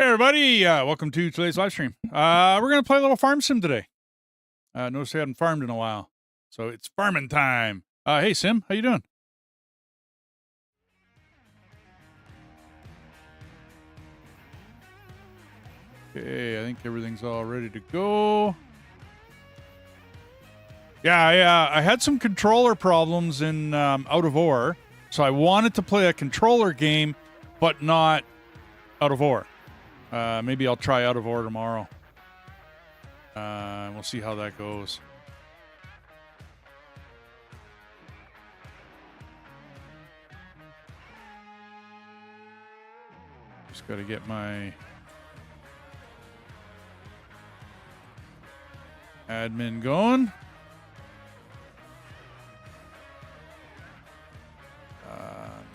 everybody, welcome to today's live stream. We're going to play a little farm sim today. Notice we hadn't farmed in a while, so it's farming time. Hey, Sim, how you doing? Okay, I think everything's all ready to go. Yeah, I had some controller problems in Out of Ore, so I wanted to play a controller game, but not Out of Ore. Maybe I'll try Out of Ore tomorrow. We'll see how that goes. Just got to get my admin going.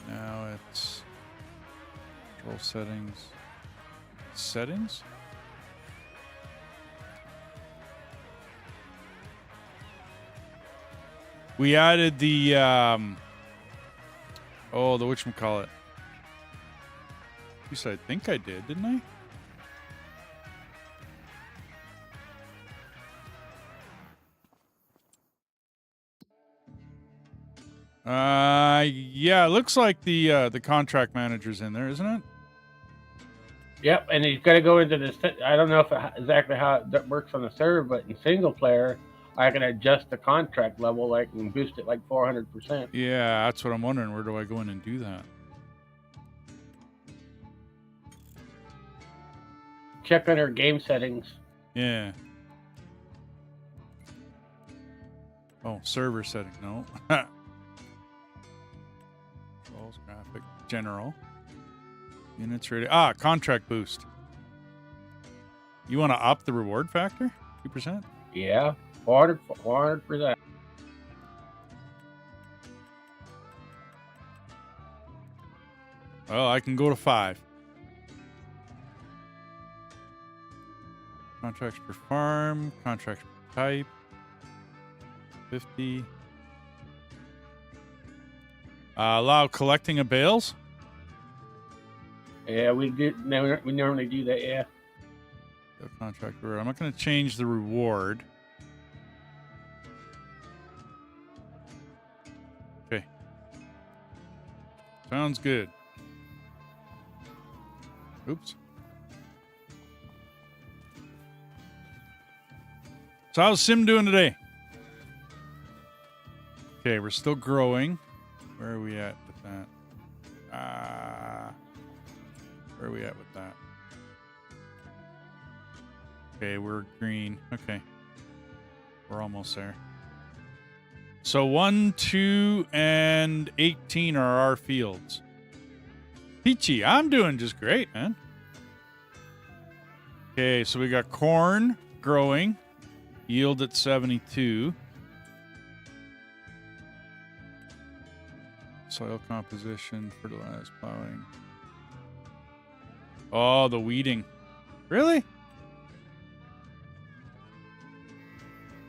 Now it's control settings. Settings? We added the the whatchamacallit. At least I think I did, didn't I? Yeah, it looks like the contract manager's in there, isn't it? Yep, and you've got to go into this. I don't know if exactly how it works on the server, but in single player, I can adjust the contract level, like, and boost it like 400%. Yeah, that's what I'm wondering. Where do I go in and do that? Check under game settings. Yeah. Oh, server setting. No. Controls, graphic, general. Units ready. Contract boost. You want to up the reward factor? 2%? Yeah, 400%. Well, I can go to 5. Contracts per farm, contracts per type. 50. Allow collecting of bales. Yeah, we normally do that. Yeah. Contract reward. I'm not going to change the reward. Okay. Sounds good. Oops. So how's Sim doing today? Okay, we're still growing. Where are we at with that? Where are we at with that? Okay, we're green. Okay. We're almost there. So 1, 2, and 18 are our fields. Peachy, I'm doing just great, man. Okay, so we got corn growing. Yield at 72. Soil composition, fertilized, plowing. Oh, the weeding. Really?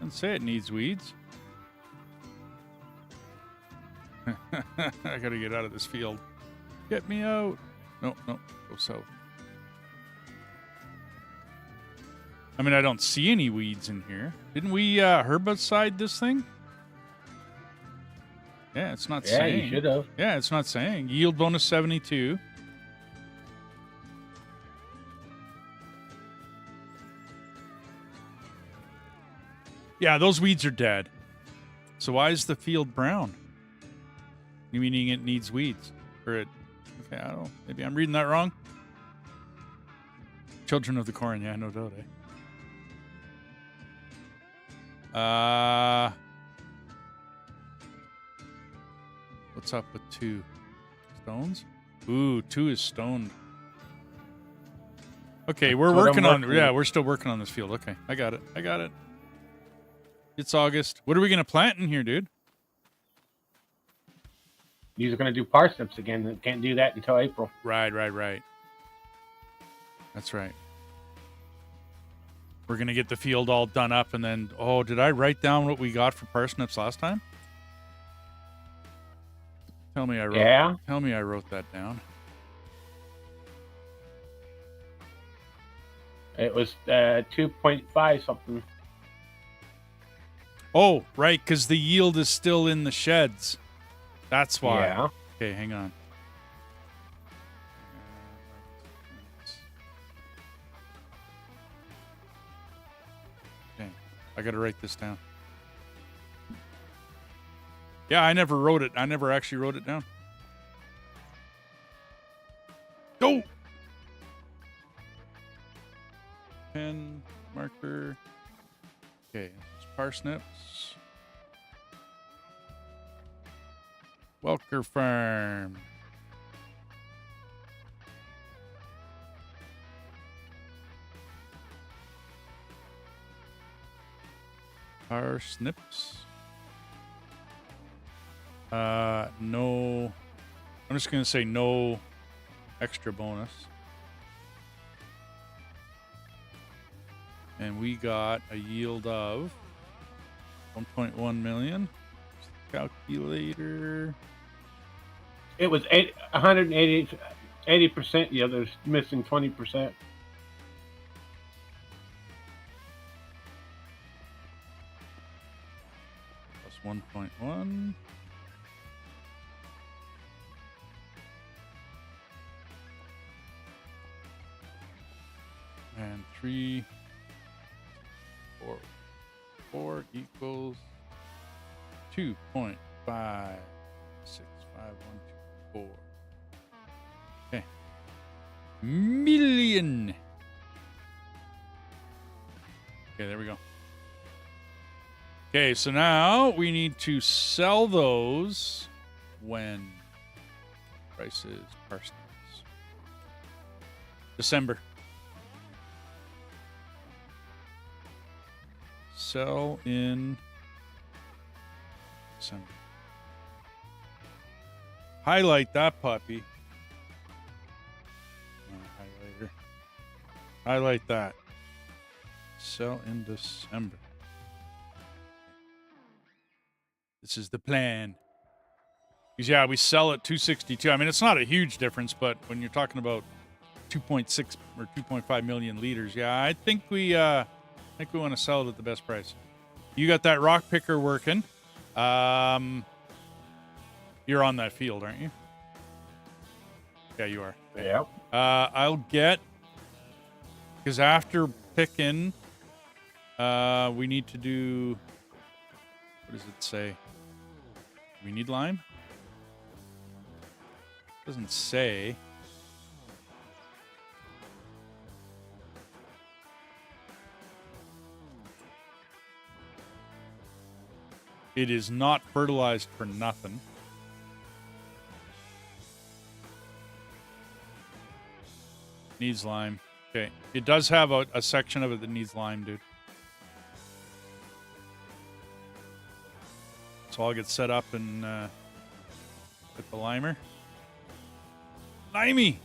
Didn't say it needs weeds. I gotta get out of this field. Get me out. No, go south. I mean, I don't see any weeds in here. Didn't we herbicide this thing? Yeah, it's not saying. Yeah, you should have. Yeah, it's not saying. Yield bonus 72. Yeah, those weeds are dead. So why is the field brown? You meaning it needs weeds? Or it... Okay, I don't know. Maybe I'm reading that wrong. Children of the corn, yeah, no doubt, eh? What's up with 2? Stones? Ooh, 2 is stoned. Okay, we're working on... Yeah, we're still working on this field. Okay, I got it. It's August. What are we going to plant in here, dude? You're going to do parsnips again. Can't do that until April. Right. That's right. We're going to get the field all done up and then... Oh, did I write down what we got for parsnips last time? Tell me I wrote that down. It was 2.5 something. Oh, right, because the yield is still in the sheds. That's why. Yeah. Okay, hang on. Okay, I got to write this down. Yeah, I never wrote it. I never actually wrote it down. Go! Pen, marker. Okay, parsnips. Welker Farm. Parsnips. No. I'm just going to say no extra bonus. And we got a yield of 1.1 million. Calculator. It was 80%. Yeah, there's missing 20%. Plus 1.1. And 3, 4 equals 2.56512. Okay. Million. Okay, there we go. Okay, so now we need to sell those when prices parsnips. December. Sell in December. Highlight that puppy. Highlighter. Highlight that. Sell in December. This is the plan. Because, yeah, we sell at 262. I mean, it's not a huge difference, but when you're talking about 2.6 or 2.5 million liters, yeah, I think we want to sell it at the best price. You got that rock picker working. You're on that field, aren't you? Yeah, you are. Yeah. I'll get, because after picking, we need to do, what does it say? We need lime? Doesn't say. It is not fertilized for nothing. Needs lime. Okay. It does have a section of it that needs lime, dude. So I'll get set up and put the limer. Limey!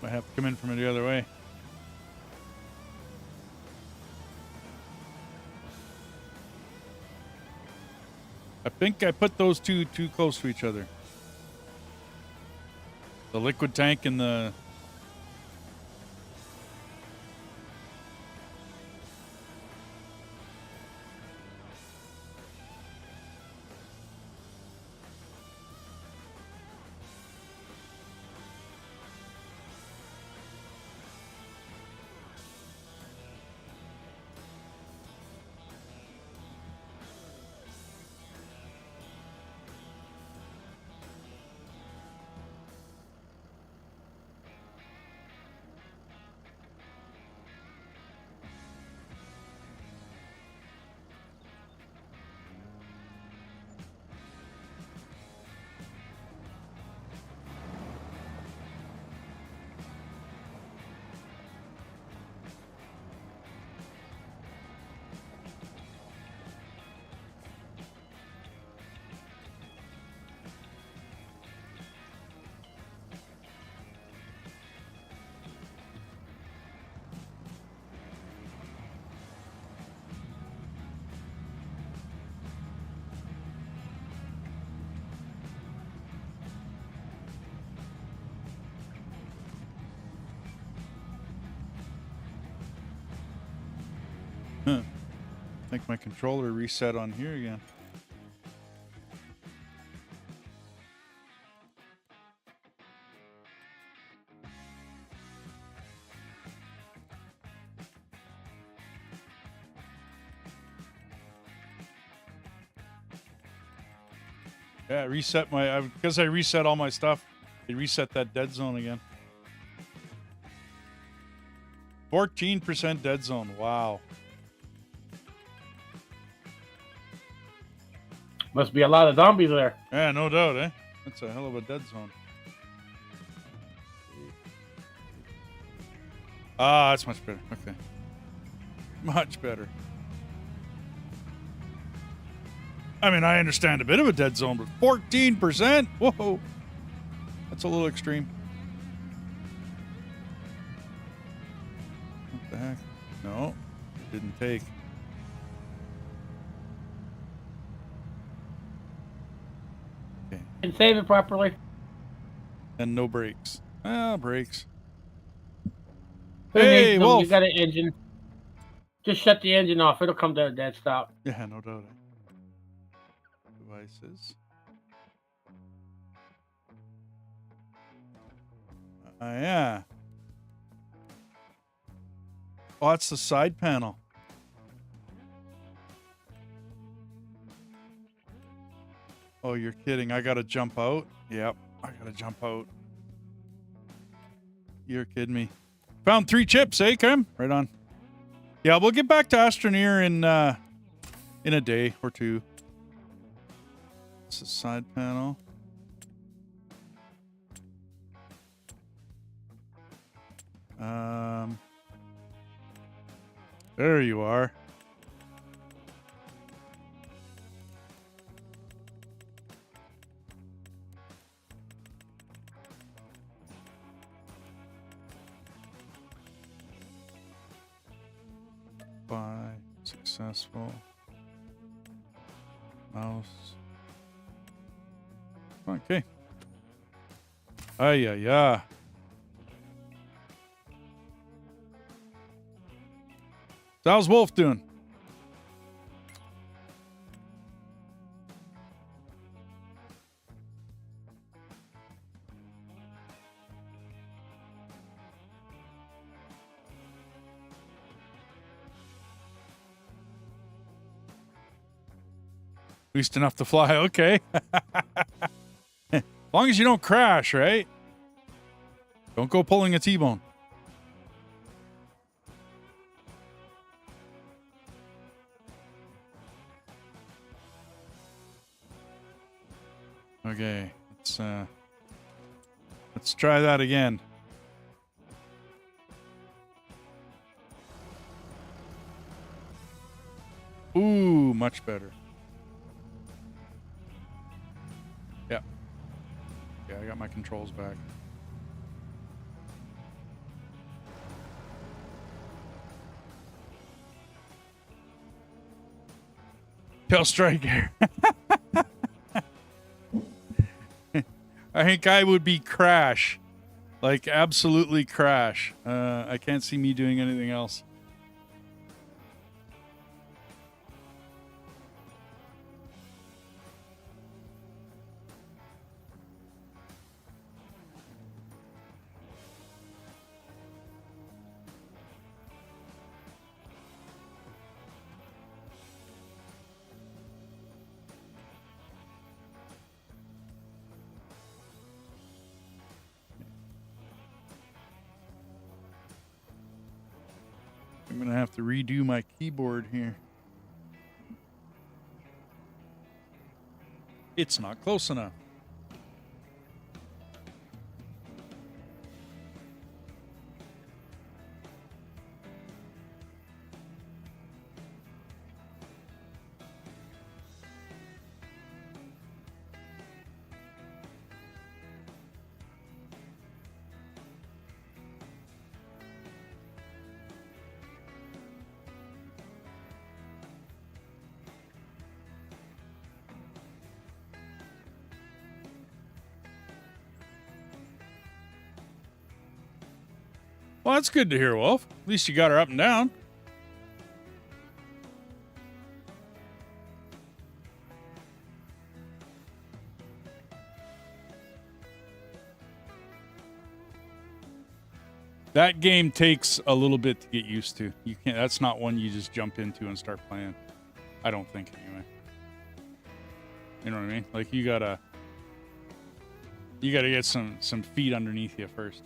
I have to come in from the other way. I think I put those two too close to each other. The liquid tank and the... think my controller reset on here again. Yeah, reset my, because I reset all my stuff, it reset that dead zone again. 14% dead zone. Wow. Must be a lot of zombies there. Yeah, no doubt, eh? That's a hell of a dead zone. Ah, that's much better. Okay. Much better. I mean, I understand a bit of a dead zone, but 14%? Whoa. That's a little extreme. What the heck? No, it didn't take. Okay. And save it properly. And no brakes. Ah, brakes. Who Hey, needs them? Wolf. You got an engine. Just shut the engine off. It'll come to a dead stop. Yeah, no doubt. Devices. Yeah. Oh, that's the side panel. Oh, you're kidding. I gotta jump out? Yep, I gotta jump out. You're kidding me. Found 3 chips, eh, Kim? Right on. Yeah, we'll get back to Astroneer in a day or two. It's the side panel. There you are. Buy successful. Mouse. Okay. Yeah. How's Wolf doing? At least enough to fly. Okay. As long as you don't crash, right? Don't go pulling a T-bone. Okay, let's try that again. Ooh, much better. Yeah. Yeah, I got my controls back. Tail striker. I think I would be crash. Like, absolutely crash. I can't see me doing anything else. I'm going to have to redo my keyboard here. It's not close enough. Well, that's good to hear, Wolf. At least you got her up and down. That game takes a little bit to get used to. You can't. That's not one you just jump into and start playing. I don't think, anyway. You know what I mean? Like you gotta get some feet underneath you first.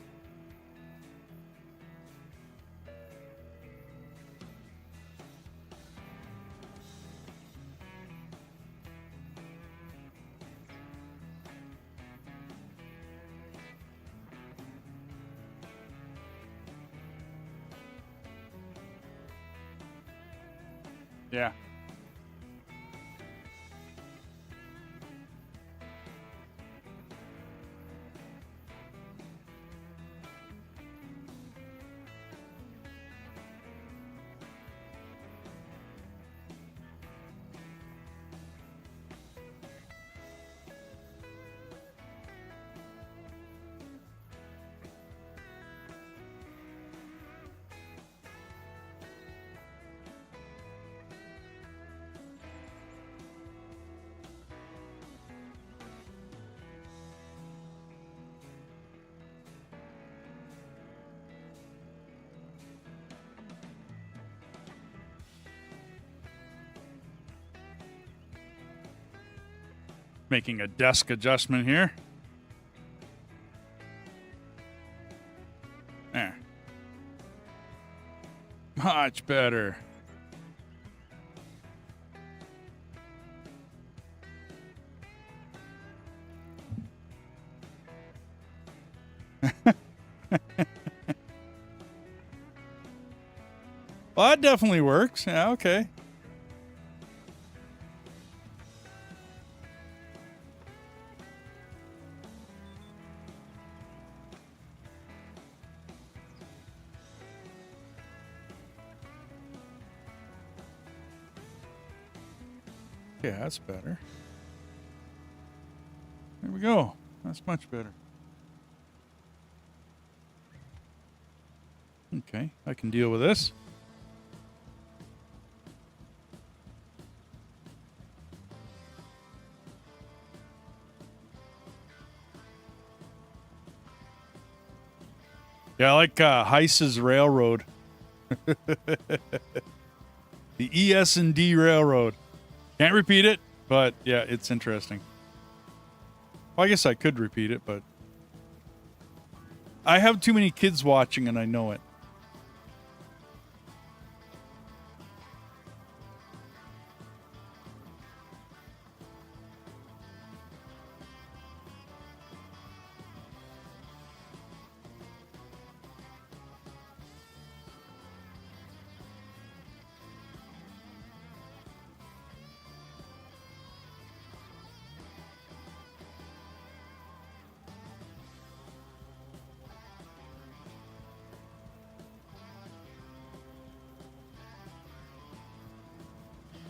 Yeah. Making a desk adjustment here. There. Much better. Well, that definitely works. Yeah, okay. Yeah, that's better. There we go. That's much better. Okay, I can deal with this. Yeah, I like Heiss's Railroad. The ES&D Railroad. Can't repeat it, but yeah, it's interesting. Well, I guess I could repeat it, but I have too many kids watching and I know it.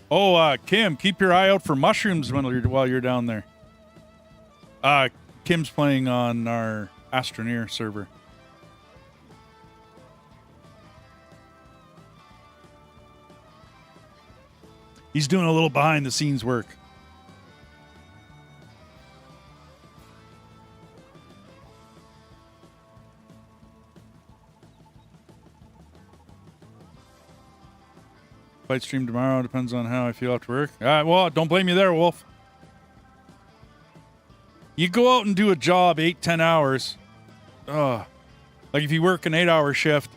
Oh, Kim, keep your eye out for mushrooms while you're down there. Kim's playing on our Astroneer server. He's doing a little behind the scenes work. Fight stream tomorrow. Depends on how I feel after work. Well, don't blame me there, Wolf. You go out and do a job 8-10 hours. Like if you work an 8-hour shift,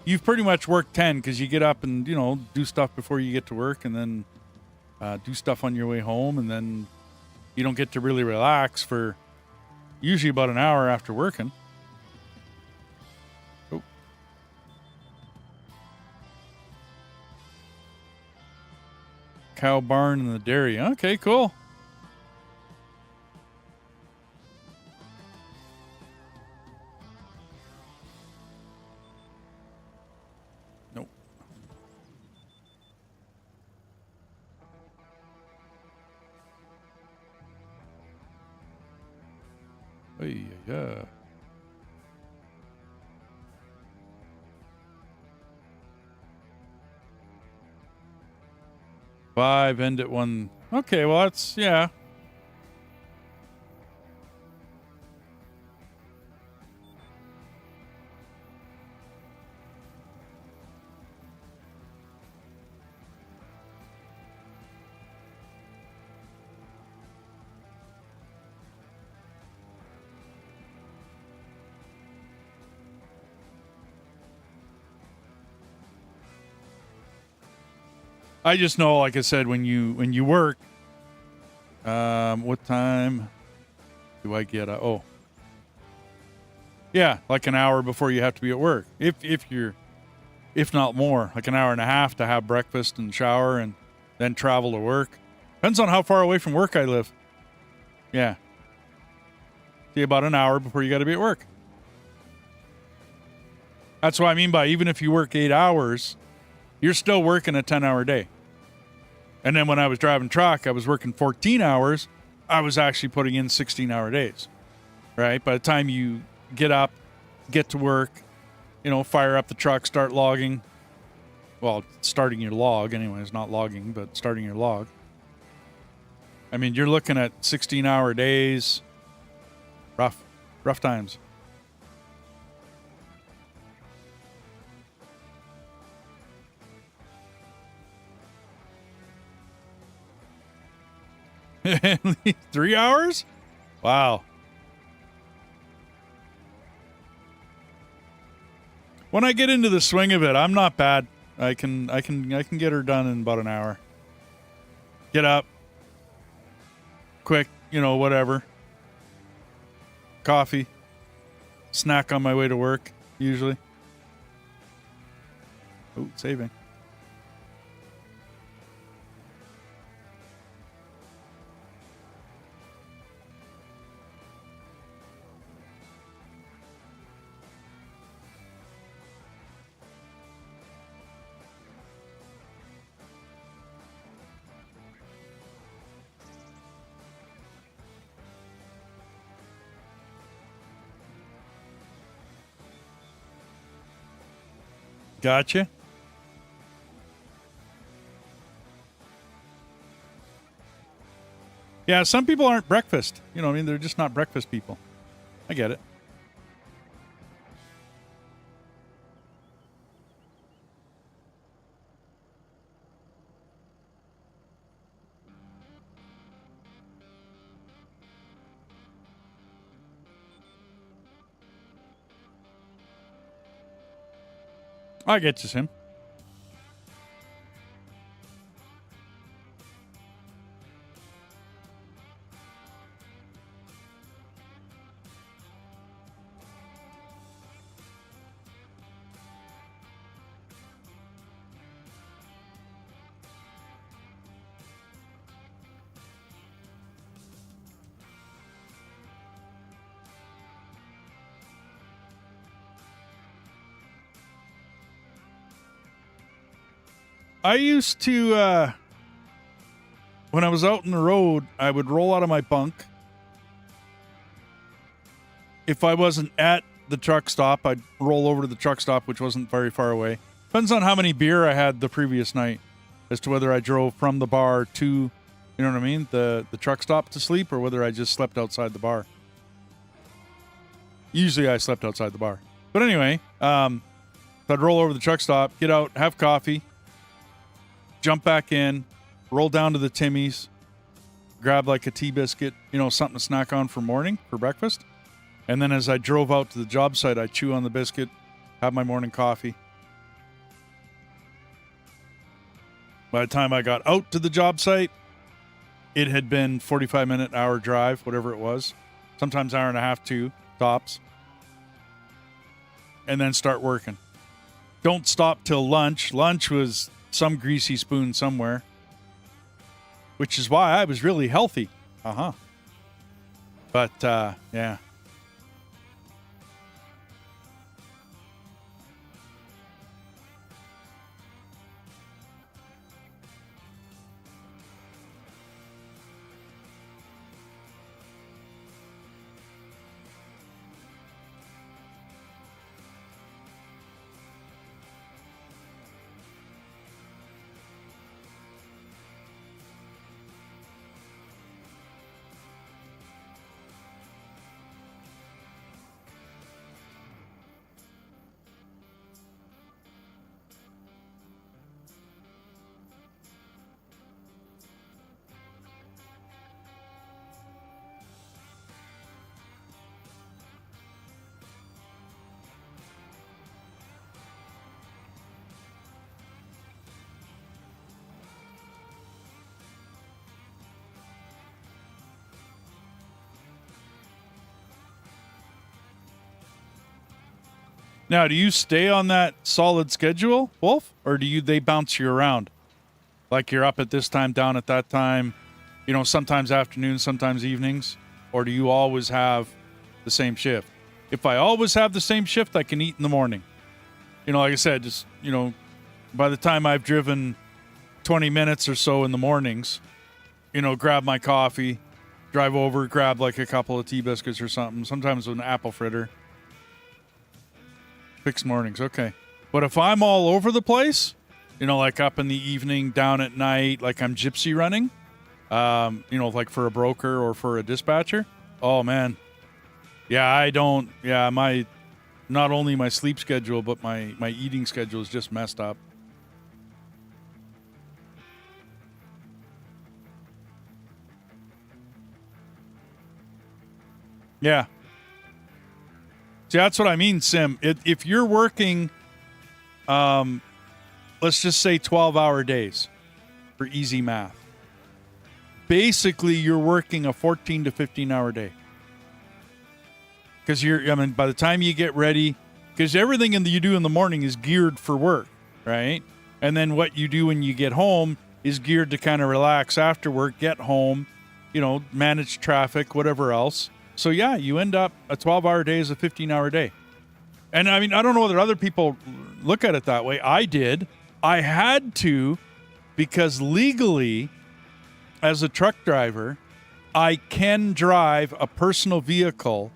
you've pretty much worked 10 because you get up and, do stuff before you get to work and then do stuff on your way home. And then you don't get to really relax for usually about an hour after working. Oh. Cow barn and the dairy. Okay, cool. Nope. Hey, yeah. Five, end at one. Okay, well, that's, yeah. I just know, like I said, when you work, what time do I get up? Oh, yeah, like an hour before you have to be at work. If not more, like an hour and a half to have breakfast and shower and then travel to work. Depends on how far away from work I live. Yeah. See, about an hour before you got to be at work. That's what I mean by even if you work 8 hours, you're still working a 10-hour day. And then when I was driving truck, I was working 14 hours. I was actually putting in 16-hour days, right? By the time you get up, get to work, fire up the truck, start logging. Well, starting your log anyways, not logging, but starting your log. I mean, you're looking at 16-hour days. Rough times. Only 3 hours? Wow. When I get into the swing of it, I'm not bad. I can get her done in about an hour. Get up. Quick, whatever. Coffee. Snack on my way to work, usually. Oh, saving. Gotcha. Yeah, some people aren't breakfast. They're just not breakfast people. I get it. I get you, Sim. I used to, when I was out in the road, I would roll out of my bunk. If I wasn't at the truck stop, I'd roll over to the truck stop, which wasn't very far away. Depends on how many beer I had the previous night as to whether I drove from the bar to, you know what I mean, the truck stop to sleep, or whether I just slept outside the bar. Usually I slept outside the bar. But anyway, I'd roll over to the truck stop, get out, have coffee, jump back in, roll down to the Timmy's, grab like a tea biscuit, something to snack on for morning, for breakfast. And then as I drove out to the job site, I'd chew on the biscuit, have my morning coffee. By the time I got out to the job site, it had been 45-minute, hour drive, whatever it was. Sometimes hour and a half, too, tops. And then start working. Don't stop till lunch. Lunch was some greasy spoon somewhere. Which is why I was really healthy. But, yeah. Now, do you stay on that solid schedule, Wolf, or they bounce you around? Like you're up at this time, down at that time, sometimes afternoons, sometimes evenings? Or do you always have the same shift? If I always have the same shift, I can eat in the morning. Like I said, just, by the time I've driven 20 minutes or so in the mornings, grab my coffee, drive over, grab like a couple of tea biscuits or something, sometimes an apple fritter. Fixed mornings, okay. But if I'm all over the place, like up in the evening, down at night, like I'm gypsy running, like for a broker or for a dispatcher, oh man. Yeah, not only my sleep schedule, but my eating schedule is just messed up. Yeah. See, that's what I mean, Sim. If you're working, let's just say 12-hour days for easy math. Basically, you're working a 14 to 15-hour day. Because by the time you get ready, because everything you do in the morning is geared for work, right? And then what you do when you get home is geared to kind of relax after work, get home, manage traffic, whatever else. So, yeah, you end up a 12-hour day is a 15-hour day. And, I don't know whether other people look at it that way. I did. I had to because legally, as a truck driver, I can drive a personal vehicle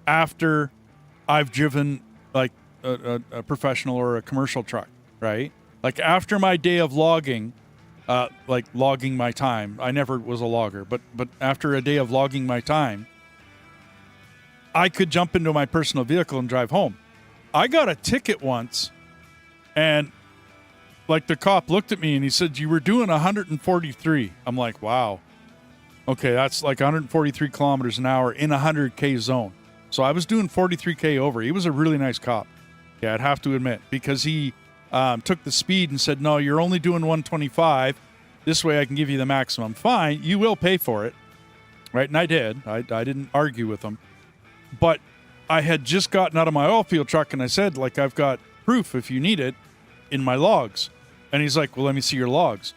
after I've driven, like, a professional or a commercial truck, right? Like, after my day of logging, like logging my time. I never was a logger, but after a day of logging my time, I could jump into my personal vehicle and drive home. I got a ticket once, and like the cop looked at me and he said, "You were doing 143." I'm like, wow. Okay, that's like 143 kilometers an hour in a 100K zone. So I was doing 43K over. He was a really nice cop. Yeah, I'd have to admit, because he took the speed and said, "No, you're only doing 125. This way I can give you the maximum." Fine, you will pay for it. Right? And I did. I didn't argue with him. But I had just gotten out of my oil field truck, and I said, like, I've got proof if you need it in my logs. And he's like, "Well, let me see your logs."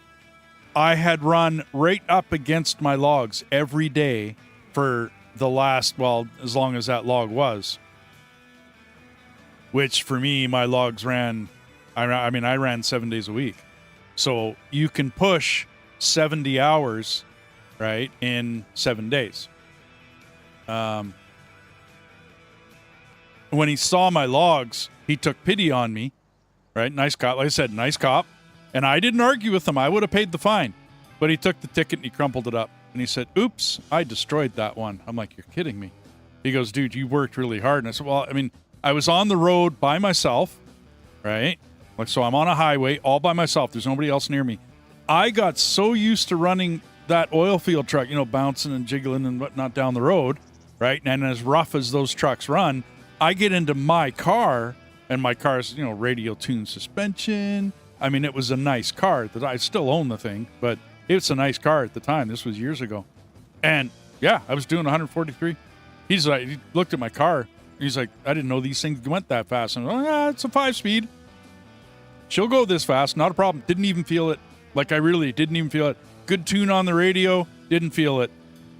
I had run right up against my logs every day for the last, as long as that log was. Which for me, my logs ran, I ran 7 days a week. So you can push 70 hours, right, in 7 days. When he saw my logs, he took pity on me, right? Nice cop. Like I said, nice cop. And I didn't argue with him. I would have paid the fine. But he took the ticket and he crumpled it up. And he said, "Oops, I destroyed that one." I'm like, "You're kidding me." He goes, "Dude, you worked really hard." And I said, "Well, I was on the road by myself, right? Like, so I'm on a highway all by myself. There's nobody else near me. I got so used to running that oil field truck, bouncing and jiggling and whatnot down the road, right? And as rough as those trucks run, I get into my car, and my car's, radio tuned suspension. It was a nice car that I still own the thing, but it's a nice car at the time. This was years ago. And yeah, I was doing 143. He's like, he looked at my car. He's like, "I didn't know these things went that fast." And I'm like, "Yeah, it's a 5-speed. She'll go this fast. Not a problem." Didn't even feel it. Like, I really didn't even feel it. Good tune on the radio. Didn't feel it.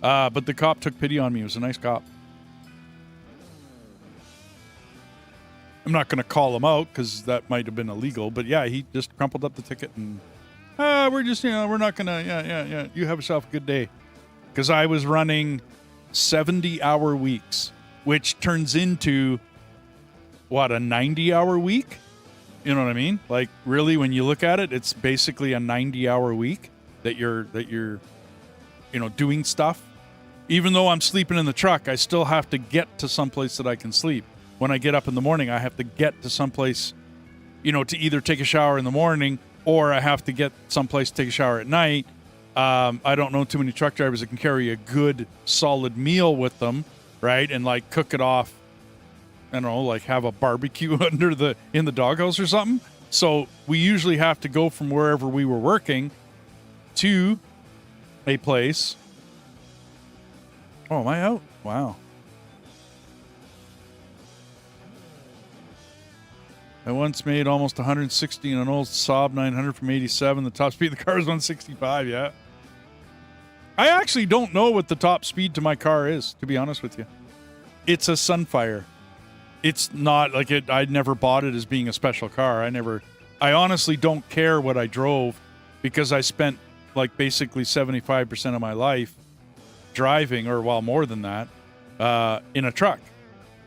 But the cop took pity on me. He was a nice cop. I'm not going to call him out because that might have been illegal. But yeah, he just crumpled up the ticket and, we're just, we're not going to, yeah. You have yourself a good day. Because I was running 70-hour weeks, which turns into, a 90-hour week? You know what I mean? Like, really, when you look at it, it's basically a 90-hour week that you're, doing stuff. Even though I'm sleeping in the truck, I still have to get to someplace that I can sleep. When I get up in the morning, I have to get to someplace, to either take a shower in the morning or I have to get someplace to take a shower at night. I don't know too many truck drivers that can carry a good, solid meal with them, right? And, like, cook it off, I don't know, like have a barbecue in the doghouse or something. So we usually have to go from wherever we were working to a place. Oh, am I out? Wow. I once made almost 160 in an old Saab 900 from 87. The top speed of the car is 165, yeah. I actually don't know what the top speed to my car is, to be honest with you. It's a Sunfire. It's not like it. I never bought it as being a special car. I honestly don't care what I drove because I spent like basically 75% of my life driving, or well, more than that, in a truck.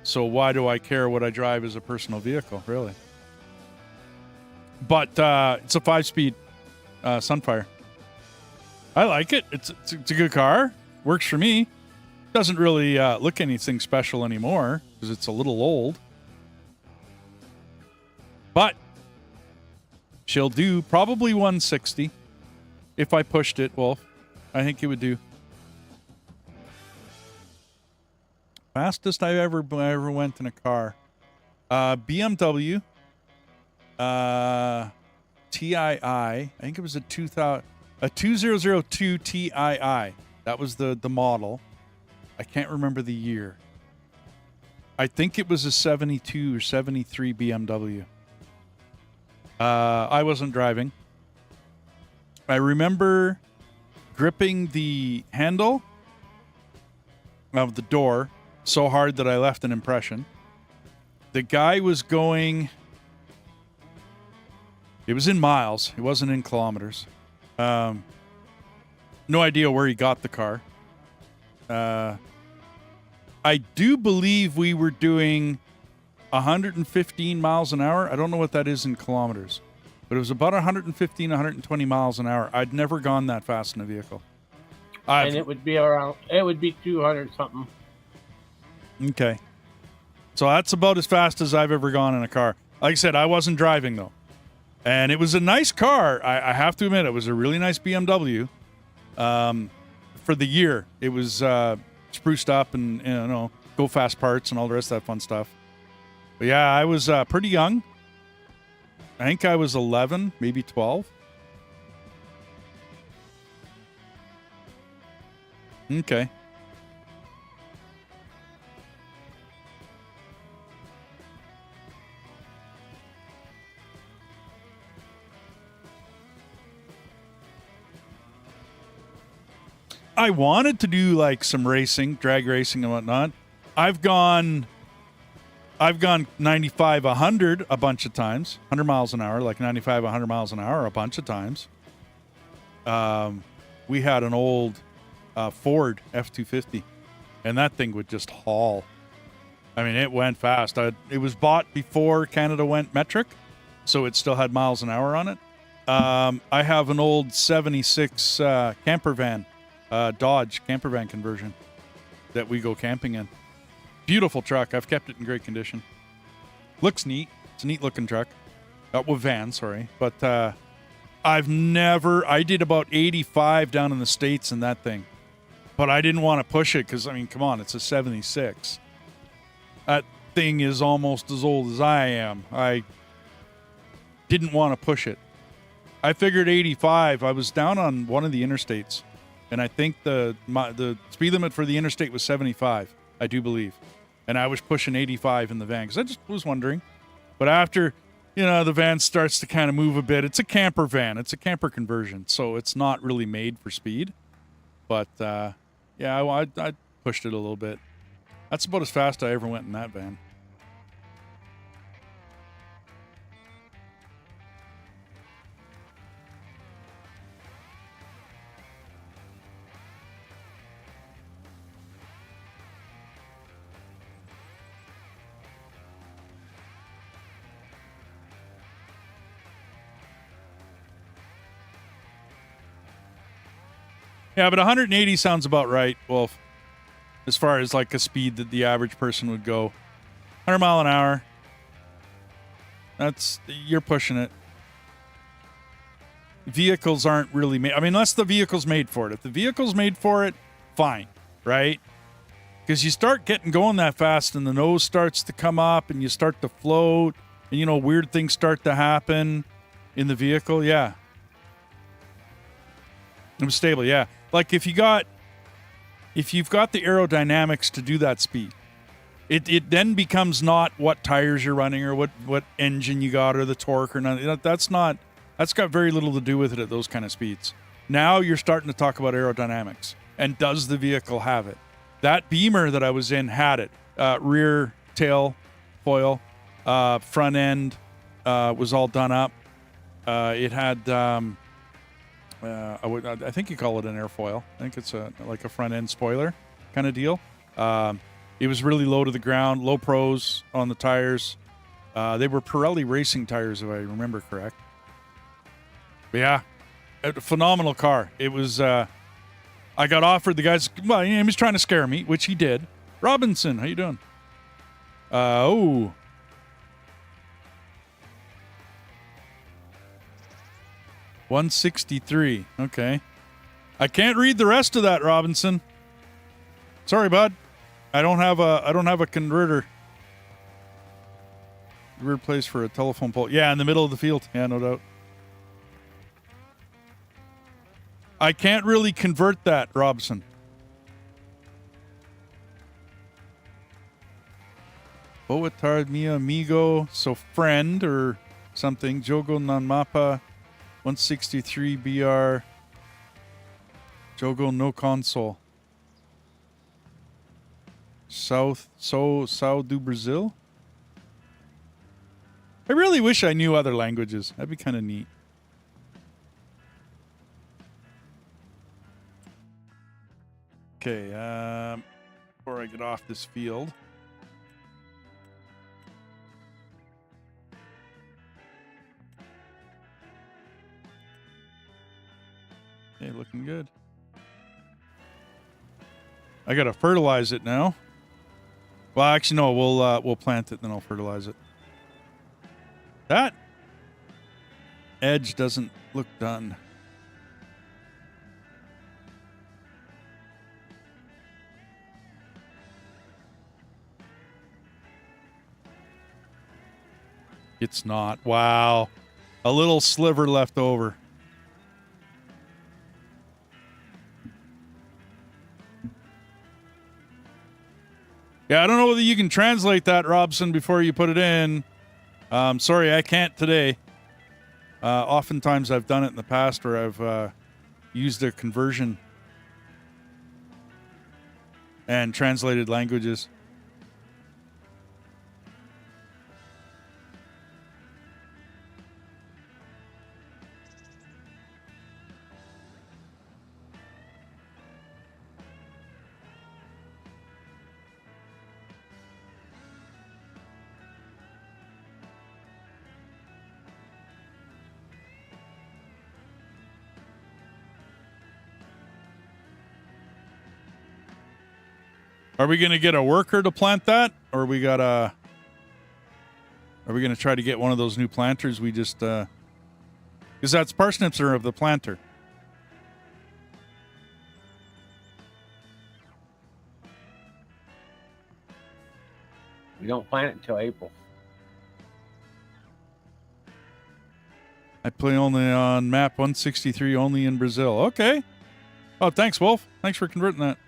So why do I care what I drive as a personal vehicle, really? But it's a 5-speed Sunfire. I like it. It's a good car. Works for me. Doesn't really look anything special anymore because it's a little old. But she'll do probably 160 if I pushed it, Wolf. I think it would do. Fastest I ever went in a car. BMW TII. I think it was a 2002 TII. That was the model. I can't remember the year. I think it was a 72 or 73 BMW. I wasn't driving. I remember gripping the handle of the door so hard that I left an impression. The guy was going... It was in miles. It wasn't in kilometers. No idea where he got the car. I do believe we were doing 115 miles an hour. I don't know what that is in kilometers, but it was about 115, 120 miles an hour. I'd never gone that fast in a vehicle. And it would be 200 something. Okay. So that's about as fast as I've ever gone in a car. Like I said, I wasn't driving though. And it was a nice car. I have to admit, it was a really nice BMW. For the year, it was spruced up and, you know, go fast parts and all the rest of that fun stuff. But yeah, I was pretty young. I think I was 11, maybe 12. Okay. I wanted to do like some racing, drag racing and whatnot. I've gone 95, 100 a bunch of times, 100 miles an hour, like 95, 100 miles an hour a bunch of times. We had an old Ford F-250, and that thing would just haul. I mean, it went fast. It was bought before Canada went metric, so it still had miles an hour on it. I have an old 76 camper van. Dodge camper van conversion that we go camping in. Beautiful truck. I've kept it in great condition. Looks neat. It's a neat looking truck. Van, sorry. But I did about 85 down in the States in that thing. But I didn't want to push it because, I mean, come on, it's a 76. That thing is almost as old as I am. I didn't want to push it. I figured 85. I was down on one of the interstates. And I think the speed limit for the interstate was 75, I do believe. And I was pushing 85 in the van because I just was wondering. But after, you know, the van starts to kind of move a bit. It's a camper van. It's a camper conversion. So it's not really made for speed. But, yeah, I pushed it a little bit. That's about as fast I ever went in that van. Yeah, but 180 sounds about right, Wolf. As far as like a speed that the average person would go. 100 mile an hour. You're pushing it. Vehicles aren't really made. I mean, unless the vehicle's made for it. If the vehicle's made for it, fine, right? Because you start getting going that fast and the nose starts to come up and you start to float and, you know, weird things start to happen in the vehicle. Yeah. It was stable, yeah. Like if you've got the aerodynamics to do that speed, It then becomes not what tires you're running or what engine you got or the torque or nothing. That's got very little to do with it at those kind of speeds. Now you're starting to talk about aerodynamics and does the vehicle have it? That Beamer that I was in had it. Rear tail foil, front end was all done up. It had I think you call it an airfoil. I think it's like a front end spoiler kind of deal. It was really low to the ground, low pros on the tires. They were Pirelli racing tires, if I remember correct. But yeah, a phenomenal car. It was. I got offered the guy's. Well, he was trying to scare me, which he did. Robinson, how you doing? 163. Okay. I can't read the rest of that, Robinson. Sorry, bud. I don't have a converter. Weird place for a telephone pole. Yeah, in the middle of the field. Yeah, no doubt. I can't really convert that, Robson. Boatard mi amigo, so friend or something. Jogo non mapa, 163 BR. Jogo no console. South do Brazil? I really wish I knew other languages. That'd be kind of neat. Okay, before I get off this field. Okay, looking good. I gotta fertilize it now. Well, actually, no. We'll plant it, then I'll fertilize it. That edge doesn't look done. It's not. Wow. A little sliver left over. Yeah, I don't know whether you can translate that, Robson, before you put it in. Sorry, I can't today. Oftentimes I've done it in the past where I've used a conversion and translated languages. Are we going to get a worker to plant that? Or are we going to try to get one of those new planters we just, because that's parsnips are of the planter. We don't plant it until April. I play only on map 163, only in Brazil. Okay. Oh, thanks, Wolf. Thanks for converting that.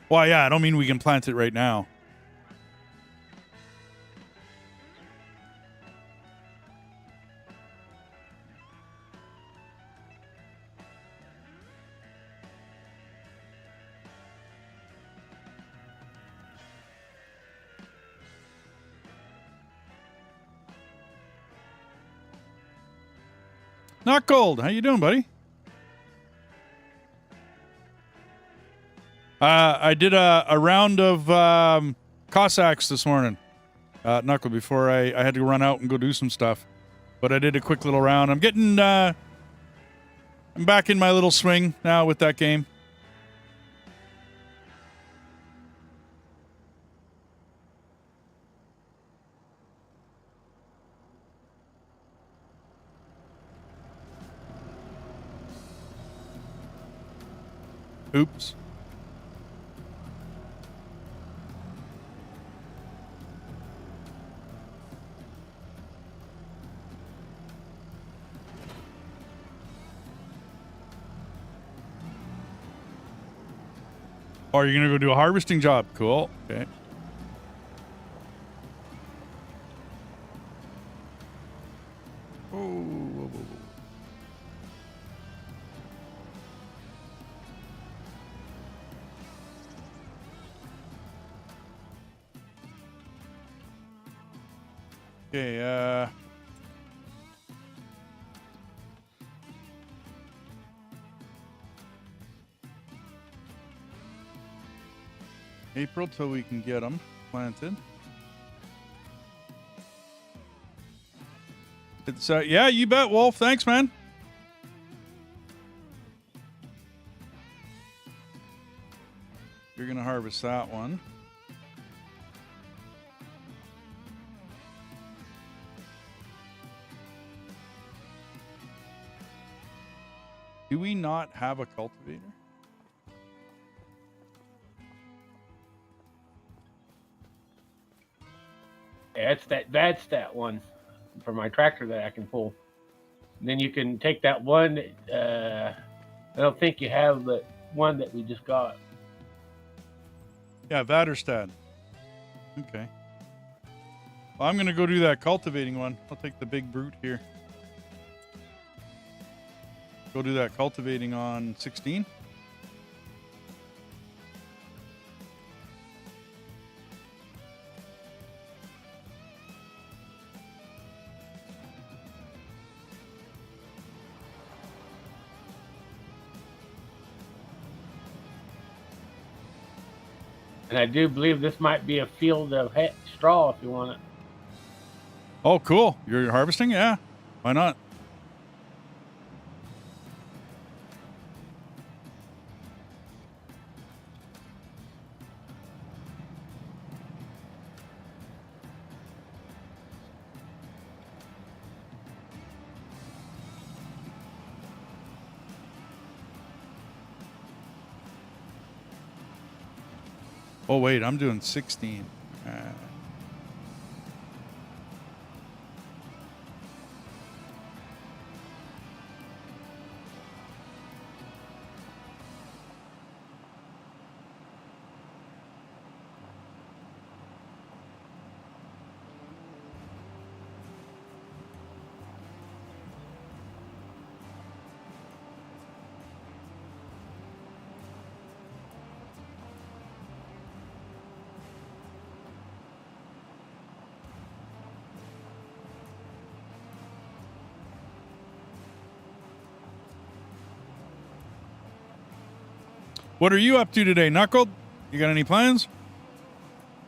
Well, yeah, I don't mean we can plant it right now. Not cold. How you doing, buddy? I did a round of Cossacks this morning. Knuckle, before I had to run out and go do some stuff. But I did a quick little round. I'm getting... I'm back in my little swing now with that game. Oops. Oh, you're gonna go do a harvesting job. Cool. Okay. Oh, whoa, whoa, whoa. Okay, April till we can get them planted. It's yeah, you bet, Wolf. Thanks, man. You're gonna harvest that one. Do we not have a cultivator? Yeah, that's that one for my tractor that I can pull. And then you can take that one. I don't think you have the one that we just got. Yeah, Vaderstad. Okay. Well, I'm gonna go do that cultivating one. I'll take the big brute here. Go do that cultivating on 16. And I do believe this might be a field of straw if you want it. Oh, cool. You're harvesting? Yeah. Why not? Oh, wait. I'm doing 16. What are you up to today, Knuckled? You got any plans?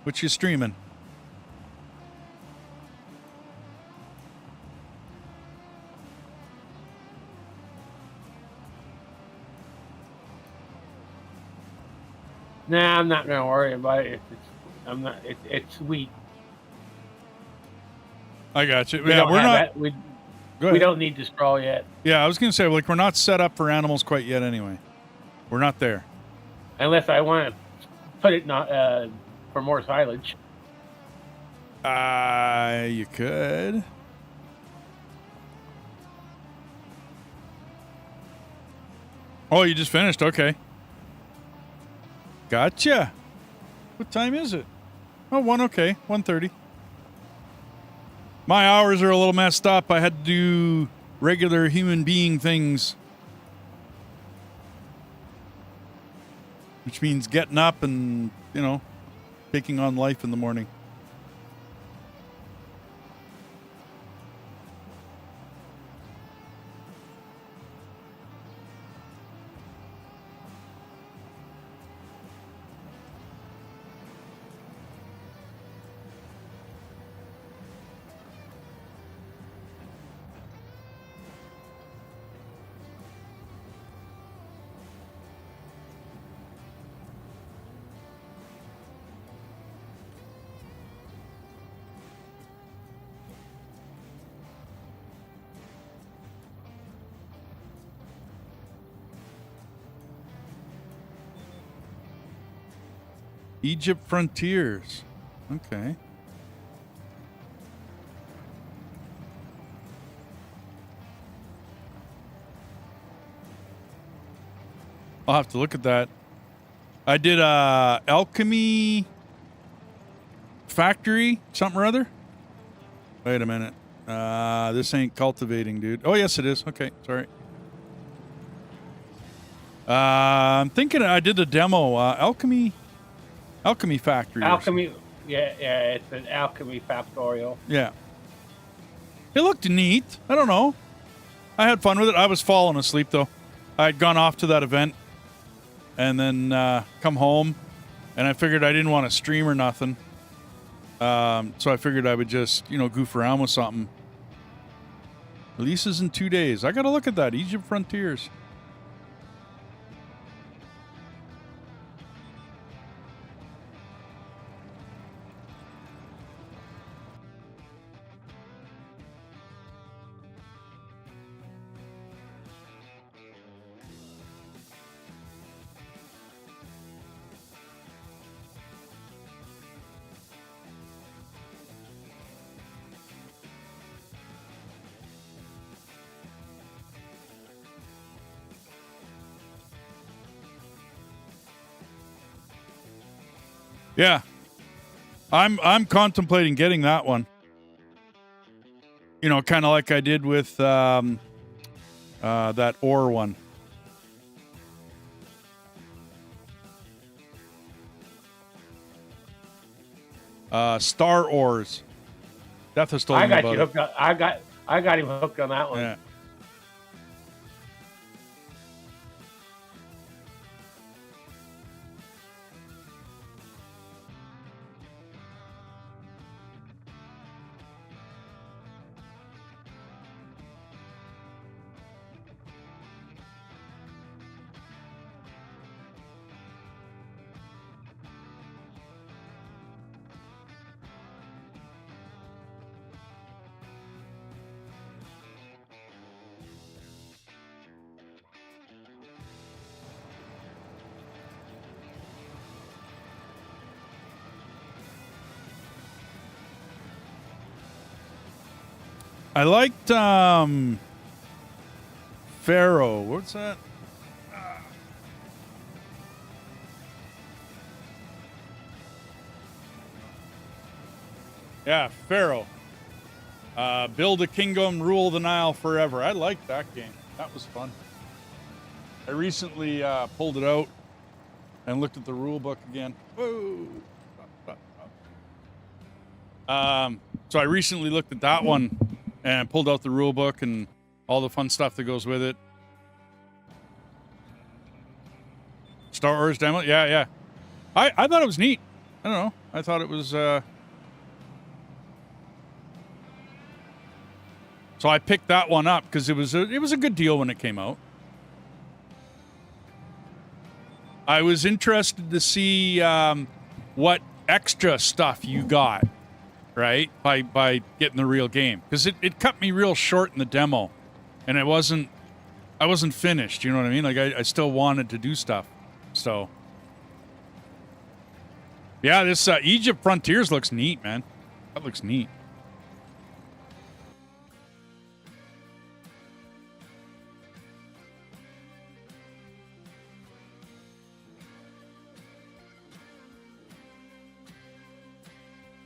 What you streaming? Nah, I'm not gonna worry about it. It's sweet. I got you. We Yeah, don't we're have not. that. Go We ahead. don't need the straw yet, Yeah, I was gonna say, like, we're not set up for animals quite yet. Anyway, we're not there. unless I want to put it not for more silage. You could. Oh, you just finished. Okay. Gotcha. What time is it? Oh, 1. Okay, 1:30. My hours are a little messed up. I had to do regular human being things, which means getting up and, taking on life in the morning. Egypt frontiers. Okay. I'll have to look at that. I did a alchemy factory, something or other. Wait a minute. This ain't cultivating, dude. Oh, yes, it is. Okay, sorry. I'm thinking I did a demo. Alchemy factory. Alchemy. Yeah, it's an alchemy factorial. Yeah. It looked neat. I don't know. I had fun with it. I was falling asleep, though. I had gone off to that event and then come home, and I figured I didn't want to stream or nothing. So I figured I would just, goof around with something. Releases in 2 days. I got to look at that. Egypt Frontiers. Yeah. I'm contemplating getting that one. Kind of like I did with that ore one. Star ores. Death has told me about you hooked up. I got him hooked on that one. Yeah. I liked Pharaoh. What's that? Yeah, Pharaoh. Build a kingdom, rule the Nile forever. I liked that game. That was fun. I recently pulled it out and looked at the rule book again. Whoa. So I recently looked at that one and pulled out the rule book and all the fun stuff that goes with it. Star Wars demo? Yeah. I thought it was neat. I don't know. I thought it was... So I picked that one up because it was a good deal when it came out. I was interested to see what extra stuff you got, right? By getting the real game, because it cut me real short in the demo, and I wasn't finished. You know what I mean? Like I still wanted to do stuff. So yeah, this Egypt Frontiers looks neat, man. That looks neat.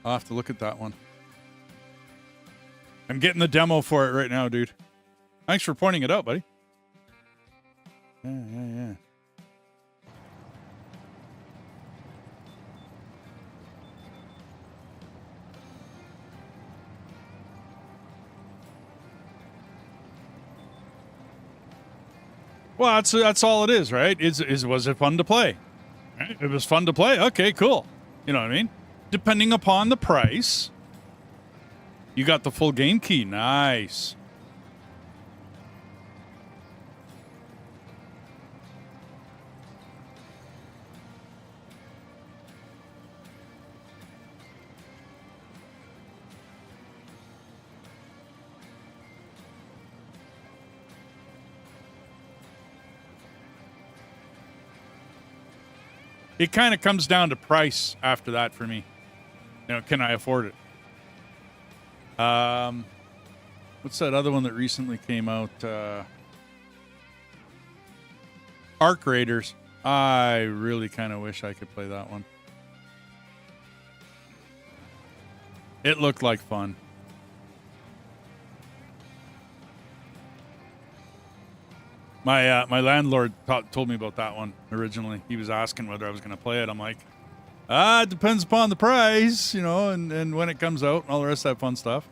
I'll have to look at that one. I'm getting the demo for it right now, dude. Thanks for pointing it out, buddy. Yeah. Well, that's all it is, right? Was it fun to play? Right? It was fun to play. Okay, cool. You know what I mean? Depending upon the price, you got the full game key. Nice. It kind of comes down to price after that for me. Can I afford it? What's that other one that recently came out? Arc Raiders. I really kind of wish I could play that one. It looked like fun. My landlord told me about that one originally. He was asking whether I was going to play it. I'm like, it depends upon the price, you know, and when it comes out and all the rest of that fun stuff.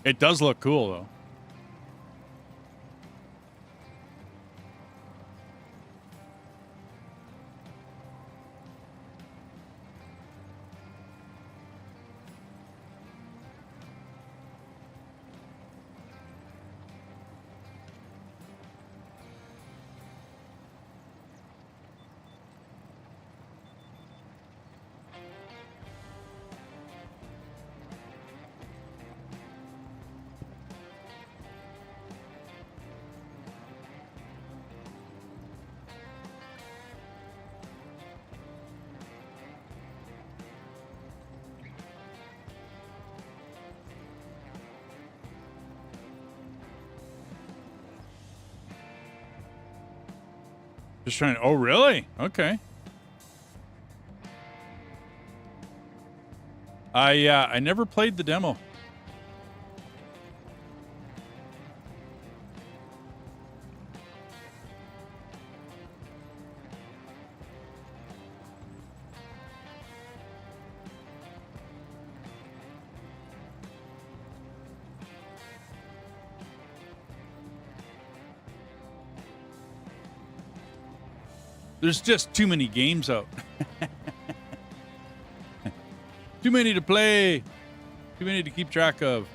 It does look cool, though. Just trying to, oh, really? Okay. I never played the demo. There's just too many games out. Too many to play. Too many to keep track of.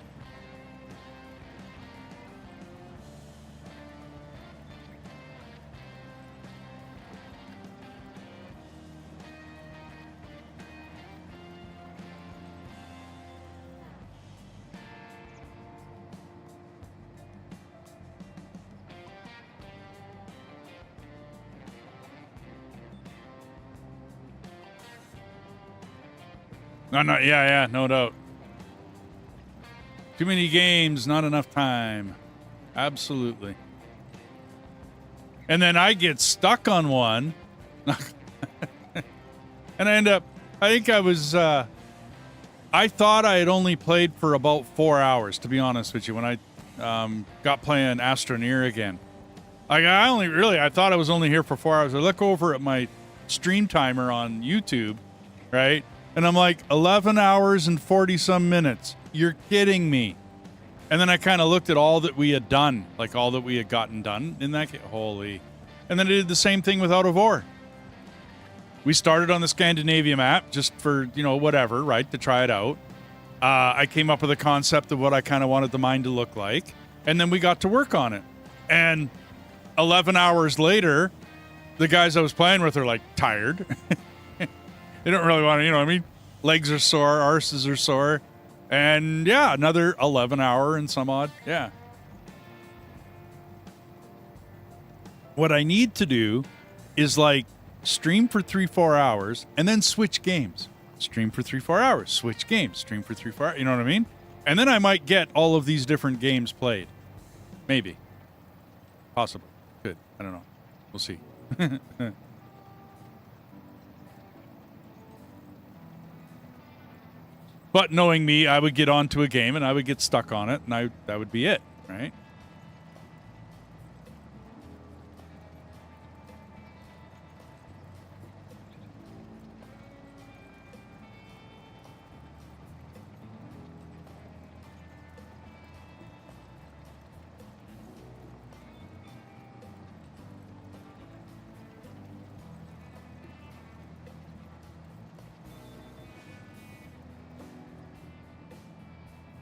No, yeah, no doubt. Too many games, not enough time. Absolutely. And then I get stuck on one. And I end up, I think I was, I thought I had only played for about 4 hours, to be honest with you, when I got playing Astroneer again. Like, I thought I was only here for 4 hours. I look over at my stream timer on YouTube, right? And I'm like, 11 hours and 40 some minutes. You're kidding me. And then I kind of looked at all that we had done, like all that we had gotten done in that game. Holy. And then I did the same thing with Out of War. We started on the Scandinavia map just for, you know, whatever, right, to try it out. I came up with a concept of what I kind of wanted the mine to look like. And then we got to work on it. And 11 hours later, the guys I was playing with are like tired. They don't really want to, you know what I mean? Legs are sore, arses are sore. And yeah, another 11 hour and some odd. Yeah. What I need to do is like stream for 3-4 hours and then switch games. Stream for 3-4 hours, switch games, stream for 3-4 hours. You know what I mean? And then I might get all of these different games played. Maybe. Possible. Good. I don't know. We'll see. But knowing me, I would get onto a game and I would get stuck on it, and that would be it, right?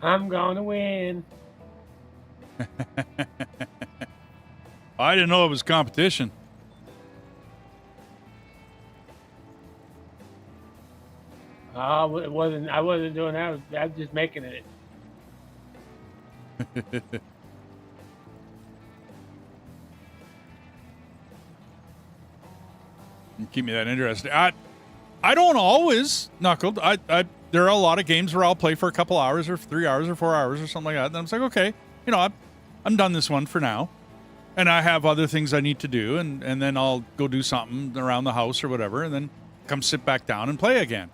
I'm gonna win. I didn't know it was competition. It wasn't. I wasn't doing that. I was just making it. Keep me that interested. I don't always knuckled. There are a lot of games where I'll play for a couple hours or 3 hours or 4 hours or something like that. And I'm just like, okay, you know, I'm done this one for now. And I have other things I need to do, and then I'll go do something around the house or whatever, and then come sit back down and play again.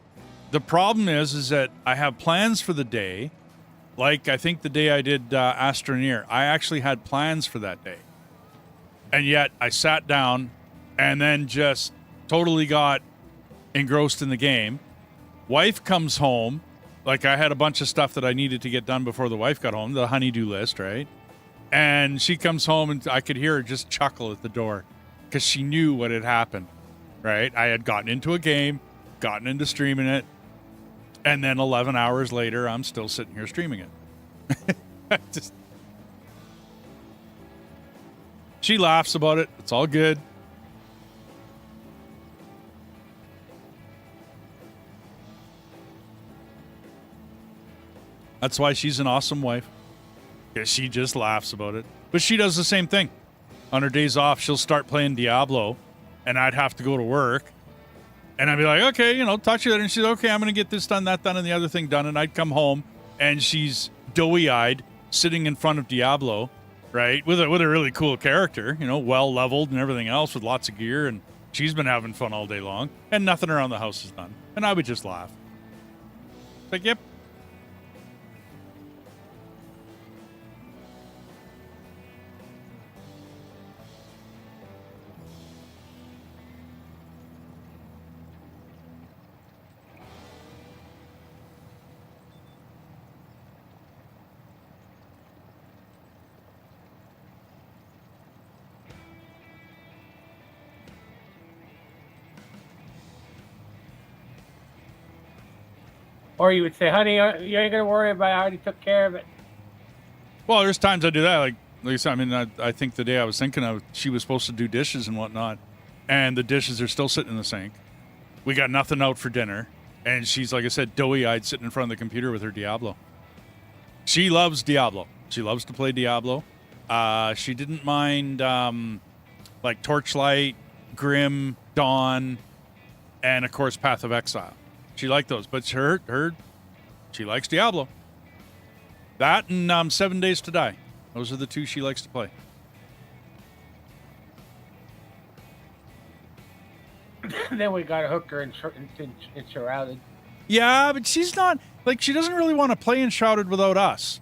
The problem is that I have plans for the day. Like, I think the day I did Astroneer, I actually had plans for that day. And yet, I sat down and then just totally got engrossed in the game. Wife comes home. Like, I had a bunch of stuff that I needed to get done before the wife got home, the honey-do list, right? And she comes home, and I could hear her just chuckle at the door because she knew what had happened, right? I had gotten into a game, gotten into streaming it, and then 11 hours later, I'm still sitting here streaming it. She laughs about it. It's all good. That's why she's an awesome wife. Because she just laughs about it. But she does the same thing. On her days off, she'll start playing Diablo, and I'd have to go to work. And I'd be like, okay, talk to you later. And she's okay, I'm going to get this done, that done, and the other thing done. And I'd come home, and she's doughy-eyed, sitting in front of Diablo, right? With a really cool character, well-leveled and everything else with lots of gear. And she's been having fun all day long. And nothing around the house is done. And I would just laugh. It's like, yep. Or you would say, honey, you ain't going to worry about it. I already took care of it. Well, there's times I do that. Like I said, I think the day I was thinking of, she was supposed to do dishes and whatnot, and the dishes are still sitting in the sink. We got nothing out for dinner, and she's, like I said, doughy-eyed sitting in front of the computer with her Diablo. She loves Diablo. She loves to play Diablo. She didn't mind, like, Torchlight, Grim, Dawn, and, of course, Path of Exile. She liked those, but she likes Diablo. That and 7 Days to Die. Those are the two she likes to play. Then we got to hook her in Shrouded. Yeah, but she's not, like, she doesn't really want to play in Shrouded without us.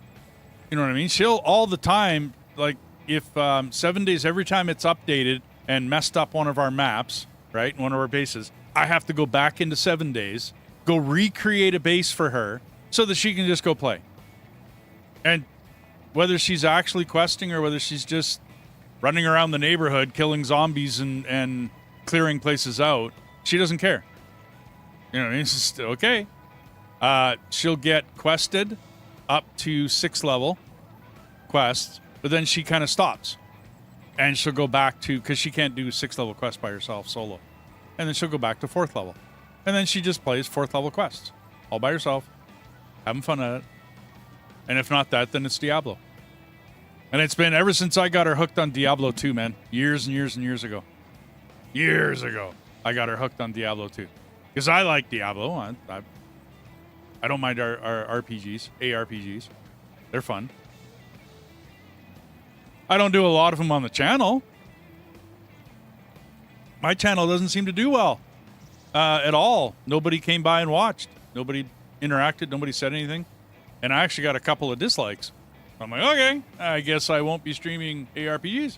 You know what I mean? She'll, all the time, like, if 7 days, every time it's updated and messed up one of our maps, right, one of our bases, I have to go back into 7 days, go recreate a base for her so that she can just go play. And whether she's actually questing or whether she's just running around the neighborhood killing zombies and clearing places out, she doesn't care. You know what I mean? It's just, okay. She'll get quested up to 6th level quests, but then she kind of stops. And she'll go back to, because she can't do 6th level quests by herself solo. And then she'll go back to 4th level. And then she just plays 4th level quests all by herself, having fun at it. And if not that, then it's Diablo. And it's been ever since I got her hooked on Diablo 2, man. Years and years and years ago. Years ago, I got her hooked on Diablo 2. Because I like Diablo. I don't mind our RPGs, ARPGs. They're fun. I don't do a lot of them on the channel. My channel doesn't seem to do well at all. Nobody came by and watched. Nobody interacted. Nobody said anything. And I actually got a couple of dislikes. I'm like, okay, I guess I won't be streaming ARPGs.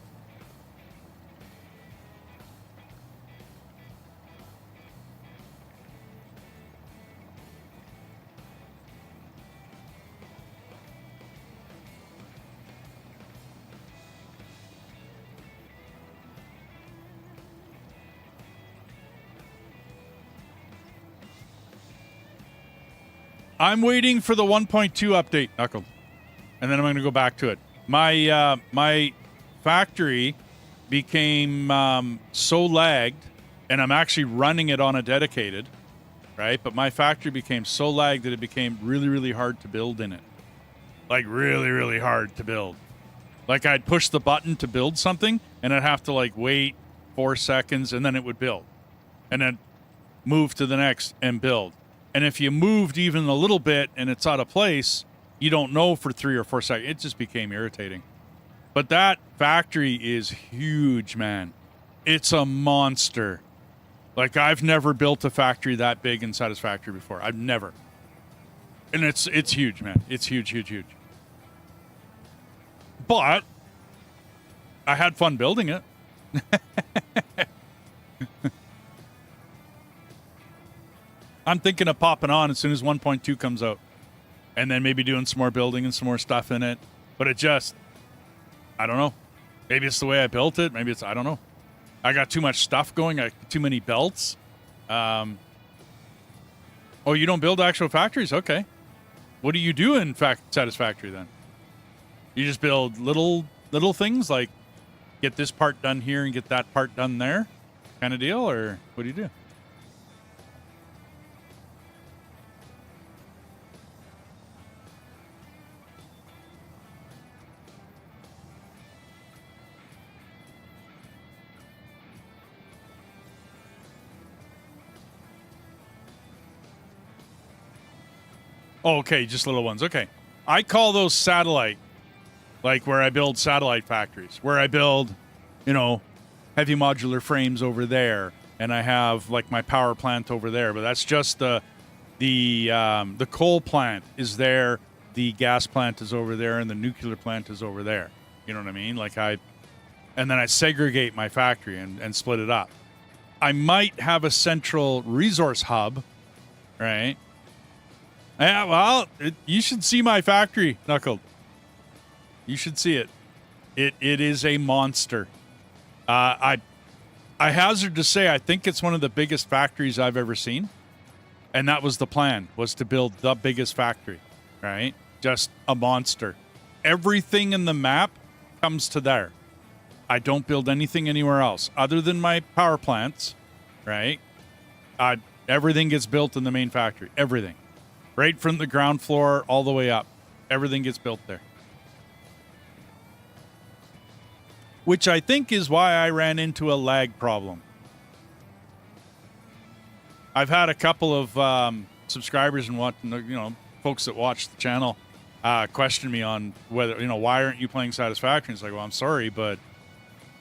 I'm waiting for the 1.2 update, Knuckle. And then I'm going to go back to it. My factory became so lagged, and I'm actually running it on a dedicated, right? But my factory became so lagged that it became really, really hard to build in it. Like, really, really hard to build. Like, I'd push the button to build something, and I'd have to, like, wait 4 seconds, and then it would build. And then move to the next and build. And if you moved even a little bit and it's out of place, you don't know for 3 or 4 seconds. It just became irritating. But that factory is huge, man. It's a monster. Like, I've never built a factory that big in Satisfactory before. I've never. And it's huge, man. It's huge, huge, huge. But I had fun building it. I'm thinking of popping on as soon as 1.2 comes out. And then maybe doing some more building and some more stuff in it. But it just, I don't know. Maybe it's the way I built it. Maybe it's, I don't know. I got too much stuff going. I got too many belts. Oh, you don't build actual factories? Okay. What do you do in Satisfactory then? You just build little things like get this part done here and get that part done there kind of deal? Or what do you do? Oh, okay, just little ones. Okay. I call those satellite, like where I build satellite factories, where I build, you know, heavy modular frames over there, and I have like my power plant over there. But that's just the coal plant is there, the gas plant is over there, and the nuclear plant is over there. You know what I mean? Like and then I segregate my factory and split it up. I might have a central resource hub, right? Yeah, well, you should see my factory, Knuckled. You should see it. It is a monster. I hazard to say I think it's one of the biggest factories I've ever seen. And that was the plan, was to build the biggest factory, right? Just a monster. Everything in the map comes to there. I don't build anything anywhere else other than my power plants, right? Everything gets built in the main factory. Everything. Right from the ground floor all the way up. Everything gets built there. Which I think is why I ran into a lag problem. I've had a couple of subscribers and folks that watch the channel question me on whether, why aren't you playing Satisfactory? It's like, well, I'm sorry, but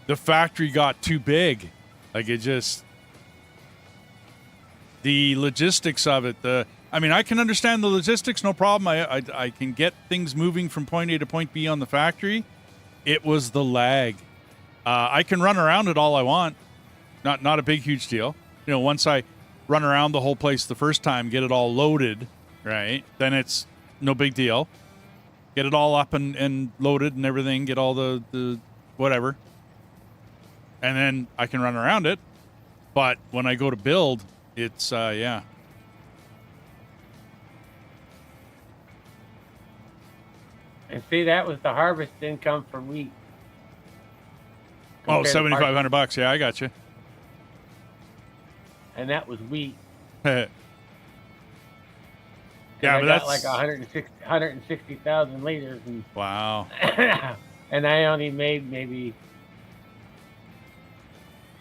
the factory got too big. Like, it just, the logistics of it, I can understand the logistics, no problem. I can get things moving from point A to point B on the factory. It was the lag. I can run around it all I want. Not a big, huge deal. Once I run around the whole place the first time, get it all loaded, right? Then it's no big deal. Get it all up and loaded and everything. Get all the whatever. And then I can run around it. But when I go to build, it's, yeah. And see, that was the harvest income for wheat. Oh, $7,500. Yeah, I got you. And that was wheat. Yeah, I but got that's like 160,000 liters. And, wow. and I only made maybe,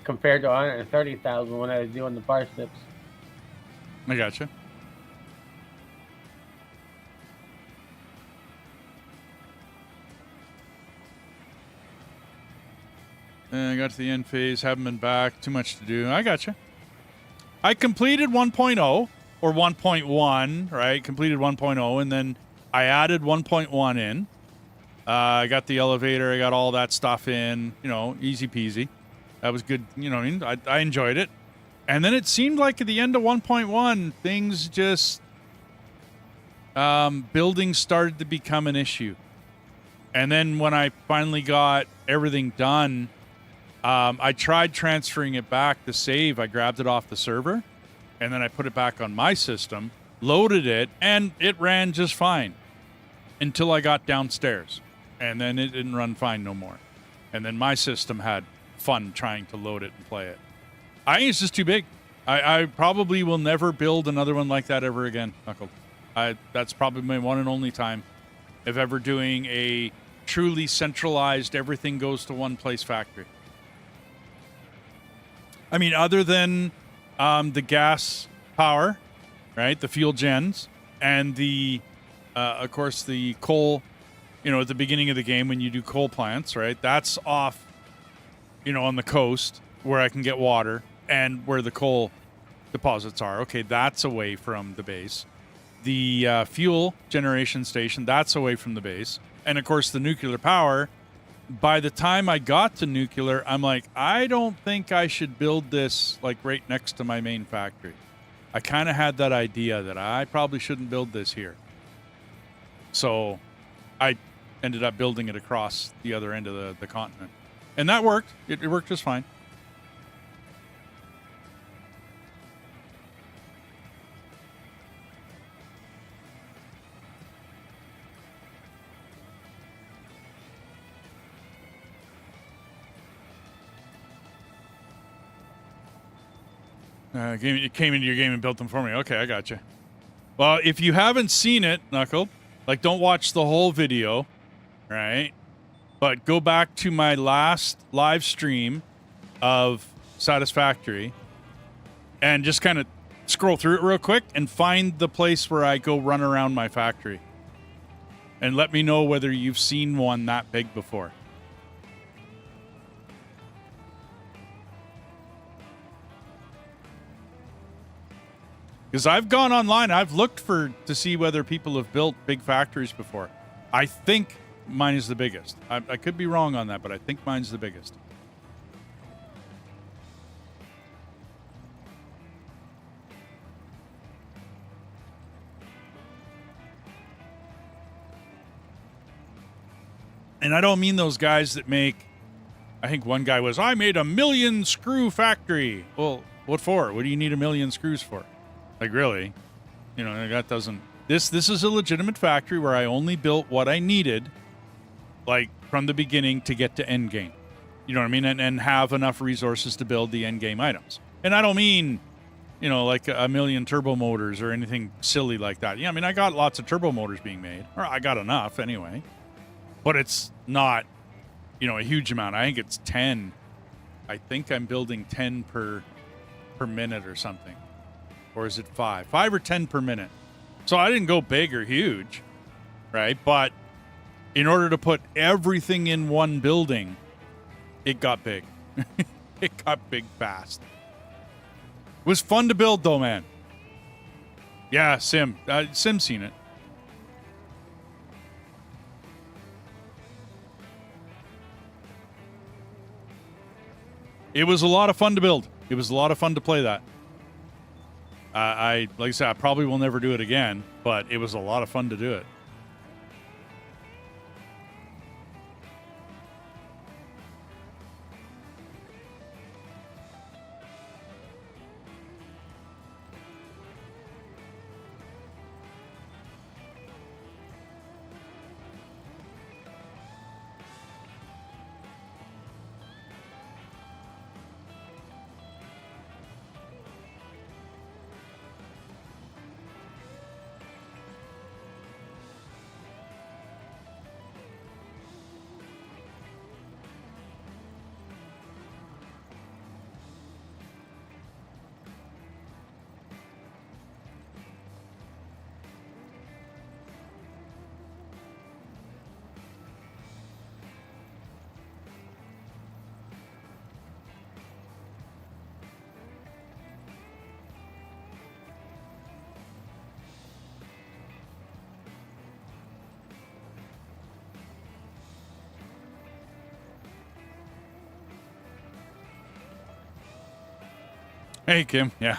compared to 130,000 when I was doing the parsnips. I got you. And I got to the end phase, haven't been back, too much to do. I got you. I completed 1.0 or 1.1, right? Completed 1.0, and then I added 1.1 in. I got the elevator, I got all that stuff in, easy peasy. That was good, I enjoyed it. And then it seemed like at the end of 1.1, things just, building started to become an issue. And then when I finally got everything done, I tried transferring it back to save. I grabbed it off the server, and then I put it back on my system, loaded it, and it ran just fine until I got downstairs. And then it didn't run fine no more. And then my system had fun trying to load it and play it. I think it's just too big. I probably will never build another one like that ever again, Knuckled. That's probably my one and only time of ever doing a truly centralized, everything goes to one place factory. I mean, other than the gas power, right, the fuel gens, and of course, the coal you know, at the beginning of the game when you do coal plants, right? That's off, you know, on the coast where I can get water and where the coal deposits are. Okay, that's away from the base. The fuel generation station, that's away from the base. And, of course, the nuclear power. By the time I got to nuclear, I'm like, I don't think I should build this, like, right next to my main factory. I kind of had that idea that I probably shouldn't build this here. So I ended up building it across the other end of the continent. And that worked. It worked just fine. You came into your game and built them for me. Okay, I got you. Well, if you haven't seen it, Knuckle, like, don't watch the whole video, right? But go back to my last live stream of Satisfactory and just kind of scroll through it real quick and find the place where I go run around my factory. And let me know whether you've seen one that big before. Because I've gone online, I've looked to see whether people have built big factories before. I think mine is the biggest. I could be wrong on that, but I think mine's the biggest. And I don't mean those guys that make, I think one guy was, I made 1 million screw factory. Well, what for? What do you need 1 million screws for? Like, really? You know, that doesn't... This is a legitimate factory where I only built what I needed, like, from the beginning to get to end game. You know what I mean? And have enough resources to build the end game items. And I don't mean, you know, like 1 million turbo motors or anything silly like that. Yeah, I mean, I got lots of turbo motors being made. Or I got enough, anyway. But it's not, you know, a huge amount. I think it's 10. I think I'm building 10 per minute or something. Or is it 5? 5 or 10 per minute. So I didn't go big or huge, right? But in order to put everything in one building, it got big. It got big fast. It was fun to build, though, man. Yeah, Sim. Sim's seen it. It was a lot of fun to build. It was a lot of fun to play that. Like I said, I probably will never do it again, but it was a lot of fun to do it. Hey, Kim. Yeah.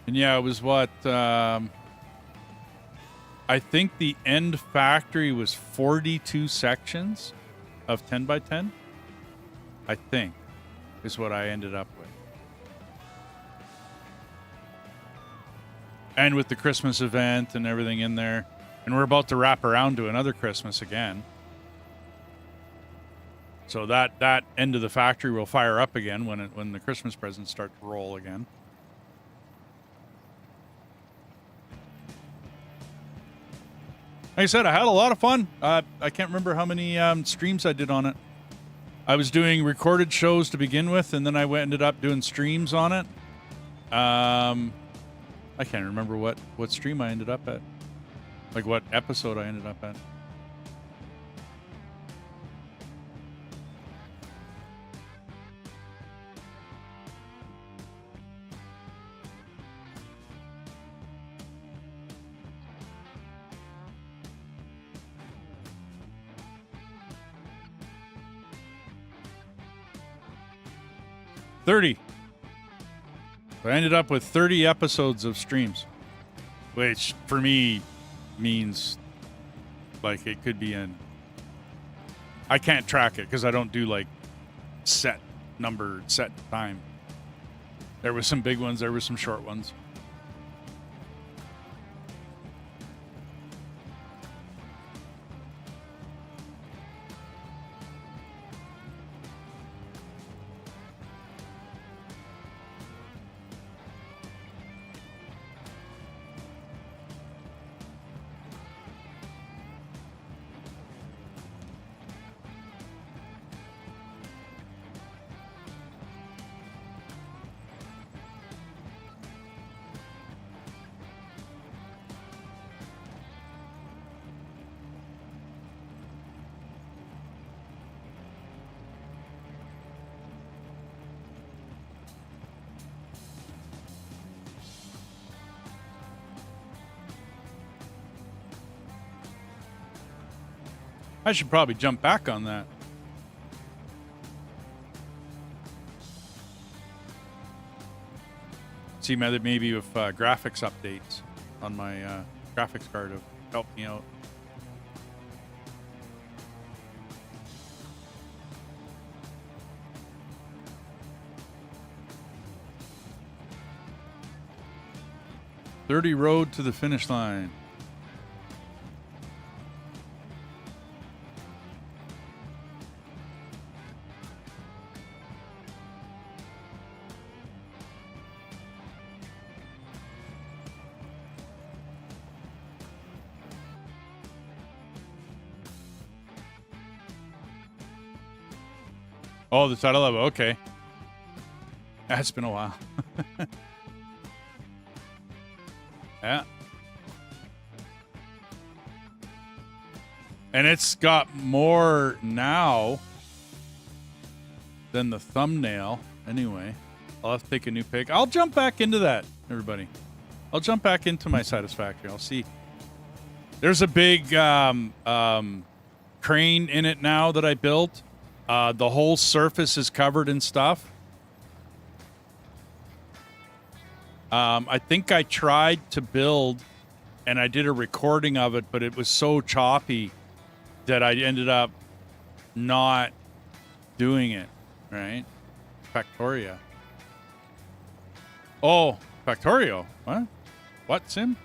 And yeah, it was what, I think the end factory was 42 sections of 10 by 10. I think is what I ended up with. And with the Christmas event and everything in there. And we're about to wrap around to another Christmas again. So that end of the factory will fire up again when the Christmas presents start to roll again. Like I said, I had a lot of fun. I can't remember how many streams I did on it. I was doing recorded shows to begin with, and then I ended up doing streams on it. I can't remember what stream I ended up at. Like what episode I ended up at. So I ended up with 30 episodes of streams, which for me means like it could be in. I can't track it because I don't do like set number, set time. There were some big ones, there were some short ones. I should probably jump back on that. See maybe with graphics updates on my graphics card have helped me out. "30 road to the finish line." Oh, the title level. Okay. That's been a while. Yeah. And it's got more now than the thumbnail. Anyway, I'll have to take a new pic. I'll jump back into that, everybody. I'll jump back into my Satisfactory. I'll see. There's a big crane in it now that I built. The whole surface is covered in stuff. I think I tried to build, and I did a recording of it, but it was so choppy that I ended up not doing it, right? Factoria. Oh, Factorio. What? What, Sim?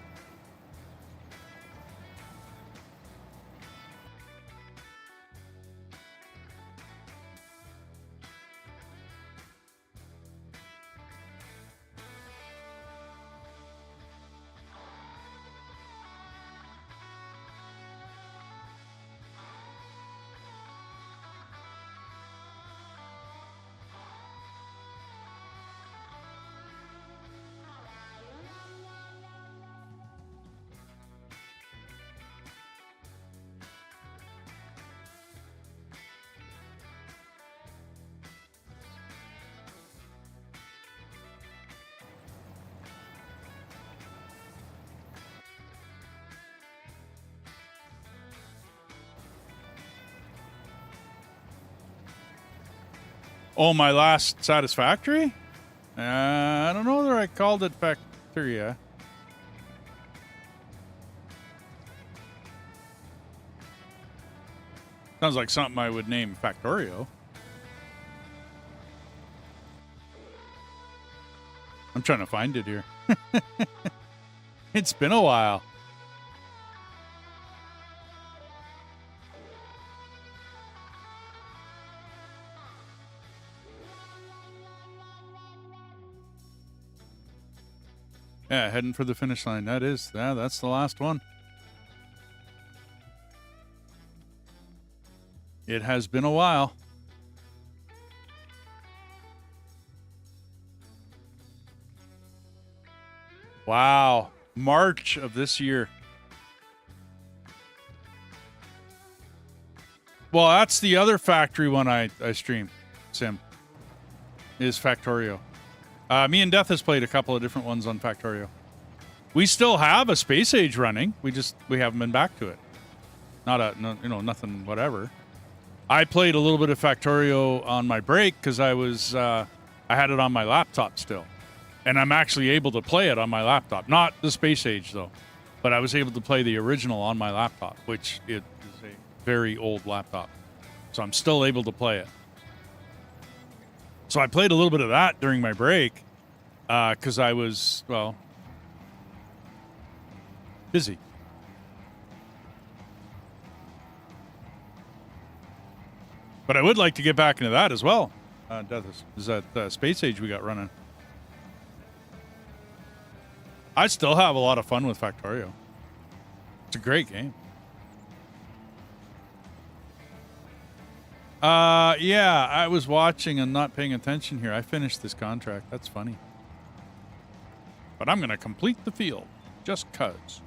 Oh, my last Satisfactory? I don't know whether I called it Factoria. Sounds like something I would name Factorio. I'm trying to find it here. It's been a while. Yeah, heading for the finish line. That's the last one. It has been a while. Wow. March of this year. Well, that's the other factory one I stream, Sim, is Factorio. Me and Death has played a couple of different ones on Factorio. We still have a Space Age running. We haven't been back to it. Nothing, whatever. I played a little bit of Factorio on my break because I had it on my laptop still. And I'm actually able to play it on my laptop. Not the Space Age, though. But I was able to play the original on my laptop, which it is a very old laptop. So I'm still able to play it. So I played a little bit of that during my break because I was, busy. But I would like to get back into that as well. Is that Space Age we got running. I still have a lot of fun with Factorio. It's a great game. Yeah, I was watching and not paying attention here. I finished this contract. That's funny. But I'm going to complete the field just 'cause.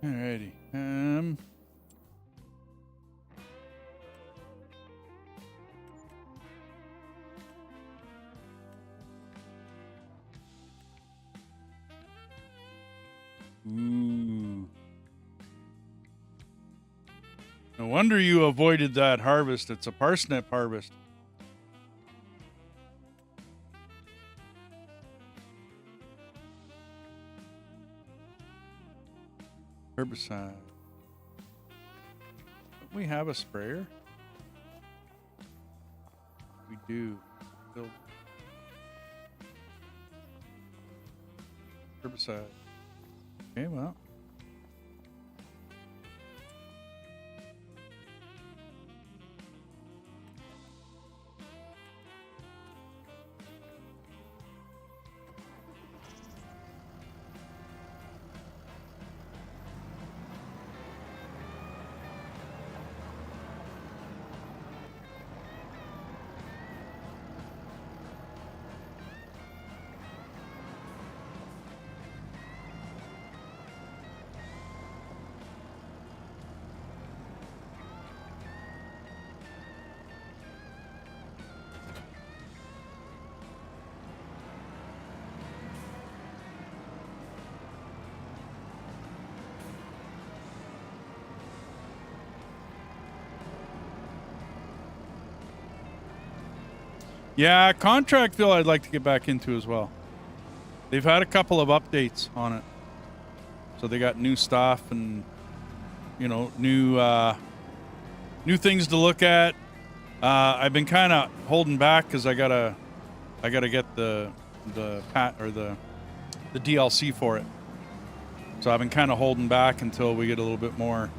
Alrighty. Ooh. No wonder you avoided that harvest. It's a parsnip harvest. Herbicide. Don't we have a sprayer? We do. Build. Herbicide. Okay, well. Yeah, Contractville I'd like to get back into as well. They've had a couple of updates on it. So they got new stuff and, you know, new things to look at. I've been kind of holding back because I gotta get the DLC for it. So I've been kind of holding back until we get a little bit more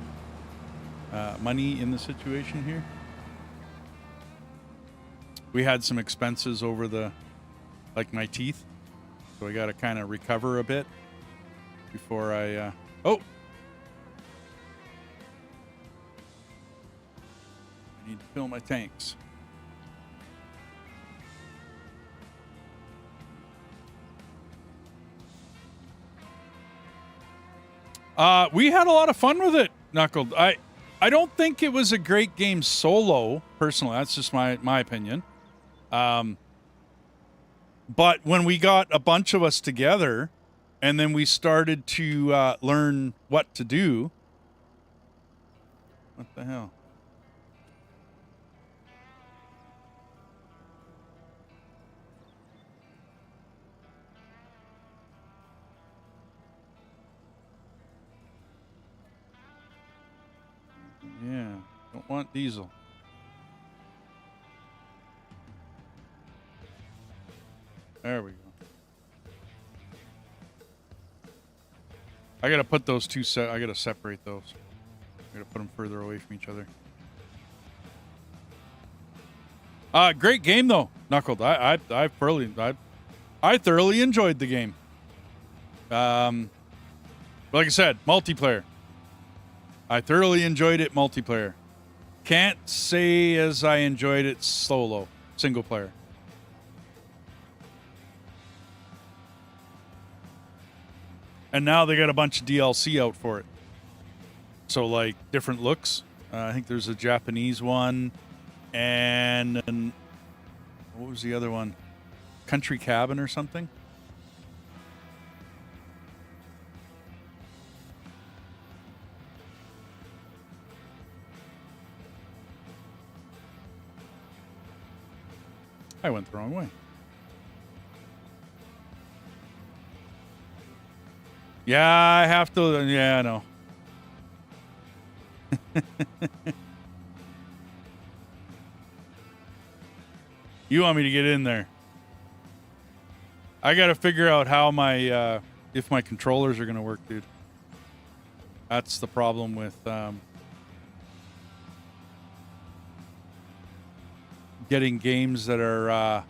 money in the situation here. We had some expenses over like my teeth, so I got to kind of recover a bit before I. Oh, I need to fill my tanks. We had a lot of fun with it, Knuckled. I don't think it was a great game solo, personally. That's just my opinion. But when we got a bunch of us together and then we started to learn what to do. What the hell? Yeah, don't want diesel. There we go. I gotta put those two I gotta separate those. I gotta put them further away from each other. Great game though, Knuckled. I thoroughly enjoyed the game. Like I said, multiplayer. I thoroughly enjoyed it multiplayer. Can't say as I enjoyed it solo, single player. And now they got a bunch of DLC out for it. So, like, different looks. I think there's a Japanese one. And what was the other one? Country Cabin or something? I went the wrong way. Yeah, I have to. Yeah, I know. You want me to get in there? I got to figure out how my if my controllers are going to work, dude. That's the problem with getting games that are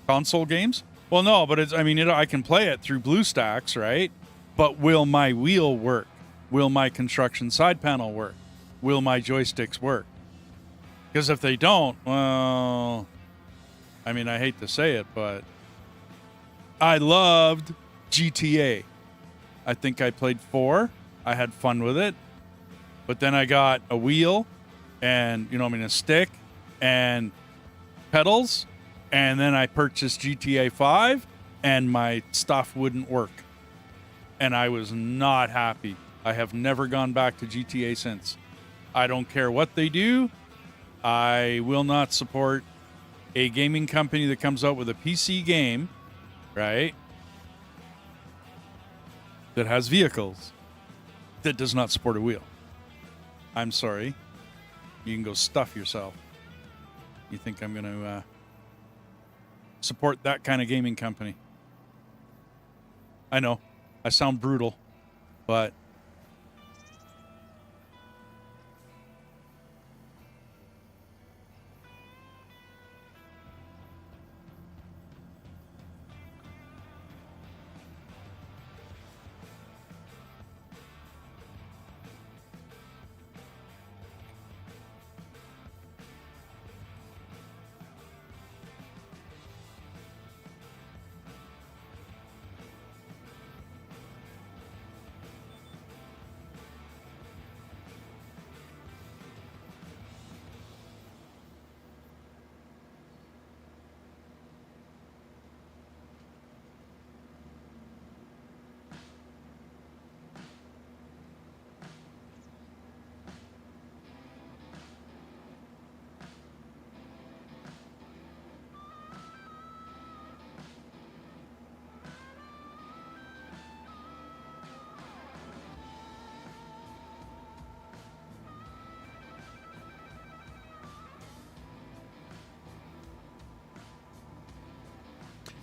console games. Well, no, but it's. I mean, I can play it through BlueStacks, right? But will my wheel work? Will my construction side panel work? Will my joysticks work? Because if they don't, well, I mean, I hate to say it, but I loved GTA. I think I played 4. I had fun with it. But then I got a wheel and, a stick and pedals. And then I purchased GTA 5 and my stuff wouldn't work. And I was not happy. I have never gone back to GTA since. I don't care what they do. I will not support a gaming company that comes out with a PC game, right, that has vehicles that does not support a wheel. I'm sorry. You can go stuff yourself. You think I'm going to support that kind of gaming company? I know. I sound brutal, but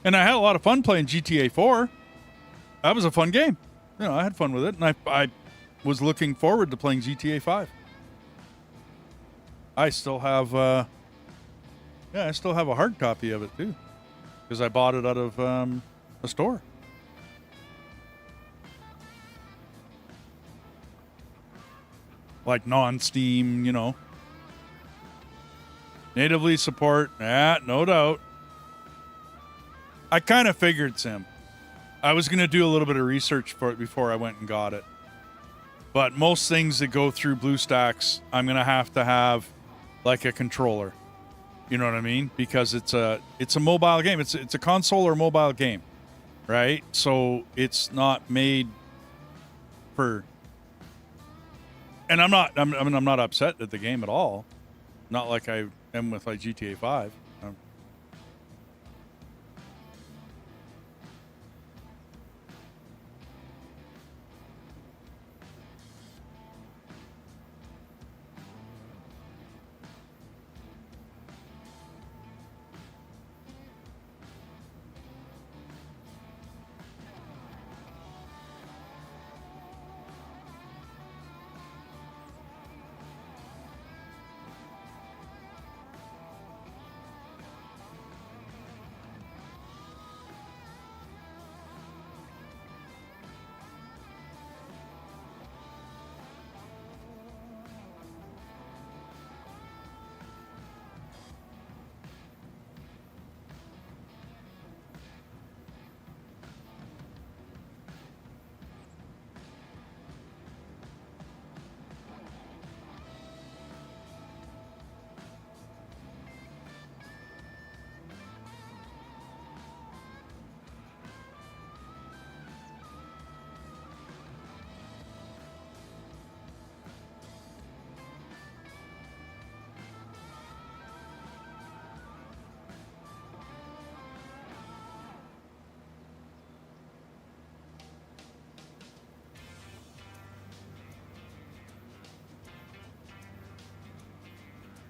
and I had a lot of fun playing GTA 4. That was a fun game. I had fun with it, and I was looking forward to playing GTA 5. I still have, I still have a hard copy of it too, because I bought it out of a store. Like non-Steam, Natively support, no doubt. I kind of figured, Sim. I was going to do a little bit of research for it before I went and got it. But most things that go through BlueStacks, I'm going to have like a controller. You know what I mean? Because it's a mobile game. It's a console or mobile game, right? So it's not made for. And I'm not upset at the game at all. Not like I am with like GTA 5.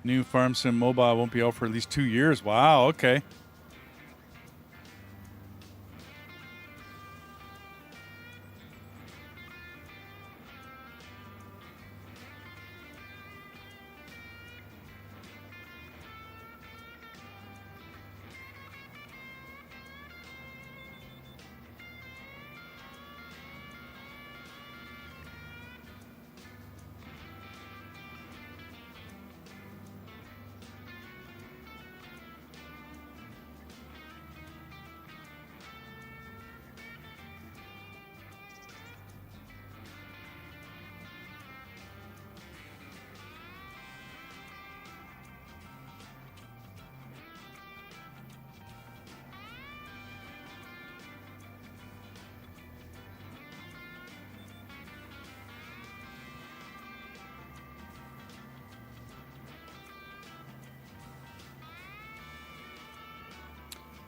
New Farm Sim Mobile won't be out for at least 2 years. Wow, okay.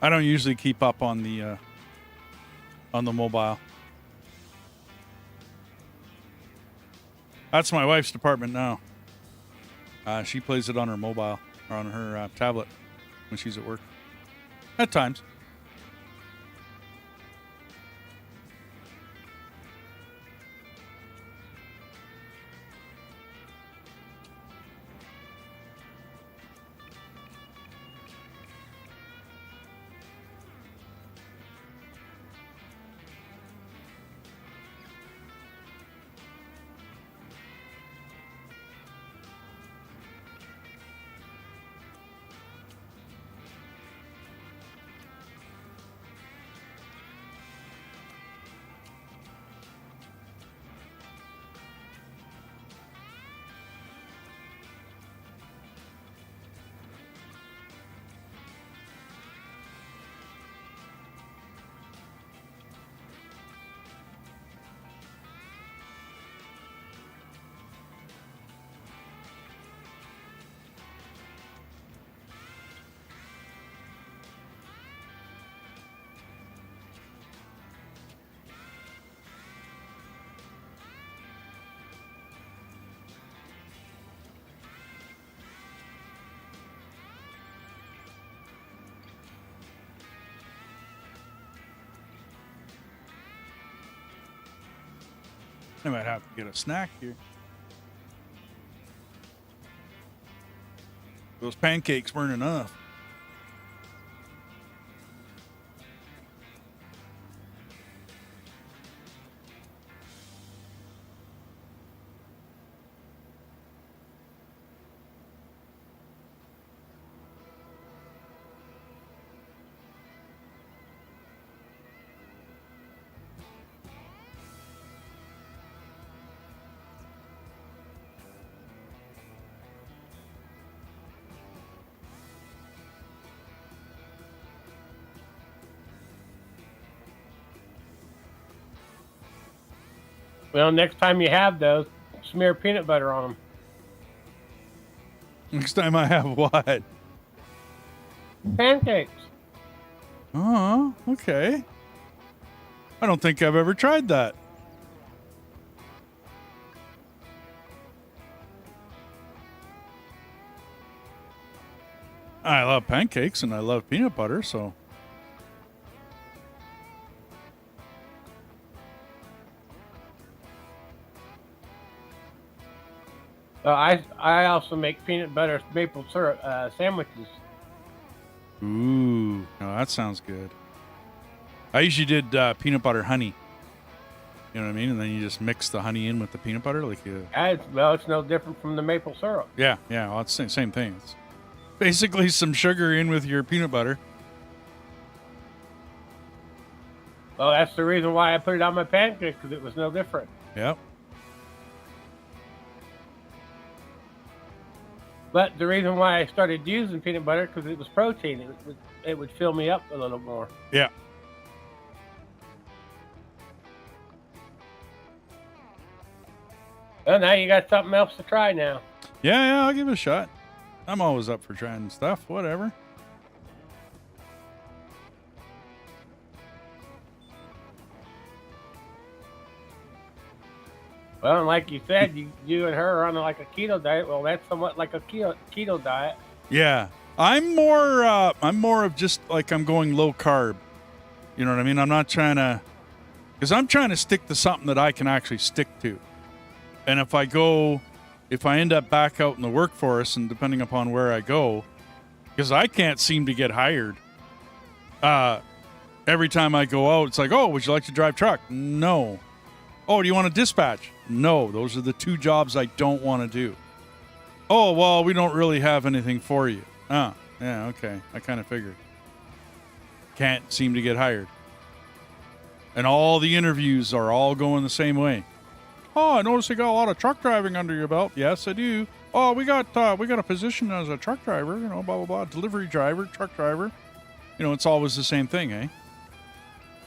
I don't usually keep up on the mobile. That's my wife's department now. She plays it on her mobile or on her tablet when she's at work. At times. I might have to get a snack here. Those pancakes weren't enough. Well, next time you have those, smear peanut butter on them. Next time I have what? Pancakes. Oh, okay. I don't think I've ever tried that. I love pancakes and I love peanut butter, so. I also make peanut butter maple syrup sandwiches. Ooh, no, that sounds good. I usually did peanut butter honey. You know what I mean? And then you just mix the honey in with the peanut butter, like you. It's no different from the maple syrup. Yeah. Well, it's the same thing. It's basically some sugar in with your peanut butter. Well, that's the reason why I put it on my pancakes, because it was no different. Yep. But the reason why I started using peanut butter, because it was protein. It would fill me up a little more. Yeah. Well, now you got something else to try now. Yeah, I'll give it a shot. I'm always up for trying stuff, whatever. Well, and like you said, you and her are on like a keto diet. Well, that's somewhat like a keto diet. Yeah. I'm more of just like I'm going low carb. You know what I mean? I'm not trying to, because I'm trying to stick to something that I can actually stick to. And if I end up back out in the workforce, and depending upon where I go, because I can't seem to get hired. Every time I go out, it's like, oh, would you like to drive truck? No. Oh, do you want to dispatch? No. Those are the two jobs I don't want to do. Oh, well, we don't really have anything for you. Yeah, okay. I kind of figured. Can't seem to get hired. And all the interviews are all going the same way. Oh, I noticed you got a lot of truck driving under your belt. Yes, I do. Oh, we got a position as a truck driver, blah, blah, blah. Delivery driver, truck driver. It's always the same thing, eh?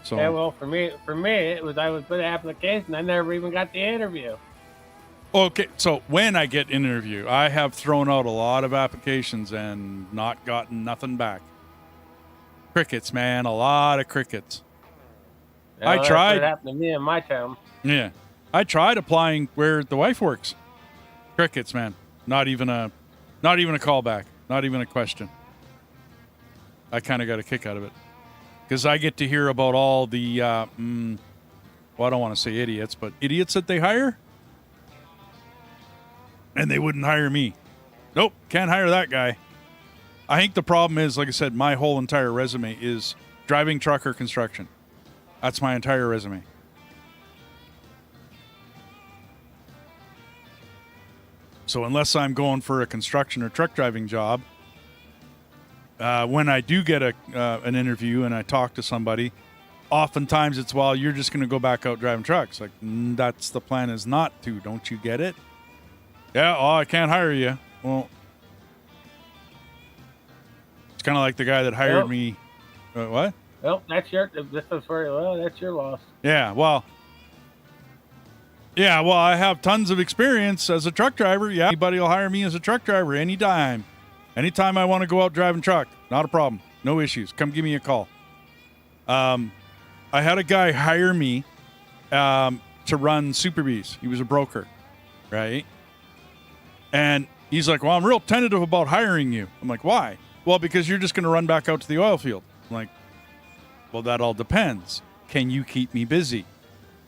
So, yeah, well, for me, it was I would put an application. I never even got the interview. Okay, so when I get an interview, I have thrown out a lot of applications and not gotten nothing back. Crickets, man. A lot of crickets. Well, I that's tried. what happened to me in my town. Yeah. I tried applying where the wife works. Crickets, man. Not even a callback. Not even a question. I kind of got a kick out of it. Because I get to hear about all the, well, I don't want to say idiots, but idiots that they hire. And they wouldn't hire me. Nope, can't hire that guy. I think the problem is, like I said, my whole entire resume is driving truck or construction. That's my entire resume. So unless I'm going for a construction or truck driving job, when I do get an interview and I talk to somebody, oftentimes it's, well, you're just going to go back out driving trucks. Like, that's the plan, is not to. Don't you get it? Yeah, oh, I can't hire you. Well, it's kind of like the guy that hired me. What? Well, that's your loss. Yeah, well, I have tons of experience as a truck driver. Yeah, anybody will hire me as a truck driver anytime. Anytime I want to go out driving truck, not a problem. No issues. Come give me a call. I had a guy hire me to run Super Bees. He was a broker, right? And he's like, well, I'm real tentative about hiring you. I'm like, why? Well, because you're just going to run back out to the oil field. I'm like, well, that all depends. Can you keep me busy,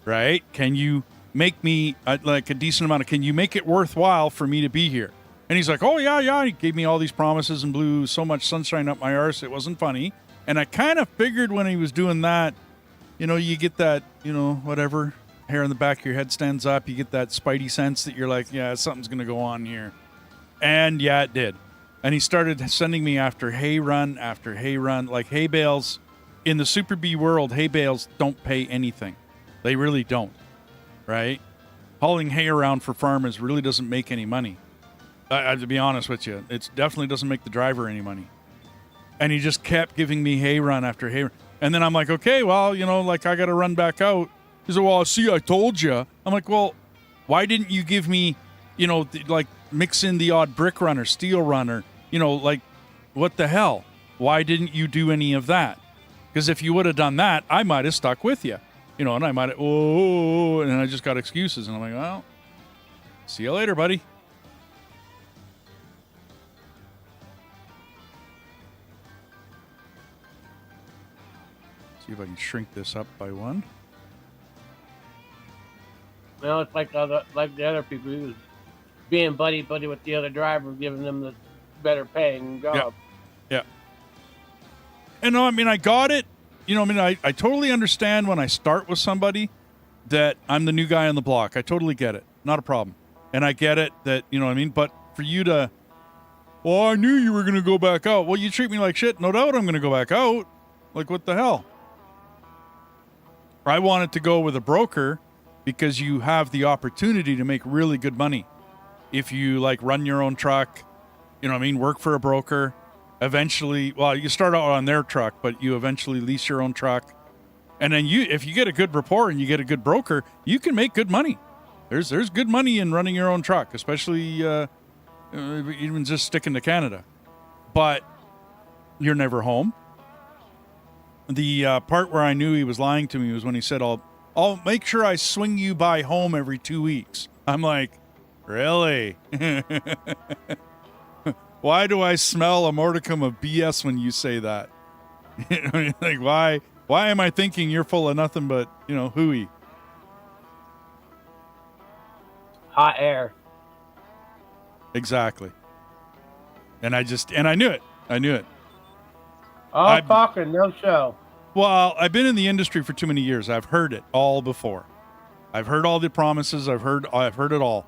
right? Can you make me like a decent amount of, can you make it worthwhile for me to be here? And he's like, oh, yeah. He gave me all these promises and blew so much sunshine up my arse, it wasn't funny. And I kind of figured when he was doing that, you get that, whatever, hair on the back of your head stands up. You get that spidey sense that you're like, yeah, something's going to go on here. And yeah, it did. And he started sending me after hay run after hay run, like hay bales. In the Super Bee world, hay bales don't pay anything. They really don't, right? Hauling hay around for farmers really doesn't make any money. To be honest with you, it definitely doesn't make the driver any money. And he just kept giving me hay run after hay run. And then I'm like, okay, well, like I got to run back out. He said, well, see, I told you. I'm like, well, why didn't you give me, like mix in the odd brick run or steel run or, like what the hell? Why didn't you do any of that? Because if you would have done that, I might have stuck with you, and I might have, and I just got excuses. And I'm like, well, see you later, buddy. See if I can shrink this up by one. Well, it's like the other people. He was being buddy with the other driver, giving them the better paying job. Yeah. And no, I mean, I got it. I totally understand when I start with somebody that I'm the new guy on the block. I totally get it. Not a problem. And I get it that, but for you to, well, I knew you were going to go back out. Well, you treat me like shit. No doubt I'm going to go back out. Like, what the hell? I wanted to go with a broker because you have the opportunity to make really good money. If you like run your own truck, work for a broker, eventually, well, you start out on their truck, but you eventually lease your own truck. And then if you get a good rapport and you get a good broker, you can make good money. There's good money in running your own truck, especially even just sticking to Canada. But you're never home. The part where I knew he was lying to me was when he said, I'll make sure I swing you by home every 2 weeks. I'm like, really? Why do I smell a modicum of BS when you say that? Like, why am I thinking you're full of nothing but, hooey? Hot air. Exactly. And I knew it. All talking, no show. Well, I've been in the industry for too many years. I've heard it all before. I've heard all the promises. I've heard it all.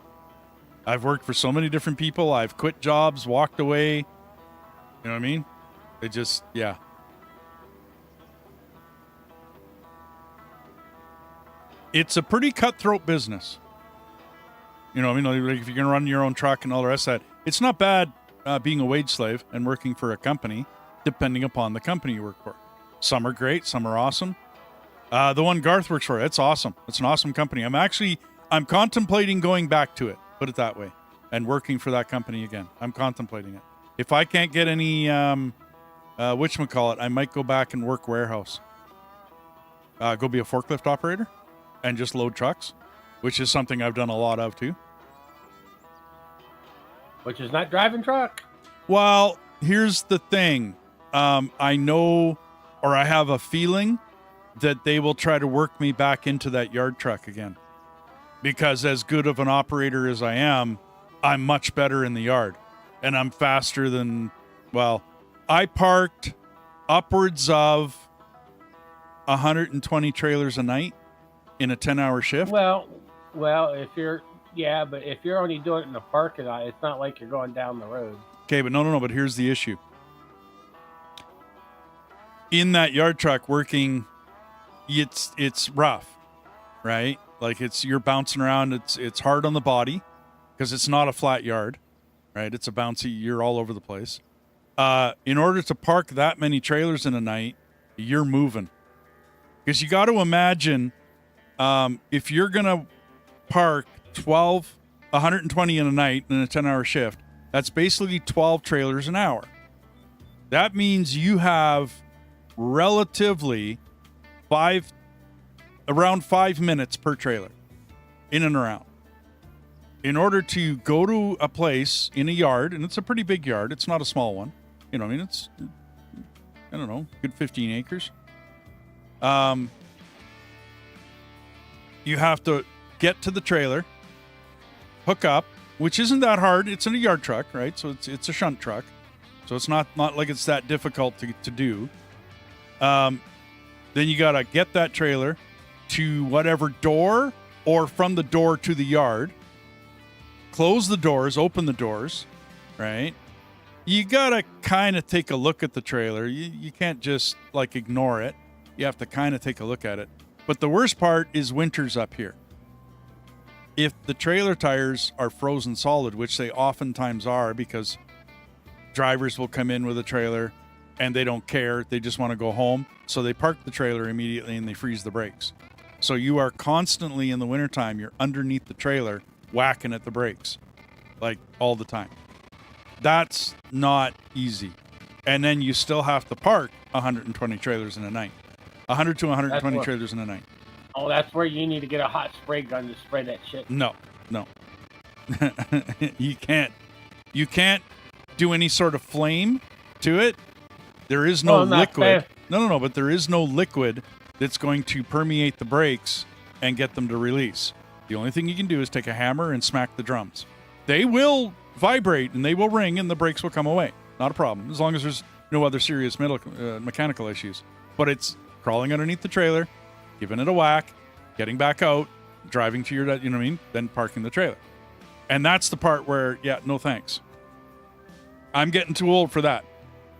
I've worked for so many different people. I've quit jobs, walked away. You know what I mean? It just, yeah. It's a pretty cutthroat business. Like if you're going to run your own truck and all the rest of that, it's not bad being a wage slave and working for a company, depending upon the company you work for. Some are great. Some are awesome. The one Garth works for, it's awesome. It's an awesome company. I'm contemplating going back to it, put it that way, and working for that company again. I'm contemplating it. If I can't get any whatchamacallit, I might go back and work warehouse. Go be a forklift operator and just load trucks, which is something I've done a lot of too. Which is not driving truck. Well, here's the thing. I know, or I have a feeling that they will try to work me back into that yard truck again. Because as good of an operator as I am, I'm much better in the yard. And I'm faster than, well, I parked upwards of 120 trailers a night in a 10-hour shift. Well, if you're, yeah, but if you're only doing it in the parking lot, it's not like you're going down the road. Okay, but no, but here's the issue. In that yard truck working, it's rough, right? Like you're bouncing around. It's hard on the body because it's not a flat yard, right? It's a bouncy. You're all over the place. In order to park that many trailers in a night, you're moving. Because you got to imagine if you're gonna park 120 in a night in a 10-hour shift, that's basically 12 trailers an hour. That means you have relatively around 5 minutes per trailer in and around. In order to go to a place in a yard, and it's a pretty big yard, it's not a small one. You know, I mean, it's, I don't know, good 15 acres. You have to get to the trailer, hook up, which isn't that hard. It's in a yard truck, right? So it's a shunt truck. So it's not like it's that difficult to do. Then you got to get that trailer to whatever door or from the door to the yard. Close the doors, open the doors, right? You got to kind of take a look at the trailer. You can't just like ignore it. You have to kind of take a look at it. But the worst part is winters up here. If the trailer tires are frozen solid, which they oftentimes are because drivers will come in with a trailer and they don't care. They just want to go home. So they park the trailer immediately and they freeze the brakes. So you are constantly in the wintertime, you're underneath the trailer whacking at the brakes like all the time. That's not easy. And then you still have to park 120 trailers in a night. 100 to 120 trailers in a night. Oh, that's where you need to get a hot spray gun to spray that shit. No. You can't do any sort of flame to it. There is no liquid. No, but there is no liquid that's going to permeate the brakes and get them to release. The only thing you can do is take a hammer and smack the drums. They will vibrate and they will ring and the brakes will come away. Not a problem, as long as there's no other serious mechanical issues. But it's crawling underneath the trailer, giving it a whack, getting back out, driving to your, you know what I mean? Then parking the trailer. And that's the part where, yeah, no thanks. I'm getting too old for that.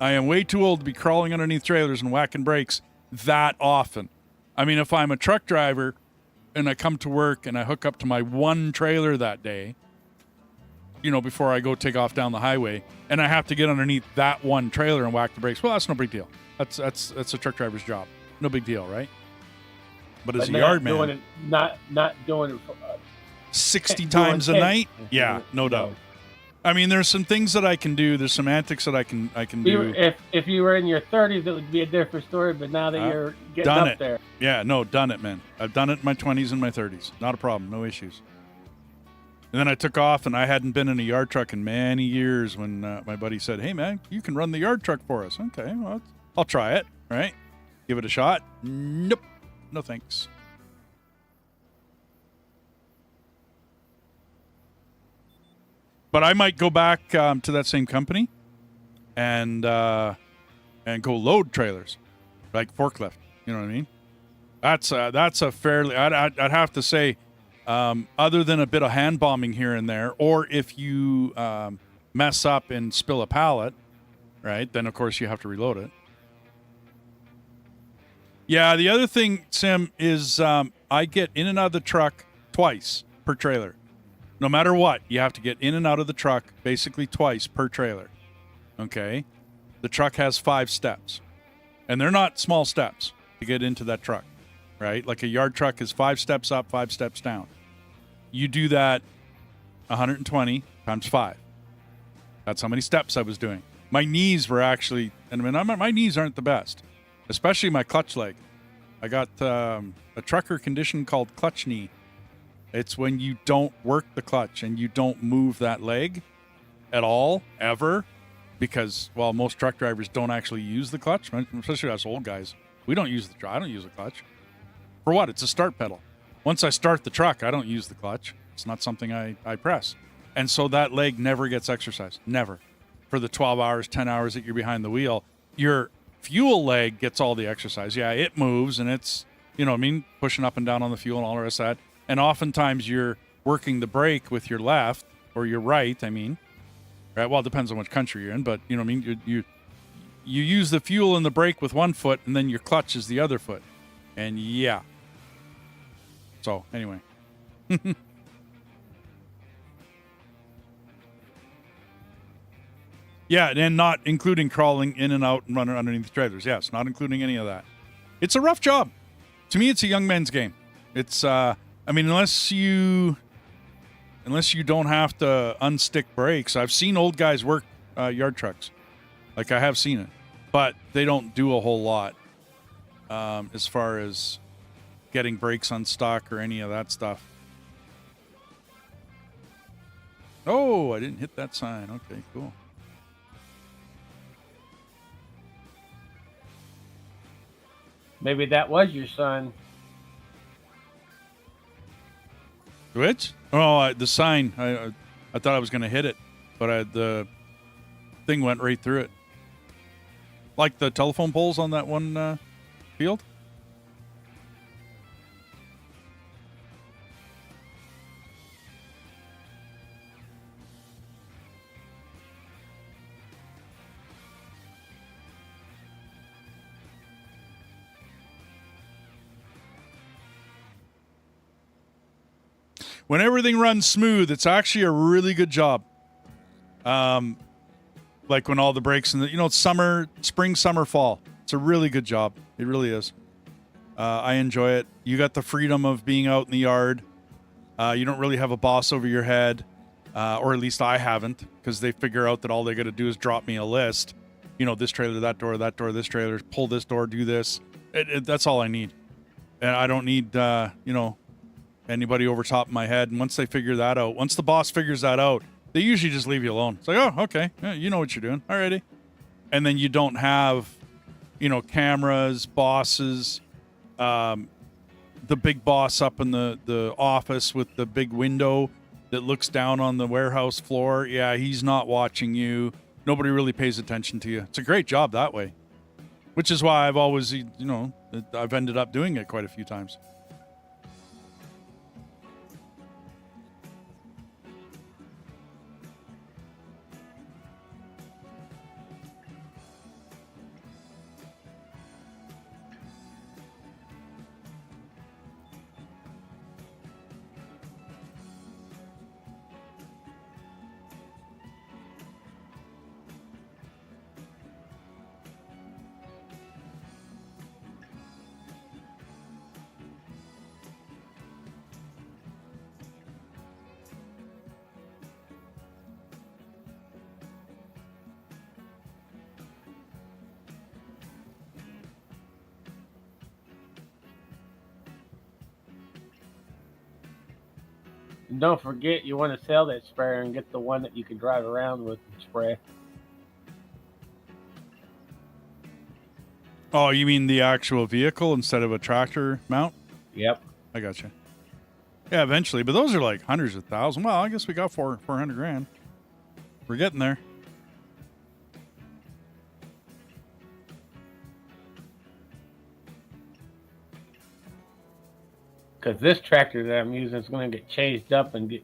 I am way too old to be crawling underneath trailers and whacking brakes that often. I mean, if I'm a truck driver and I come to work and I hook up to my one trailer that day, you know, before I go take off down the highway, and I have to get underneath that one trailer and whack the brakes, well, that's no big deal. That's a truck driver's job. No big deal, right? But as a yard man, not doing it 60 times a night, yeah, no doubt. I mean, there's some things that I can do. There's some antics that I can do. If you were in your 30s, it would be a different story. But now that you're getting up there, yeah, no, done it, man. I've done it in my 20s and my 30s. Not a problem, no issues. And then I took off, and I hadn't been in a yard truck in many years when my buddy said, "Hey, man, you can run the yard truck for us." Okay, well, I'll try it. Right? Give it a shot. Nope, no thanks. But I might go back to that same company and go load trailers, like forklift. You know what I mean? That's a fairly. I'd have to say, other than a bit of hand bombing here and there, or if you mess up and spill a pallet, right? Then of course you have to reload it. Yeah. The other thing, Sim, is I get in and out of the truck twice per trailer. No matter what, you have to get in and out of the truck basically twice per trailer. Okay? The truck has 5 steps. And they're not small steps to get into that truck, right? Like a yard truck is 5 steps up, 5 steps down. You do that 120 times 5. That's how many steps I was doing. My knees were actually And I mean, my knees aren't the best, especially my clutch leg. I got a trucker condition called clutch knee. It's when you don't work the clutch and you don't move that leg at all, ever, because, well, most truck drivers don't actually use the clutch, especially us old guys. I don't use the clutch. For what? It's a start pedal. Once I start the truck, I don't use the clutch. It's not something I press. And so that leg never gets exercised. Never. For the 12 hours, 10 hours that you're behind the wheel, your fuel leg gets all the exercise. Yeah, it moves and it's, pushing up and down on the fuel and all the rest of that. And oftentimes you're working the brake with your left or your right, Right? Well, it depends on which country you're in, but you use the fuel and the brake with one foot and then your clutch is the other foot. And yeah. So, anyway. Yeah, and not including crawling in and out and running underneath the trailers. Yes, not including any of that. It's a rough job. To me, it's a young man's game. It's, unless you don't have to unstick brakes. I've seen old guys work yard trucks. Like, I have seen it. But they don't do a whole lot as far as getting brakes unstuck or any of that stuff. Oh, I didn't hit that sign. Okay, cool. Maybe that was your son. Which? Oh, the sign. I thought I was going to hit it, but the thing went right through it. Like the telephone poles on that one field? When everything runs smooth, it's actually a really good job. Like when all the brakes and it's summer, spring, summer, fall. It's a really good job. It really is. I enjoy it. You got the freedom of being out in the yard. You don't really have a boss over your head, or at least I haven't, because they figure out that all they got to do is drop me a list. This trailer, that door, this trailer, pull this door, do this. That's all I need. And I don't need, anybody over top of my head. And once they figure that out, once the boss figures that out, they usually just leave you alone. It's like, oh, okay. Yeah, you know what you're doing. Alrighty. And then you don't have, cameras, bosses, the big boss up in the office with the big window that looks down on the warehouse floor. Yeah, he's not watching you. Nobody really pays attention to you. It's a great job that way, which is why I've always, I've ended up doing it quite a few times. And don't forget, you want to sell that sprayer and get the one that you can drive around with and spray. Oh, you mean the actual vehicle instead of a tractor mount? Yep. I gotcha. Yeah, eventually, but those are like hundreds of thousands. Well, I guess we got 400 grand. We're getting there. Because this tractor that I'm using is going to get changed up and get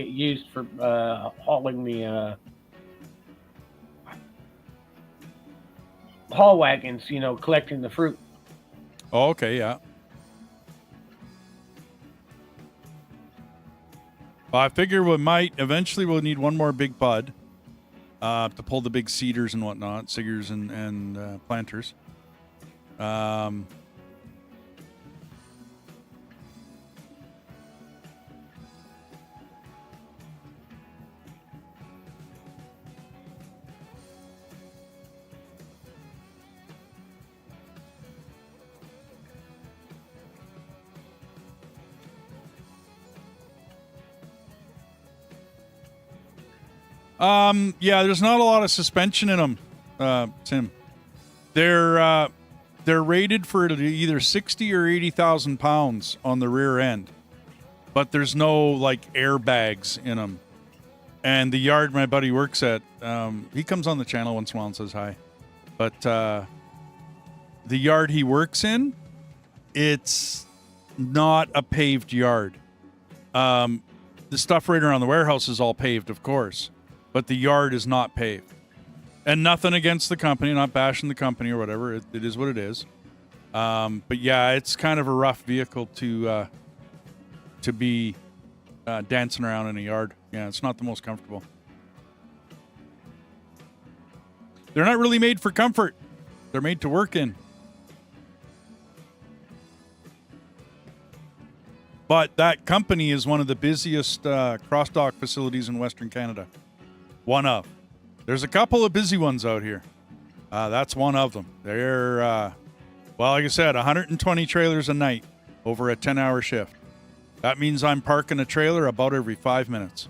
used for hauling the haul wagons, collecting the fruit. Oh, okay, yeah. Well, I figure we'll need one more big bud to pull the big cedars and whatnot, cedars and planters. Yeah, there's not a lot of suspension in them, Tim. They're rated for either 60 or 80,000 pounds on the rear end, but there's no like airbags in them. And the yard my buddy works at, he comes on the channel once in a while and says hi. But the yard he works in, it's not a paved yard. The stuff right around the warehouse is all paved, of course, but the yard is not paved. And nothing against the company, not bashing the company or whatever. It is what it is. But yeah, it's kind of a rough vehicle to be dancing around in a yard. Yeah, it's not the most comfortable. They're not really made for comfort. They're made to work in. But that company is one of the busiest cross-dock facilities in Western Canada. One of. There's a couple of busy ones out here. That's one of them. They're, well, like I said, 120 trailers a night over a 10-hour shift. That means I'm parking a trailer about every 5 minutes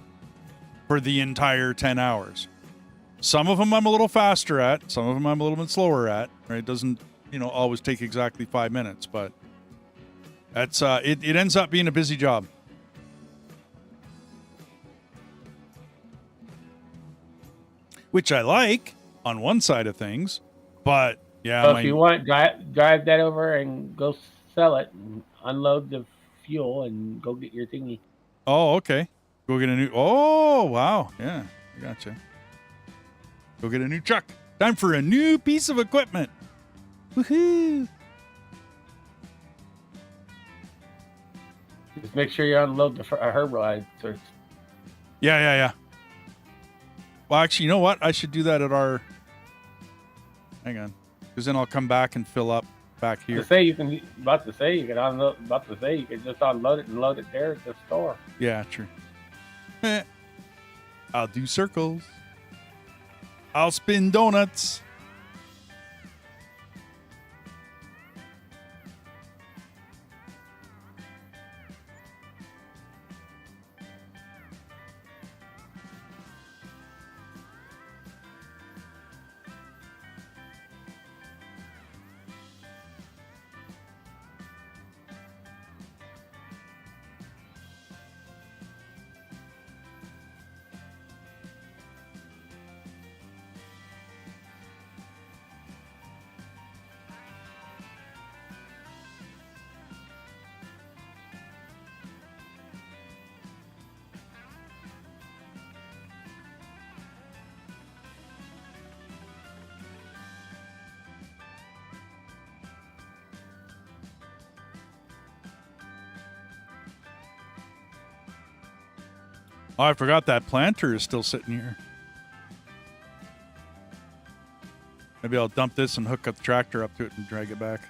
for the entire 10 hours. Some of them I'm a little faster at. Some of them I'm a little bit slower at. Right? It doesn't, always take exactly 5 minutes, but that's it ends up being a busy job. Which I like on one side of things, but yeah. So if you want, drive that over and go sell it and unload the fuel and go get your thingy. Oh, okay. Go get a new. Oh, wow. Yeah, I gotcha. Go get a new truck. Time for a new piece of equipment. Woohoo! Just make sure you unload the herbicide. Yeah. Well, actually, you know what? I should do that at our. Hang on, because then I'll come back and fill up back here. You can unload. You can just unload it and load it there at the store. Yeah, true. I'll do circles. I'll spin donuts. Oh, I forgot that planter is still sitting here. Maybe I'll dump this and hook up the tractor up to it and drag it back.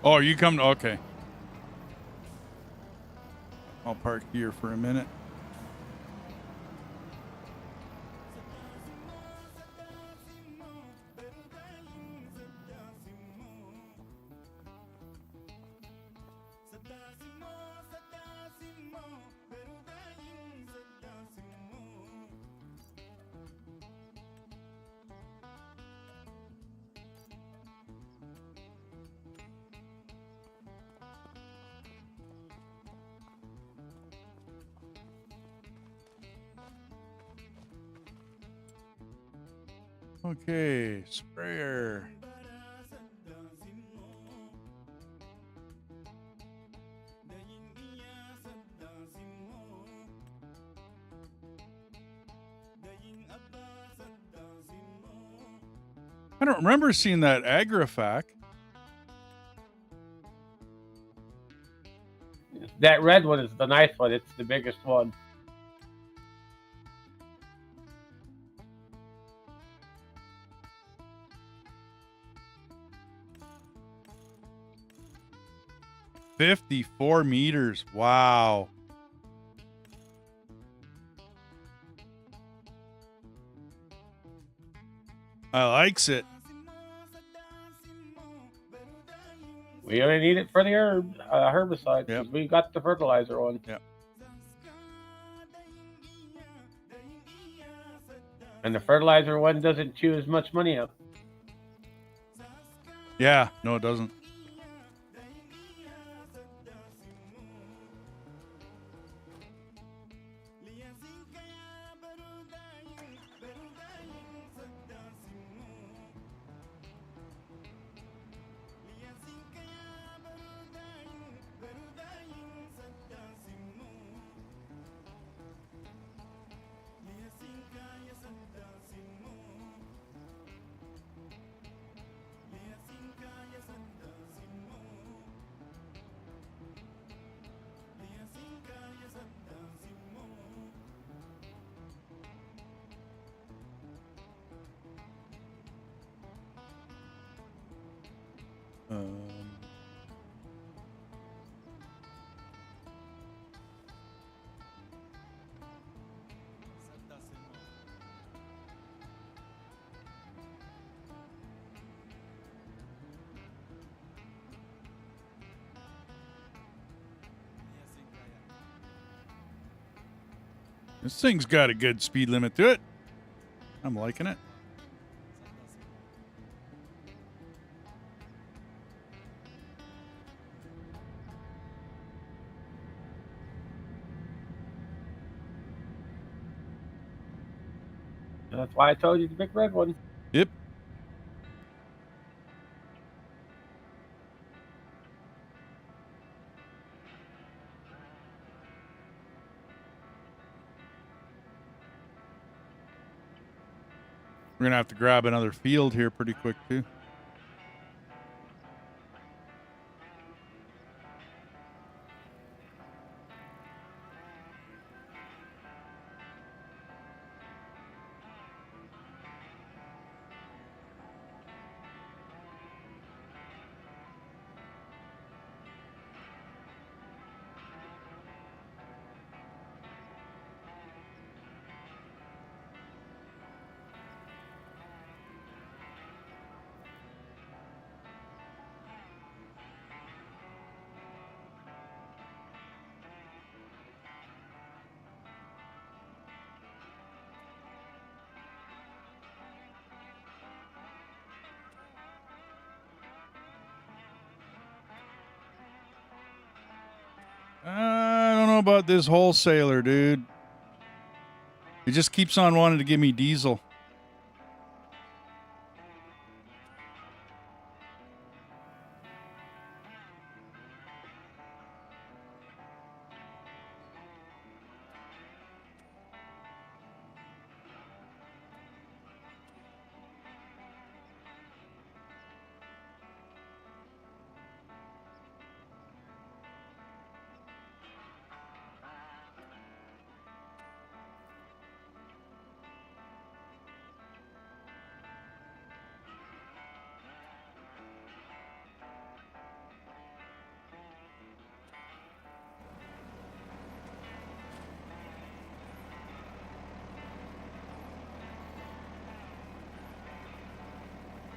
Oh, you come. Okay. I'll park here for a minute. Okay, sprayer. I don't remember seeing that Agrifac. That red one is the nice one. It's the biggest one. $54 meters. Wow. I likes it. We only need it for the herbicide. Yep. We got the fertilizer one. Yep. And the fertilizer one doesn't chew as much money up. Yeah, no, it doesn't. This thing's got a good speed limit to it. I'm liking it. That's why I told you the big red one. Yep. We're going to have to grab another field here pretty quick, too. I don't know about this wholesaler, dude. He just keeps on wanting to give me diesel.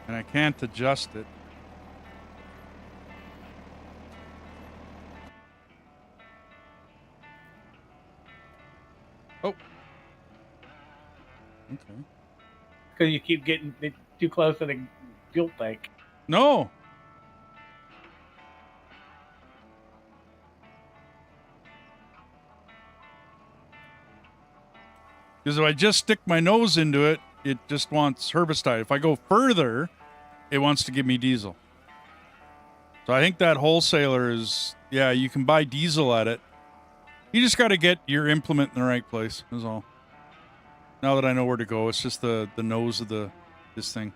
And I can't adjust it. Oh. Okay. Because you keep getting too close to the fuel tank. No. Because if I just stick my nose into it, it just wants herbicide. If I go further, it wants to give me diesel. So I think that wholesaler is, yeah, you can buy diesel at it. You just got to get your implement in the right place, is all. Now that I know where to go, it's just the nose of this thing.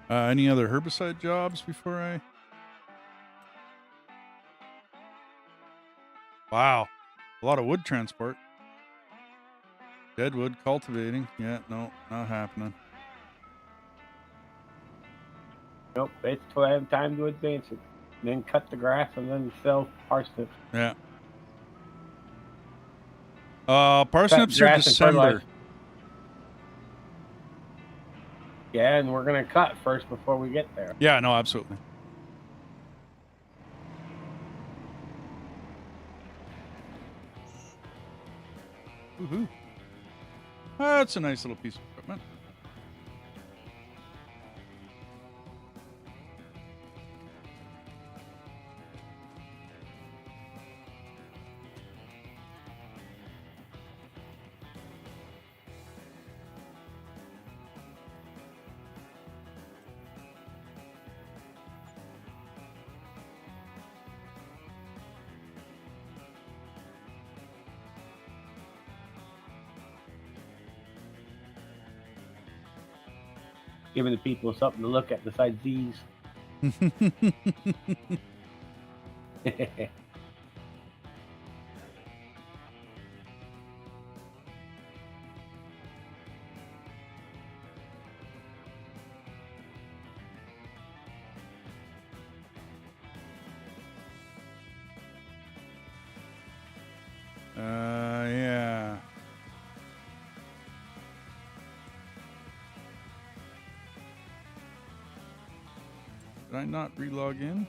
Any other herbicide jobs before I... Wow. A lot of wood transport. Deadwood cultivating. Yeah, no, not happening. Nope, wait till I have time to advance it. Then cut the grass and then sell parsnips. Yeah. Cut Parsnips are grass and December. fertilize. Yeah, and we're going to cut first before we get there. Yeah, no, absolutely. Woohoo. That's a nice little piece of equipment. Giving the people something to look at besides these. Yeah. Did I not relog in?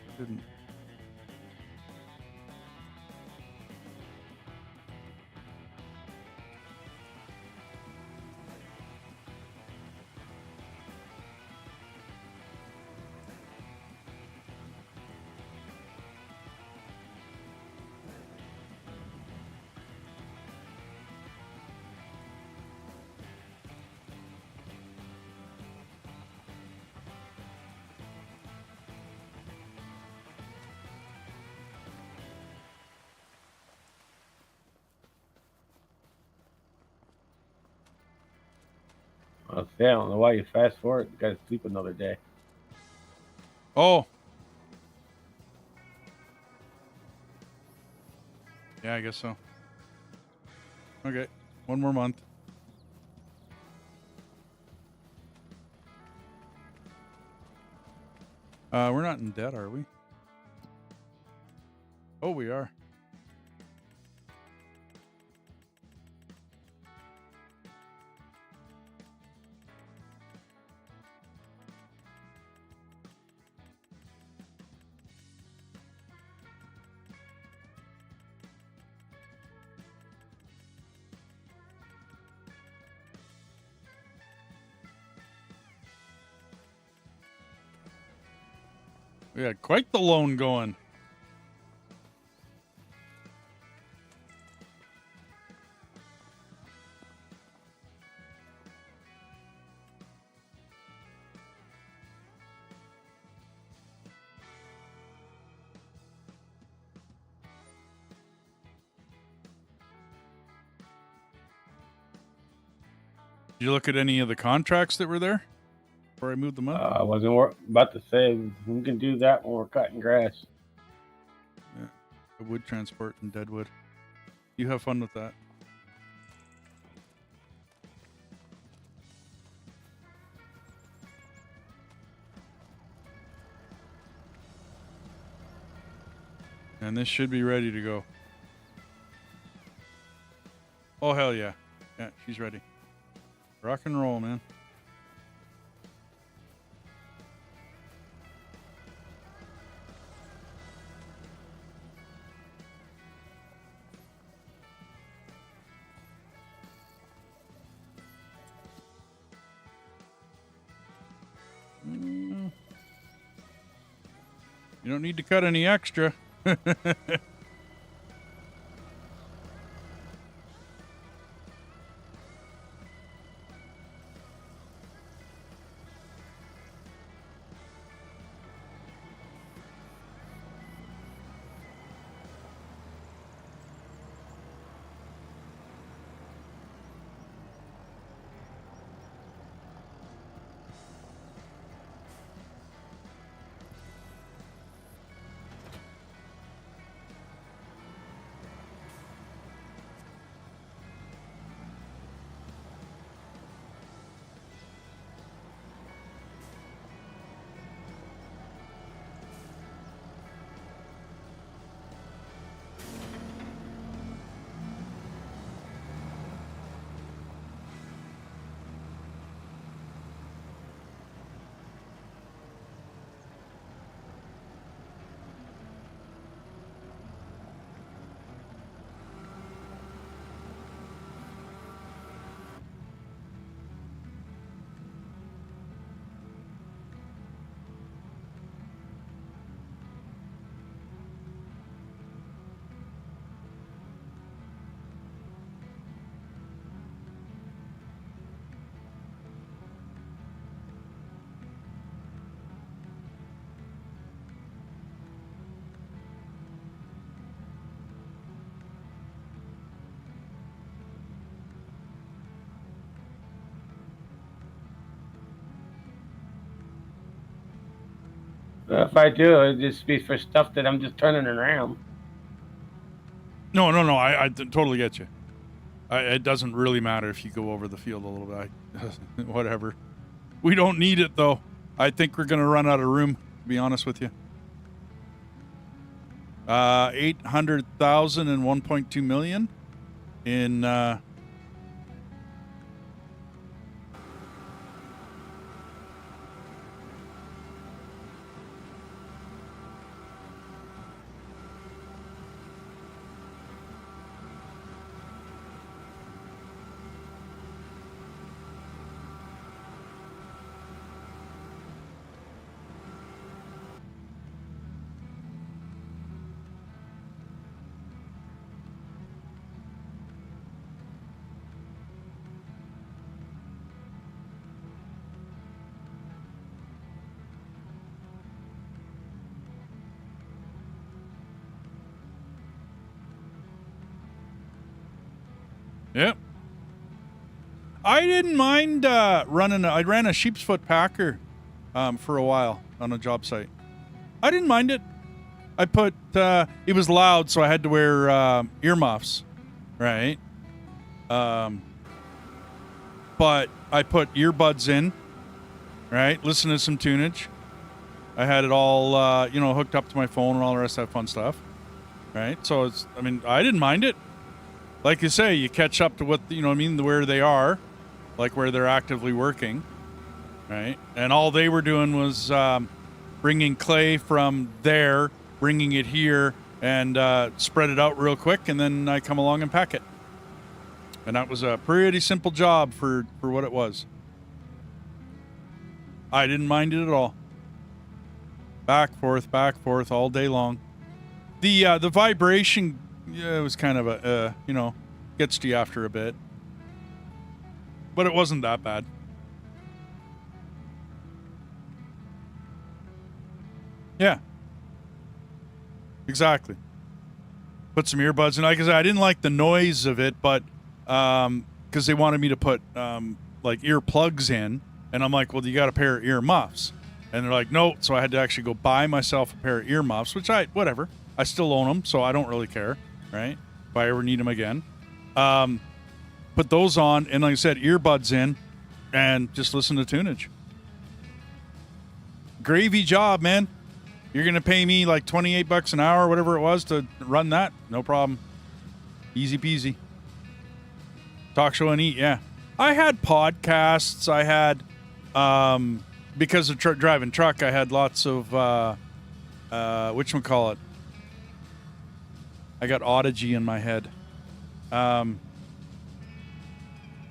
I didn't. I don't know why you fast forward. You got to sleep another day. Oh. Yeah, I guess so. Okay. One more month. We're not in debt, are we? Oh, we are. We had quite the loan going. Did you look at any of the contracts that were there before I moved them up? I wasn't about to say we can do that when we're cutting grass. Yeah. The wood transport and deadwood. You have fun with that. And this should be ready to go. Oh, hell yeah. Yeah, she's ready. Rock and roll, man. You don't need to cut any extra. If I do, it'd just be for stuff that I'm just turning around. No. I totally get you. It doesn't really matter if you go over the field a little bit. Whatever. We don't need it, though. I think we're going to run out of room, to be honest with you. 800,000 and 1.2 million in... Yep. I didn't mind running. I ran a sheep's foot packer for a while on a job site. I didn't mind it. I put it was loud, so I had to wear earmuffs, right? But I put earbuds in, right? Listen to some tunage. I had it all hooked up to my phone and all the rest of that fun stuff, right? So I didn't mind it. Like you say, you catch up to what, where they are, like where they're actively working, right? And all they were doing was bringing clay from there, bringing it here, and spread it out real quick, and then I come along and pack it. And that was a pretty simple job for what it was. I didn't mind it at all. Back, forth, all day long. The vibration... Yeah, it was kind of gets to you after a bit. But it wasn't that bad. Yeah. Exactly. Put some earbuds in. Like I said, I didn't like the noise of it, but because they wanted me to put like ear plugs in, and I'm like, well, you got a pair of ear muffs. And they're like, no. So I had to actually go buy myself a pair of ear muffs, which whatever. I still own them, so I don't really care. Right? If I ever need them again. Put those on, and like I said, earbuds in, and just listen to tunage. Gravy job, man. You're going to pay me like 28 bucks an hour, whatever it was, to run that? No problem. Easy peasy. Talk show and eat, yeah. I had podcasts. I had, because of driving truck, I had lots of, whatchamacallit? I got Audigy in my head.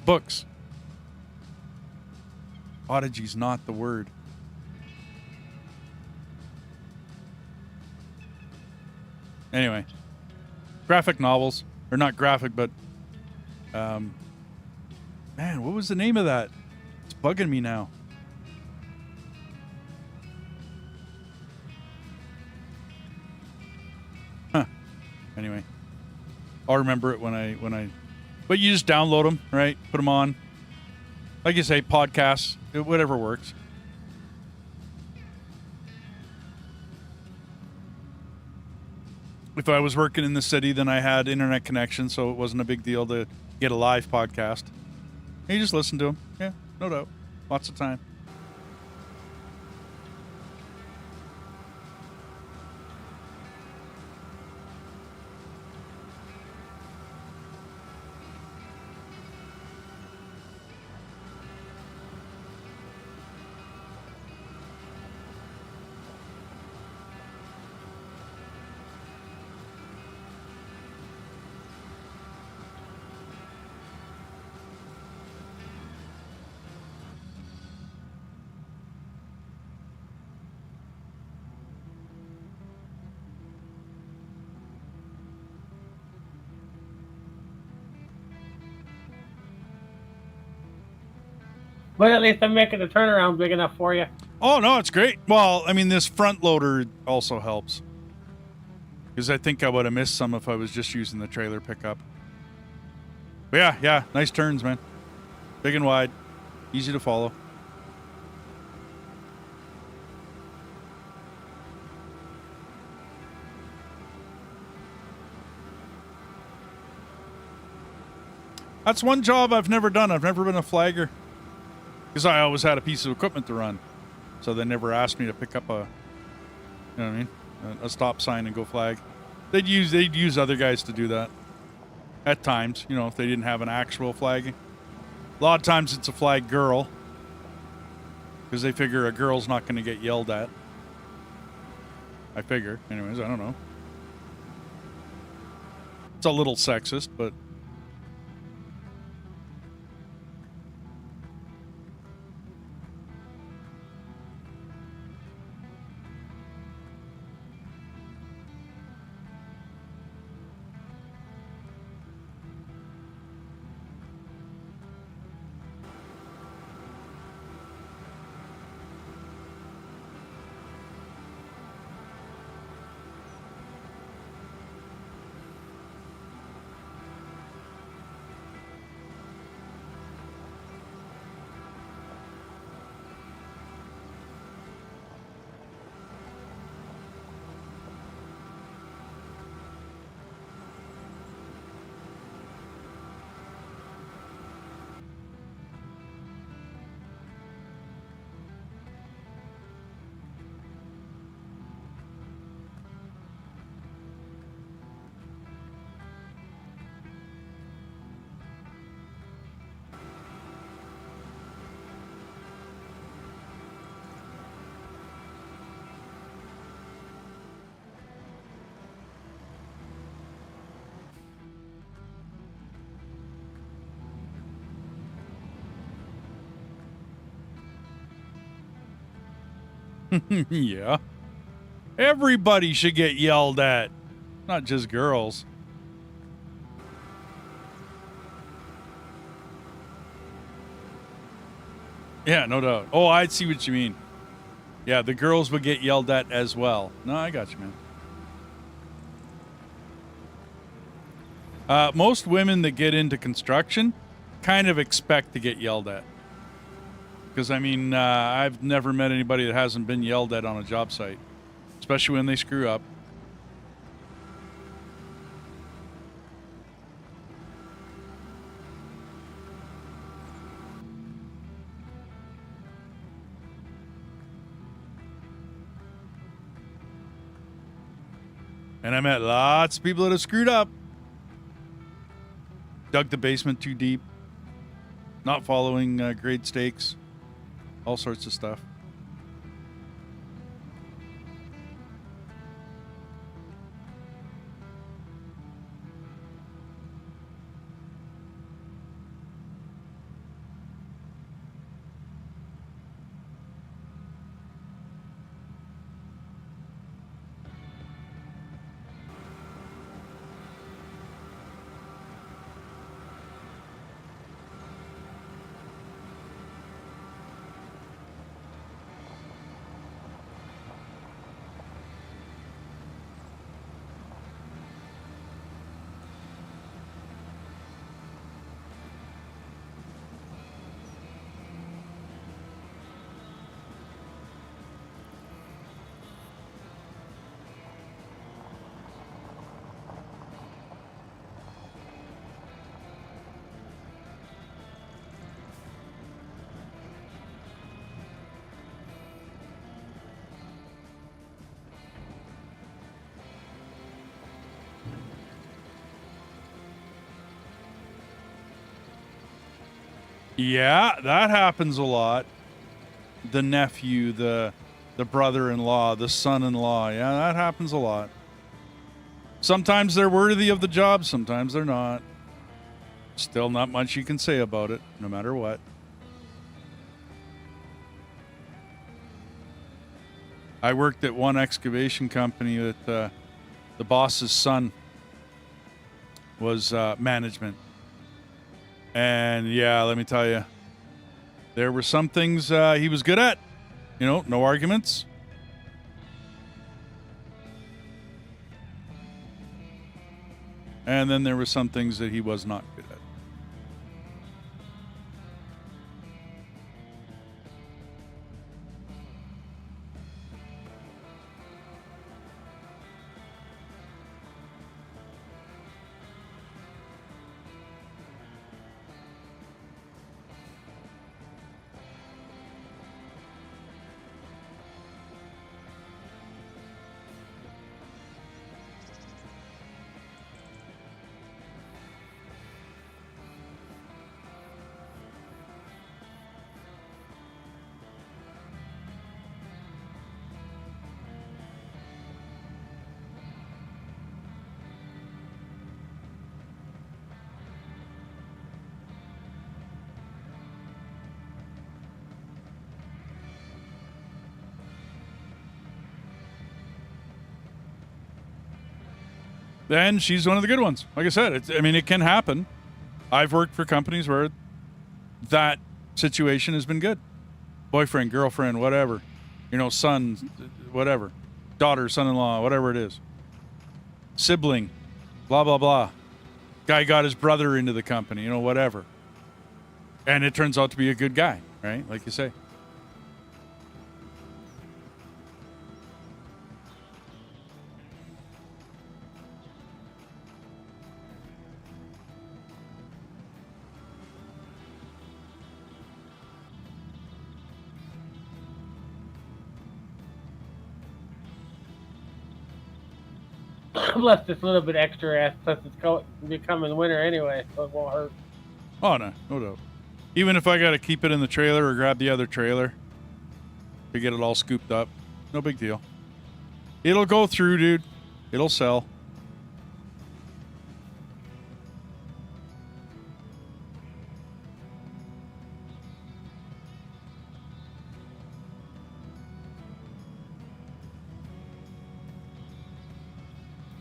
Books. Audigy's not the word. Anyway, graphic novels, or not graphic, but man, what was the name of that? It's bugging me now. Huh. Anyway, I'll remember it when I. But you just download them, right? Put them on. Like you say, podcasts, whatever works. If I was working in the city, then I had internet connection, so it wasn't a big deal to get a live podcast. And you just listen to them. Yeah, no doubt. Lots of time. But at least I'm making the turnaround big enough for you. Oh, no, it's great. Well, I mean, this front loader also helps. Because I think I would have missed some if I was just using the trailer pickup. But yeah, nice turns, man. Big and wide. Easy to follow. That's one job I've never done. I've never been a flagger. Because I always had a piece of equipment to run. So they never asked me to pick up a, you know what I mean? A stop sign and go flag. They'd use other guys to do that. At times, you know, if they didn't have an actual flagging. A lot of times it's a flag girl. Because they figure a girl's not going to get yelled at. I figure. Anyways, I don't know. It's a little sexist, but... Yeah. Everybody should get yelled at. Not just girls. Yeah, no doubt. Oh, I see what you mean. Yeah, the girls would get yelled at as well. No, I got you, man. Most women that get into construction kind of expect to get yelled at. Because, I mean, I've never met anybody that hasn't been yelled at on a job site. Especially when they screw up. And I met lots of people that have screwed up. Dug the basement too deep. Not following grade stakes. All sorts of stuff. Yeah, that happens a lot. The nephew, the brother-in-law, the son-in-law. Yeah, that happens a lot. Sometimes they're worthy of the job, sometimes they're not. Still not much you can say about it, no matter what. I worked at one excavation company that the boss's son was management. And yeah, let me tell you, there were some things he was good at. You know, no arguments. And then there were some things that he was not good at. Then she's one of the good ones. Like I said, it can happen. I've worked for companies where that situation has been good. Boyfriend, girlfriend, whatever. You know, son, whatever. Daughter, son-in-law, whatever it is. Sibling, blah, blah, blah. Guy got his brother into the company, you know, whatever. And it turns out to be a good guy, right? Like you say. Plus, this little bit extra ass, plus it's becoming winter anyway, so it won't hurt. Oh, no doubt. Even if I got to keep it in the trailer or grab the other trailer to get it all scooped up, no big deal. It'll go through, dude. It'll sell.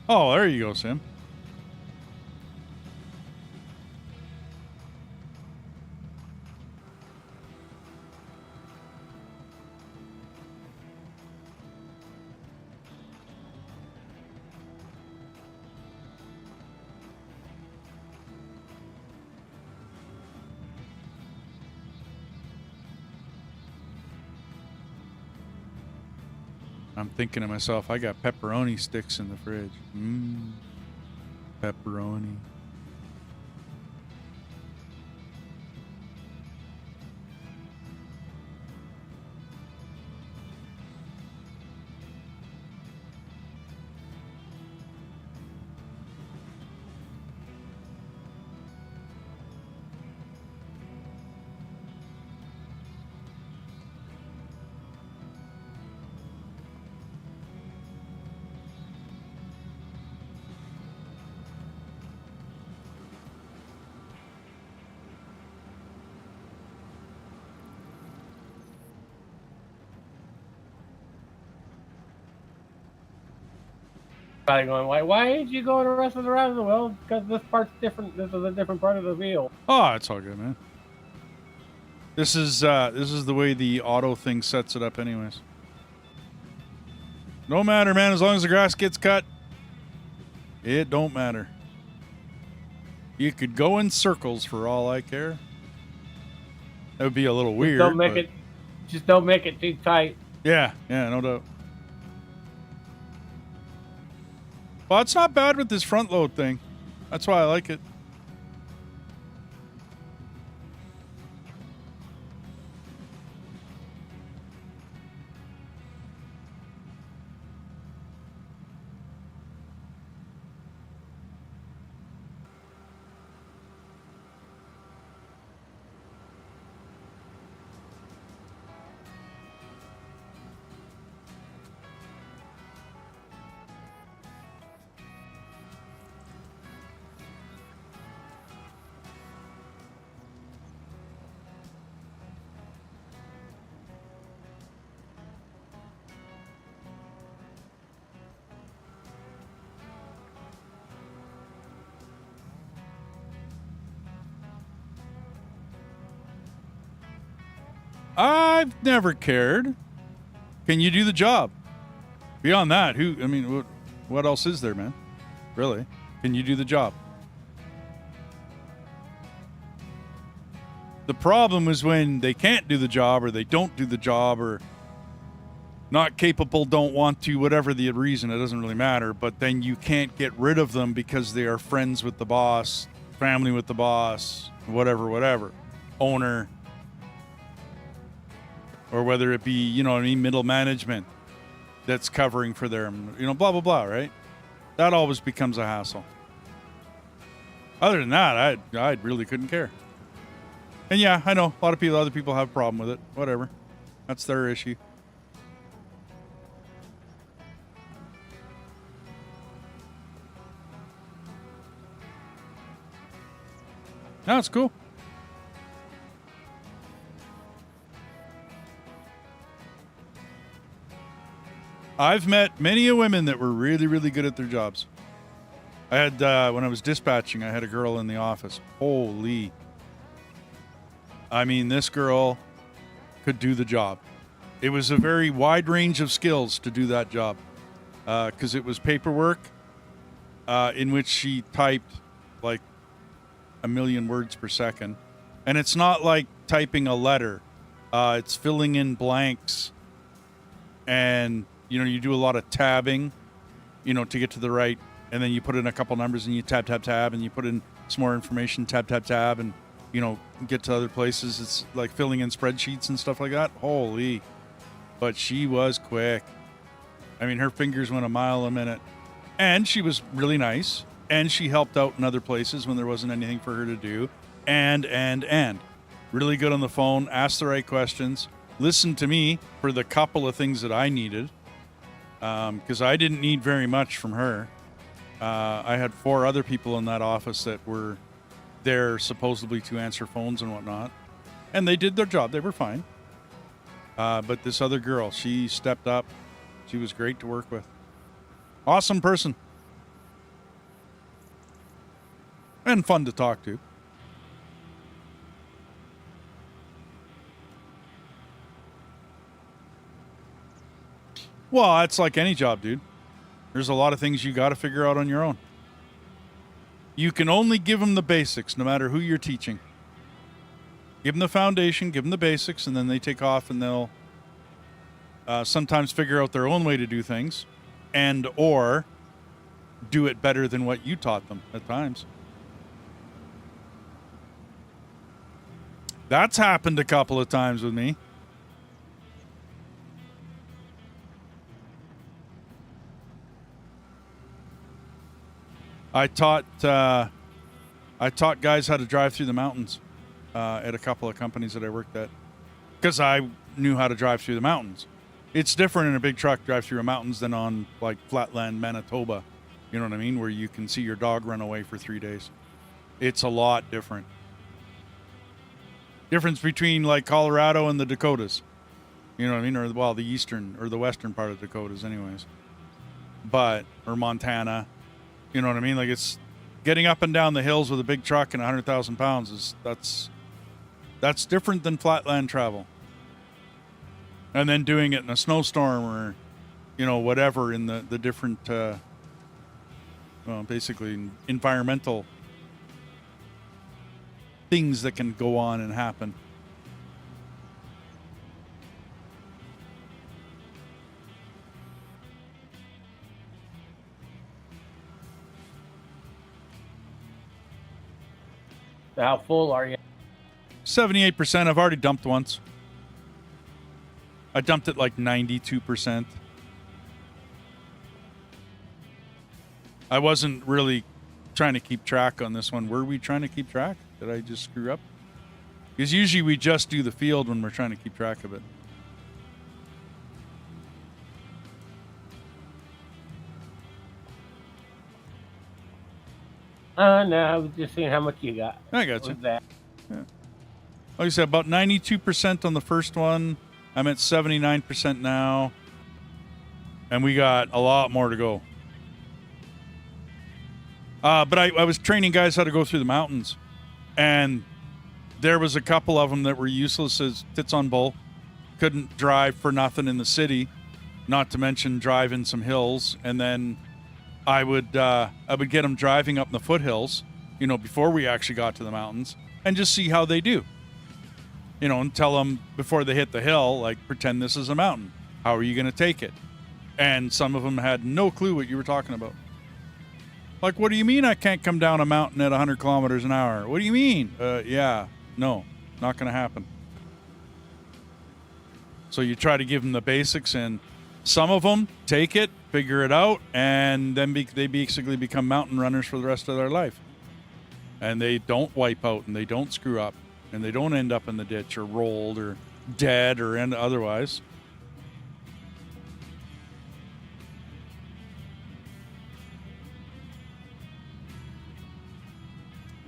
Oh, there you go, Sim. I'm thinking to myself, I got pepperoni sticks in the fridge. Pepperoni. Probably going, why ain't you going the rest of the round? Well, because this part's different. This is a different part of the wheel. Oh, it's all good, man. This is the way the auto thing sets it up anyways. No matter, man, as long as the grass gets cut, it don't matter. You could go in circles for all I care. That would be a little weird. Just don't make it too tight. Yeah, no doubt. Well, it's not bad with this front load thing. That's why I like it. I've never cared. Can you do the job? Beyond that, what else is there, man? Really? Can you do the job? The problem is when they can't do the job, or they don't do the job, or not capable, don't want to, whatever the reason, it doesn't really matter. But then you can't get rid of them because they are friends with the boss, family with the boss, whatever, owner. Or whether it be, middle management that's covering for them, blah, blah, blah, right? That always becomes a hassle. Other than that, I really couldn't care. And yeah, I know a lot of other people have a problem with it. Whatever. That's their issue. No, it's cool. I've met many women that were really, really good at their jobs. I had, when I was dispatching, I had a girl in the office. Holy. I mean, this girl could do the job. It was a very wide range of skills to do that job. Because it was paperwork in which she typed like 1 million words per second. And it's not like typing a letter. It's filling in blanks. And you do a lot of tabbing, to get to the right, and then you put in a couple numbers and you tab, and you put in some more information, tab, and, get to other places. It's like filling in spreadsheets and stuff like that. Holy. But she was quick. I mean, her fingers went a mile a minute. And she was really nice. And she helped out in other places when there wasn't anything for her to do. And. Really good on the phone, asked the right questions, listened to me for the couple of things that I needed. Because I didn't need very much from her. I had 4 other people in that office that were there supposedly to answer phones and whatnot. And they did their job. They were fine. But this other girl, she stepped up. She was great to work with. Awesome person. And fun to talk to. Well, it's like any job, dude. There's a lot of things you got to figure out on your own. You can only give them the basics, no matter who you're teaching. Give them the foundation, give them the basics, and then they take off and they'll sometimes figure out their own way to do things, and or do it better than what you taught them at times. That's happened a couple of times with me. I taught guys how to drive through the mountains at a couple of companies that I worked at, because I knew how to drive through the mountains. It's different in a big truck drive through the mountains than on like flatland Manitoba, you know what I mean, where you can see your dog run away for 3 days. It's a lot different. Difference between like Colorado and the Dakotas, you know what I mean, or the eastern or the western part of Dakotas anyways. or Montana, you know what I mean? Like, it's getting up and down the hills with a big truck and 100,000 pounds that's different than flatland travel. And then doing it in a snowstorm or, whatever in the different, basically environmental things that can go on and happen. So how full are you? 78%. I've already dumped once. I dumped it like 92%. I wasn't really trying to keep track on this one. Were we trying to keep track? Did I just screw up? Because usually we just do the field when we're trying to keep track of it. No, I was just seeing how much you got. I got you. With that. Yeah. Like I said, about 92% on the first one. I'm at 79% now. And we got a lot more to go. But I was training guys how to go through the mountains. And there was a couple of them that were useless as tits on bull. Couldn't drive for nothing in the city. Not to mention drive in some hills. And then I would get them driving up in the foothills, before we actually got to the mountains, and just see how they do. And tell them before they hit the hill, like, pretend this is a mountain. How are you going to take it? And some of them had no clue what you were talking about. Like, what do you mean I can't come down a mountain at 100 kilometers an hour? What do you mean? Yeah, no, not going to happen. So you try to give them the basics, and some of them take it, figure it out, and then they basically become mountain runners for the rest of their life. And they don't wipe out, and they don't screw up, and they don't end up in the ditch or rolled or dead or otherwise.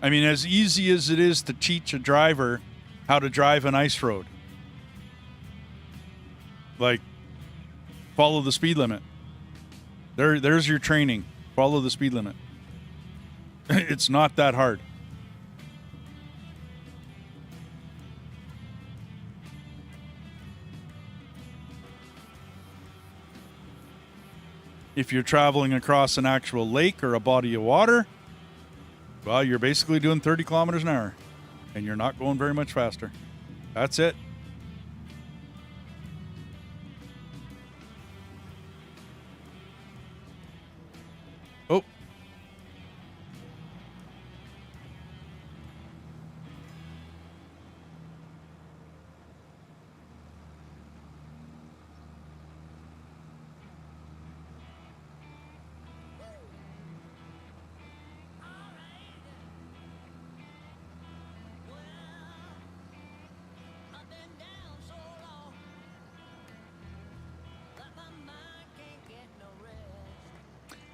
I mean, as easy as it is to teach a driver how to drive an ice road, like, follow the speed limit. There's your training. Follow the speed limit. It's not that hard. If you're traveling across an actual lake or a body of water, well, you're basically doing 30 kilometers an hour, and you're not going very much faster. That's it. Oh.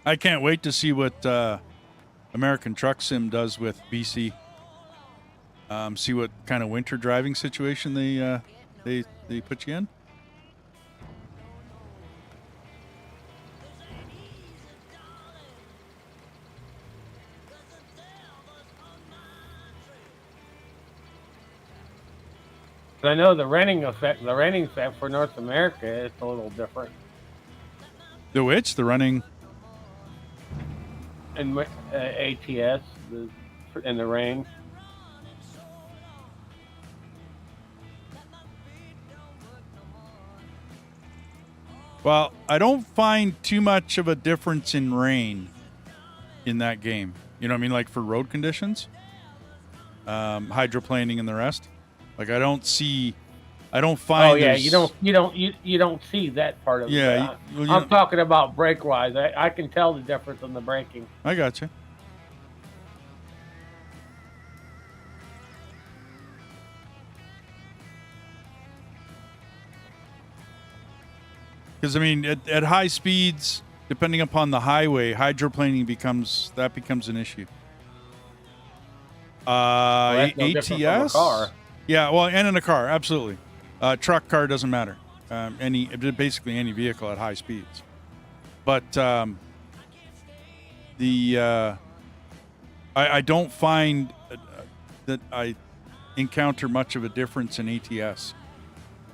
I can't wait to see what American Truck Sim does with BC. See what kind of winter driving situation they put you in. I know the rating effect for North America is a little different. The which? The running? And ATS in the rain. Well, I don't find too much of a difference in rain in that game. You know what I mean? Like for road conditions, hydroplaning and the rest. Like I don't find. Oh yeah, you don't see that part of it. Yeah, I'm talking about brake wise. I can tell the difference in the braking. I got you. Because I mean, at high speeds, depending upon the highway, hydroplaning becomes an issue. Well, no ATS. from a car. Yeah, well, and in a car, absolutely. Truck, car doesn't matter. Basically any vehicle at high speeds. But I don't find that I encounter much of a difference in ATS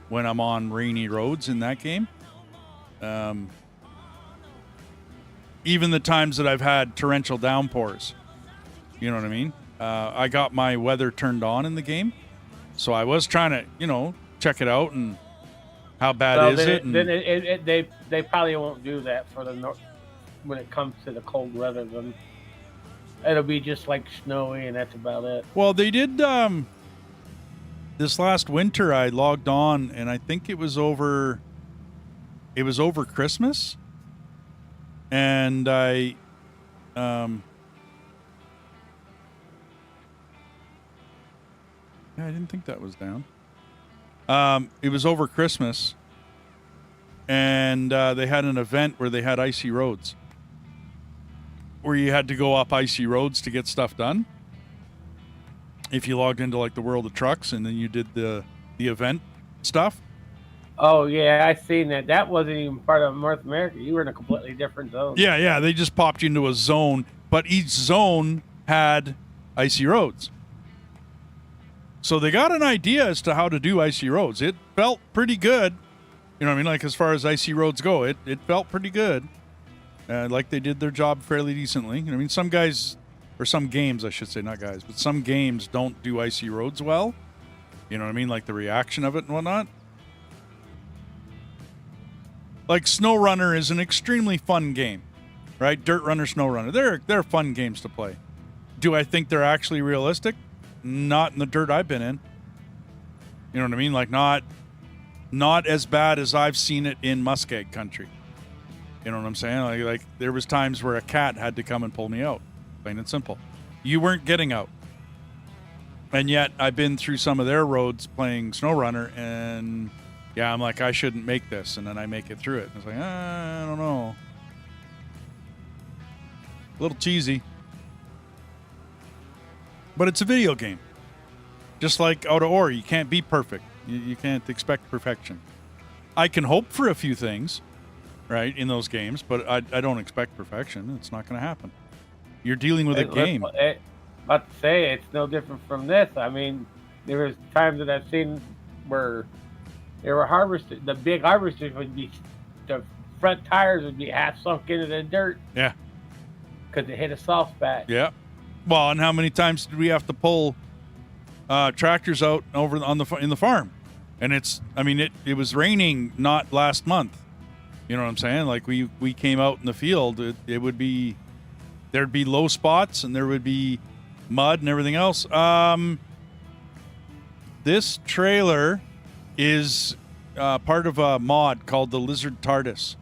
when I'm on rainy roads in that game. Even the times that I've had torrential downpours, you know what I mean? I got my weather turned on in the game, so I was trying to, check it out and how bad is it? Then they probably won't do that for the north when it comes to the cold weather. Then it'll be just like snowy, and that's about it. Well, they did. This last winter, I logged on, and I think it was over. It was over Christmas, and I didn't think that was down. It was over Christmas, and they had an event where they had icy roads, where you had to go up icy roads to get stuff done. If you logged into like the World of Trucks, and then you did the event stuff. Oh yeah, I seen that. That wasn't even part of North America. You were in a completely different zone. Yeah. They just popped you into a zone, but each zone had icy roads. So they got an idea as to how to do icy roads. It felt pretty good. You know what I mean? Like as far as icy roads go, it felt pretty good. Like they did their job fairly decently. You know what I mean? Some guys, or some games, I should say, not guys, but some games don't do icy roads well. You know what I mean? Like the reaction of it and whatnot. Like SnowRunner is an extremely fun game, right? Dirt Runner, SnowRunner. They're fun games to play. Do I think they're actually realistic? Not in the dirt I've been in. You know what I mean? Like not as bad as I've seen it in muskeg country. You know what I'm saying? Like there was times where a cat had to come and pull me out. Plain and simple. You weren't getting out. And yet I've been through some of their roads playing SnowRunner, and yeah, I'm like, I shouldn't make this, and then I make it through it. And it's like, I don't know. A little cheesy. But it's a video game. Just like out of Ori, you can't be perfect. You can't expect perfection. I can hope for a few things, right, in those games, but I don't expect perfection. It's not going to happen. You're dealing with a game. About to say, it's no different from this. I mean, there was times that I've seen where they were harvested. The big harvesters would be, the front tires would be half sunk into the dirt. Yeah. Because it hit a soft spot. Yeah. Well, and how many times did we have to pull tractors out over in the farm? And it was raining not last month. You know what I'm saying? Like we came out in the field, there'd be low spots and there would be mud and everything else. This trailer is part of a mod called the Lizard TARDIS.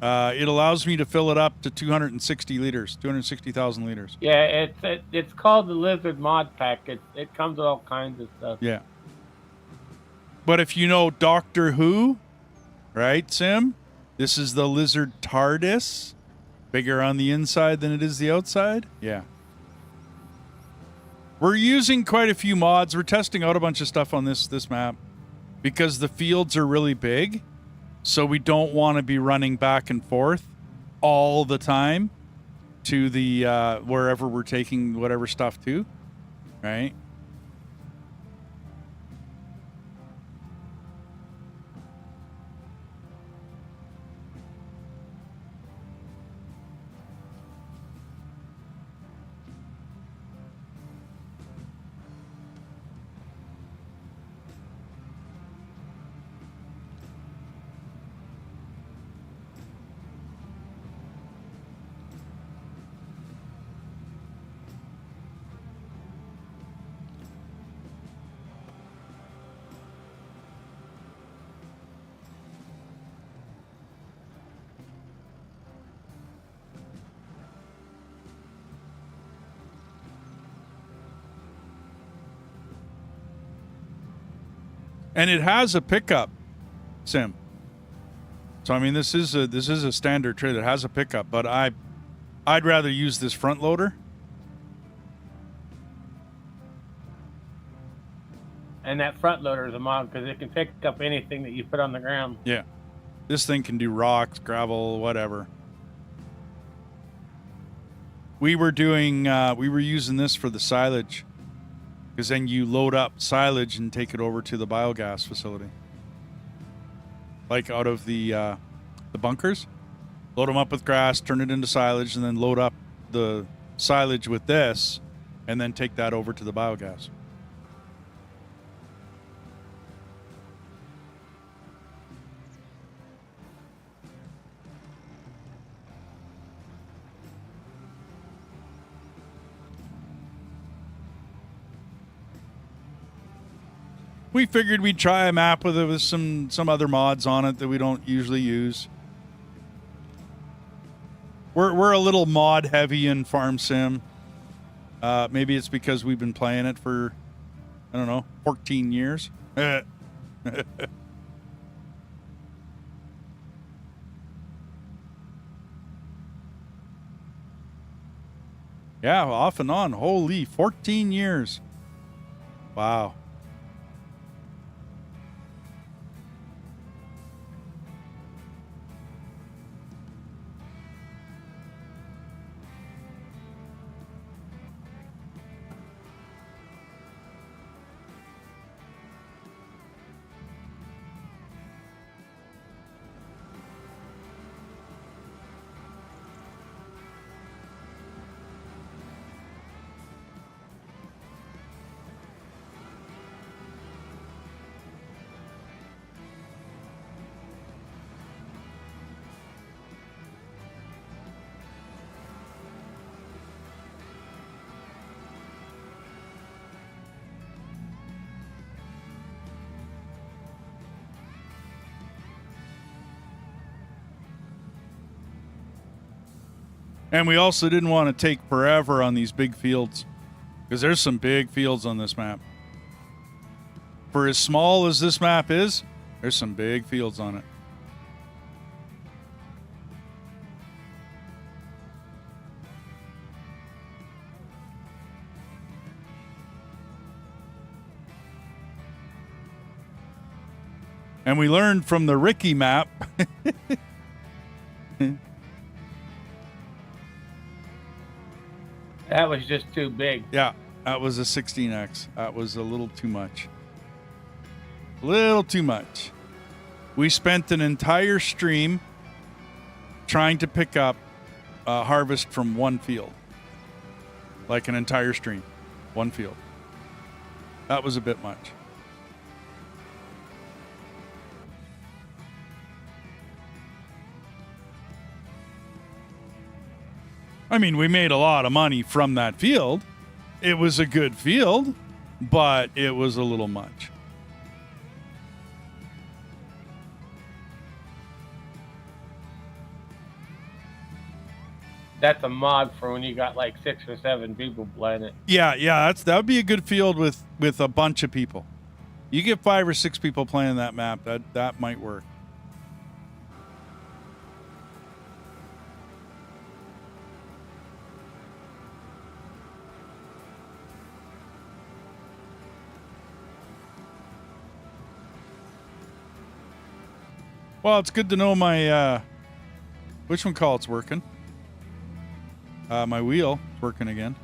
It allows me to fill it up to 260,000 liters. Yeah, it's called the Lizard Mod Pack. It comes with all kinds of stuff. Yeah. But if you know Doctor Who, right, Sim? This is the Lizard TARDIS. Bigger on the inside than it is the outside. Yeah. We're using quite a few mods. We're testing out a bunch of stuff on this map because the fields are really big. So we don't want to be running back and forth all the time to the wherever we're taking whatever stuff to, right? And it has a pickup, Sim. So I mean, this is a standard trailer that has a pickup, but I'd rather use this front loader. And that front loader is a mod because it can pick up anything that you put on the ground. Yeah, This thing can do rocks, gravel, whatever. We were using this for the silage, because then you load up silage and take it over to the biogas facility, like out of the bunkers. Load them up with grass, turn it into silage, and then load up the silage with this, and then take that over to the biogas. We figured we'd try a map with some other mods on it that we don't usually use. We're a little mod heavy in Farm Sim. Maybe it's because we've been playing it for, I don't know, 14 years. Yeah, off and on. Holy, 14 years. Wow. And we also didn't want to take forever on these big fields, because there's some big fields on this map. For as small as this map is, there's some big fields on it. And we learned from the Ricky map. That was just too big. Yeah, that was a 16x. That was a little too much. A little too much. We spent an entire stream trying to pick up harvest from one field. Like an entire stream. One field. That was a bit much. I mean, we made a lot of money from that field. It was a good field, but it was a little much. That's a mod for when you got like 6 or 7 people playing it. Yeah, that would be a good field with a bunch of people. You get 5 or 6 people playing that map, that might work. Well, it's good to know my, which one call it's working. My wheel is working again.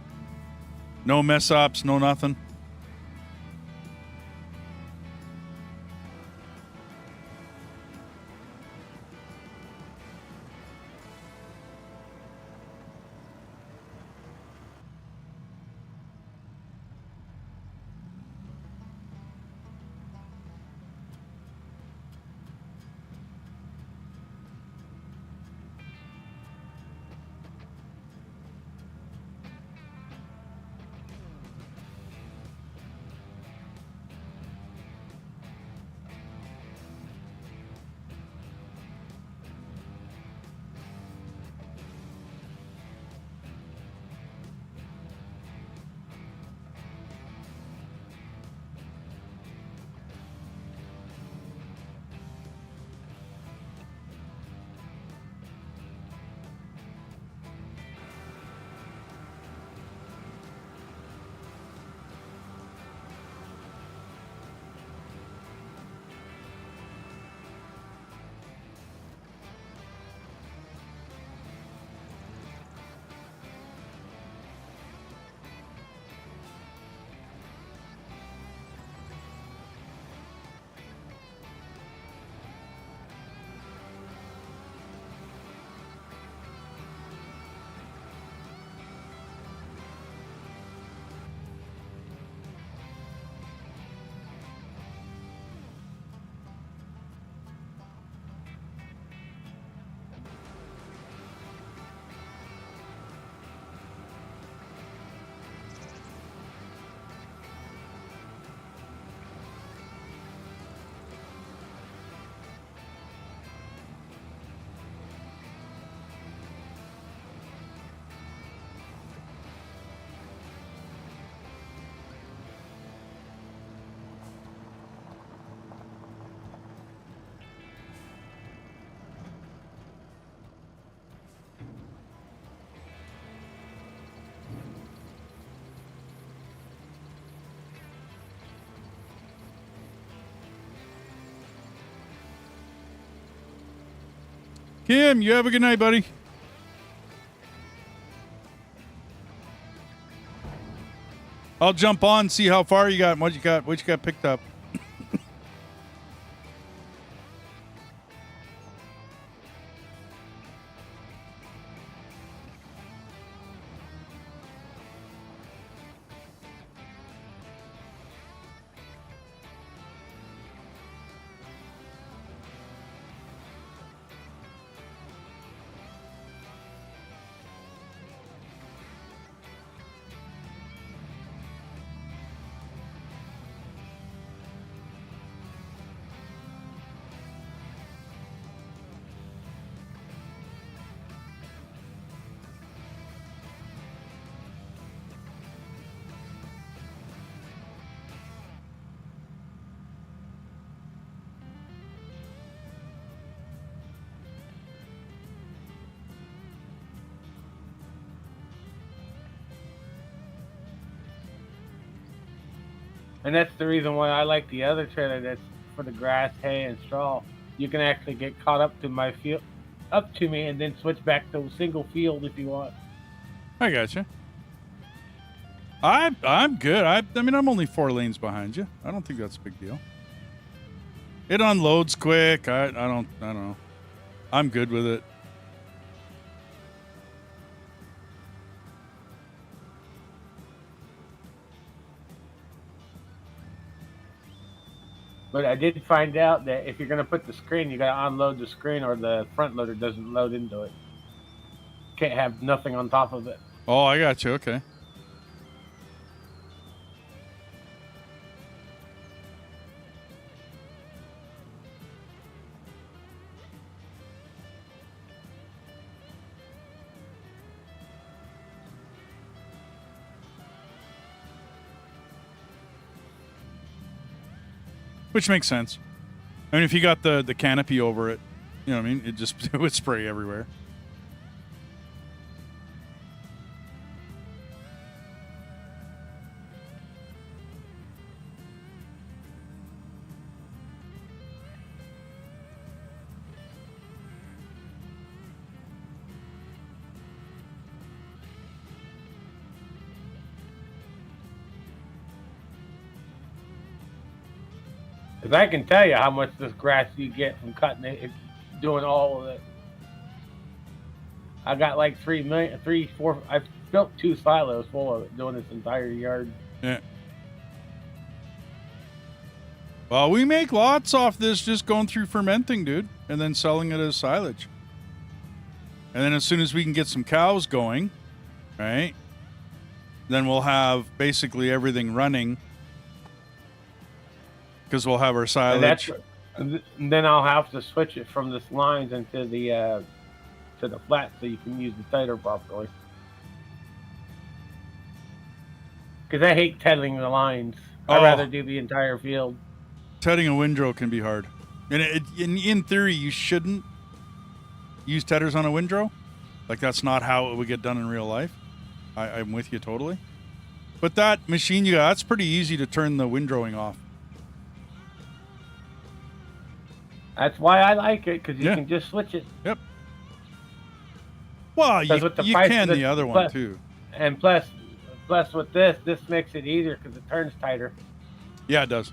No mess ups, no nothing. Kim, you have a good night, buddy. I'll jump on, see how far you got and what you got picked up. And that's the reason why I like the other trailer that's for the grass, hay, and straw. You can actually get caught up to my field, up to me, and then switch back to a single field if you want. I gotcha. I'm good. I mean, I'm only 4 lanes behind you. I don't think that's a big deal. It unloads quick. I don't know. I'm good with it. But I did find out that if you're going to put the screen, you got to unload the screen or the front loader doesn't load into it. Can't have nothing on top of it. Oh, I got you. Okay. Which makes sense. I mean, if you got the canopy over it, you know what I mean? It would spray everywhere. Because I can tell you how much this grass you get from cutting it, doing all of it. I got like 4. I built 2 silos full of it, doing this entire yard. Yeah. Well, we make lots off this just going through fermenting, dude, and then selling it as silage. And then as soon as we can get some cows going, right, then we'll have basically everything running because we'll have our silage. And then I'll have to switch it from the lines into the to the flat so you can use the titer properly. Because I hate teddling the lines. I'd rather do the entire field. Tedding a windrow can be hard. And in theory, you shouldn't use tedders on a windrow. Like, that's not how it would get done in real life. I'm with you totally. But that machine you got, that's pretty easy to turn the windrowing off. That's why I like it, because you can just switch it. Yep. Well, you can the other one, too. And plus with this makes it easier because it turns tighter. Yeah, it does.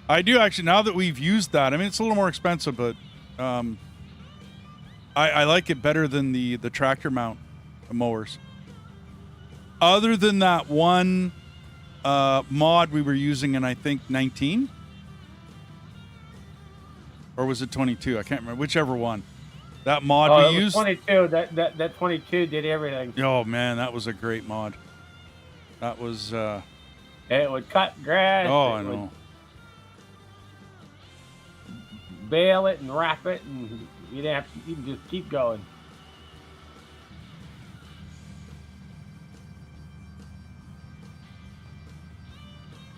I do actually, now that we've used that, I mean, it's a little more expensive, but I like it better than the tractor mount mowers. Other than that one mod we were using in, I think, 19? Or was it 22? I can't remember. Whichever one. That mod we used. 22. That 22 did everything. Oh, man, that was a great mod. That was... it would cut grass. Oh, I know. Bale it and wrap it, and you can just keep going.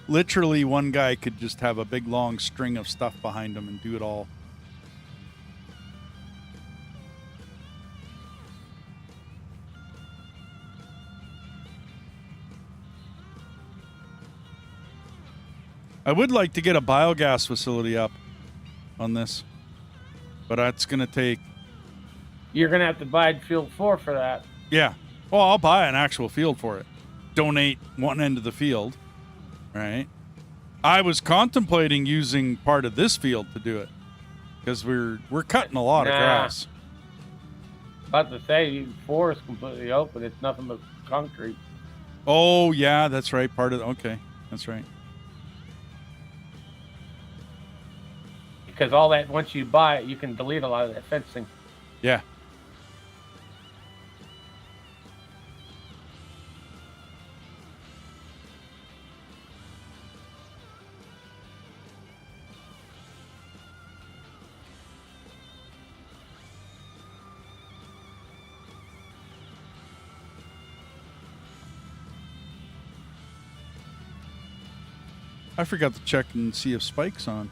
Literally, one guy could just have a big long string of stuff behind him and do it all. I would like to get a biogas facility up on this, but that's going to take You're gonna have to buy field 4 for that. Yeah. Well, I'll buy an actual field for it. Donate one end of the field, right? I was contemplating using part of this field to do it because we're cutting a lot of grass. About to say 4 is completely open. It's nothing but concrete. Oh yeah, that's right. Part of okay, that's right. Because all that, once you buy it, you can delete a lot of that fencing. Yeah. I forgot to check and see if Spike's on.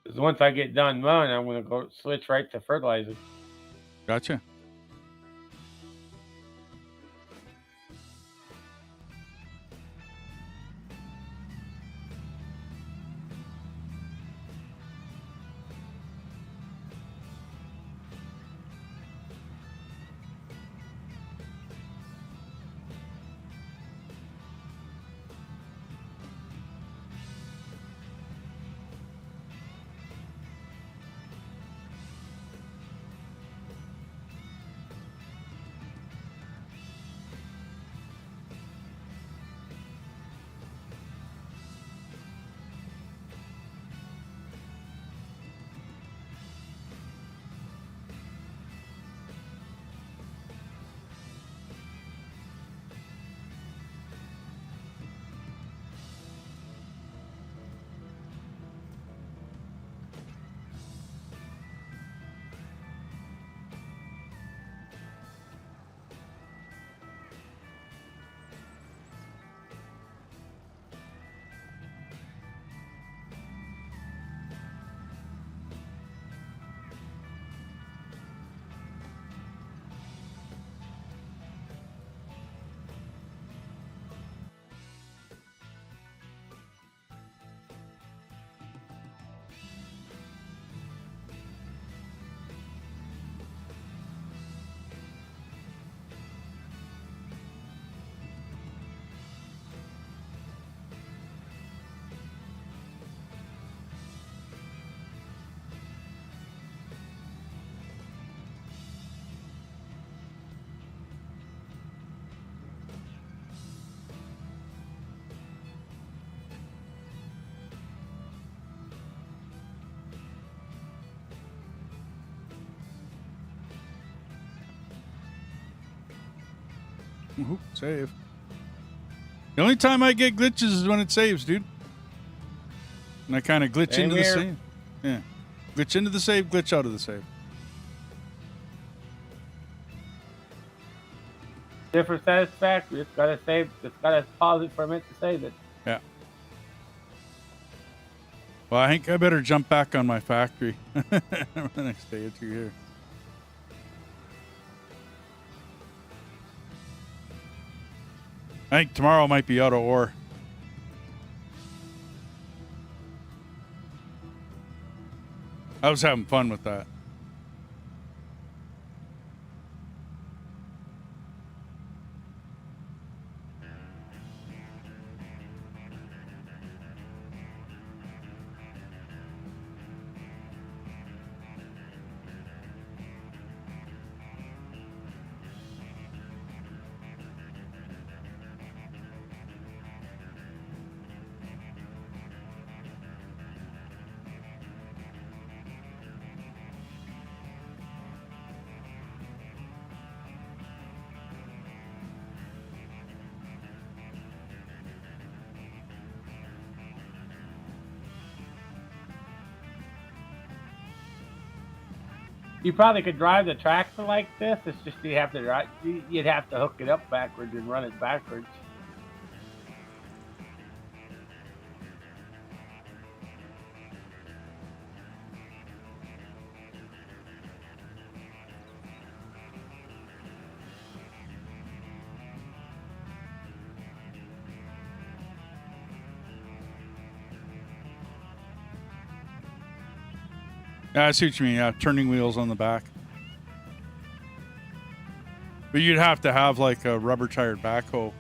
Because once I get done mowing, I'm going to go switch right to fertilizer. Gotcha. Ooh, save. The only time I get glitches is when it saves, dude. And I kind of glitch into the save. Yeah. Glitch into the save, glitch out of the save. Different satisfactory. It's got to save. It's got to pause it for a minute to save it. Yeah. Well, I think I better jump back on my factory the next day or two here. I think tomorrow might be out of ore. I was having fun with that. You probably could drive the tractor like this. It's just you'd have to you'd have to hook it up backwards and run it backwards. Yeah, I see what you mean. Yeah, turning wheels on the back. But you'd have to have like a rubber tired backhoe,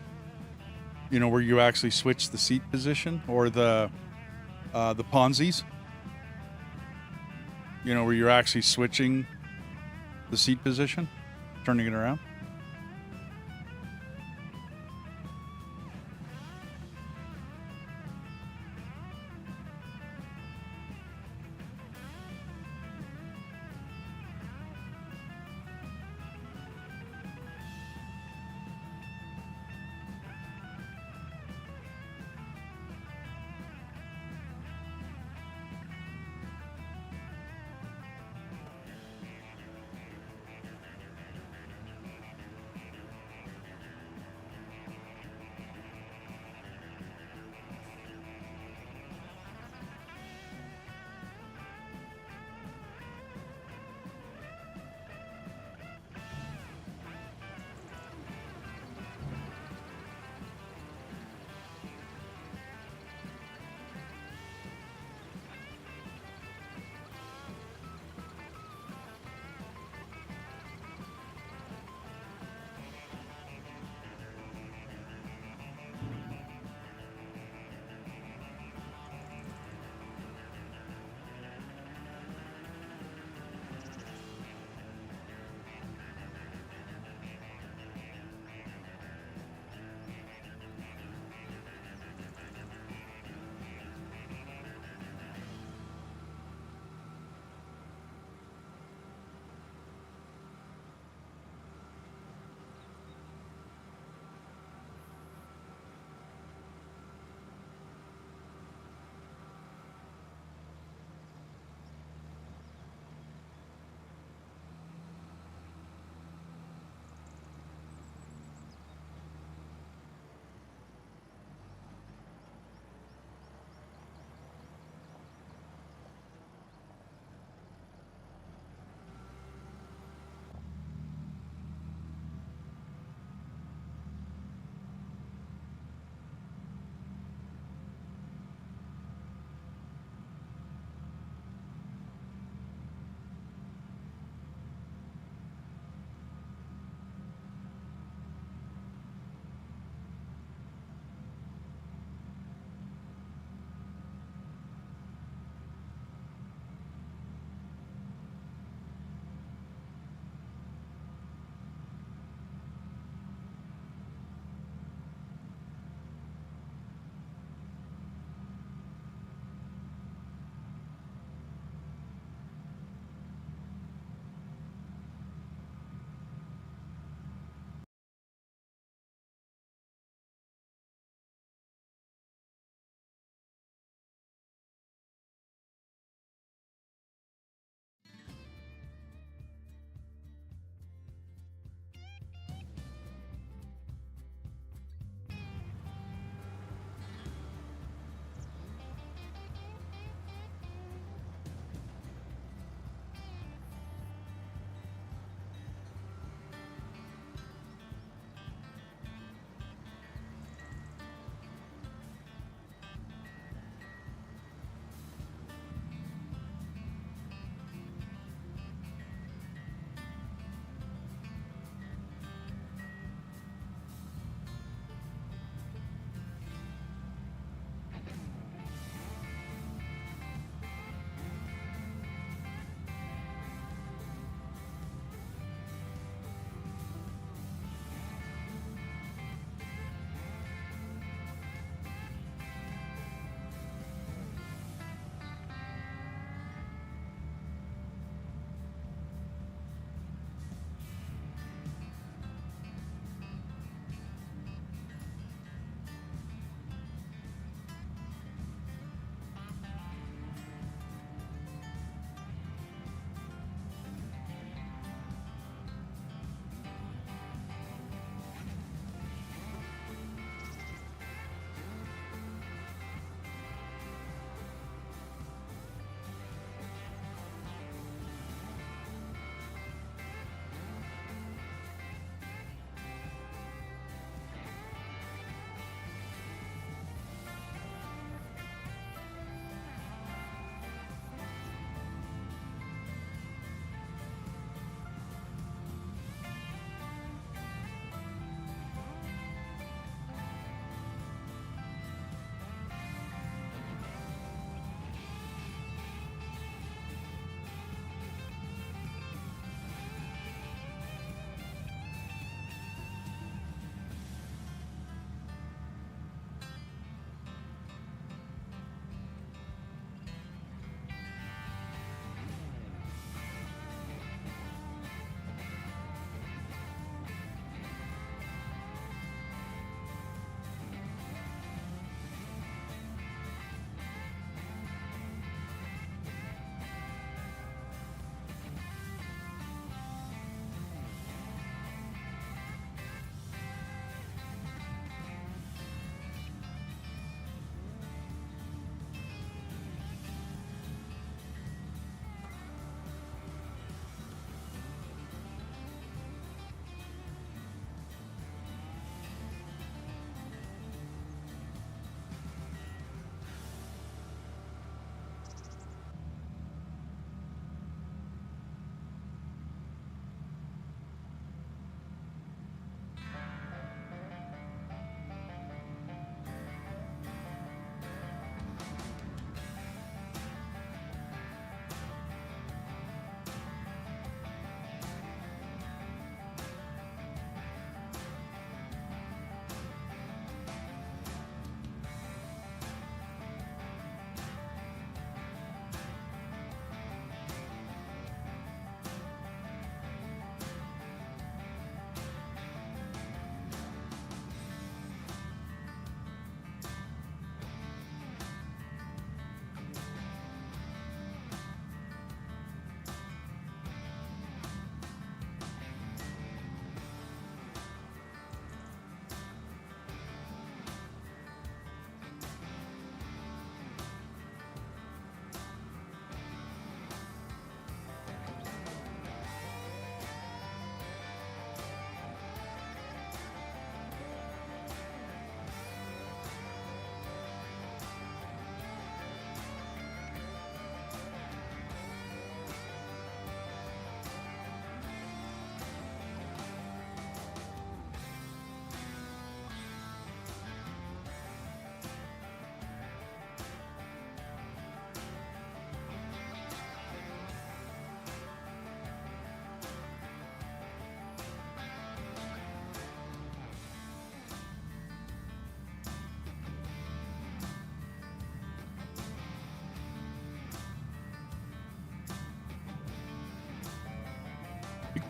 you know, where you actually switch the seat position, or the Ponzi's, you know, where you're actually switching the seat position, turning it around.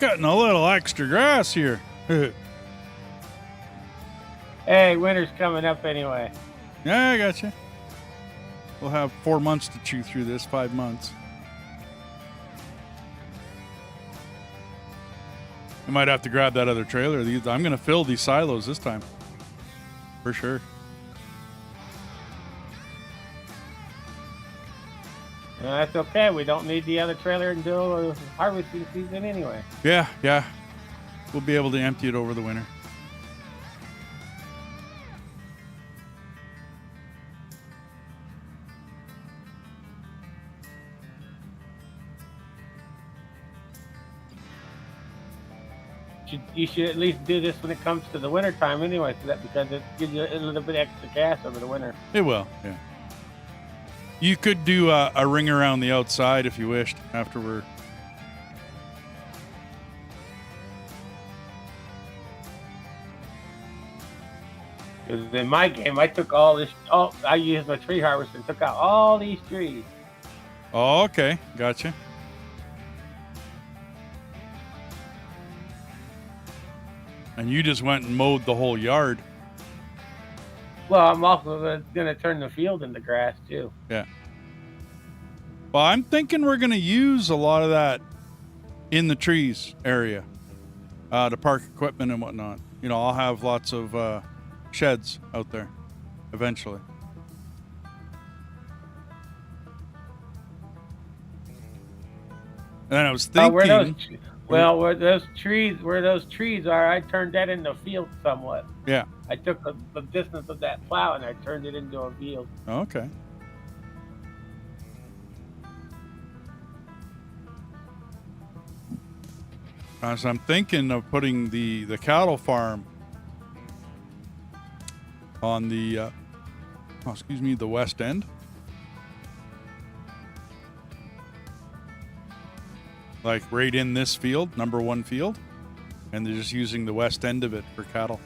cutting a little extra grass here. Hey, winter's coming up anyway. Yeah, I got you. We'll have 4 months to chew through this, 5 months. I might have to grab that other trailer. I'm going to fill these silos this time. For sure. That's okay. We don't need the other trailer until harvesting season anyway. Yeah. We'll be able to empty it over the winter. You should at least do this when it comes to the winter time anyway, so that because it gives you a little bit extra gas over the winter. It will, yeah. You could do a ring around the outside if you wished afterward. Because in my game, I took I used my tree harvester and took out all these trees. Oh, okay. Gotcha. And you just went and mowed the whole yard. Well, I'm also going to turn the field into grass, too. Yeah. Well, I'm thinking we're going to use a lot of that in the trees area to park equipment and whatnot. You know, I'll have lots of sheds out there eventually. And then I was thinking... where those trees are, I turned that into a field somewhat. Yeah. I took the distance of that plow and I turned it into a field. Okay. So I'm thinking of putting the cattle farm on the the west end. Like right in this field, number 1 field, and they're just using the west end of it for cattle.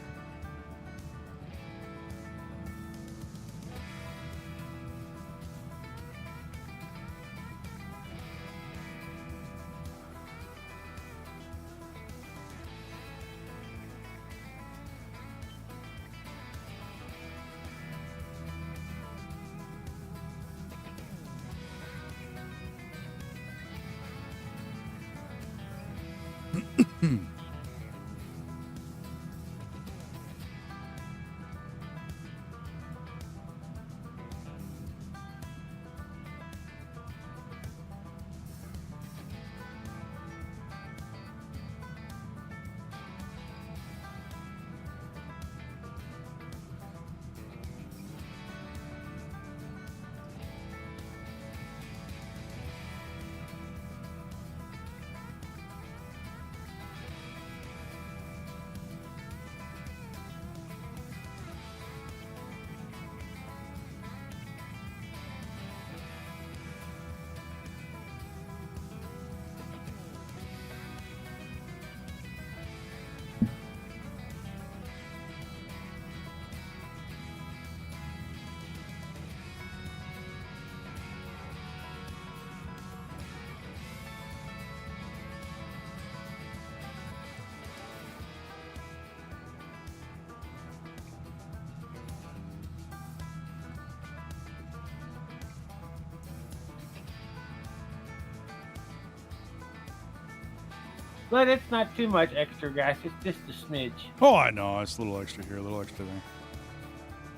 But it's not too much extra gas. It's just a smidge. Oh, I know. It's a little extra here, a little extra there.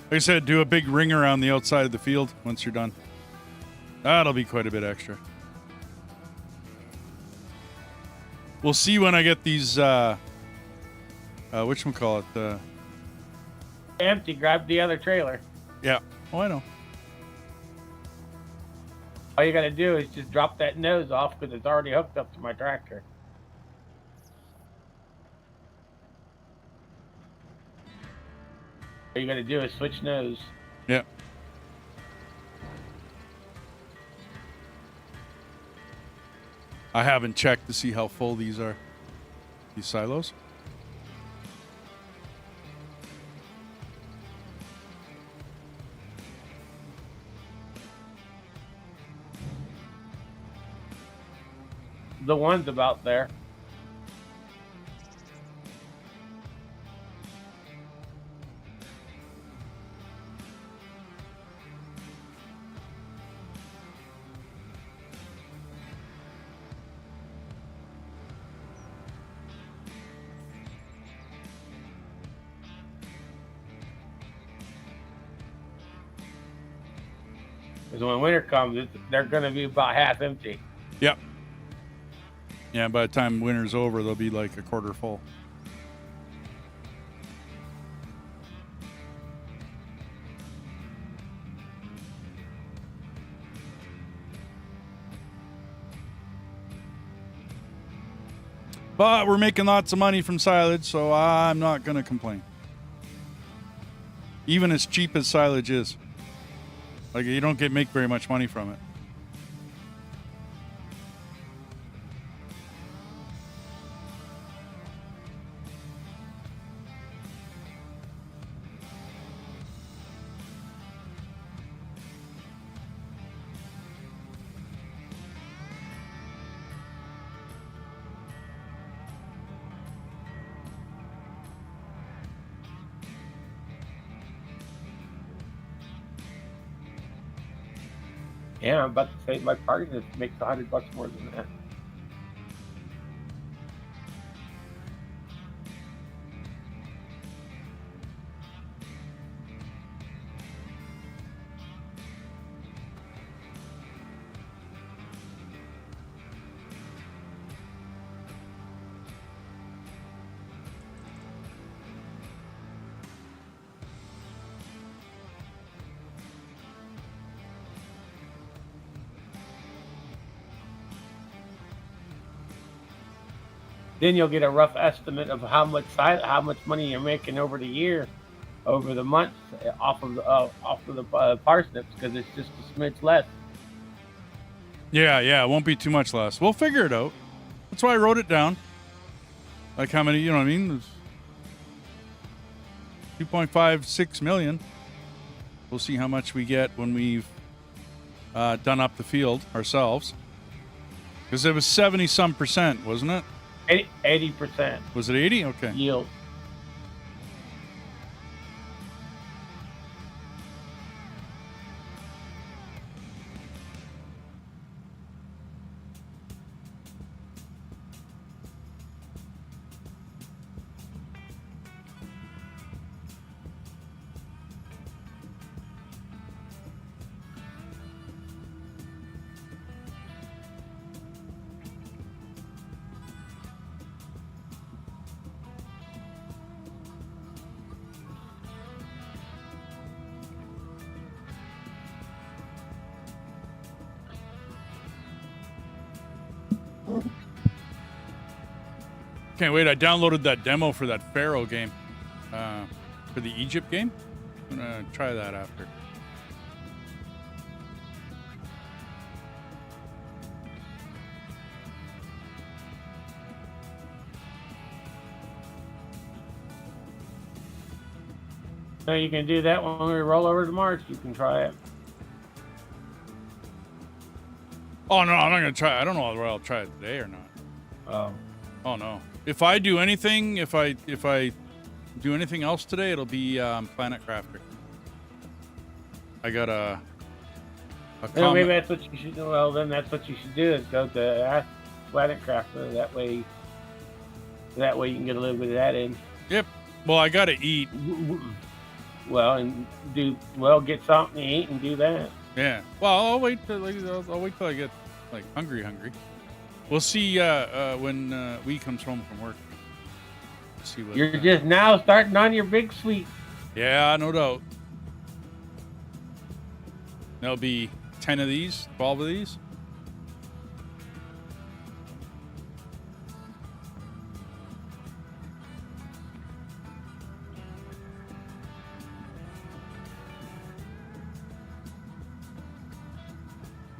Like I said, do a big ring around the outside of the field once you're done. That'll be quite a bit extra. We'll see when I get these, whatchamacallit, Empty, grab the other trailer. Yeah. Oh, I know. All you got to do is just drop that nose off because it's already hooked up to my tractor. All you got to do is switch nose. Yeah. I haven't checked to see how full these are. These silos. The one's about there. Because when winter comes, they're going to be about half empty. Yep. Yeah, by the time winter's over, they'll be like a quarter full. But we're making lots of money from silage, so I'm not going to complain. Even as cheap as silage is. Like, you don't make very much money from it. Yeah, I'm about to say my partner makes $100 more than that. Then you'll get a rough estimate of how much money you're making over the year, over the months, off of the parsnips, because it's just a smidge less. Yeah, it won't be too much less. We'll figure it out. That's why I wrote it down. Like how many, you know what I mean? 2.56 million. We'll see how much we get when we've done up the field ourselves. Because it was 70-some%, wasn't it? 80%. Was it 80? Okay. Yield. Can't wait. I downloaded that demo for that Pharaoh game. For the Egypt game. I'm going to try that after. So you can do that when we roll over to March. You can try it. Oh, no, I'm not going to try it. I don't know whether I'll try it today or not. Oh, no. If I do anything, if I do anything else today, it'll be Planet Crafter. I got a well, maybe that's what you should do. Well, then that's what you should do is go to Planet Crafter. That way you can get a little bit of that in. Yep. Well, I got to eat. Well, get something to eat and do that. Yeah. Well, I'll wait till I get hungry. We'll see when Wee comes home from work. See what you're just now starting on your big sweep. Yeah, no doubt. There'll be 10 of these, 12 of these.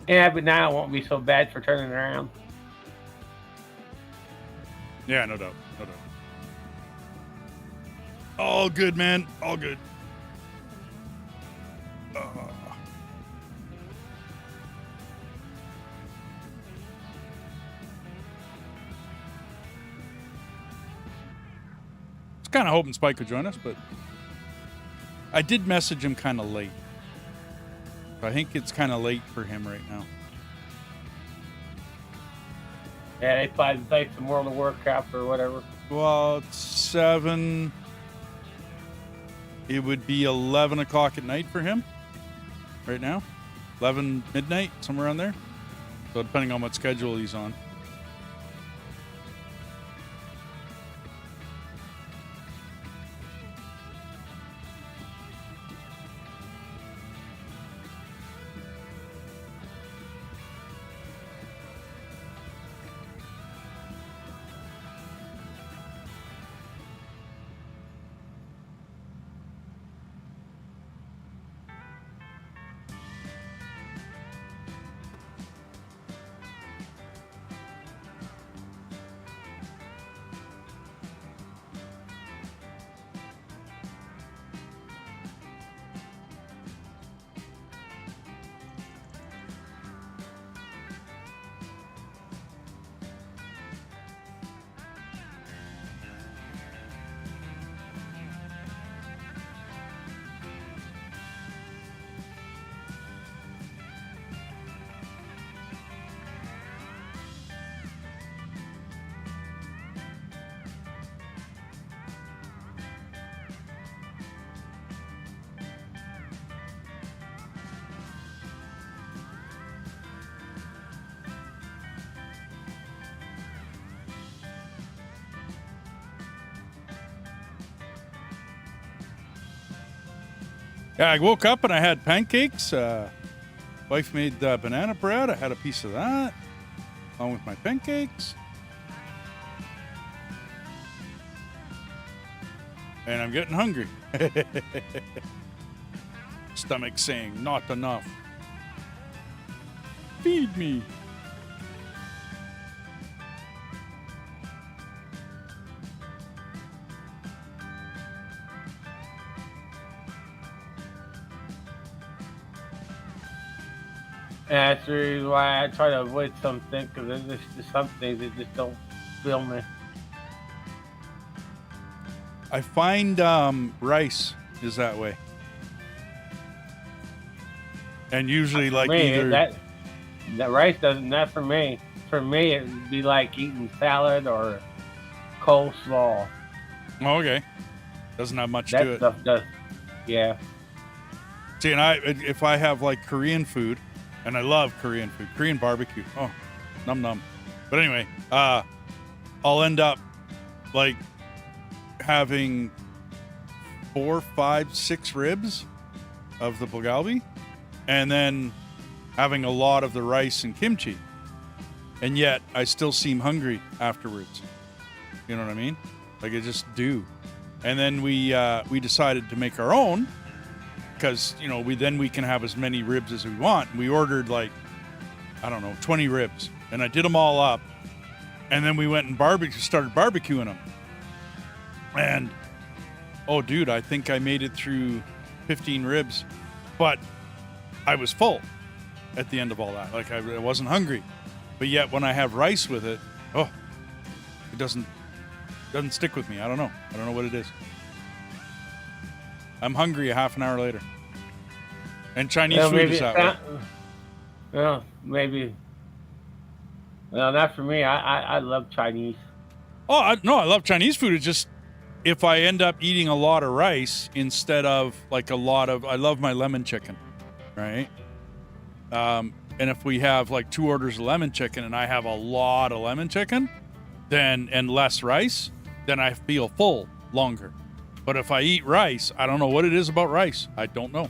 Yeah, but now it won't be so bad for turning around. Yeah, no doubt. All good, man. All good. I was kind of hoping Spike would join us, but I did message him kind of late. I think it's kind of late for him right now. Yeah, they probably play some World of Warcraft or whatever. Well, it's 7. It would be 11 o'clock at night for him right now. 11 midnight, somewhere around there. So depending on what schedule he's on. Yeah, I woke up and I had pancakes. Wife made banana bread. I had a piece of that along with my pancakes. And I'm getting hungry. Stomach saying, not enough. Feed me. And that's the reason why I try to avoid something, because there's just some things that just don't fill me. I find rice is that way. And usually like me, either... That rice doesn't, not for me. For me, it would be like eating salad or coleslaw. Oh, okay. Doesn't have much That to it. stuff does, yeah. See, and if I have like Korean food, and I love Korean food, Korean barbecue. Oh, num num. But anyway, I'll end up like having 4, 5, 6 ribs of the bulgogi, and then having a lot of the rice and kimchi. And yet I still seem hungry afterwards. You know what I mean? Like I just do. And then we decided to make our own, because you know we can have as many ribs as we want. We ordered like, I don't know, 20 ribs, and I did them all up, and then we went and started barbecuing them. And oh dude, I think I made it through 15 ribs, but I was full at the end of all that. Like I wasn't hungry, but yet when I have rice with it, oh, it doesn't stick with me. I don't know what it is. I'm hungry a half an hour later. And Chinese food is that way. Well, maybe. Well, not for me. I love Chinese. Oh, I love Chinese food. It's just if I end up eating a lot of rice instead of like I love my lemon chicken, right? And if we have like 2 orders of lemon chicken and I have a lot of lemon chicken, and less rice, then I feel full longer. But if I eat rice, I don't know what it is about rice. I don't know.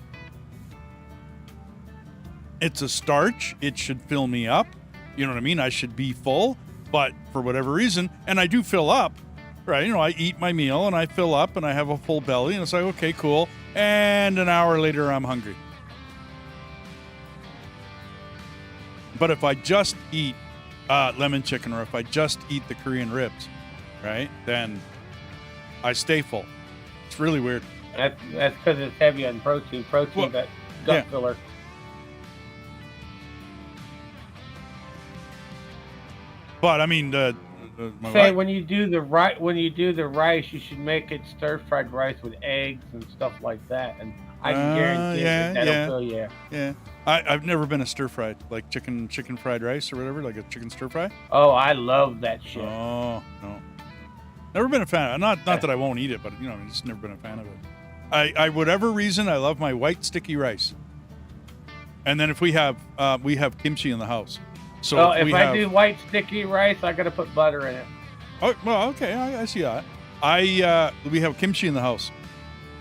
It's a starch. It should fill me up. You know what I mean? I should be full. But for whatever reason, and I do fill up, right? You know, I eat my meal and I fill up and I have a full belly. And it's like, okay, cool. And an hour later, I'm hungry. But if I just eat lemon chicken, or if I just eat the Korean ribs, right, then I stay full. It's really weird. That's because it's heavy on protein. Protein, that gut filler. But I mean, when you do the rice, you should make it stir-fried rice with eggs and stuff like that, and I can guarantee that'll fill you. Yeah, I've never been a stir-fried, like chicken fried rice or whatever, like a chicken stir-fry. Oh, I love that shit. Oh no. Never been a fan. Not that I won't eat it, but you know, I've just never been a fan of it. I whatever reason, I love my white sticky rice. And then if we have kimchi in the house. So So if I do white sticky rice, I gotta put butter in it. Oh, well, okay, I see that. We have kimchi in the house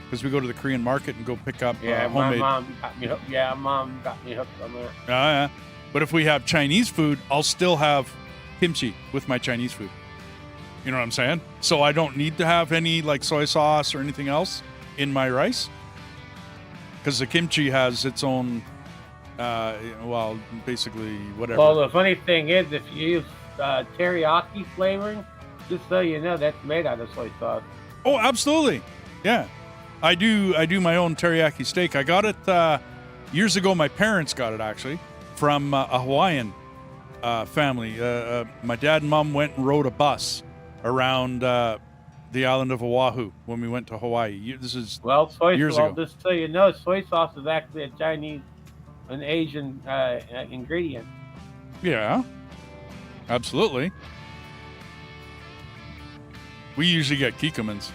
because we go to the Korean market and go pick up Yeah, homemade. mom got me hooked. Yeah, mom got me hooked on that. Yeah. But if we have Chinese food, I'll still have kimchi with my Chinese food. You know what I'm saying? So I don't need to have any like soy sauce or anything else in my rice because the kimchi has its own, basically whatever. Well, the funny thing is, if you use teriyaki flavoring, just so you know, that's made out of soy sauce. Oh, absolutely. Yeah. I do my own teriyaki steak. I got it years ago. My parents got it actually from a Hawaiian family. My dad and mom went and rode a bus around the island of Oahu when we went to Hawaii. This is years ago. Just so you know, soy sauce is actually a Chinese, an Asian ingredient. Yeah, absolutely. We usually get kikkomans.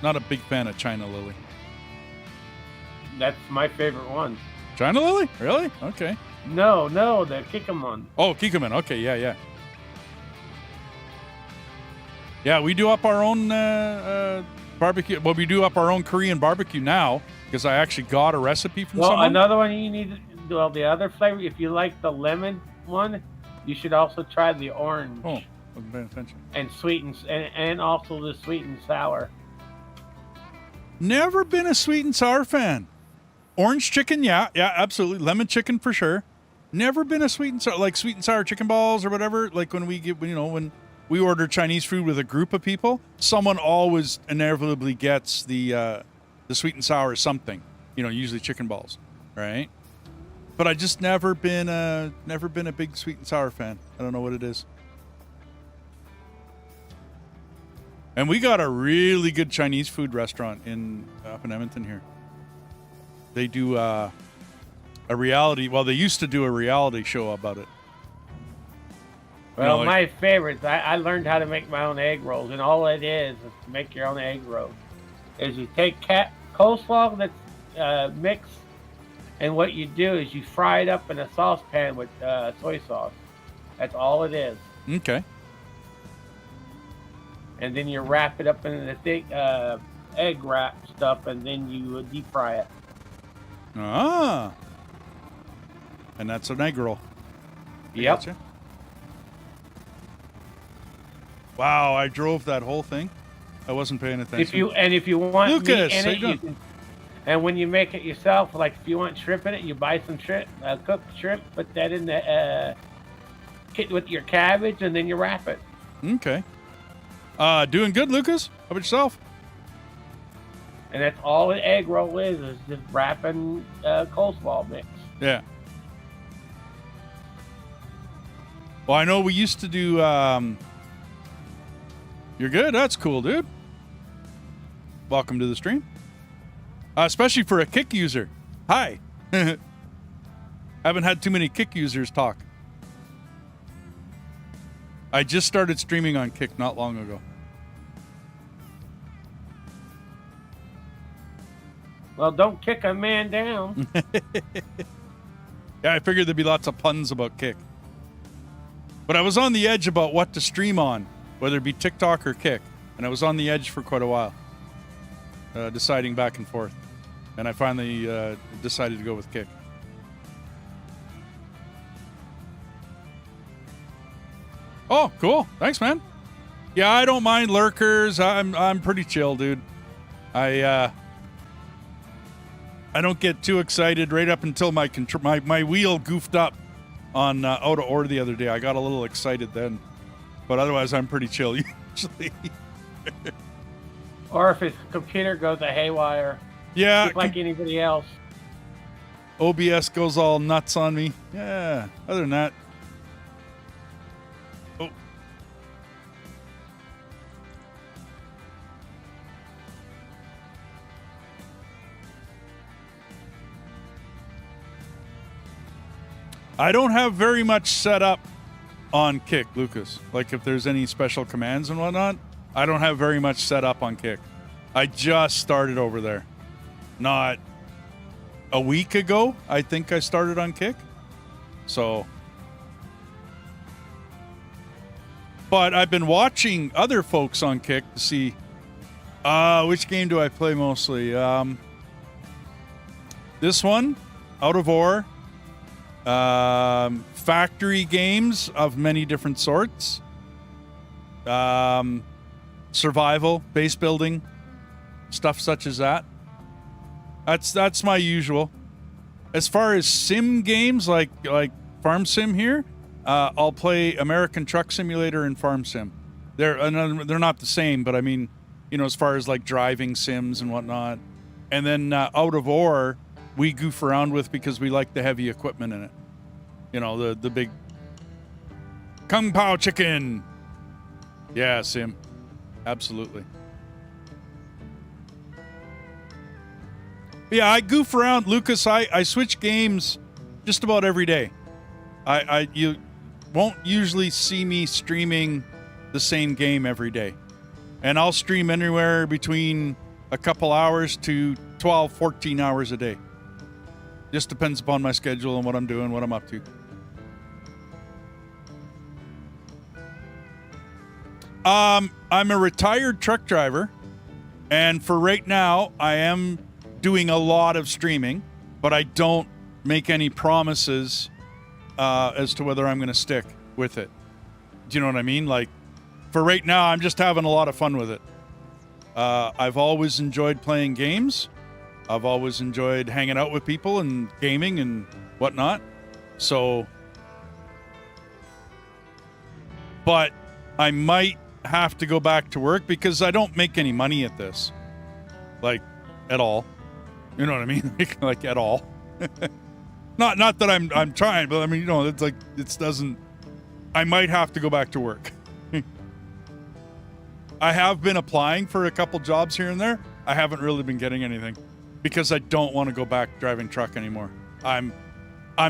Not a big fan of China lily. That's my favorite one. China lily? Really? Okay. No, the kikkoman. Oh, kikkoman. Okay, yeah. Yeah, we do up our own barbecue. Well, we do up our own Korean barbecue now because I actually got a recipe from someone. Another one you need to do. Well, the other flavor, if you like the lemon one, you should also try the orange. Oh, wasn't paying attention. And sweet and also the sweet and sour. Never been a sweet and sour fan. Orange chicken, yeah, absolutely. Lemon chicken for sure. Never been a sweet and sour chicken balls or whatever. Like when when we order Chinese food with a group of people, someone always inevitably gets the sweet and sour something. Usually chicken balls, right? But I just never been a big sweet and sour fan. I don't know what it is. And we got a really good Chinese food restaurant up in Edmonton here. They do a reality. Well, they used to do a reality show about it. Well, my favorites. I learned how to make my own egg rolls, and all it is to make your own egg rolls. Is you take coleslaw that's mixed, and what you do is you fry it up in a saucepan with soy sauce. That's all it is. Okay. And then you wrap it up in the thick egg wrap stuff, and then you deep fry it. Ah. And that's an egg roll. Yep. Gotcha. Wow, I drove that whole thing. I wasn't paying attention. If you want Lucas, meat in it, you can. And when you make it yourself, like if you want shrimp in it, you buy some shrimp, cooked shrimp, put that in the with your cabbage, and then you wrap it. Okay. Doing good, Lucas. How about yourself? And that's all an egg roll is just wrapping coleslaw mix. Yeah. Well, I know we used to do. You're good. That's cool, dude. Welcome to the stream. Especially for a Kick user. Hi. Haven't had too many Kick users talk. I just started streaming on Kick not long ago. Well, don't kick a man down. Yeah, I figured there'd be lots of puns about Kick. But I was on the edge about what to stream on, whether it be TikTok or Kick. And I was on the edge for quite a while, deciding back and forth. And I finally decided to go with Kick. Oh, cool. Thanks, man. Yeah, I don't mind lurkers. I'm pretty chill, dude. I don't get too excited right up until my wheel goofed up on out of order the other day. I got a little excited then, but otherwise I'm pretty chill usually. Or if his computer goes haywire. Yeah, just like anybody else. OBS goes all nuts on me. Yeah. Other than that. Oh. I don't have very much set up on Kick, Lucas. Like if there's any special commands and whatnot, I don't have very much set up on Kick. I just started over there. Not a week ago, I think I started on Kick. So, but I've been watching other folks on Kick to see which game do I play mostly. This one, Out of Ore, factory games of many different sorts, survival, base building, stuff such as that. That's my usual. As far as sim games like Farm Sim here, I'll play American Truck Simulator and Farm Sim. They're not the same, but I mean, you know, as far as like driving sims and whatnot. And then Out of Ore, we goof around with because we like the heavy equipment in it. You know, the big Kung Pao chicken. Yeah, sim. Absolutely. Yeah, I goof around, Lucas. I switch games just about every day. You won't usually see me streaming the same game every day. And I'll stream anywhere between a couple hours to 12, 14 hours a day. Just depends upon my schedule and what I'm doing, what I'm up to. I'm a retired truck driver, and for right now, I am doing a lot of streaming, but I don't make any promises as to whether I'm going to stick with it. Do you know what I mean? Like, for right now, I'm just having a lot of fun with it. I've always enjoyed playing games. I've always enjoyed hanging out with people and gaming and whatnot. So, but I might have to go back to work because I don't make any money at this. Like, at all. You know what I mean? Like, at all. Not that I'm trying, but I mean, you know, it's like, it doesn't, I might have to go back to work. I have been applying for a couple jobs here and there. I haven't really been getting anything because I don't want to go back driving truck anymore. I'm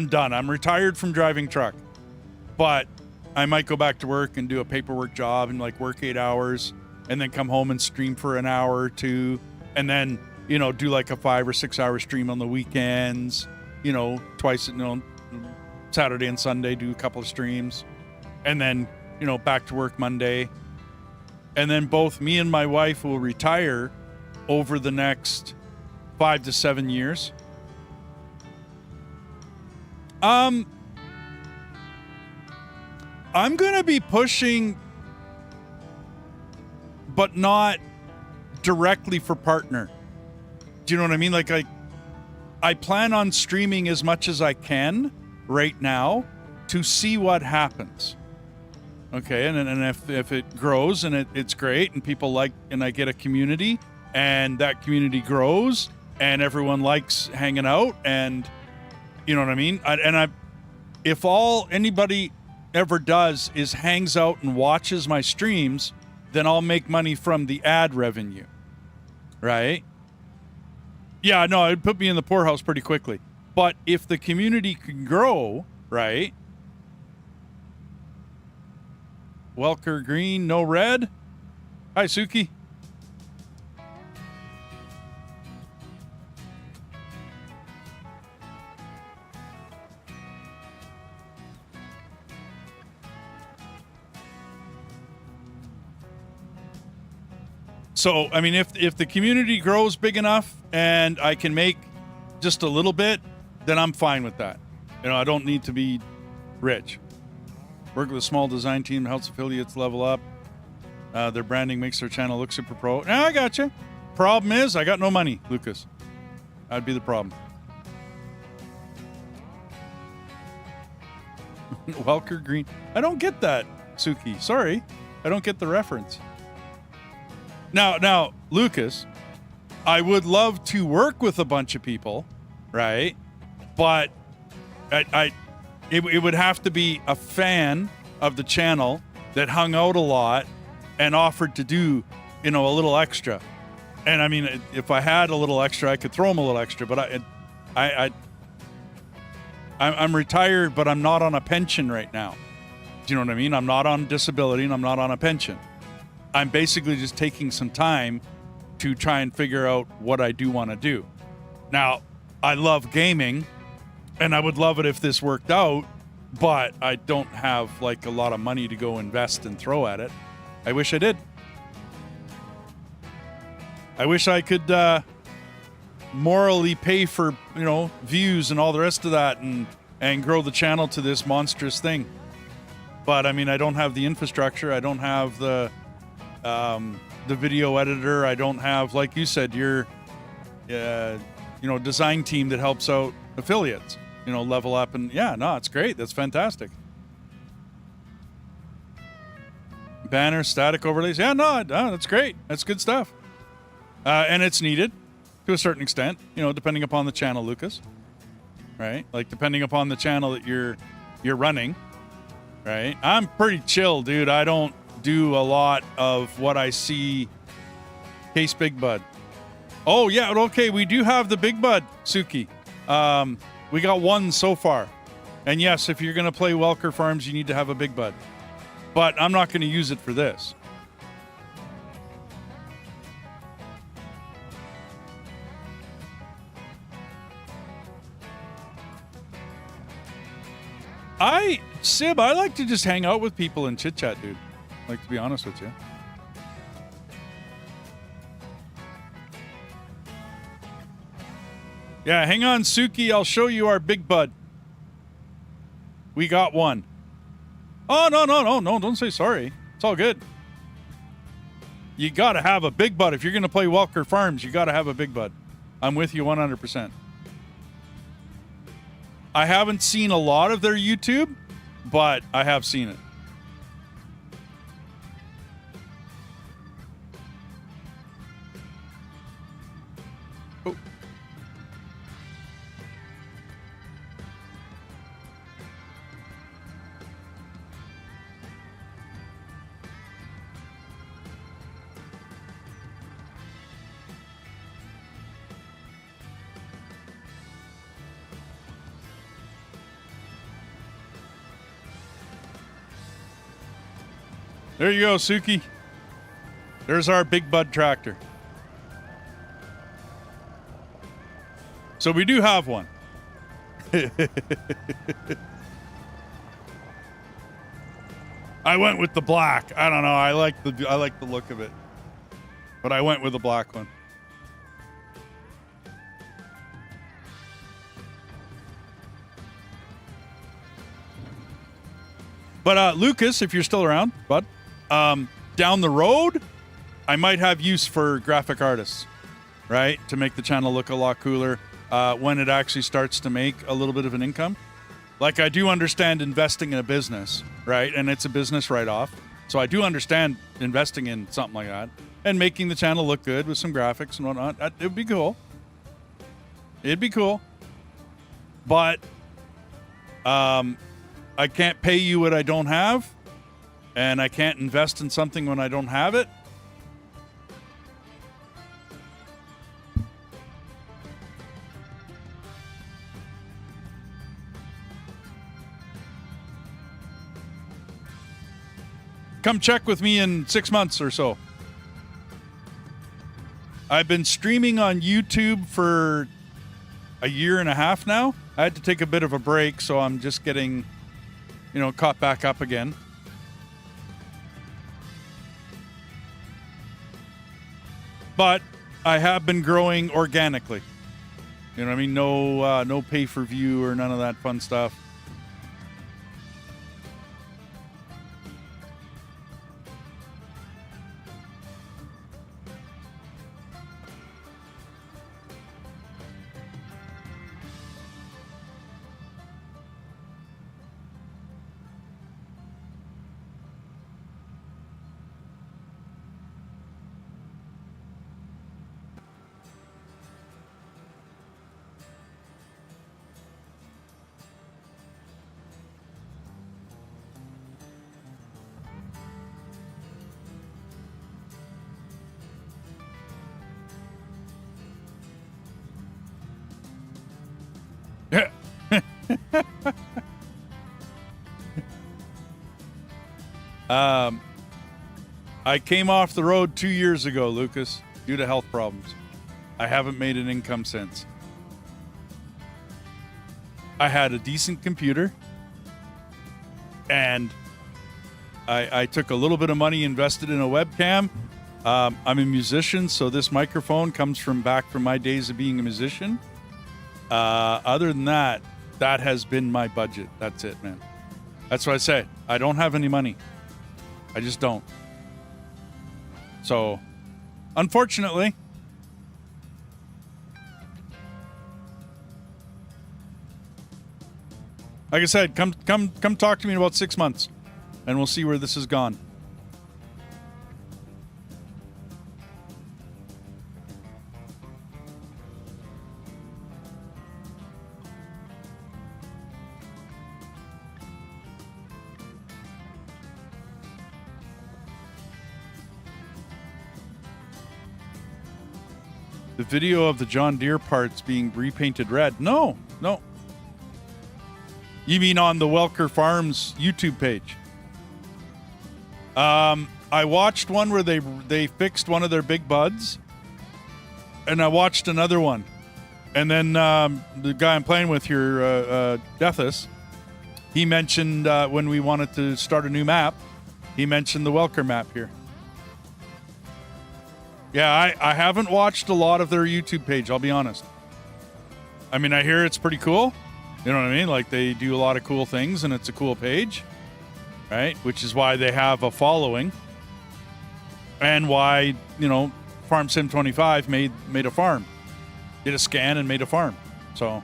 done. I'm retired from driving truck, but I might go back to work and do a paperwork job and like work 8 hours and then come home and stream for an hour or two. And then, you know, do like a 5 or 6 hour stream on the weekends, you know, twice, you know, Saturday and Sunday, do a couple of streams and then, you know, back to work Monday. And then both me and my wife will retire over the next 5 to 7 years. I'm going to be pushing, but not directly for partner. Do you know what I mean? Like, I plan on streaming as much as I can right now to see what happens. Okay, and if it grows and it's great and people like, and I get a community and that community grows and everyone likes hanging out and, you know what I mean? If all anybody ever does is hangs out and watches my streams, then I'll make money from the ad revenue, right? Yeah, no, it'd put me in the poorhouse pretty quickly. But if the community can grow, right? Welker green, no red. Hi, Suki. So, I mean, if the community grows big enough and I can make just a little bit, then I'm fine with that. You know, I don't need to be rich. Work with a small design team, helps affiliates level up. Their branding makes their channel look super pro. Now, I got you. Problem is, I got no money, Lucas. That'd be the problem. Welker green. I don't get that, Suki. Sorry. I don't get the reference. Now, Lucas, I would love to work with a bunch of people, right? But it would have to be a fan of the channel that hung out a lot and offered to do, you know, a little extra. And I mean, if I had a little extra, I could throw them a little extra. But I'm retired, but I'm not on a pension right now. Do you know what I mean? I'm not on disability and I'm not on a pension. I'm basically just taking some time to try and figure out what I do want to do. Now, I love gaming, and I would love it if this worked out, but I don't have like a lot of money to go invest and throw at it. I wish I did. I wish I could morally pay for, you know, views and all the rest of that and grow the channel to this monstrous thing. But I mean, I don't have the infrastructure. I don't have the video editor. I don't have, like you said, your design team that helps out affiliates, you know, level up. And yeah, no, it's great. That's fantastic. Banner, static overlays. Yeah, no, that's great. That's good stuff. And it's needed to a certain extent, you know, depending upon the channel, Lucas. Right? Like, depending upon the channel that you're running. Right? I'm pretty chill, dude. I don't do a lot of what I see. Case Big Bud. Oh, yeah, okay, we do have the Big Bud, Suki. We got one so far. And yes, if you're going to play Welker Farms, you need to have a Big Bud. But I'm not going to use it for this. Sib, I like to just hang out with people and chit chat, dude. Like, to be honest with you. Yeah, hang on, Suki. I'll show you our Big Bud. We got one. Oh, no, don't say sorry. It's all good. You got to have a Big Bud. If you're going to play Welker Farms, you got to have a Big Bud. I'm with you 100%. I haven't seen a lot of their YouTube, but I have seen it. Oh. There you go, Suki. There's our Big Bud tractor. So we do have one. I went with the black. I don't know. I like the look of it. But I went with the black one. But Lucas, if you're still around, bud, down the road, I might have use for graphic artists, right? To make the channel look a lot cooler when it actually starts to make a little bit of an income. Like, I do understand investing in a business, right? And it's a business write-off. So I do understand investing in something like that and making the channel look good with some graphics and whatnot. It would be cool. It'd be cool. But I can't pay you what I don't have. And I can't invest in something when I don't have it. Come check with me in 6 months or so. I've been streaming on YouTube for a year and a half now. I had to take a bit of a break, so I'm just getting, caught back up again. But I have been growing organically. You know what I mean? No pay for view or none of that fun stuff. I came off the road 2 years ago, Lucas, due to health problems. I haven't made an income since. I had a decent computer, and I took a little bit of money, invested in a webcam. I'm a musician, so this microphone comes from my days of being a musician. Other than that, that has been my budget. That's it, man. That's what I say. I don't have any money. I just don't. So, unfortunately, like I said, come talk to me in about 6 months, and we'll see where this has gone. The video of the John Deere parts being repainted red. No. You mean on the Welker Farms YouTube page? I watched one where they fixed one of their big buds, and I watched another one, and then the guy I'm playing with here, Deathus, he mentioned when we wanted to start a new map, he mentioned the Welker map here. Yeah, I haven't watched a lot of their YouTube page, I'll be honest. I mean, I hear it's pretty cool. You know what I mean? Like, they do a lot of cool things, and it's a cool page, right? Which is why they have a following, and why, you know, Farm Sim 25 made a farm, did a scan and made a farm. So,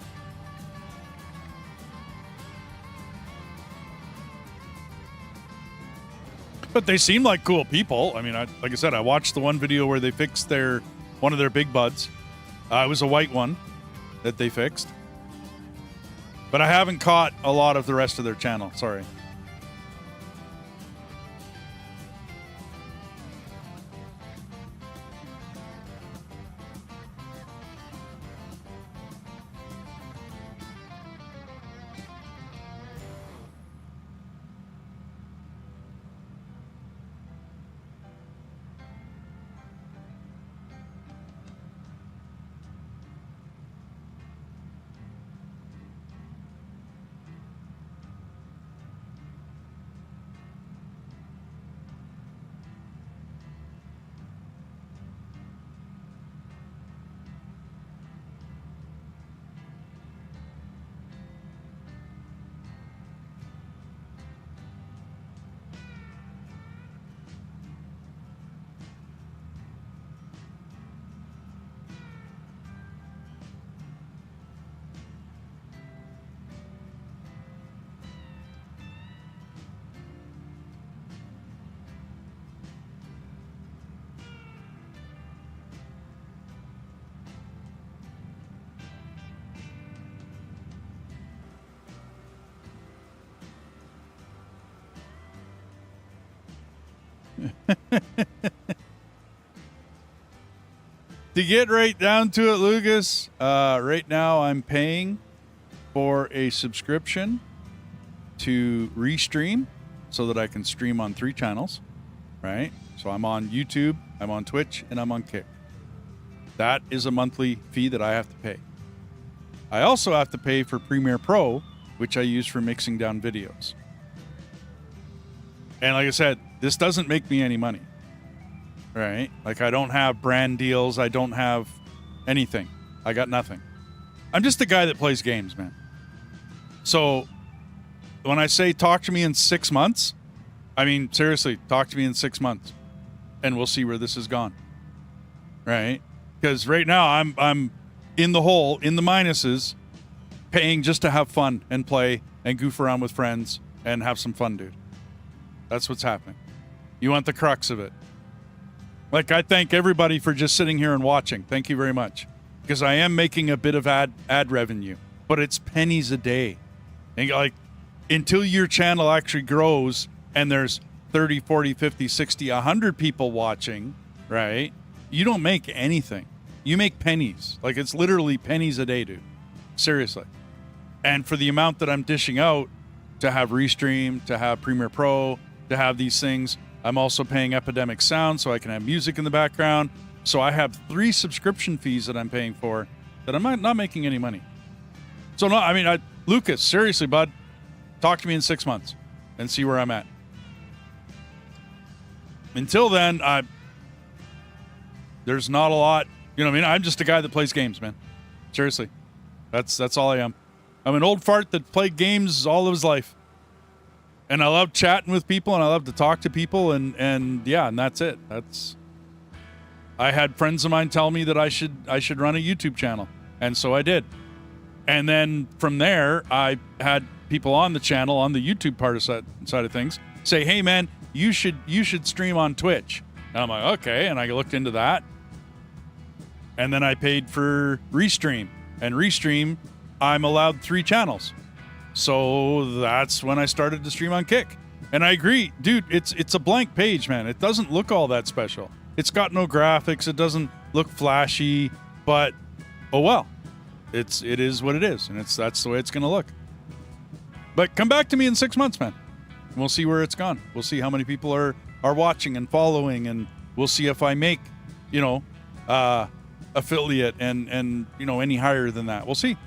but they seem like cool people. I mean, like I said, I watched the one video where they fixed one of their big buds. It was a white one that they fixed. But I haven't caught a lot of the rest of their channel. Sorry. To get right down to it, Lucas, right now I'm paying for a subscription to Restream so that I can stream on 3 channels, right? So I'm on YouTube, I'm on Twitch, and I'm on Kick. That is a monthly fee that I have to pay. I also have to pay for Premiere Pro, which I use for mixing down videos. And like I said, this doesn't make me any money. Right? Like, I don't have brand deals. I don't have anything. I got nothing. I'm just a guy that plays games, man. So when I say talk to me in 6 months, I mean, seriously, talk to me in 6 months and we'll see where this has gone. Right? Because right now I'm in the hole, in the minuses, paying just to have fun and play and goof around with friends and have some fun, dude. That's what's happening. You want the crux of it. Like, I thank everybody for just sitting here and watching. Thank you very much. Because I am making a bit of ad revenue, but it's pennies a day. And like, until your channel actually grows and there's 30, 40, 50, 60, 100 people watching, right? You don't make anything. You make pennies. Like, it's literally pennies a day, dude. Seriously. And for the amount that I'm dishing out to have Restream, to have Premiere Pro, to have these things, I'm also paying Epidemic Sound so I can have music in the background. So I have 3 subscription fees that I'm paying for that I'm not making any money. So no, I mean, Lucas, seriously, bud, talk to me in 6 months and see where I'm at. Until then, there's not a lot. You know what I mean? I'm just a guy that plays games, man. Seriously. That's all I am. I'm an old fart that played games all of his life. And I love chatting with people, and I love to talk to people, and that's it. I had friends of mine tell me that I should run a YouTube channel, and so I did. And then from there, I had people on the channel, on the YouTube part of side of things, say, "Hey, man, you should stream on Twitch." And I'm like, okay, and I looked into that. And then I paid for Restream. And Restream, I'm allowed 3 channels. So that's when I started to stream on Kick. And I agree, dude, it's a blank page, man. It doesn't look all that special. It's got no graphics. It doesn't look flashy, but oh well. It is what it is, and that's the way it's going to look. But come back to me in 6 months, man. And we'll see where it's gone. We'll see how many people are watching and following, and we'll see if I make, affiliate and any higher than that. We'll see.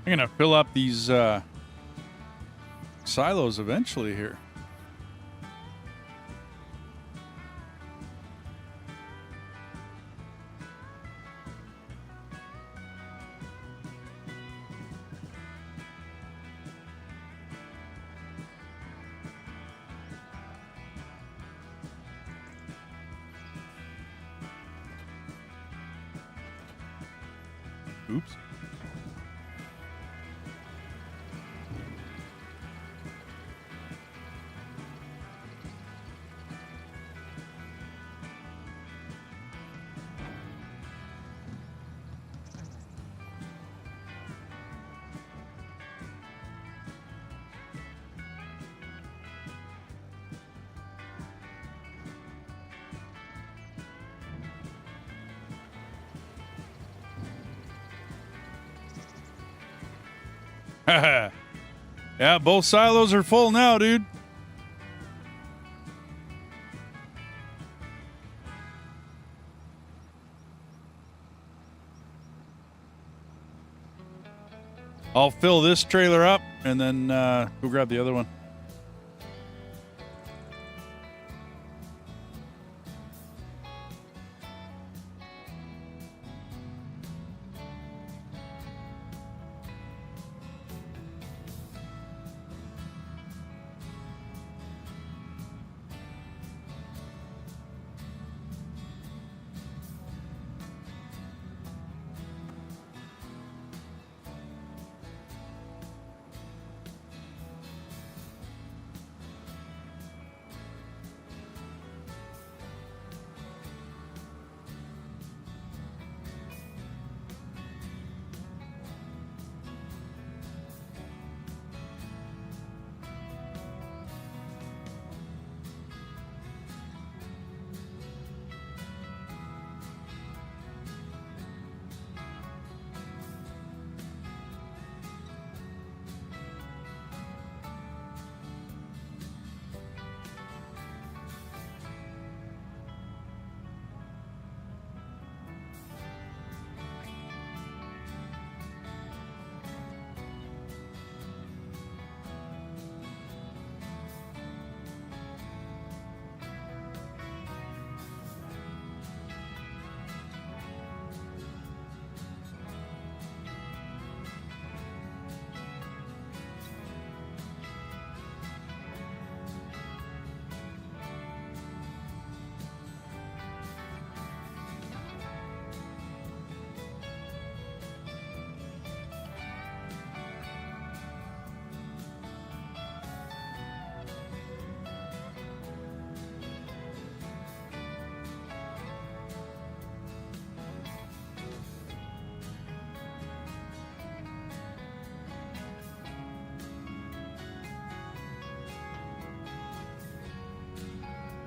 I'm going to fill up these silos eventually here. Oops. Yeah, both silos are full now, dude. I'll fill this trailer up and then go grab the other one.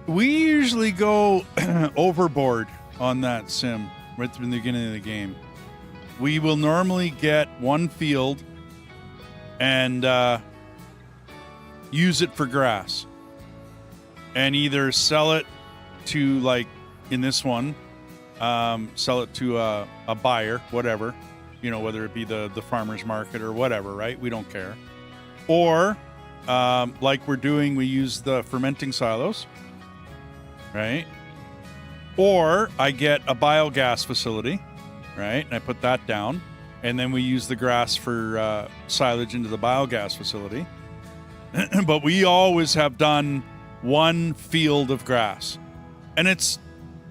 We usually go overboard on that sim right from the beginning of the game. We will normally get one field and use it for grass and either sell it to, like in this one, sell it to a buyer, whatever, whether it be the farmer's market or whatever, right? We don't care. Or like we're doing, we use the fermenting silos, right? Or I get a biogas facility, right? And I put that down. And then we use the grass for silage into the biogas facility. But we always have done one field of grass. And it's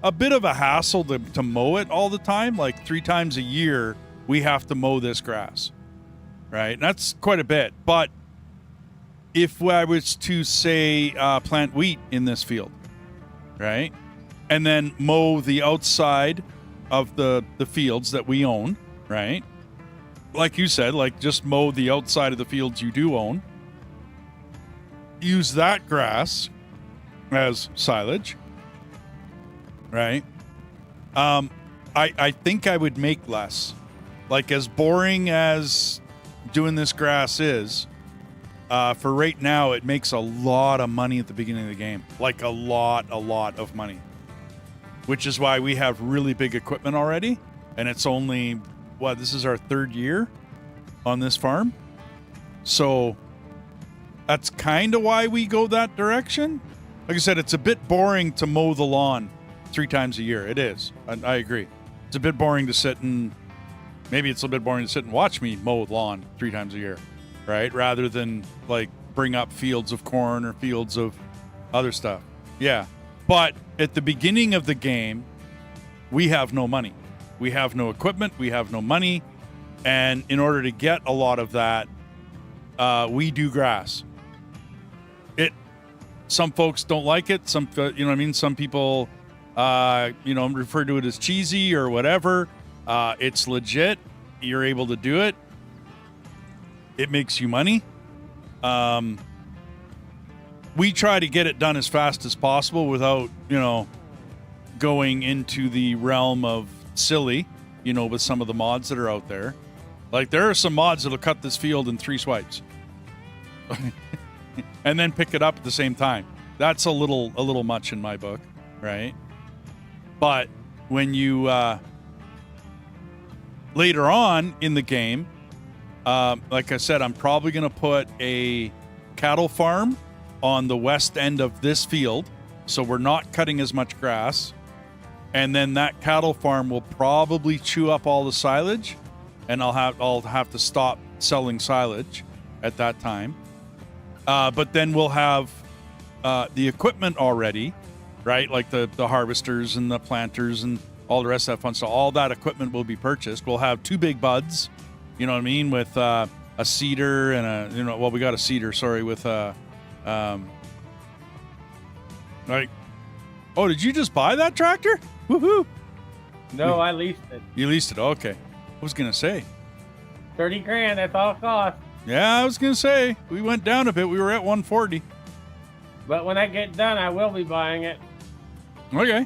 a bit of a hassle to mow it all the time. Like 3 times a year, we have to mow this grass, right? And that's quite a bit. But if I was to, say, plant wheat in this field, right? And then mow the outside of the fields that we own, right? Like you said, like just mow the outside of the fields you do own. Use that grass as silage, right? I think I would make less. Like, as boring as doing this grass is, for right now, it makes a lot of money at the beginning of the game. Like a lot of money. Which is why we have really big equipment already. And it's only, this is our 3rd year on this farm. So that's kind of why we go that direction. Like I said, it's a bit boring to mow the lawn 3 times a year. It is. I agree. It's a bit boring to sit and, maybe it's a bit boring to sit and watch me mow the lawn 3 times a year, right? Rather than like bring up fields of corn or fields of other stuff. Yeah. But at the beginning of the game, we have no money. We have no equipment. We have no money. And in order to get a lot of that, we do grass. Some folks don't like it. Some, you know what I mean? Some people, refer to it as cheesy or whatever. It's legit. You're able to do it. It makes you money. We try to get it done as fast as possible without, going into the realm of silly, with some of the mods that are out there. Like, there are some mods that'll cut this field in 3 swipes. And then pick it up at the same time. That's a little much in my book, right? But when you later on in the game, like I said, I'm probably going to put a cattle farm on the west end of this field, so we're not cutting as much grass. And then that cattle farm will probably chew up all the silage, and I'll have to stop selling silage at that time. But then we'll have the equipment already, right? Like the harvesters and the planters and all the rest of that fun stuff. All that equipment will be purchased. We'll have 2 big buds, you know what I mean, with a seeder and we got a seeder, sorry, with like, oh, did you just buy that tractor? Woohoo! No, I leased it. You leased it, okay. I was gonna say $30,000. That's all it cost. Yeah, I was gonna say we went down a bit. We were at 140. But when I get done, I will be buying it. Okay.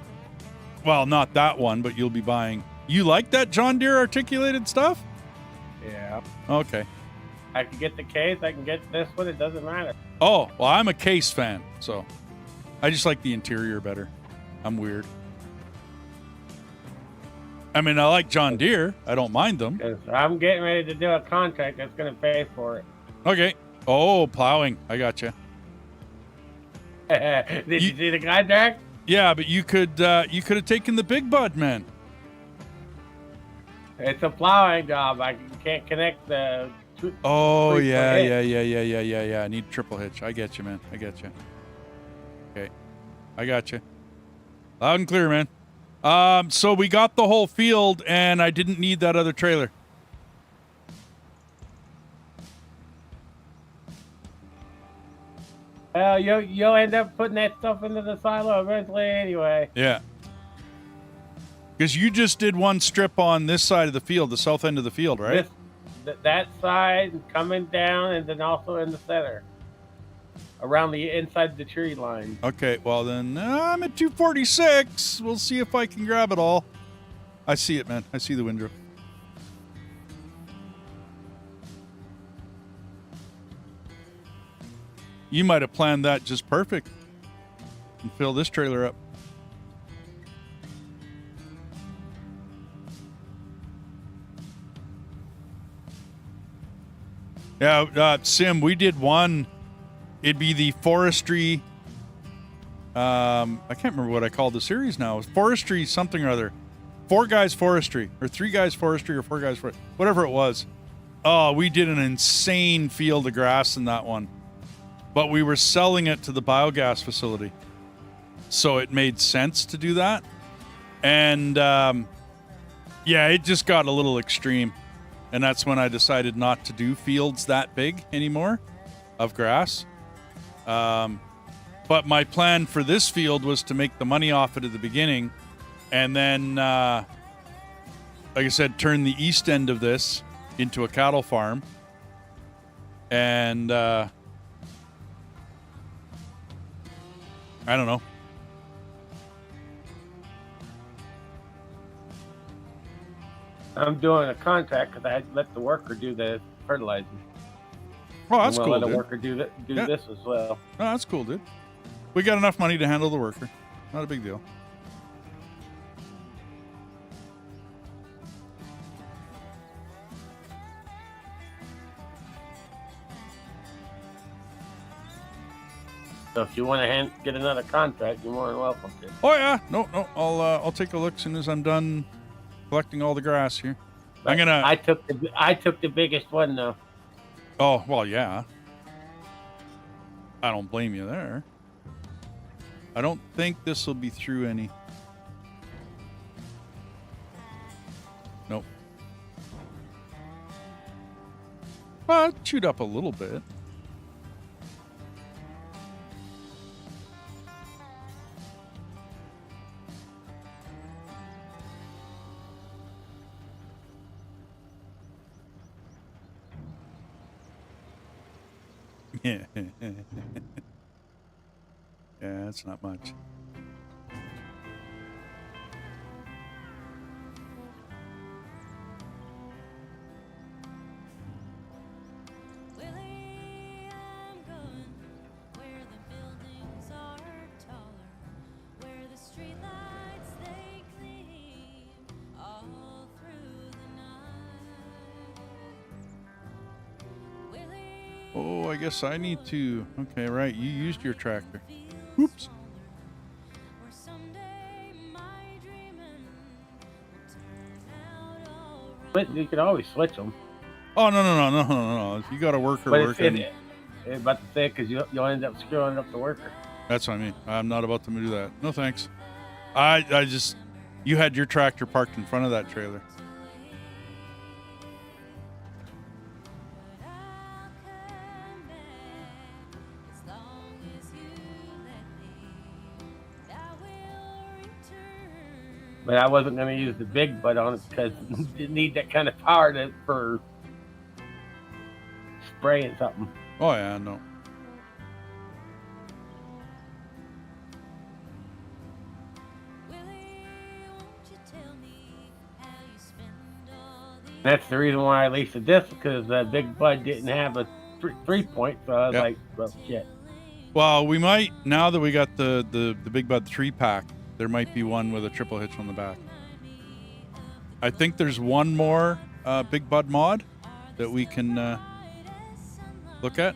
Well, not that one, but you'll be buying. You like that John Deere articulated stuff? Yeah. Okay. I can get the case. I can get this one. It doesn't matter. Oh, well, I'm a case fan, so I just like the interior better. I'm weird. I mean, I like John Deere. I don't mind them. 'Cause I'm getting ready to do a contract that's going to pay for it. Okay. Oh, plowing. I gotcha. Did you see the contract? Yeah, but you could have taken the big bud, man. It's a plowing job. I can't connect the. Oh yeah. I need triple hitch. I get you, man. I get you. Okay, I got you. Loud and clear, man. So we got the whole field, and I didn't need that other trailer. Well, you'll end up putting that stuff into the silo eventually anyway. Yeah. Because you just did one strip on this side of the field, the south end of the field, right? That side coming down, and then also in the center. around the inside the tree line. Okay, well then I'm at 246. We'll see if I can grab it all. I see it, man. I see the windrow. You might have planned that just perfect and fill this trailer up. Yeah, Sim, we did one. It'd be the forestry. I can't remember what I called the series now. It was forestry something or other. 4 guys forestry, or 3 guys forestry, or 4 guys forestry, whatever it was. Oh, we did an insane field of grass in that one. But we were selling it to the biogas facility. So it made sense to do that. And yeah, it just got a little extreme. And that's when I decided not to do fields that big anymore of grass. But my plan for this field was to make the money off it at the beginning. And then, like I said, turn the east end of this into a cattle farm. And I don't know. I'm doing a contract because I had to let the worker do the fertilizing. Oh, that's cool, let the dude. worker do this as well. Oh, that's cool, dude. We got enough money to handle the worker. Not a big deal. So if you want to get another contract, you're more than welcome to. Oh yeah, no, I'll take a look as soon as I'm done collecting all the grass here. But I took the biggest one though. Oh well, yeah. I don't blame you there. I don't think this will be through any. Nope. Well, it chewed up a little bit. Yeah. Yeah, that's not much. Oh, I guess I need to. Okay, right. You used your tractor. Oops. But you can always switch them. Oh, no. If you got a worker working. I'm about to say, because you'll end up screwing up the worker. That's what I mean. I'm not about to do that. No, thanks. I just. You had your tractor parked in front of that trailer. But I wasn't going to use the big butt on it because it didn't need that kind of power for spraying something. Oh, yeah, no. That's the reason why I leased this, because the big bud didn't have a 3-point, so I was like, well, shit. Well, we might, now that we got the Big Bud 3-pack, there might be one with a triple hitch on the back. I think there's one more Big Bud mod that we can look at.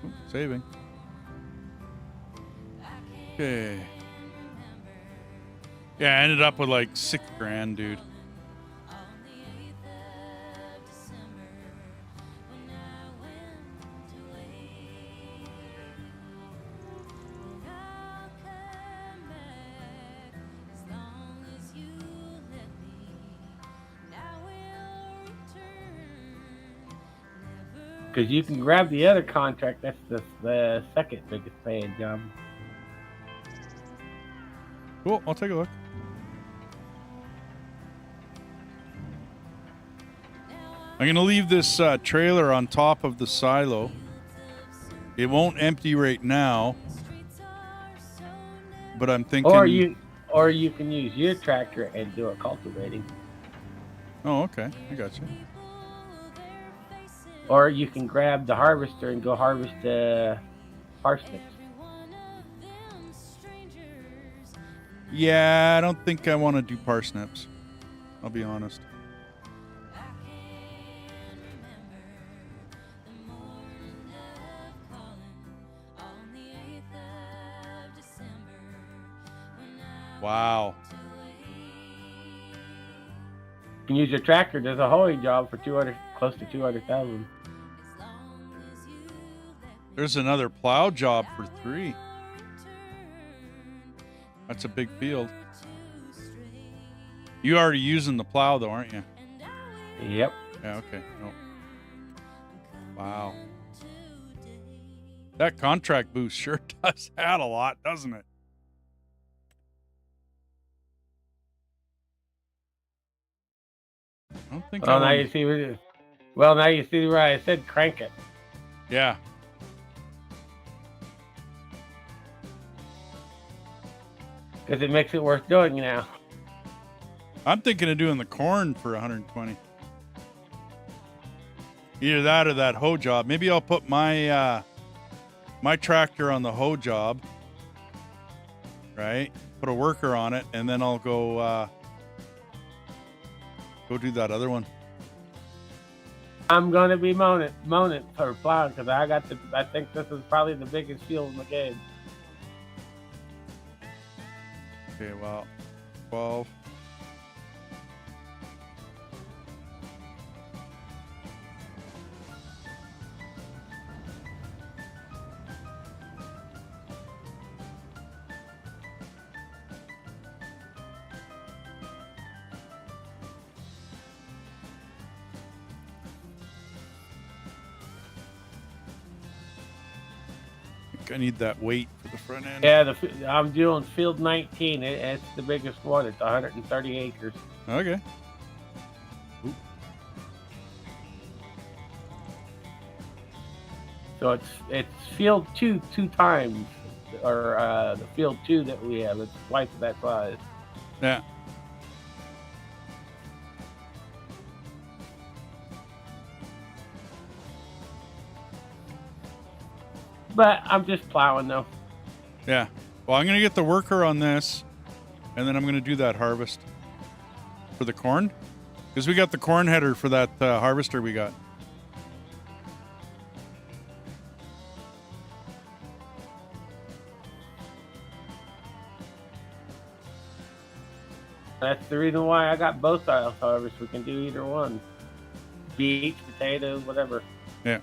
Ooh, saving. Okay. Yeah, I ended up with like $6,000, dude. Because you can grab the other contract. That's the second biggest paying job. Cool, I'll take a look. I'm going to leave this trailer on top of the silo. It won't empty right now, but I'm thinking. Or you can use your tractor and do a cultivating. Oh, okay. I got you. Or you can grab the harvester and go harvest parsnips. Yeah, I don't think I want to do parsnips. I'll be honest. Wow. You can use your tractor. There's a hoeing job for close to 200,000. There's another plow job for 3. That's a big field. You already using the plow though, aren't you? Yep. Yeah, okay. No. Wow. That contract boost sure does add a lot, doesn't it? I don't think Well, now you see where I said crank it. Yeah. Because it makes it worth doing now. I'm thinking of doing the corn for 120. Either that or that hoe job. Maybe I'll put my my tractor on the hoe job. Right? Put a worker on it, and then I'll go do that other one. I'm gonna be mowing it for plowing because I think this is probably the biggest field in the game. Okay, well, 12. I need that weight for the front end. Yeah, I'm doing field 19. It's the biggest one. It's 130 acres. Okay. Oop. So it's field 2 times, or the field 2 that we have. It's twice that size. Yeah. But I'm just plowing though. Yeah. Well, I'm going to get the worker on this, and then I'm going to do that harvest for the corn. Because we got the corn header for that harvester we got. That's the reason why I got both styles harvest. We can do either one. Beets, potatoes, whatever. Yeah.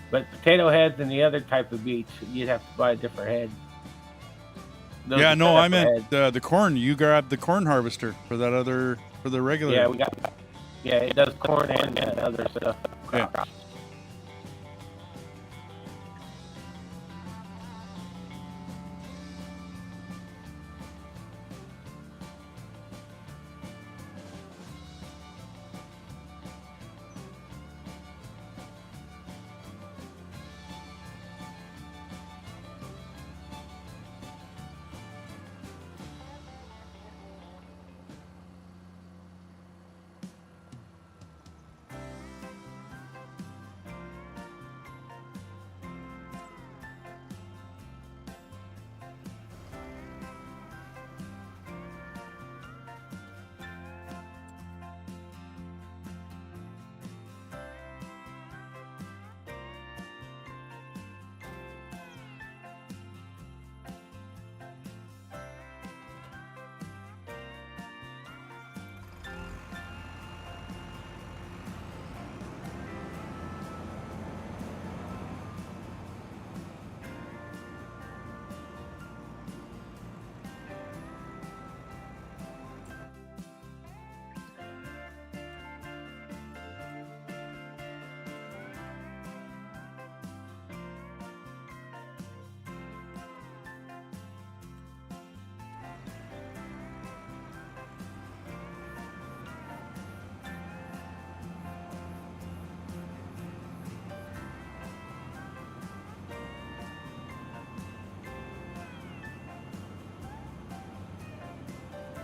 But potato heads and the other type of beets, you'd have to buy a different head. Those Yeah, are no, I separate meant the corn. You grabbed the corn harvester for that other, for the regular. Yeah, it does corn and other stuff. Yeah.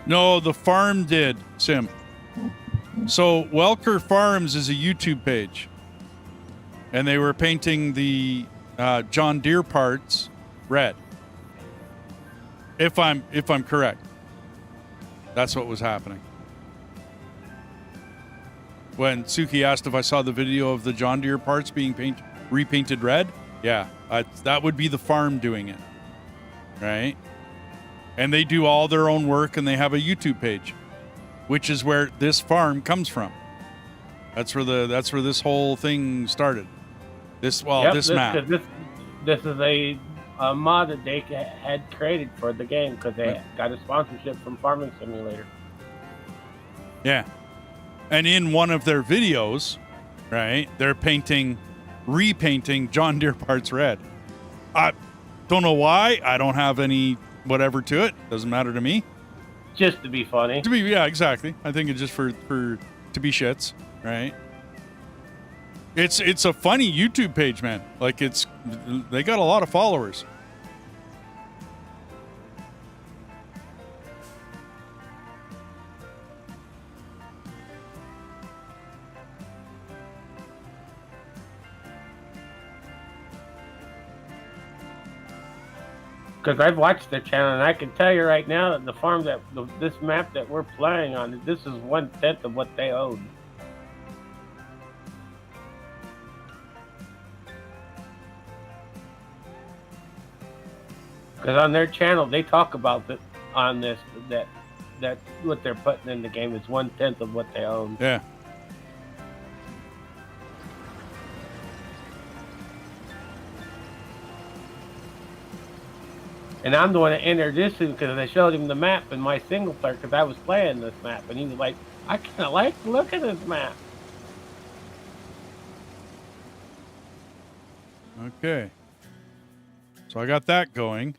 No, the farm did, Sim. So Welker Farms is a YouTube page, and they were painting the John Deere parts red. If I'm correct, that's what was happening. When Suki asked if I saw the video of the John Deere parts being repainted red, yeah, that would be the farm doing it, right? And they do all their own work, and they have a YouTube page, which is where this farm comes from. That's where this whole thing started. This map. This is a mod that they had created for the game because they got a sponsorship from Farming Simulator. Yeah. And in one of their videos, right, they're repainting John Deere parts red. I don't know why. I don't have any whatever to it. Doesn't matter to me. Just to be funny. Yeah, exactly. I think it's just for to be shits, right? It's a funny YouTube page, man. Like they got a lot of followers. Because I've watched their channel, and I can tell you right now that the farm this map that we're playing on, this is 1/10 of what they own. Because on their channel, they talk about that what they're putting in the game is 1/10 of what they own. Yeah. And I'm the one that introduced him because I showed him the map in my single player because I was playing this map, and he was like, "I kind of like the look at this map." Okay. So I got that going.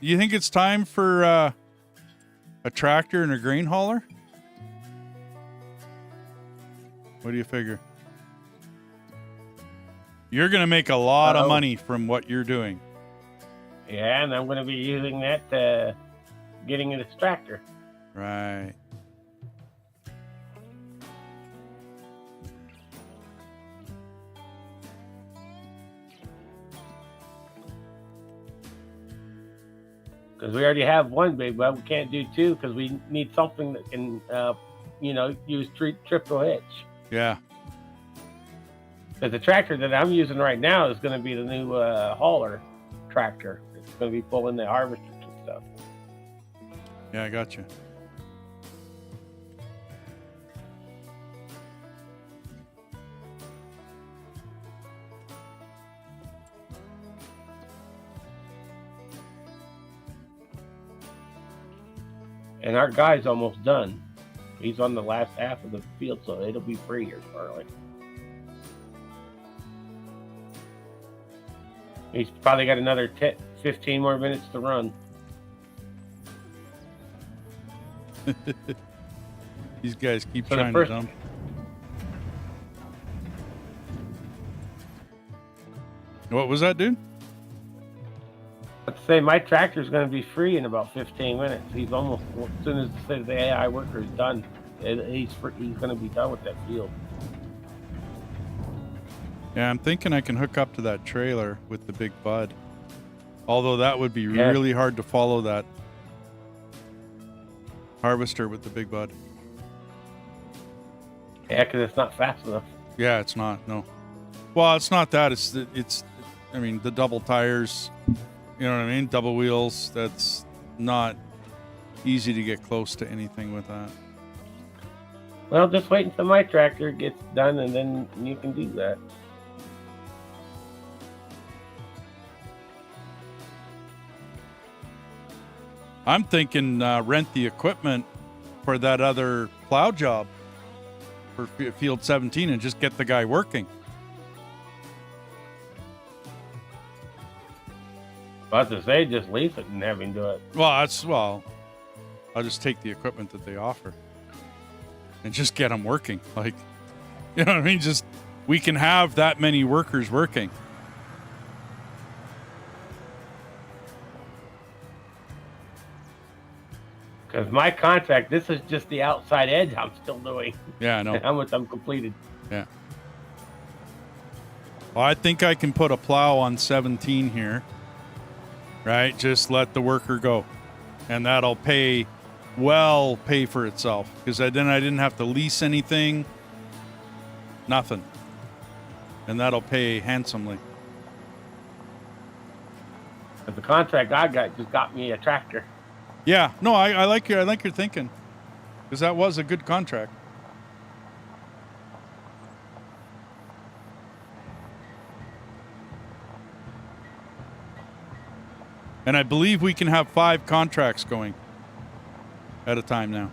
You think it's time for a tractor and a grain hauler? What do you figure? You're going to make a lot of money from what you're doing. Yeah, and I'm going to be using that to getting an extractor. Right. Because we already have one big, but we can't do two because we need something that can, use triple hitch. Yeah. Because the tractor that I'm using right now is going to be the new hauler tractor. It's going to be pulling the harvesters and stuff. Yeah, I got you. And our guy's almost done. He's on the last half of the field, so it'll be free here shortly. He's probably got another 15 more minutes to run. These guys keep trying to dump. What was that, dude? Let's say my tractor's going to be free in about 15 minutes. He's almost, as soon as the AI worker is done, he's going to be done with that field. Yeah, I'm thinking I can hook up to that trailer with the big bud. Although that would be really hard to follow that harvester with the big bud. Yeah, because it's not fast enough. Yeah, it's not. No. Well, it's not that. It's. I mean, the double tires. You know what I mean? Double wheels. That's not easy to get close to anything with that. Well, just wait until my tractor gets done, and then you can do that. I'm thinking rent the equipment for that other plow job for Field 17 and just get the guy working. I was to say, just lease it and have him do it. Well, I'll just take the equipment that they offer and just get them working. Like, you know what I mean? Just, we can have that many workers working. Because my contract, this is just the outside edge I'm still doing. Yeah, I know. How much I'm completed. Yeah. Well, I think I can put a plow on 17 here. Right? Just let the worker go. And that'll pay for itself. Because then I didn't have to lease anything. Nothing. And that'll pay handsomely. But the contract I got just got me a tractor. Yeah. No, I like your thinking. Because that was a good contract. And I believe we can have 5 contracts going at a time now.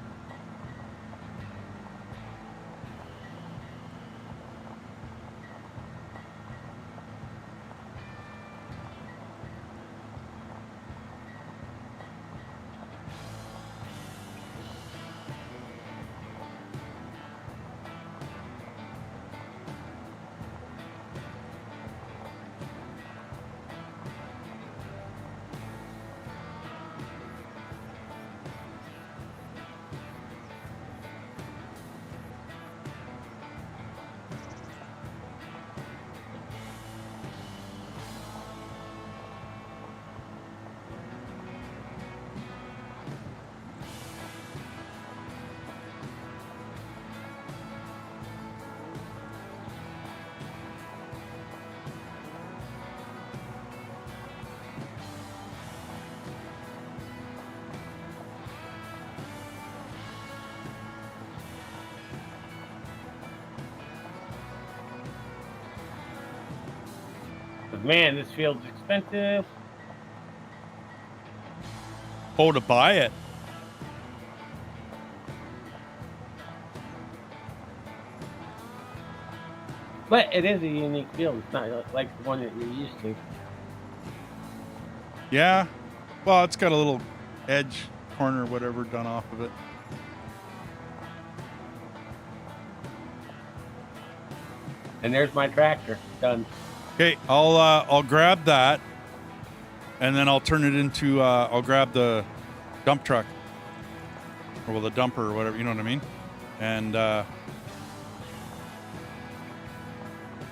But man, this field's expensive. Oh, to buy it. But it is a unique field. It's not like the one that you're used to. Yeah. Well, it's got a little edge, corner, whatever, done off of it. And there's my tractor. Done. Okay, I'll grab that, and then I'll turn it into I'll grab the dump truck, or well, the dumper or whatever, you know what I mean, and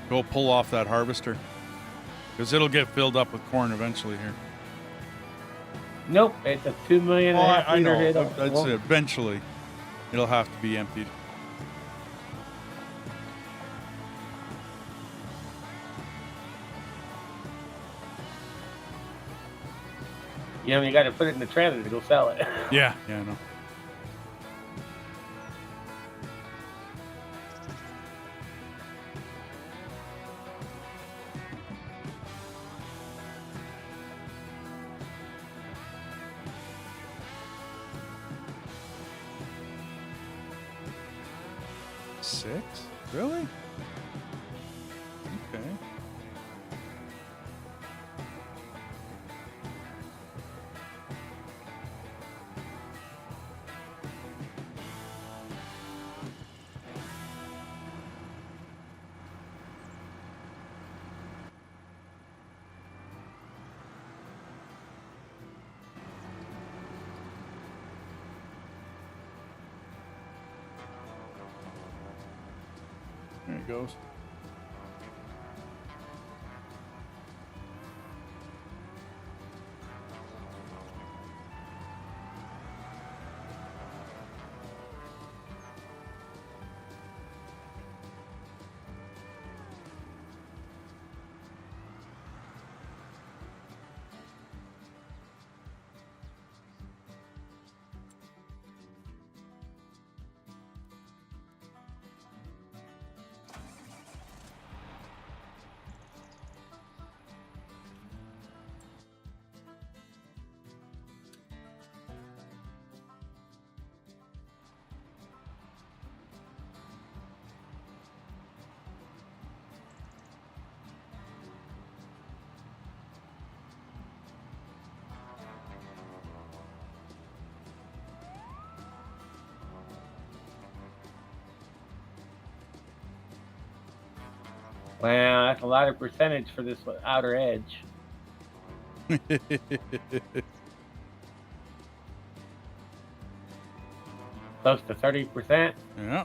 go pull off that harvester because it'll get filled up with corn eventually here. Nope, it's a 2 million and a half I liter know. hit. That's it. Eventually, it'll have to be emptied. You know, you got to put it in the trailer to go sell it. Yeah, I know. Six? Really? Okay. There it goes. Wow, that's a lot of percentage for this outer edge. close to 30%. Yeah.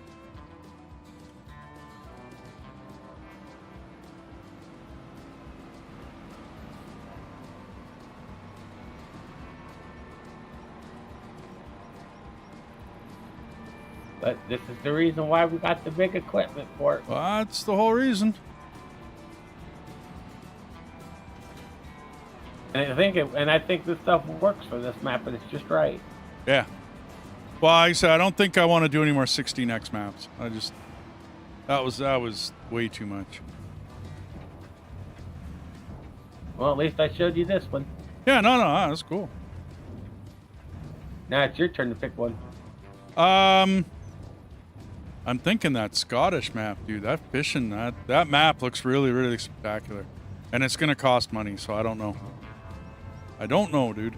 But this is the reason why we got the big equipment for it. Well, that's the whole reason. And I think this stuff works for this map, and it's just right. Yeah. Well, like I said, I don't think I want to do any more 16x maps. That was way too much. Well, at least I showed you this one. Yeah, no, that's cool. Now it's your turn to pick one. I'm thinking that Scottish map, dude. That fishing, that map looks really, really spectacular. And it's gonna cost money, so I don't know. I don't know, dude.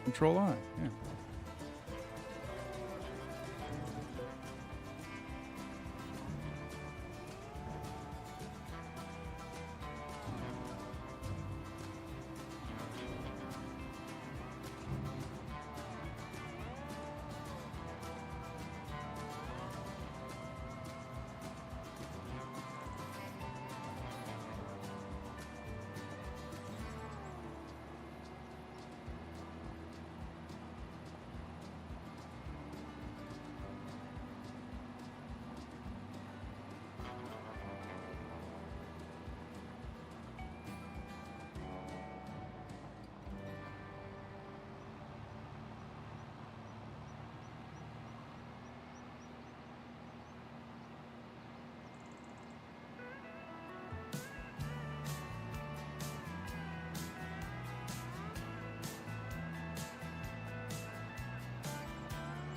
Control I, yeah.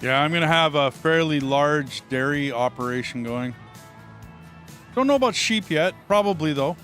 Yeah, I'm gonna have a fairly large dairy operation going. Don't know about sheep yet. Probably though.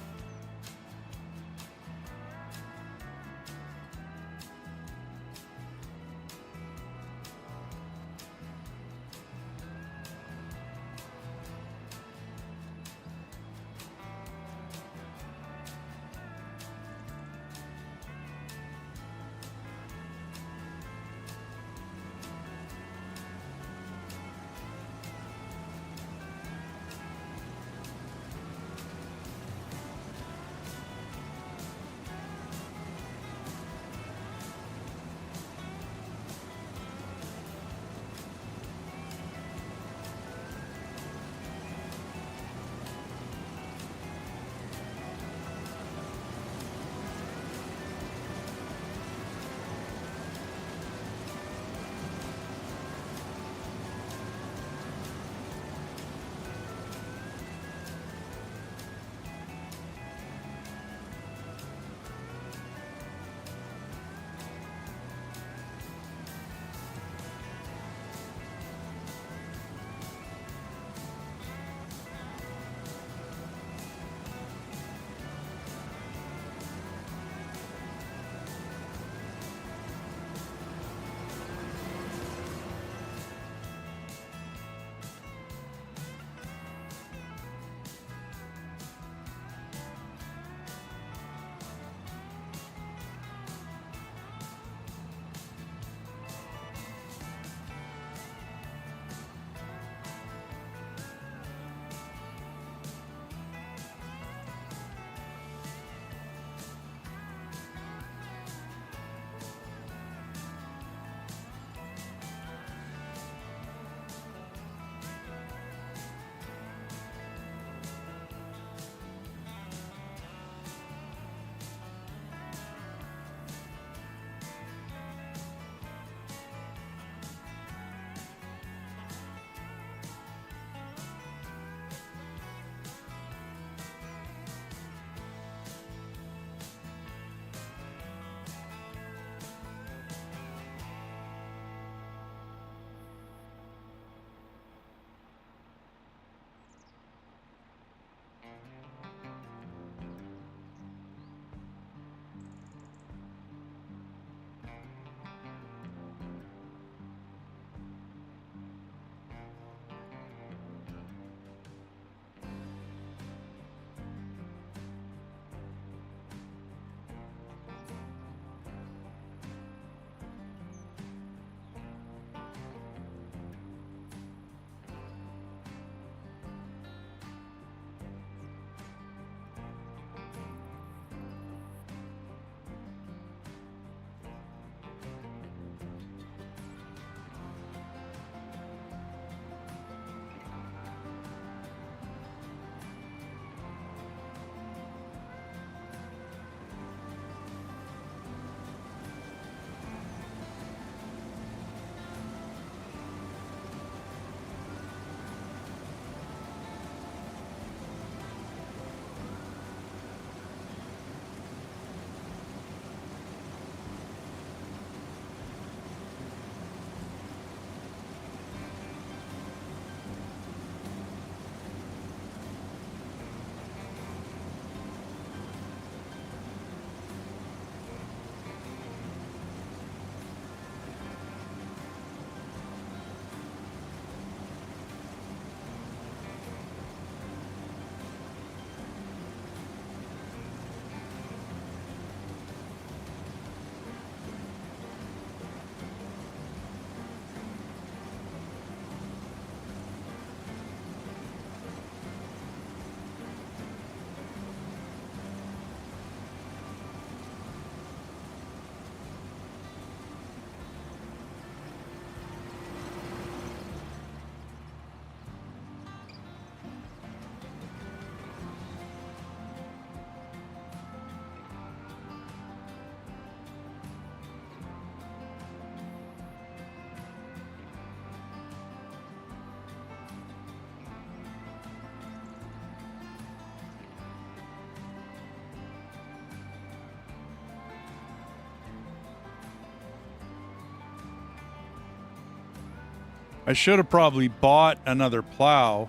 I should have probably bought another plow,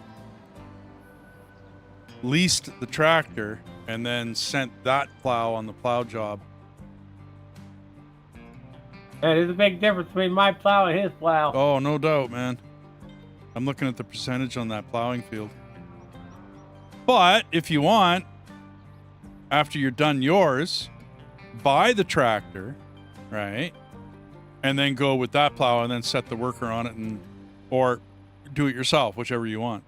leased the tractor, and then sent that plow on the plow job. And there's a big difference between my plow and his plow. Oh, no doubt, man. I'm looking at the percentage on that plowing field. But if you want, after you're done yours, buy the tractor, right? And then go with that plow and then set the worker on it, and or do it yourself, whichever you want.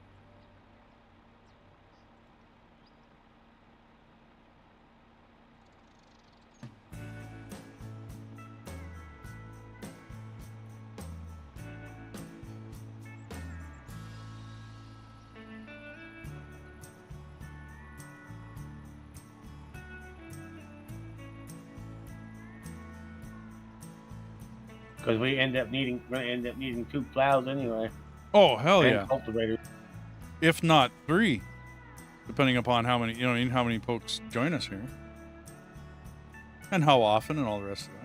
Because we end up needing 2 plows anyway. Oh, hell and yeah. Cultivators. If not 3, depending upon how many, how many folks join us here. And how often and all the rest of that.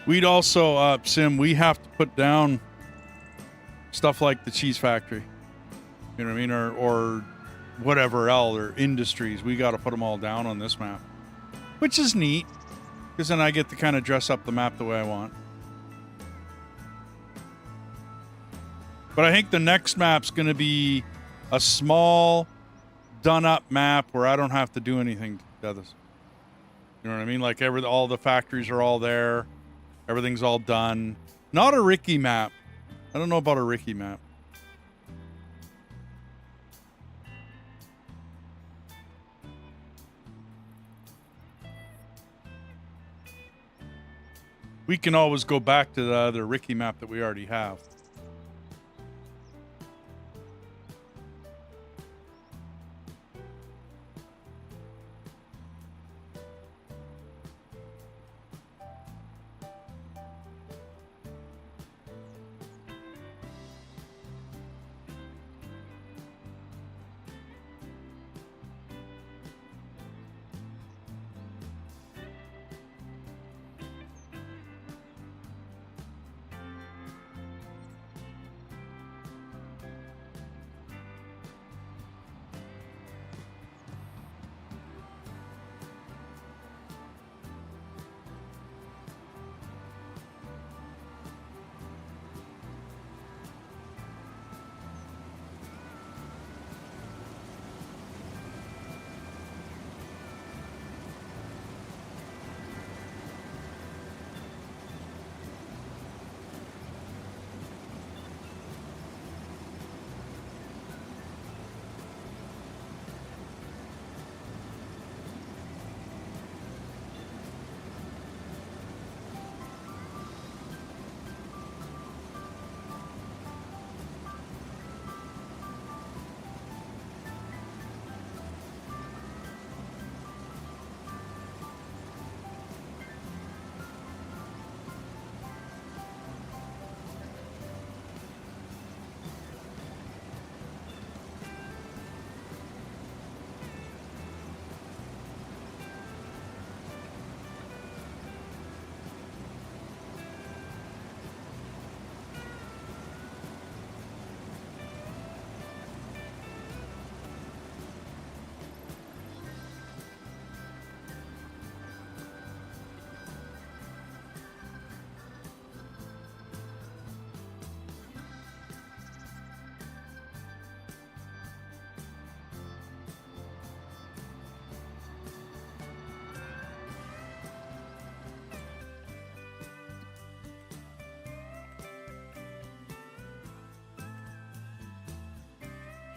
We'd also, Sim, we have to put down stuff like the cheese factory. You know what I mean? Or whatever else, or industries. We got to put them all down on this map. Which is neat, because then I get to kind of dress up the map the way I want. But I think the next map's going to be a small, done-up map where I don't have to do anything to others. You know what I mean? Like all the factories are all there. Everything's all done. Not a Ricky map. I don't know about a Ricky map. We can always go back to the other Ricky map that we already have.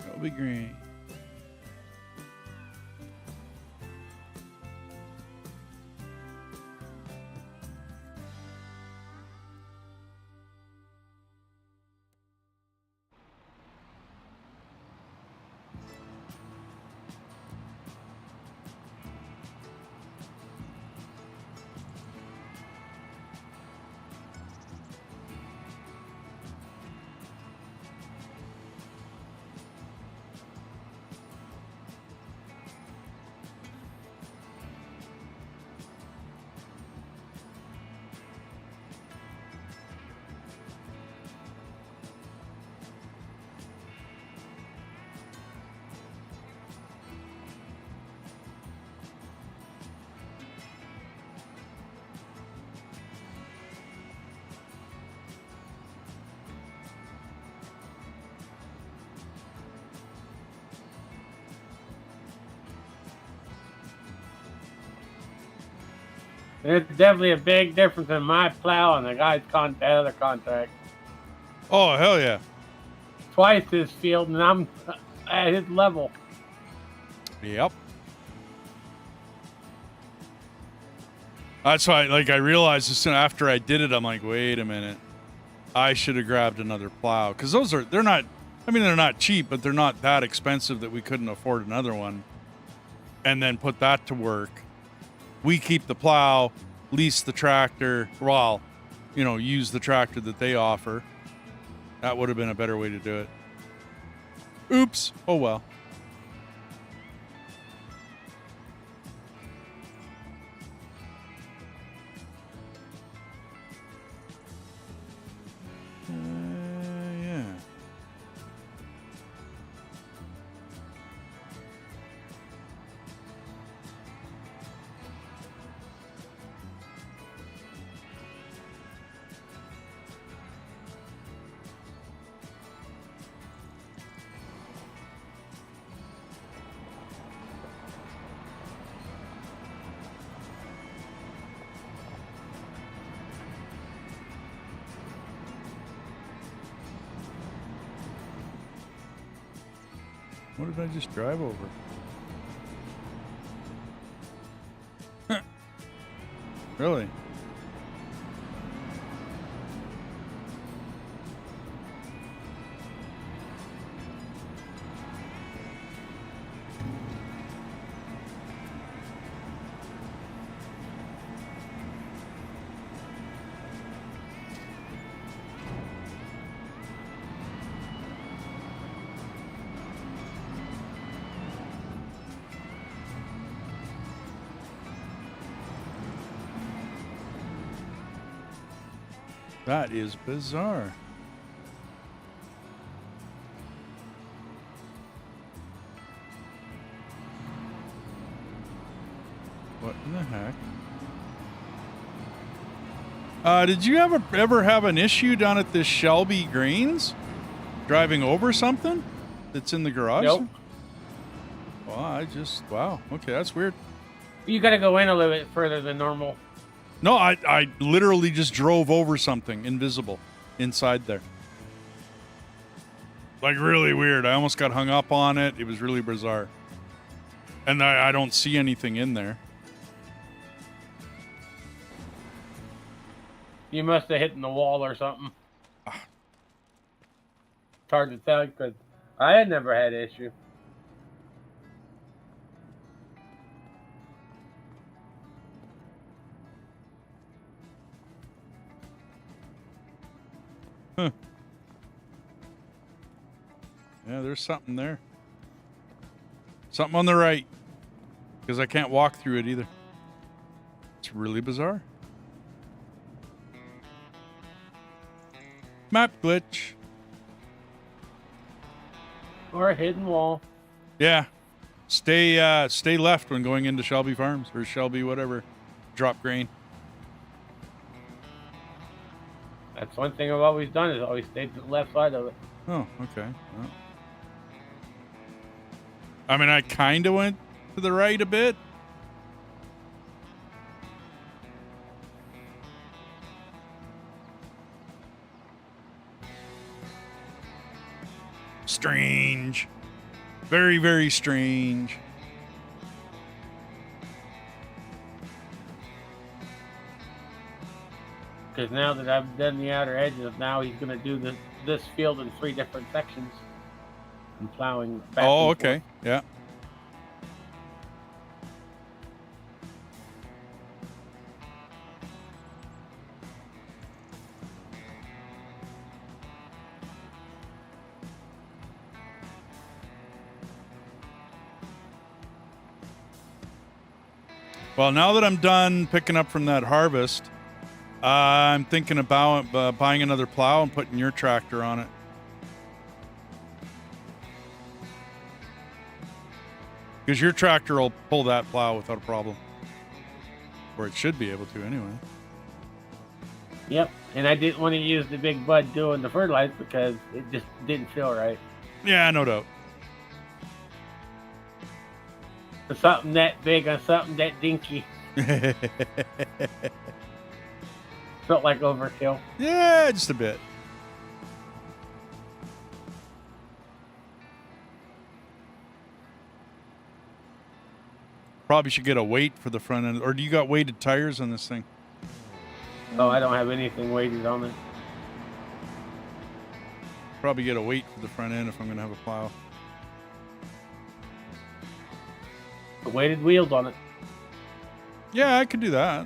Shelby green. There's definitely a big difference in my plow and the guy's other contract. Oh, hell yeah. Twice his field, and I'm at his level. Yep. That's why, like, I realized as soon after I did it, I'm like, wait a minute. I should have grabbed another plow. Because they're not, I mean, they're not cheap, but they're not that expensive that we couldn't afford another one. And then put that to work. We keep the plow, lease the tractor, well, you know, use the tractor that they offer. That would have been a better way to do it. Oops. Oh, well. Yeah. What did I just drive over? Really? That is bizarre. What in the heck? Did you ever have an issue down at this Shelby Greens? Driving over something that's in the garage? Nope. Well, wow. Okay, that's weird. You got to go in a little bit further than normal. No, I literally just drove over something invisible inside there. Like, really weird. I almost got hung up on it. It was really bizarre. And I don't see anything in there. You must have hit in the wall or something. It's hard to tell because I had never had an issue. Huh. Yeah, there's something there. Something on the right. Because I can't walk through it either. It's really bizarre. Map glitch. Or a hidden wall. Yeah. Stay left when going into Shelby Farms. Or Shelby whatever. Drop grain. That's one thing I've always done is always stayed to the left side of it. Oh, okay. Well. I mean, I kind of went to the right a bit. Strange. Very, very strange. Because now that I've done the outer edges, now he's going to do this field in 3 different sections. I'm plowing back. Oh, and okay. forth. Yeah. Well, now that I'm done picking up from that harvest, I'm thinking about buying another plow and putting your tractor on it. Because your tractor will pull that plow without a problem. Or it should be able to anyway. Yep. And I didn't want to use the big bud doing the fertilizer because it just didn't feel right. Yeah, no doubt. For something that big on something that dinky. Felt like overkill. Yeah, just a bit. Probably should get a weight for the front end. Or do you got weighted tires on this thing? Oh, I don't have anything weighted on it. Probably get a weight for the front end if I'm going to have a plow. The weighted wheels on it. Yeah, I could do that.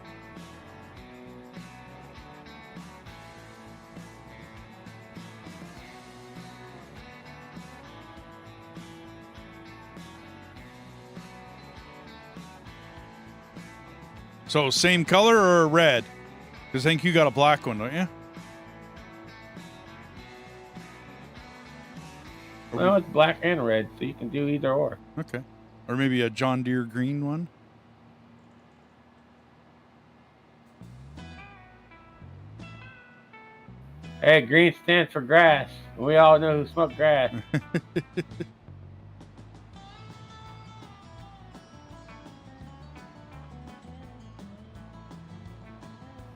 So same color or red? Because I think you got a black one, don't you? Well, it's black and red, so you can do either or. Okay. Or maybe a John Deere green one? Hey, green stands for grass. We all know who smoked grass.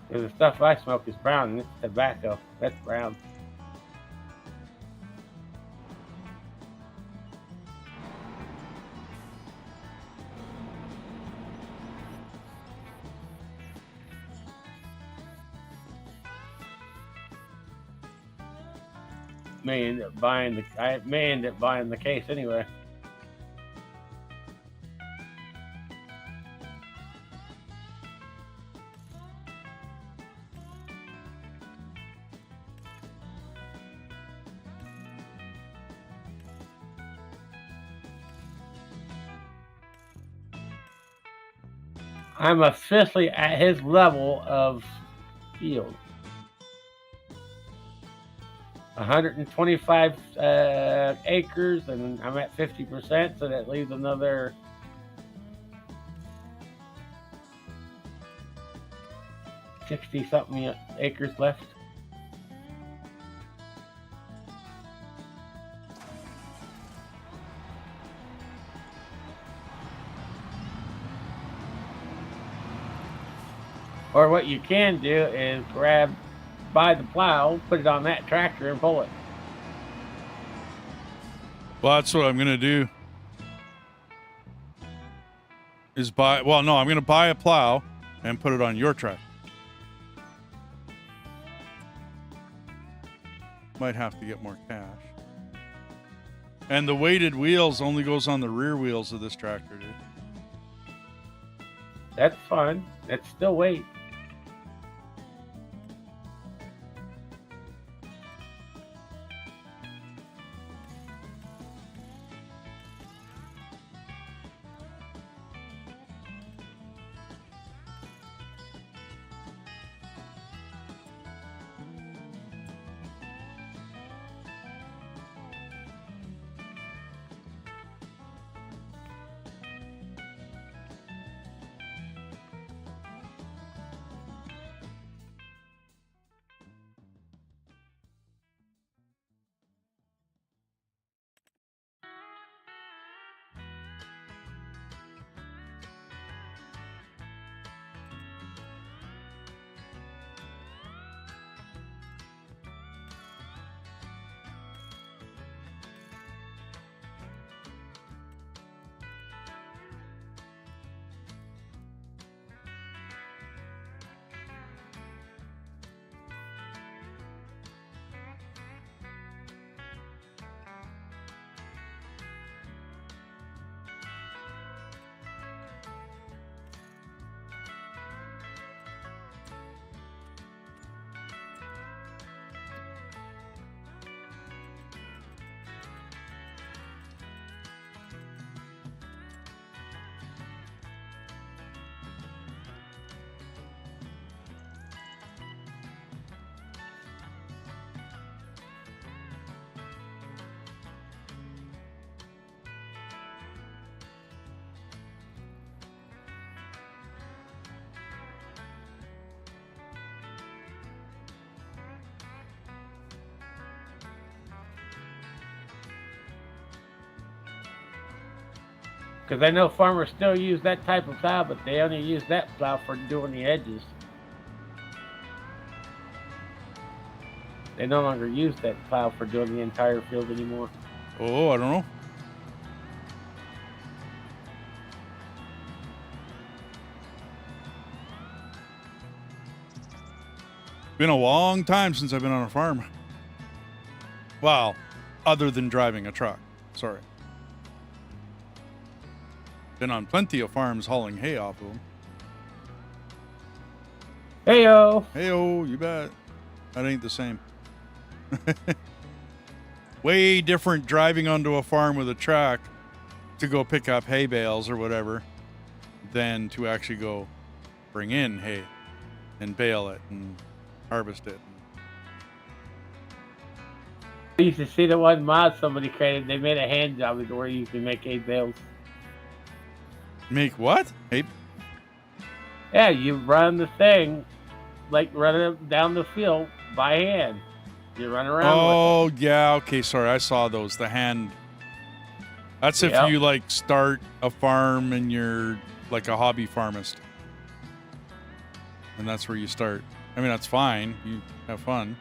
The stuff I smoke is brown, and it's tobacco. That's brown. May end up buying the case anyway. I'm officially at his level of field. 125 acres, and I'm at 50%, so that leaves another 60-something acres left. Or what you can do is buy the plow, put it on that tractor, and pull it. Well, that's what I'm going to do. I'm going to buy a plow and put it on your tractor. Might have to get more cash. And the weighted wheels only goes on the rear wheels of this tractor, dude. That's fine. That's still weight. Because I know farmers still use that type of plow, but they only use that plow for doing the edges. They no longer use that plow for doing the entire field anymore. Oh, I don't know. Been a long time since I've been on a farm. Well, other than driving a truck. Sorry. Been on plenty of farms hauling hay off of them. Heyo! Hey-oh, you bet. That ain't the same. Way different driving onto a farm with a truck to go pick up hay bales or whatever than to actually go bring in hay and bale it and harvest it. I used to see the one mod somebody created. They made a hand job where you can make hay bales. Make what? Hay? Yeah, you run the thing, like running it down the field by hand. You run around with Oh, yeah. Okay, sorry. I saw those. The hand. That's if Yep. you, like, start a farm and you're, like, a hobby farmist. And that's where you start. I mean, that's fine. You have fun.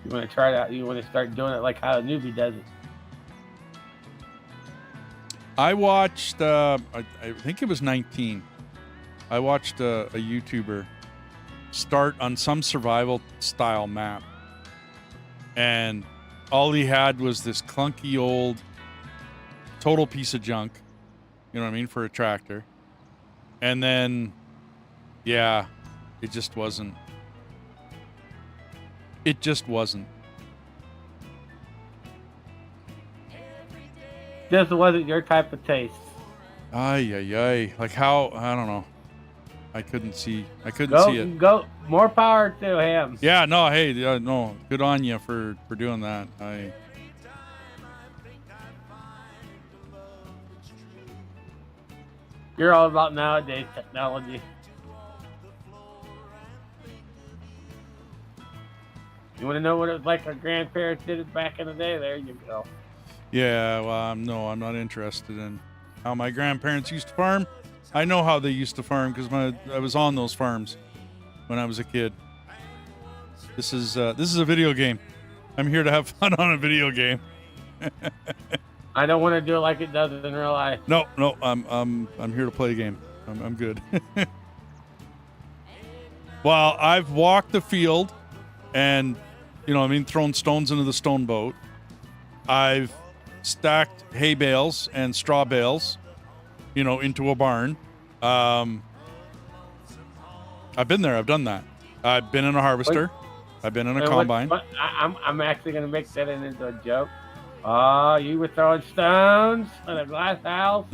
it. You want to try it out. You want to start doing it like how a newbie does it. I watched, I think it was 19. I watched a YouTuber start on some survival style map. And all he had was this clunky old total piece of junk. You know what I mean? For a tractor. And then, yeah, it just wasn't. It just wasn't. This wasn't your type of taste. Ay, ay, ay. Like how, I don't know. I couldn't see it. Go. More power to him. Yeah, no, hey, no, good on you for doing that. You're all about nowadays technology. You want to know what it was like our grandparents did it back in the day? There you go. Yeah, well, no, I'm not interested in how my grandparents used to farm. I know how they used to farm because I was on those farms when I was a kid. This is a video game. I'm here to have fun on a video game. I don't want to do it like it does in real life. No, I'm here to play a game. I'm good. Well, I've walked the field and, thrown stones into the stone boat. I've stacked hay bales and straw bales, into a barn. I've been there. I've done that. I've been in a harvester. I've been in a combine. I'm actually going to make that into a joke. Oh, you were throwing stones in a glass house?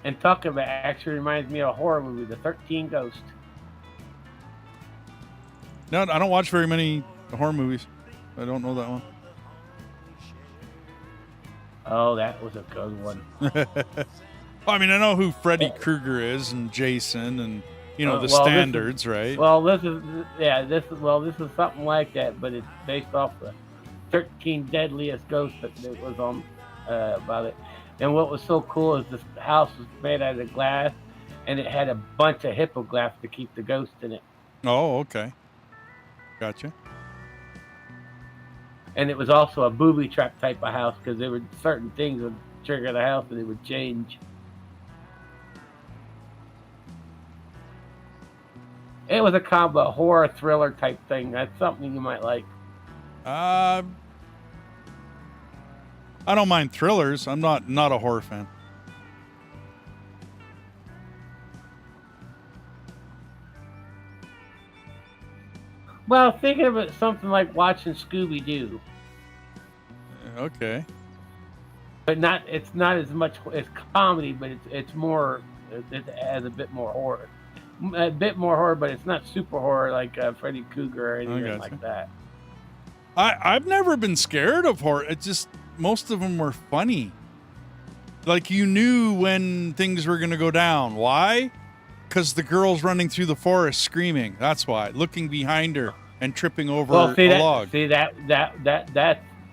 And talking about it actually reminds me of a horror movie, The 13 Ghosts. No, I don't watch very many horror movies. I don't know that one. Oh, that was a good one. I mean, I know who Freddy Krueger is and Jason and the standards, right? Well, this is something like that, but it's based off the 13 deadliest ghosts that was on about it. And what was so cool is this house was made out of glass, and it had a bunch of hippoglass to keep the ghost in it. Oh, okay. Gotcha. And it was also a booby trap type of house because there were certain things that would trigger the house and it would change. It was a combo horror thriller type thing. That's something you might like. I don't mind thrillers. I'm not a horror fan. Well, thinking of it something like watching Scooby-Doo. Okay. But it's not as much as comedy, but it's more It has a bit more horror. A bit more horror, but it's not super horror like Freddy Krueger or anything like that. I've never been scared of horror. It's just most of them were funny. Like you knew when things were going to go down. Why? Because the girl's running through the forest screaming. That's why. Looking behind her and tripping over a log. See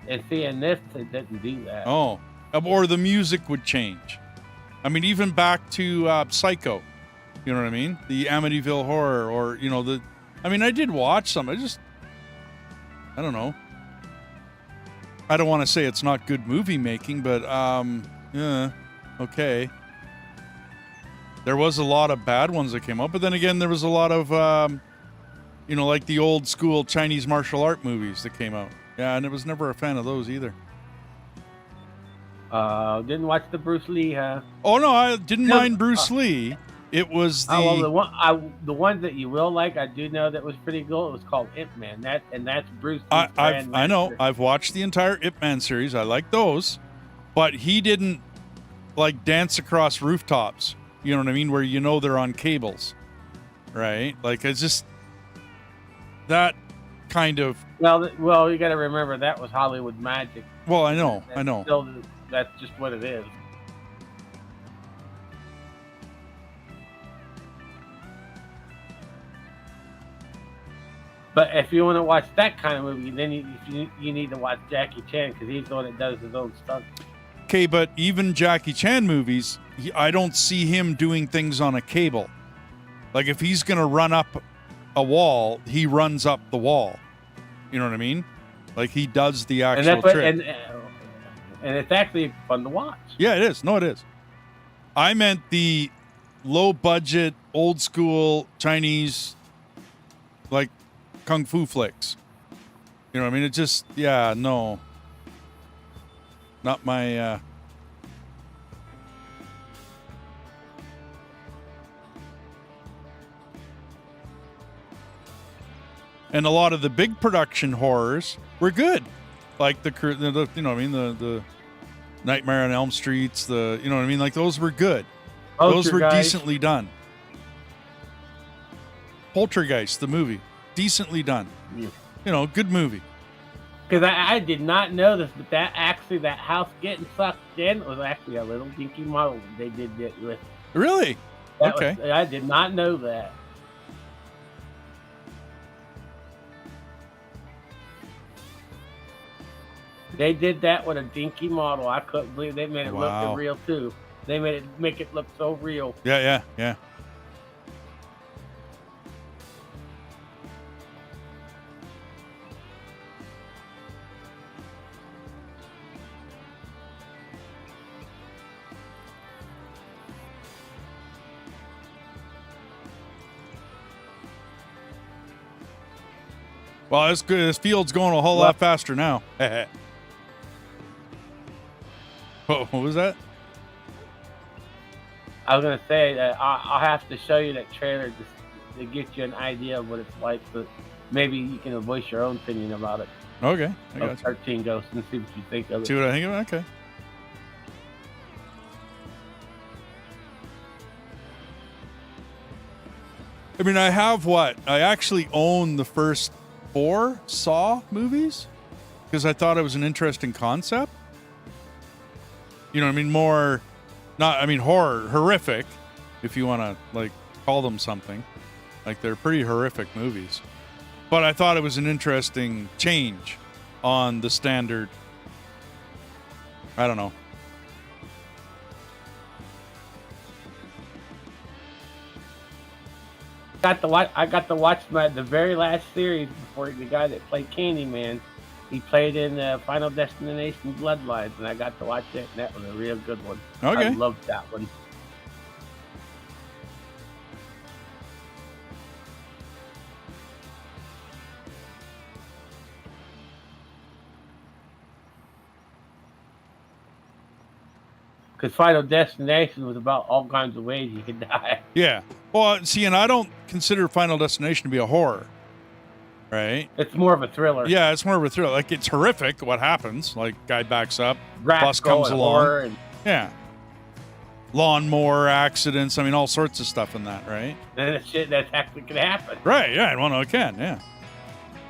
and see in this it didn't do that. Oh, or the music would change. I mean, even back to Psycho. You know what I mean? The Amityville Horror, or I mean, I did watch some. I don't know. I don't want to say it's not good movie making, but yeah, okay. There was a lot of bad ones that came up, but then again, there was a lot of like the old school Chinese martial art movies that came out. Yeah, and I was never a fan of those either. Didn't watch the Bruce Lee, huh? Oh no, I didn't mind Bruce Lee. It was the one that you will like. I do know that was pretty cool. It was called Ip Man. That's Bruce Lee's I know. I've watched the entire Ip Man series. I like those, but he didn't like dance across rooftops. You know what I mean? Where they're on cables, right? Like it's just that kind of. Well, you got to remember that was Hollywood magic. Well, I know. Still, that's just what it is. But if you want to watch that kind of movie, then you need to watch Jackie Chan because he's the one that does his own stuff. Okay, but even Jackie Chan movies, I don't see him doing things on a cable. Like if he's going to run up a wall, he runs up the wall. You know what I mean? Like he does the actual trick. And it's actually fun to watch. Yeah, it is. No, it is. I meant the low budget, old school Chinese, like kung fu flicks. You know what I mean? It just, no. Not my, And a lot of the big production horrors were good. Like the Nightmare on Elm Streets, like those were good. Those were decently done. Poltergeist, the movie, decently done. Yeah. Good movie. Because I did not know this, but that house getting sucked in was actually a little dinky model they did it with. Really? Okay. I did not know that. They did that with a dinky model. I couldn't believe they made it look real too. They make it look so real. Yeah. Well, that's good. This field's going a whole lot faster now. What was that? I was going to say that I'll have to show you that trailer just to get you an idea of what it's like, but maybe you can voice your own opinion about it. Okay. I got you. 13 Ghosts and see what you think of it. See what I think of it? Okay. I mean, I actually own the first 4 Saw movies because I thought it was an interesting concept. You know what I mean? Horror, horrific, if you want to, call them something. Like, they're pretty horrific movies. But I thought it was an interesting change on the standard. I don't know. I got to watch the very last series before the guy that played Candyman. He played in Final Destination Bloodlines, and I got to watch it, and that was a real good one. Okay. I loved that one. Because Final Destination was about all kinds of ways you could die. Yeah. Well, see, and I don't consider Final Destination to be a horror. Right? It's more of a thriller. Yeah, it's more of a thriller. Like, it's horrific what happens. Like, guy backs up, bus Rascal comes along. And... Yeah. lawnmower accidents. I mean, all sorts of stuff in that, right? And it's shit that's actually gonna happen. Right, yeah, well, no, it can, yeah.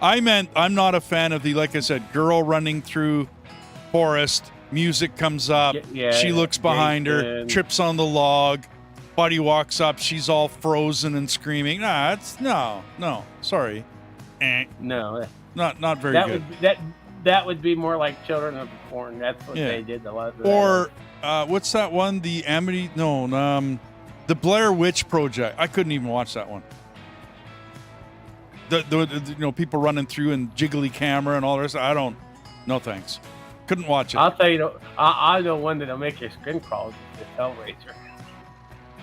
I meant I'm not a fan of the, like I said, girl running through forest, music comes up, she looks behind her, trips on the log, buddy walks up, she's all frozen and screaming. Nah, no, sorry. No. Not very good. That would be more like Children of the Corn. That's what they did a lot of that. Or what's that one? The Amity? No, the Blair Witch Project. I couldn't even watch that one. The people running through and jiggly camera and all the rest. No thanks. Couldn't watch it. I'll tell you, I know one that'll make your skin crawl. Is Hellraiser.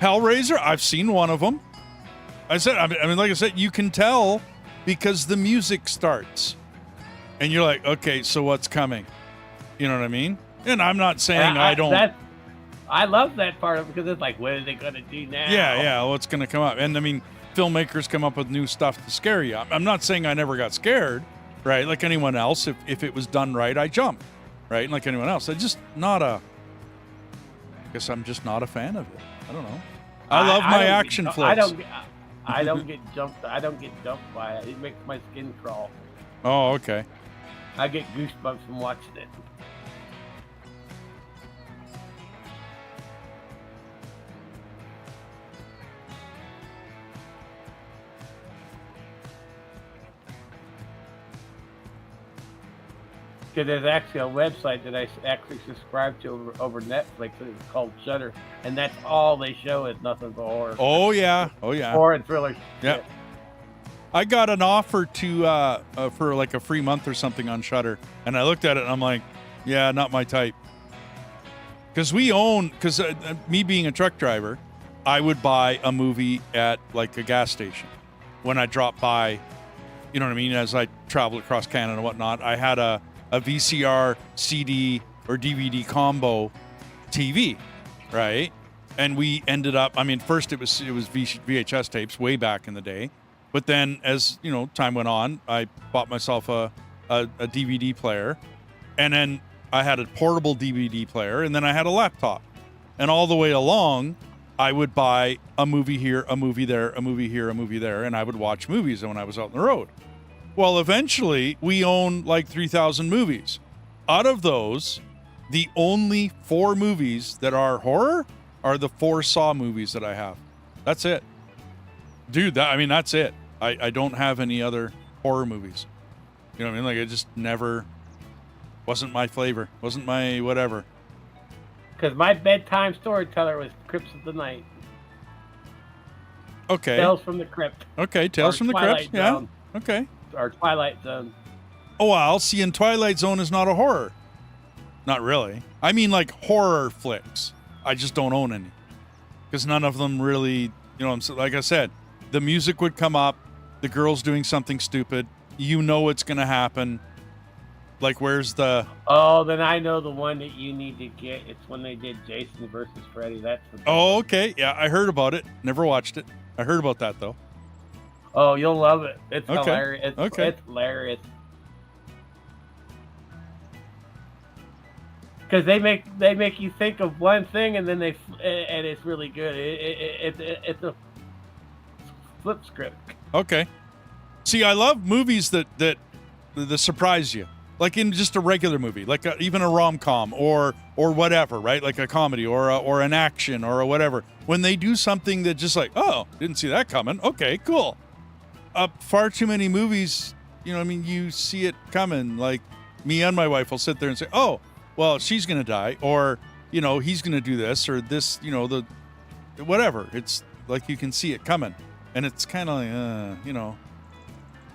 Hellraiser? I've seen one of them. I mean, like I said, you can tell because the music starts. And you're like, okay, so what's coming? You know what I mean? And I'm not saying I don't. I love that part of it because it's like, what are they going to do now? Yeah, what's going to come up? And I mean, filmmakers come up with new stuff to scare you. I'm not saying I never got scared, right? Like anyone else, if it was done right, I jump, right? And like anyone else, I guess I'm just not a fan of it. I don't know. I love my action flicks. I don't get jumped. I don't get jumped by it. It makes my skin crawl. Oh, okay. I get goosebumps from watching it. Because there's actually a website that I actually subscribe to over Netflix. It's called Shudder, and that's all they show is nothing but horror. Oh yeah. Horror and thrillers. Yep. I got an offer to for like a free month or something on Shudder, and I looked at it and I'm like, yeah, not my type. Because me being a truck driver, I would buy a movie at like a gas station when I dropped by. You know what I mean? As I traveled across Canada and whatnot, I had a VCR, CD, or DVD combo TV, right? And we ended up. I mean, first it was VHS tapes way back in the day. But then, as time went on, I bought myself a DVD player, and then I had a portable DVD player, and then I had a laptop. And all the way along, I would buy a movie here, a movie there, a movie here, a movie there, and I would watch movies when I was out on the road. Well, eventually, we own like 3,000 movies. Out of those, the only 4 movies that are horror are the 4 Saw movies that I have. That's it. Dude, that's it. I don't have any other horror movies. You know what I mean? Like, it just never wasn't my flavor. Wasn't my whatever. Because my bedtime storyteller was Crypts of the Night. Okay. Tales from the Crypt. Okay, Tales from the Crypt. Yeah. Okay. Or Twilight Zone. Oh, well, see, and Twilight Zone is not a horror. Not really. I mean, like, horror flicks. I just don't own any. Because none of them really, like I said, the music would come up, the girl's doing something stupid, it's going to happen. Like, where's the... Oh, then I know the one that you need to get. It's when they did Jason versus Freddy. That's the Oh, okay. Yeah, I heard about it. Never watched it. I heard about that, though. Oh, you'll love it. It's okay. Hilarious. It's hilarious. Because they make you think of one thing and then and it's really good. It's a flip script. Okay. See, I love movies that surprise you, like in just a regular movie, like even a rom-com or whatever, right? Like a comedy or an action or a whatever. When they do something that just like, oh, didn't see that coming. Okay, cool. Far too many movies, you see it coming. Like me and my wife will sit there and say, oh, well, she's going to die, or, he's going to do this, or this, the whatever. It's like you can see it coming. And it's kind of like,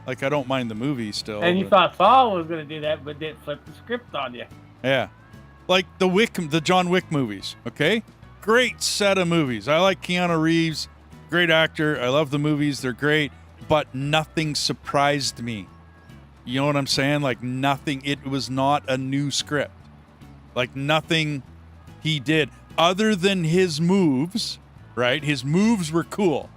like I don't mind the movie still. And you thought Saul was going to do that, but didn't flip the script on you. Yeah. Like the John Wick movies, okay? Great set of movies. I like Keanu Reeves, great actor. I love the movies. They're great, but nothing surprised me. You know what I'm saying? Like nothing. It was not a new script. Like nothing he did other than his moves, right? His moves were cool,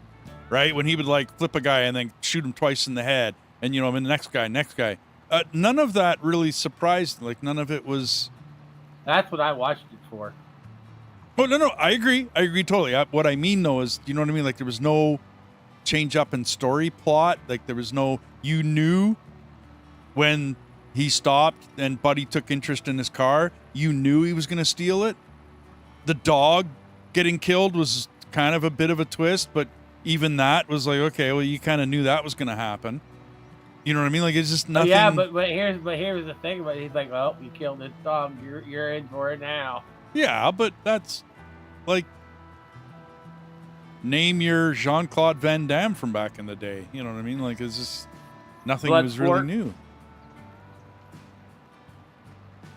right? When he would like flip a guy and then shoot him twice in the head and, and the next guy. None of that really surprised. Like none of it was. That's what I watched it for. Oh, no, I agree. I agree totally. What I mean, though, is, you know what I mean? Like, there was no change up in story plot. Like, there was no, you knew when he stopped and Buddy took interest in his car, you knew he was going to steal it. The dog getting killed was kind of a bit of a twist, but even that was like, okay, well, you kind of knew that was going to happen. You know what I mean? Like, it's just nothing. Yeah, but here's the thing about it. He's like, oh, you killed this dog. You're in for it now. Yeah, but that's like, name your Jean-Claude Van Damme from back in the day. You know what I mean? Like, it's just nothing was really new.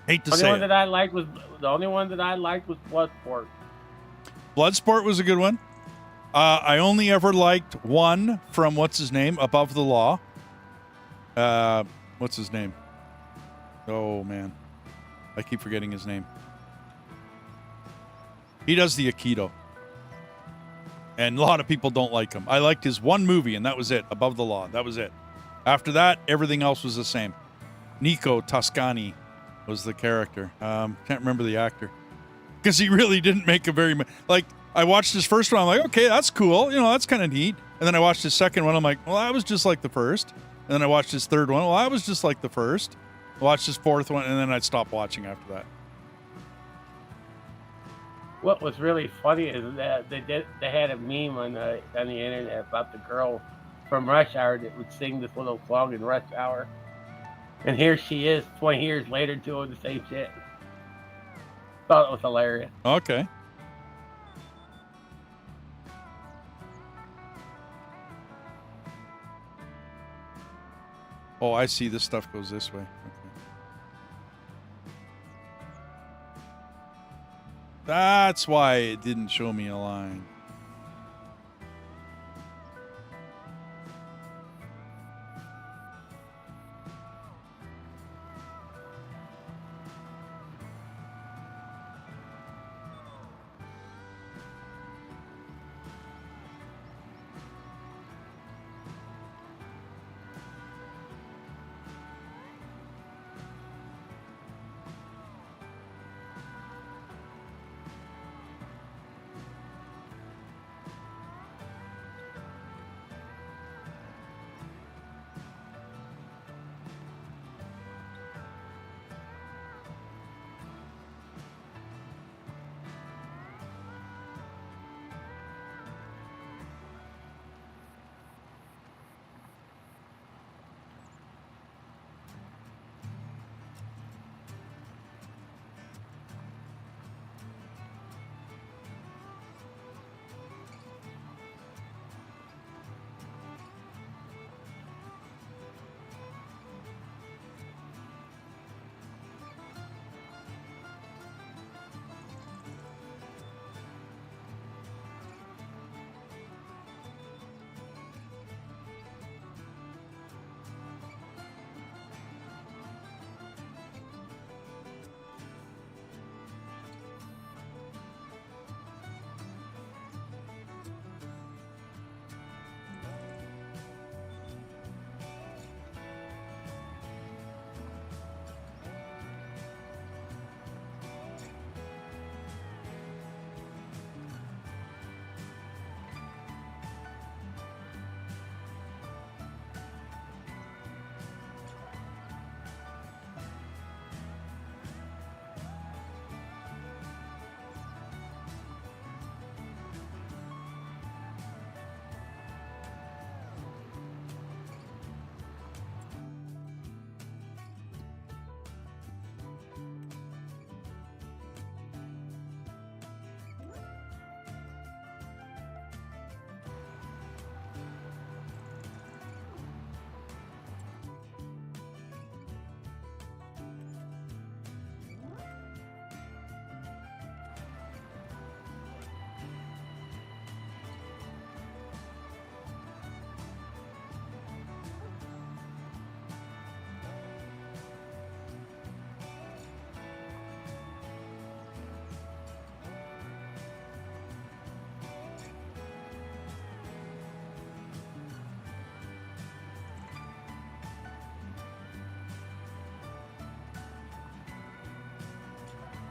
Hate to say it. The only one that I liked was Bloodsport. Bloodsport was a good one. I only ever liked one from what's his name, Above the Law. What's his name? Oh man, I keep forgetting his name. He does the Aikido, and a lot of people don't like him. I liked his one movie, and that was it. Above the Law, that was it. After that, everything else was the same. Nico Toscani was the character. Can't remember the actor because he really didn't make a very like. I watched his first one. I'm like, okay, that's cool. You know, that's kind of neat. And then I watched his second one. I'm like, well, that was just like the first. And then I watched his third one. Well, I was just like the first. I watched his fourth one, and then I'd stop watching after that. What was really funny is that they had a meme on the internet about the girl from Rush Hour that would sing this little song in Rush Hour, and here she is 20 years later doing the same shit. Thought it was hilarious. Okay. Oh, I see. This stuff goes this way. Okay. That's why it didn't show me a line.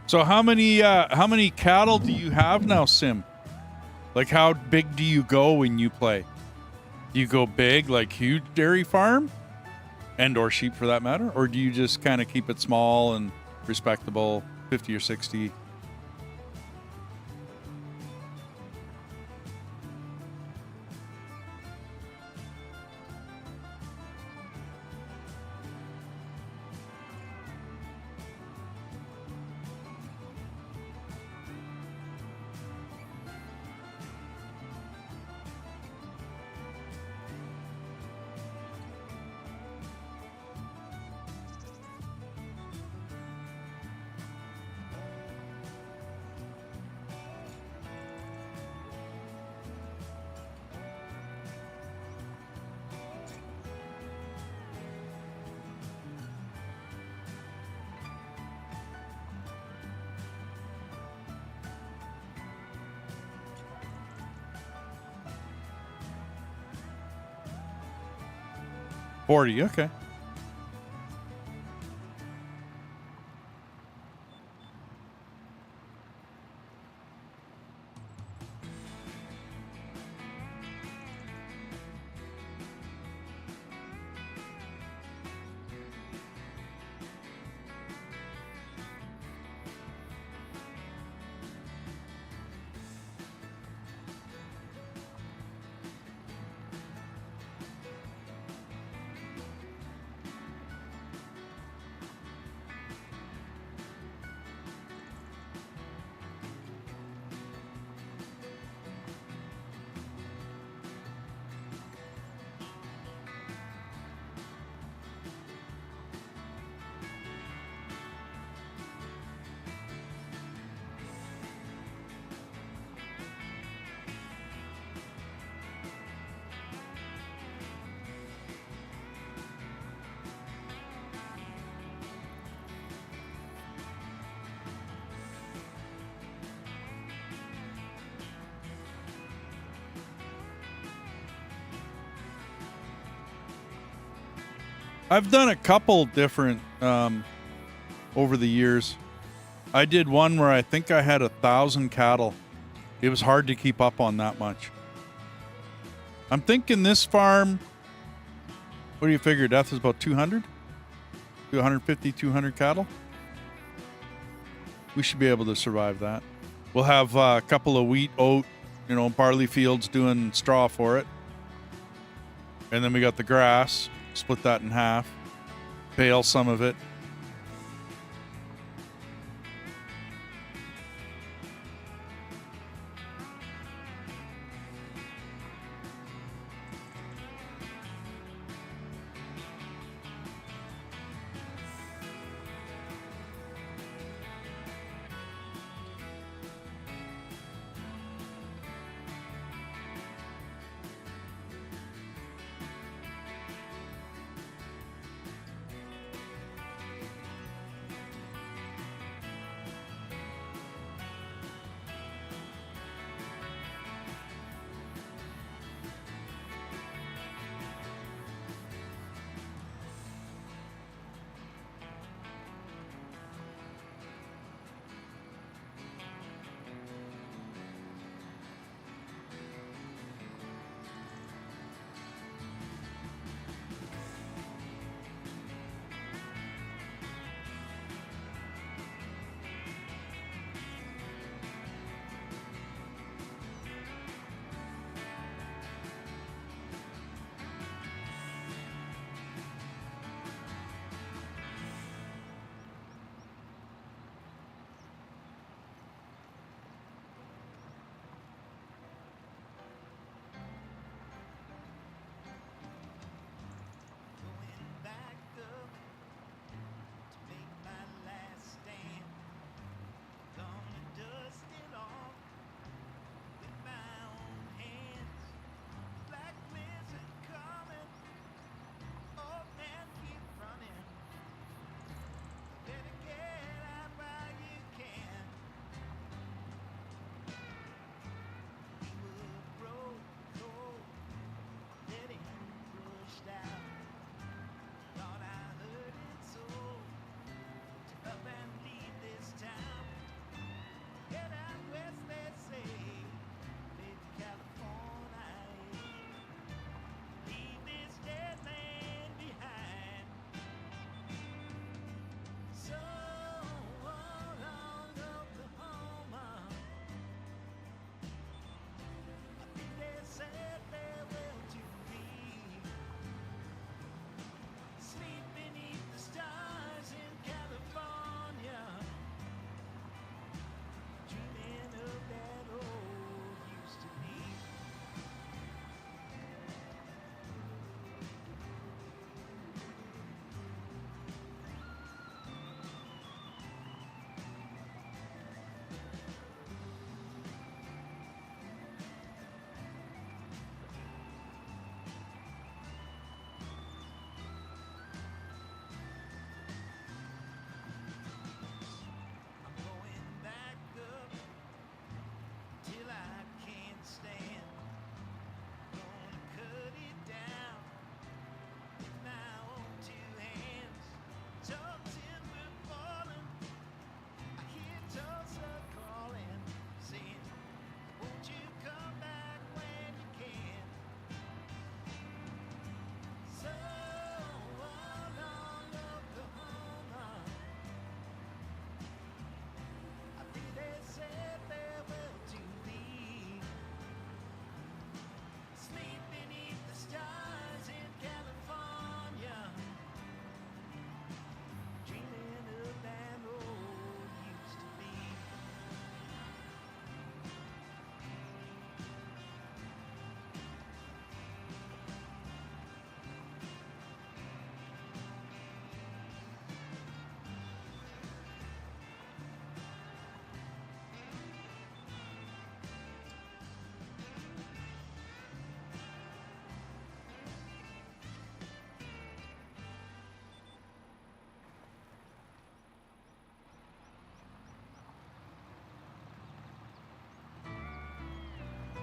So how many cattle do you have now, Sim? Like, how big do you go when you play? Do you go big, like huge dairy farm? And or sheep for that matter? Or do you just kind of keep it small and respectable, 50 or 60? $40, okay. I've done a couple different over the years. I did one where I think I had 1,000 cattle. It was hard to keep up on that much. I'm thinking this farm, what do you figure? Death is about 200? 250, 200 cattle? We should be able to survive that. We'll have a couple of wheat, oat, barley fields doing straw for it. And then we got the grass. Split that in half, bale some of it.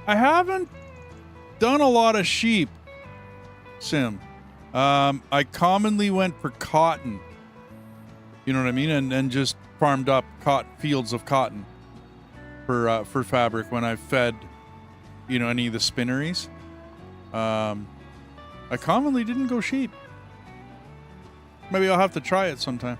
I haven't done a lot of sheep, Sim. I commonly went for cotton. You know what I mean? And just farmed up fields of cotton for fabric when I fed, any of the spinneries. I commonly didn't go sheep. Maybe I'll have to try it sometime.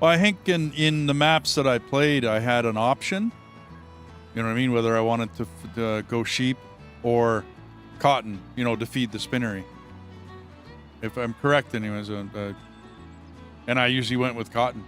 Well, I think in the maps that I played, I had an option. You know what I mean? Whether I wanted to go sheep or cotton, to feed the spinnery. If I'm correct, anyways. And I usually went with cotton.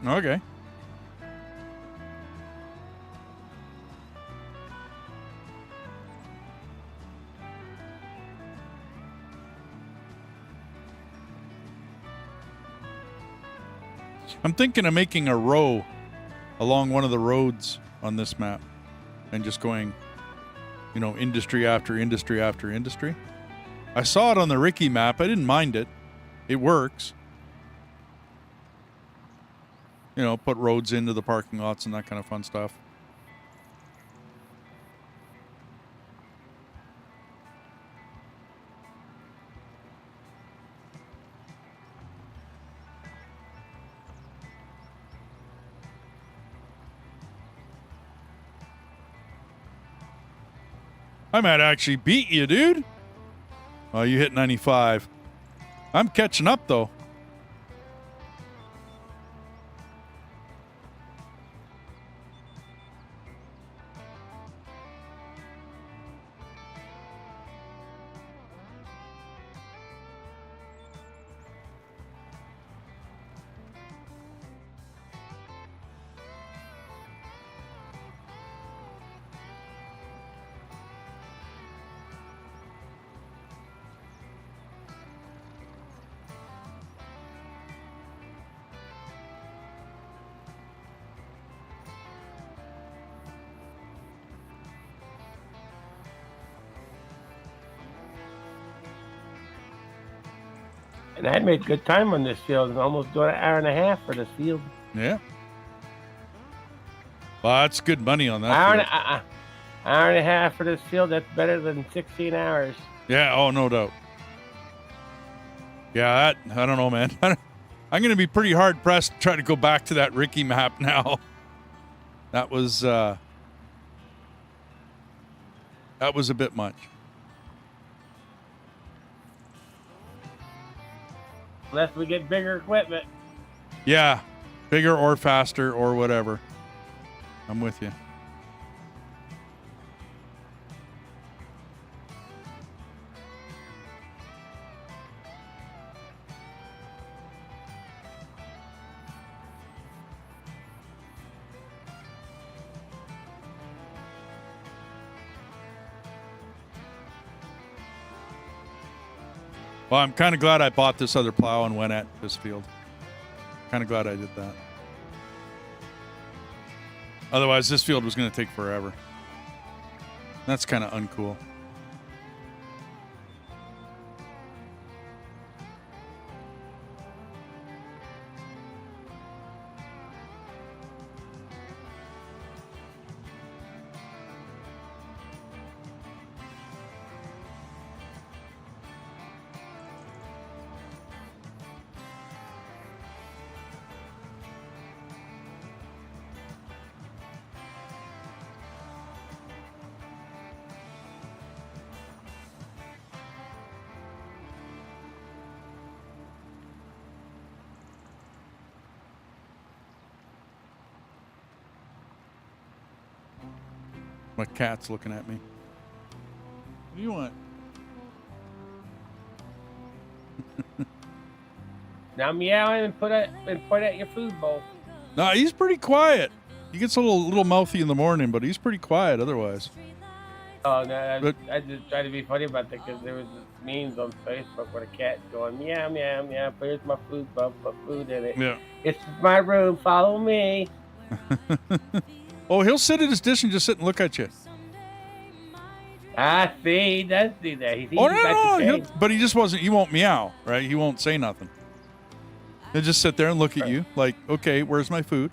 Okay. I'm thinking of making a row along one of the roads on this map and just going, industry after industry after industry. I saw it on the Ricky map. I didn't mind it. It works. Put roads into the parking lots and that kind of fun stuff. I might actually beat you, dude. Oh, you hit 95. I'm catching up, though. And I made good time on this field, and almost doing an hour and a half for this field. Yeah. Well, that's good money on that Hour and a half for this field. That's better than 16 hours. Yeah. Oh, no doubt. Yeah, I don't know, man. I'm going to be pretty hard pressed to try to go back to that Ricky map now. That was a bit much. Unless we get bigger equipment. Yeah, bigger or faster or whatever. I'm with you. Well, I'm kind of glad I bought this other plow and went at this field. Kind of glad I did that. Otherwise, this field was going to take forever. That's kind of uncool. My cat's looking at me. What do you want? Now meowing and point at your food bowl. No, he's pretty quiet. He gets a little mouthy in the morning, but he's pretty quiet otherwise. Oh no, I just tried to be funny about that because there was memes on Facebook with a cat going meow meow meow. Here's my food bowl, put food in it. Yeah. It's my room. Follow me. Oh, he'll sit at his dish and just sit and look at you. I see. He does do that. But he just wasn't. He won't meow, right? He won't say nothing. He'll just sit there and look at you, like, okay, where's my food?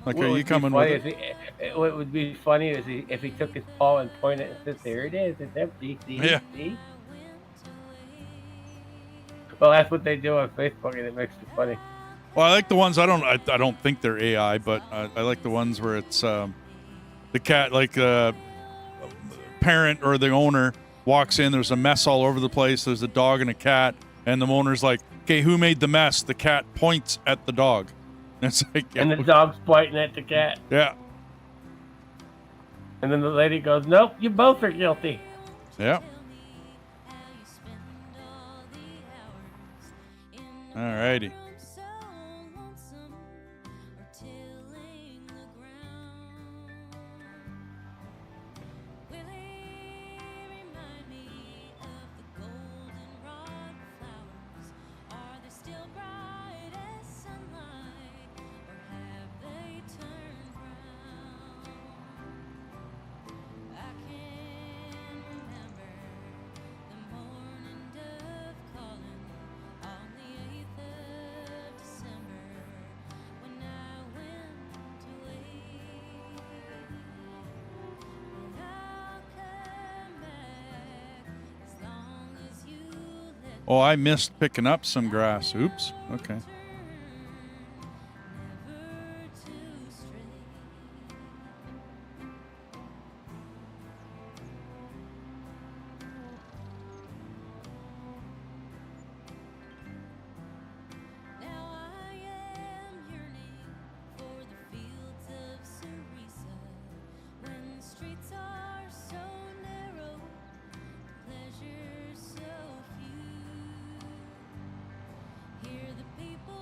Like, are you coming with it? What would be funny is if he took his paw and pointed and said, "There it is. It's empty." See? Yeah. See? Well, that's what they do on Facebook, and it makes it funny. Well, I like the ones I don't think they're AI, but I like the ones where it's the cat, like parent or the owner walks in. There's a mess all over the place. There's a dog and a cat, and the owner's like, "Okay, who made the mess?" The cat points at the dog. And it's like, yeah, and the dog's pointing at the cat. Yeah. And then the lady goes, "Nope, you both are guilty." Yeah. All righty. Oh, I missed picking up some grass. Oops. Okay. Hear the people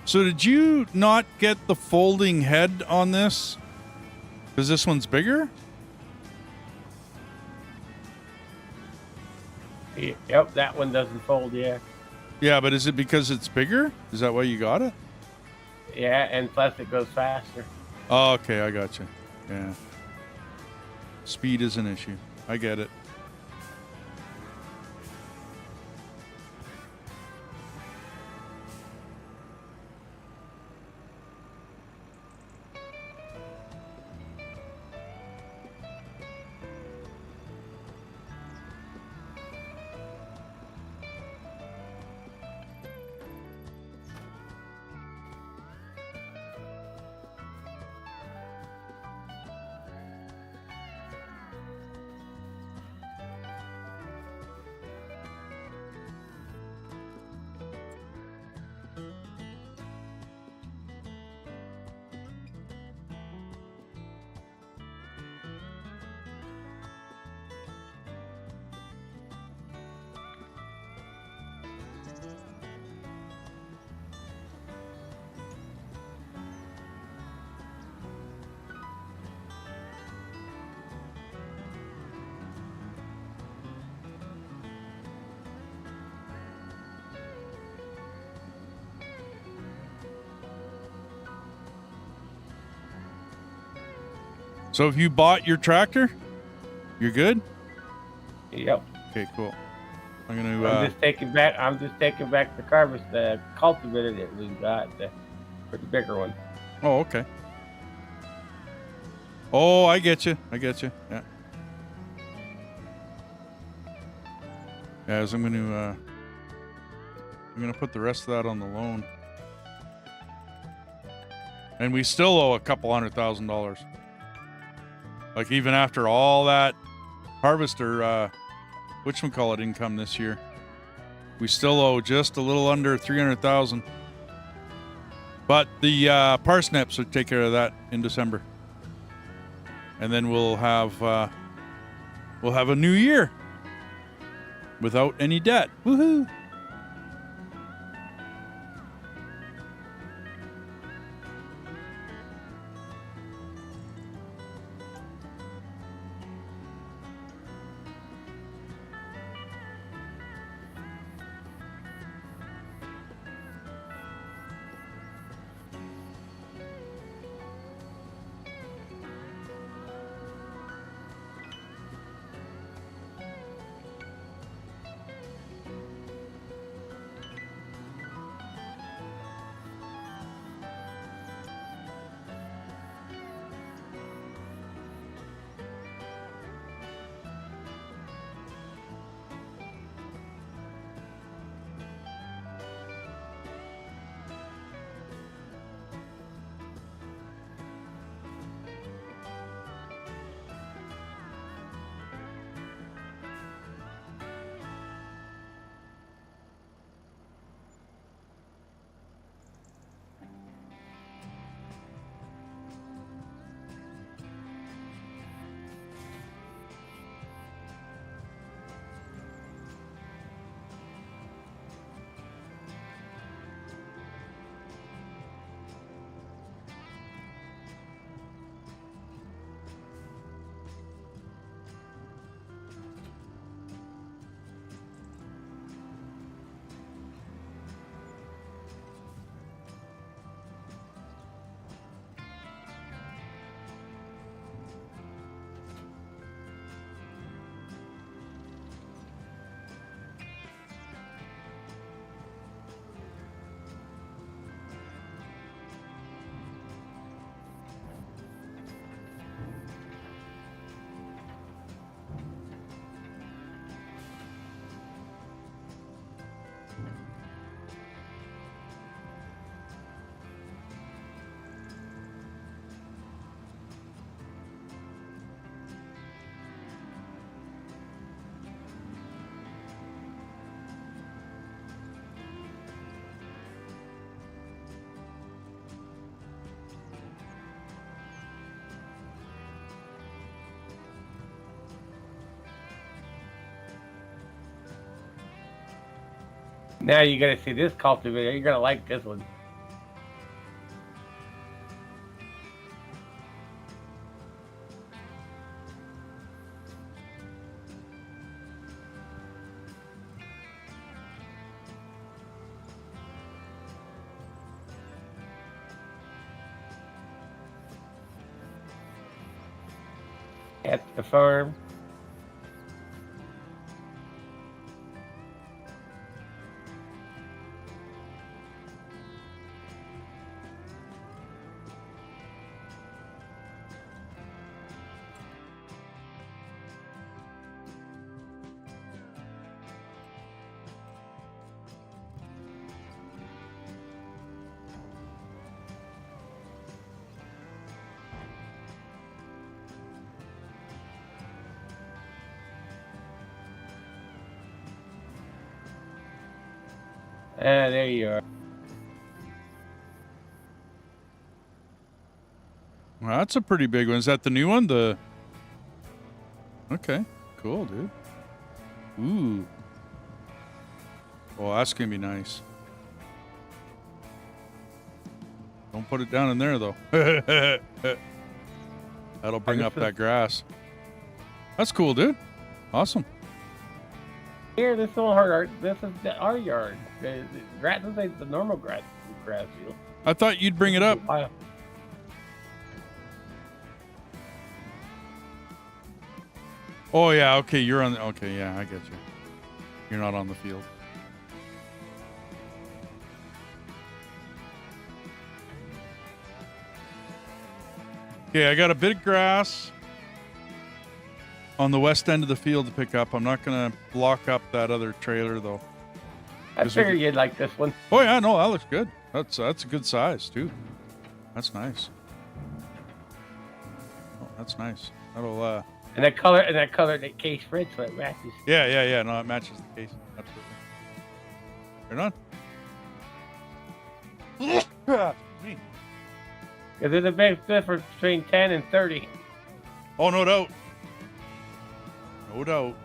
So did you not get the folding head on this? Because this one's bigger? Yep, that one doesn't fold, yeah. Yeah, but is it because it's bigger? Is that why you got it? Yeah, and plus it goes faster. Oh, okay, I got you. Yeah. Speed is an issue. I get it. So if you bought your tractor, you're good? Yep. Okay, cool. I'm gonna. I'm just taking back the the cultivator that we got for the bigger one. Oh, okay. Oh, I get you. Yeah. Yeah, as I'm gonna put the rest of that on the loan, and we still owe a couple $100,000. Like even after all that harvester, whatchamacallit income this year, we still owe just a little under 300,000. But the parsnips will take care of that in December, and then we'll have a new year without any debt. Woohoo! Now you gotta see this cultivator. You're gonna like this one. at the farm. Ah, there you are. Well, that's a pretty big one. Is that the new one? Okay, cool, dude. Ooh. Oh, that's gonna be nice. Don't put it down in there though. That'll bring up that grass. That's cool, dude. Awesome. Here, this is our yard. The grass is like the normal grass field. I thought you'd bring it up. Oh yeah, okay, you're on. Okay, yeah, I get you. You're not on the field. Okay, I got a bit of grass on the west end of the field to pick up. I'm not gonna block up that other trailer though. I figured you'd like this one. Oh yeah, no, that looks good. That's a good size too. That's nice. Oh, that's nice. That'll And that color, that case red, so it matches. Yeah. No, it matches the case. Absolutely. You're not. Because there's a big difference between 10 and 30. Oh, no doubt. No doubt.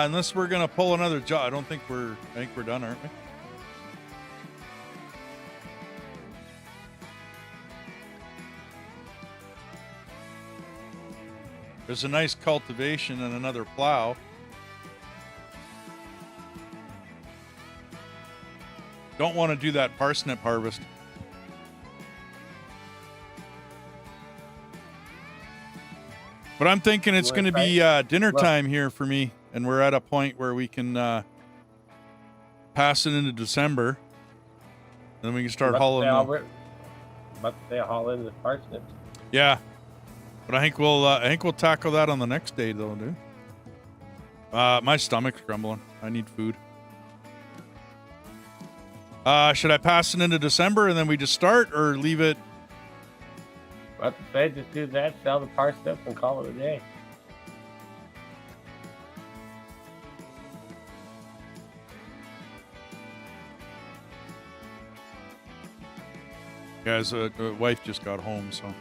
Unless we're gonna pull another job. I think we're done, aren't we? There's a nice cultivation and another plow. Don't want to do that parsnip harvest. But I'm thinking it's going to be dinner time here for me, and we're at a point where we can pass it into December. Then we can start hauling. About to say haul in the parsnips. Yeah, but I think we'll tackle that on the next day, though, dude. My stomach's grumbling. I need food. Should I pass it into December and then we just start, or leave it? About to say, just do that, sell the parsnips, and call it a day. Guys, wife just got home, so.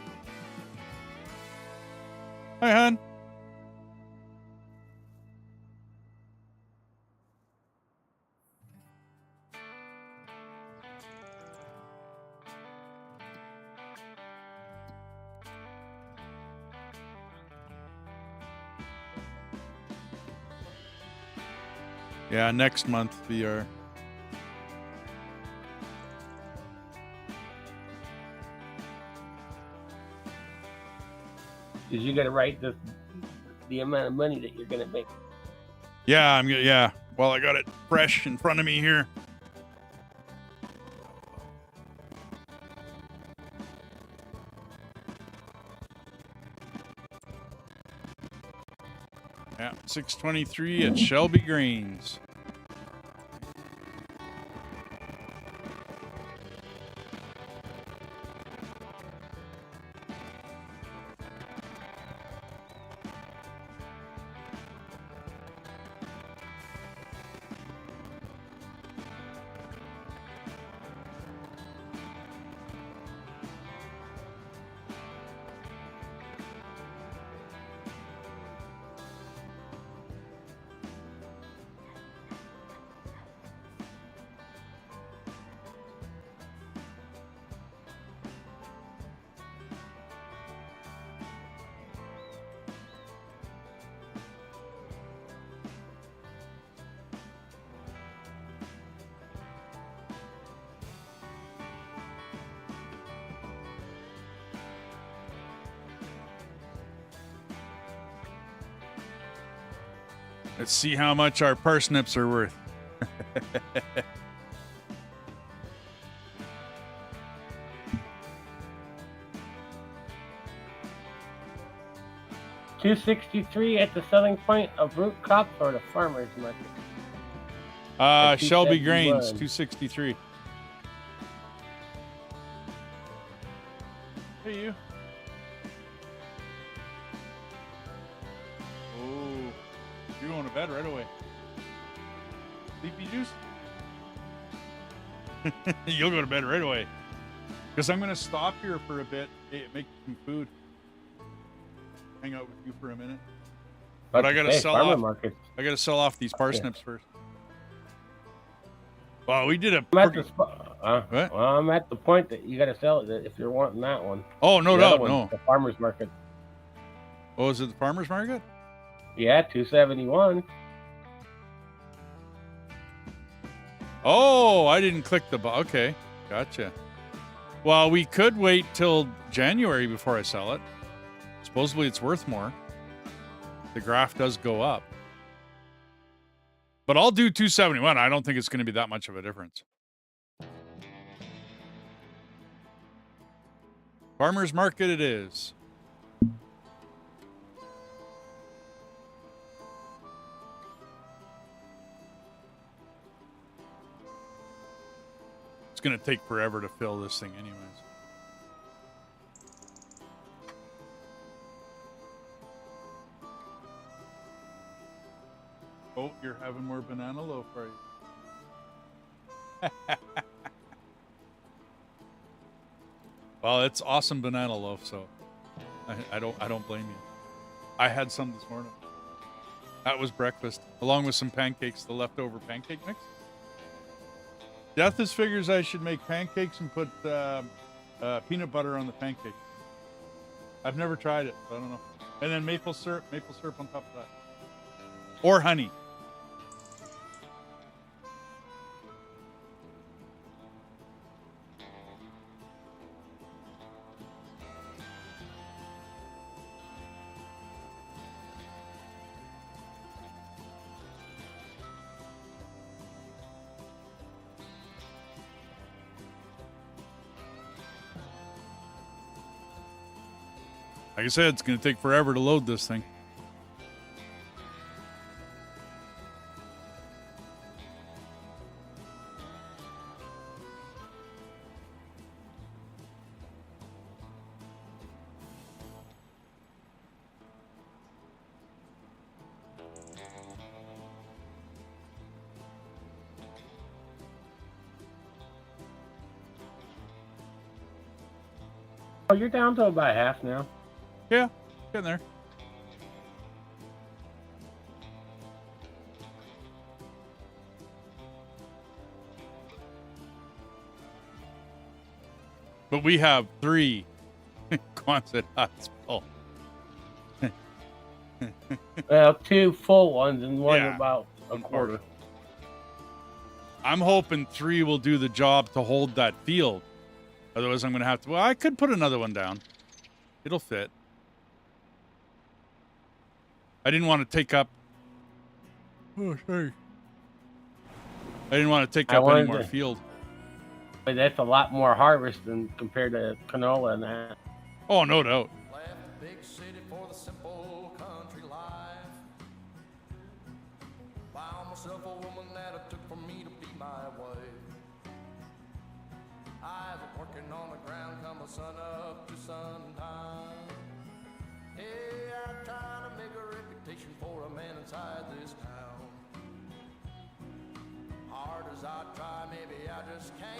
Hi, hon. Yeah, next month we are. Because you got to write the amount of money that you're going to make. Yeah, yeah. Well, I got it fresh in front of me here. Yeah, 623 at Shelby Greens. Let's see how much our parsnips are worth. $263 at the selling point of root crops or the farmer's market. Shelby 271. Grains, 263. Hey, you. Oh, you're going to bed right away. Sleepy juice? You'll go to bed right away. Because I'm going to stop here for a bit, make some food. Hang out with you for a minute. But I got to sell off. Market. I got to sell off these parsnips first. Well, we did a. What? What? Well, I'm at the point that you got to sell it if you're wanting that one. Oh, no The other doubt, one's no. The farmer's market. Oh, is it the farmer's market? Yeah, 271. Oh, I didn't click the button. Okay, gotcha. Well, we could wait till January before I sell it. Supposedly it's worth more. The graph does go up. But I'll do 271. I don't think it's going to be that much of a difference. Farmer's market it is. It's going to take forever to fill this thing anyways. Oh, you're having more banana loaf, are you? Well, it's awesome banana loaf, so I don't blame you. I had some this morning. That was breakfast, along with some pancakes, the leftover pancake mix. Death figures I should make pancakes and put peanut butter on the pancake. I've never tried it, so I don't know. And then maple syrup on top of that. Or honey. Like I said, it's going to take forever to load this thing. Oh, you're down to about half now. Yeah, getting there. But we have 3 Quonset huts full. Well, 2 full ones and one Yeah, about a quarter. I'm hoping 3 will do the job to hold that field. Otherwise, I'm going to have to... Well, I could put another one down. It'll fit. I didn't want to take up... Oh, sorry. I didn't want to take up any more field. But that's a lot more harvest than compared to canola and that. Oh, no doubt. Left the big city for the simple country life. Found myself a woman that it took for me to be my wife. I was working on the ground, come the sun up to sundown. Hey, I'm trying to make a reputation for a man inside this town. Hard as I try, maybe I just can't.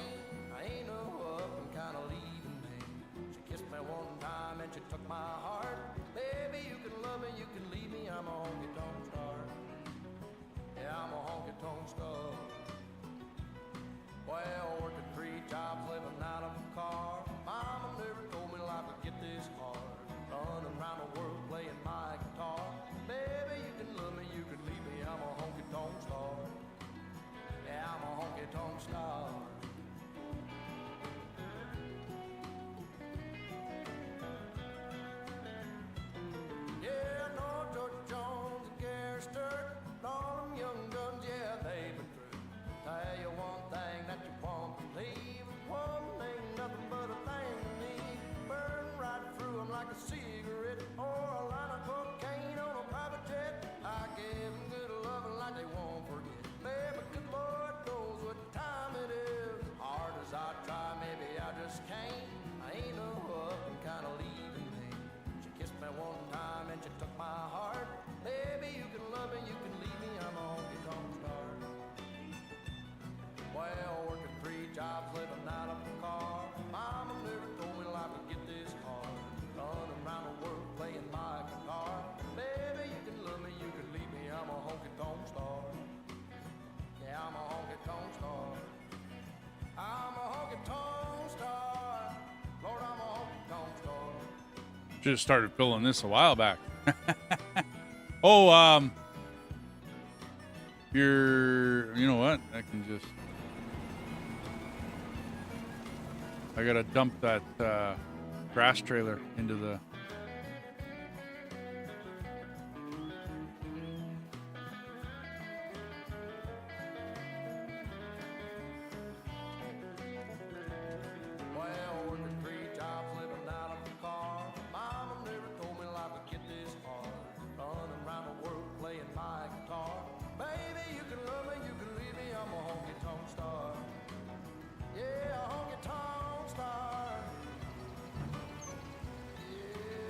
I ain't no up and kind of leaving me. She kissed me one time and she took my heart. Baby, you can love me, you can leave me. I'm a honky-tonk star. Yeah, I'm a honky-tonk star. Well, working 3 jobs, living out of a car. Mama never told me life would get this hard. Running around the world playing my guitar. Baby, you can love me, you can leave me. I'm a honky-tonk star. Yeah, I'm a honky-tonk star. Yeah, I know George Jones and Gary Sturt, and that one time and you took my heart. Baby, you can love me, you can leave me, I'm a honky-tonk star. Well, working 3 jobs, living out of a car. Mama never told me life would get this hard. Running around the world playing my guitar. Baby, you can love me, you can leave me, I'm a honky-tonk star. Yeah, I'm a honky-tonk star. I'm a honky-tonk star. Lord, I'm a honky-tonk star. Should have started filling this a while back. Oh, you know what? I can just. I gotta dump that grass trailer into the. Well, working 3 jobs, living out of a car. Mama never told me life would get this hard. Running around the world playing my guitar. Baby, you can love me, you can leave me, I'm a honky-tonk star. Yeah, a honky-tonk star. Yeah.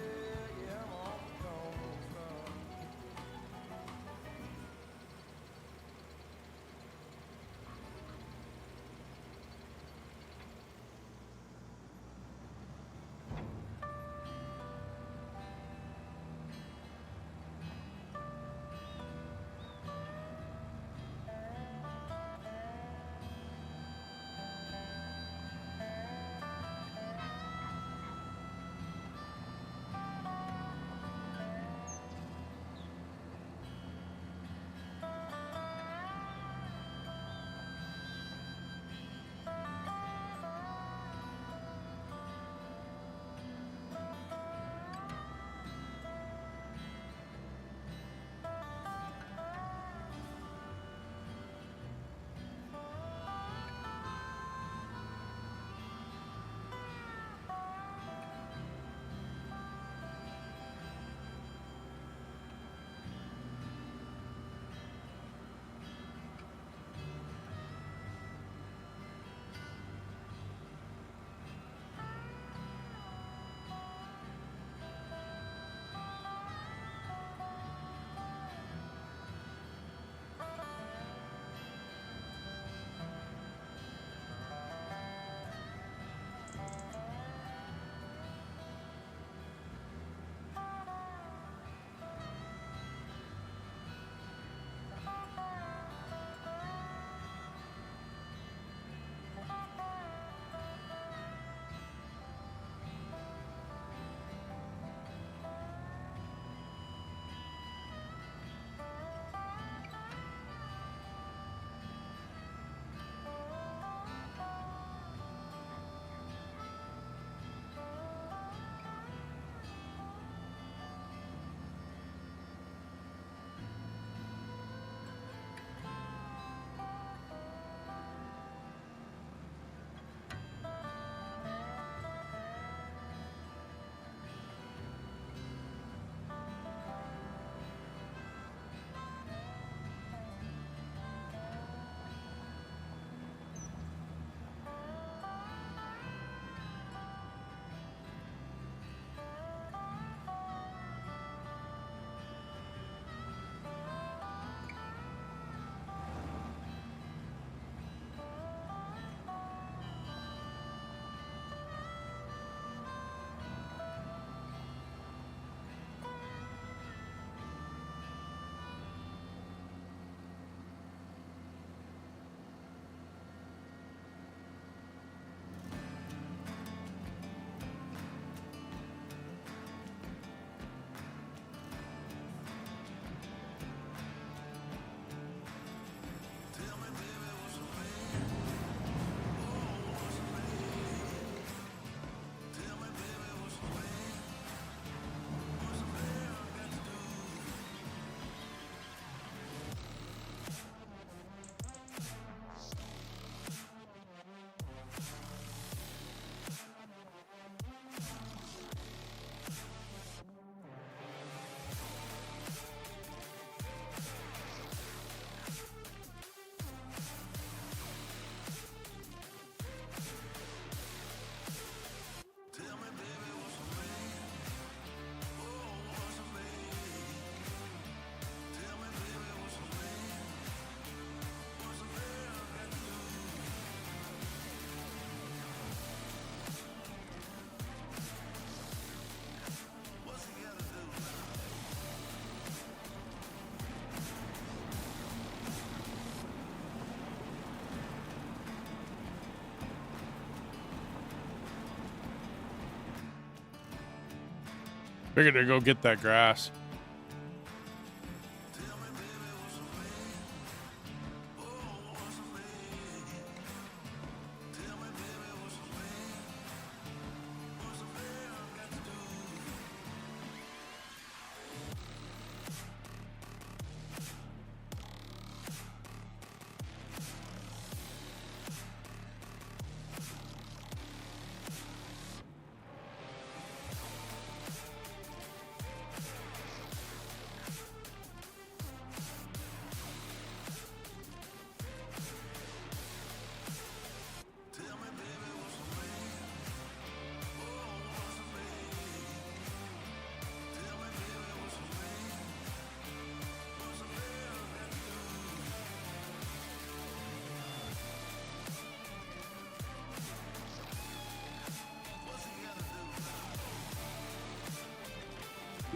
Figured to go get that grass.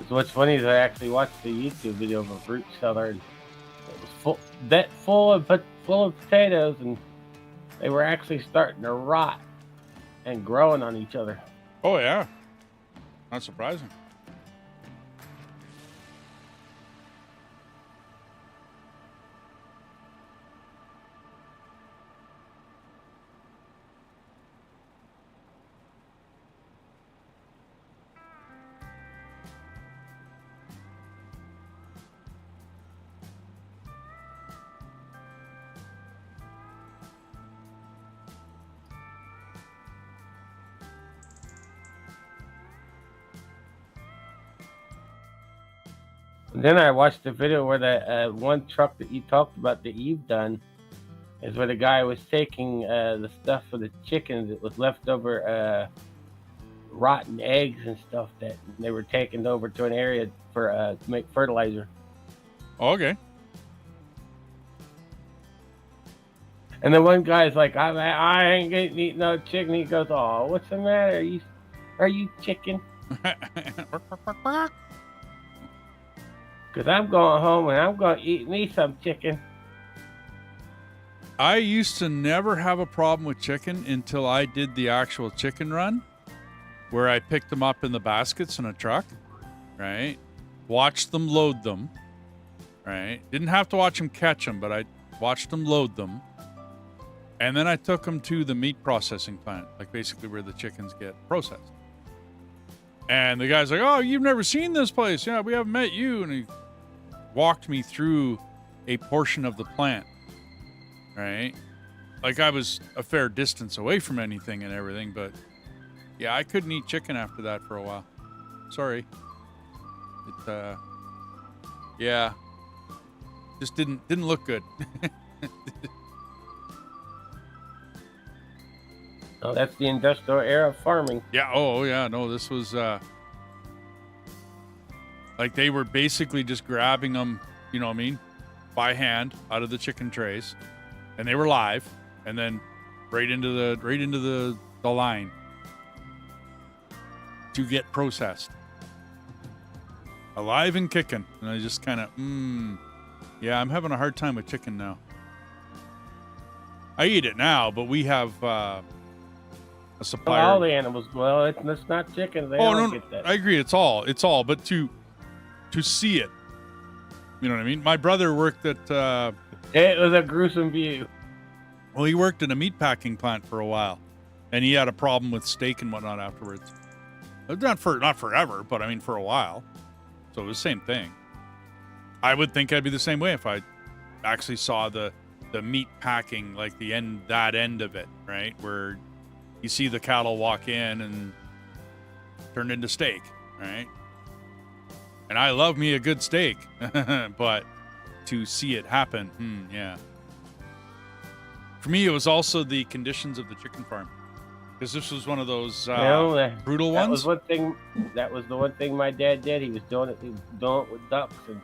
So what's funny is I actually watched the YouTube video of a fruit seller. And it was full of potatoes, and they were actually starting to rot and growing on each other. Oh yeah, not surprising. Then I watched the video where the one truck that you talked about that you've done is where the guy was taking the stuff for the chickens that was left over, rotten eggs and stuff that they were taking over to an area for to make fertilizer. Oh, okay. And then one guy's like, I ain't gonna eat no chicken. He goes, oh, what's the matter? Are you chicken? Because I'm going home and I'm going to eat me some chicken. I used to never have a problem with chicken until I did the actual chicken run, where I picked them up in the baskets in a truck, right? Watched them load them, right? Didn't have to watch them catch them, but I watched them load them. And then I took them to the meat processing plant, like basically where the chickens get processed. And the guy's like, oh, you've never seen this place. Yeah, we haven't met you. And he walked me through a portion of the plant, right? Like I was a fair distance away from anything and everything, but yeah, I couldn't eat chicken after that for a while. Sorry. It, yeah, just didn't look good. Oh, that's the industrial era of farming. Yeah. Oh, yeah. No, this was like they were basically just grabbing them, you know what I mean, by hand out of the chicken trays, and they were live, and then right into the line to get processed, alive and kicking. And I just kind of, yeah, I'm having a hard time with chicken now. I eat it now, but we have a supplier. All the animals. Well, it's not chicken. They don't get that. I agree. It's all, but to see it, you know what I mean? My brother worked at, it was a gruesome view. Well, he worked in a meat packing plant for a while, and he had a problem with steak and whatnot afterwards. Not forever, but I mean for a while. So it was the same thing. I would think I'd be the same way if I actually saw the meat packing, like that end of it, right? Where you see the cattle walk in and turn into steak, right? And I love me a good steak, but to see it happen, yeah. For me, it was also the conditions of the chicken farm, because this was one of those brutal ones. That was the one thing my dad did. He was doing it with ducks, and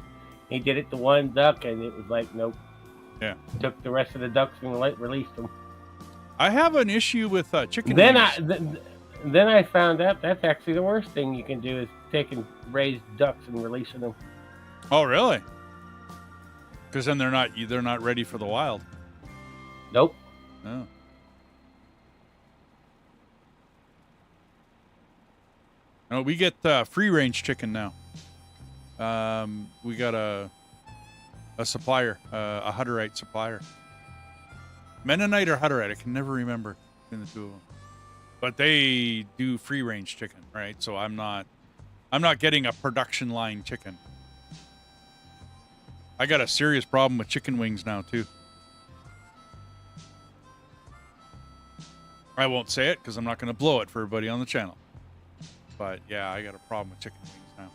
he did it to one duck, and it was like, nope. Yeah. Took the rest of the ducks and released them. I have an issue with chicken. Then I found out that's actually the worst thing you can do is taking raised ducks and releasing them. Oh, really? Because then they're not ready for the wild. Nope. Oh. No, we get free range chicken now. We got a supplier, a Hutterite supplier. Mennonite or Hutterite, I can never remember between the two of them. But they do free range chicken, right? So I'm not getting a production line chicken. I got a serious problem with chicken wings now too. I won't say it because I'm not going to blow it for everybody on the channel. But yeah, I got a problem with chicken wings now.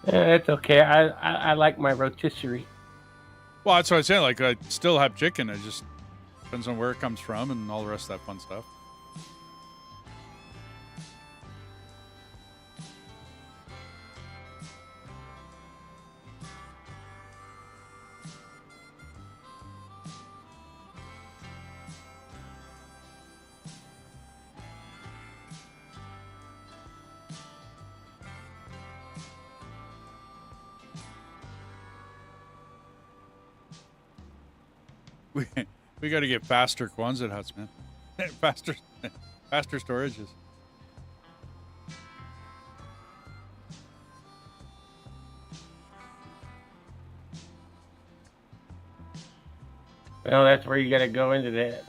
Yeah, that's okay. I like my rotisserie. Well, that's what I say. Like, I still have chicken. It just depends on where it comes from and all the rest of that fun stuff. We got to get faster Quonset huts, man. faster storages. Well, that's where you got to go into the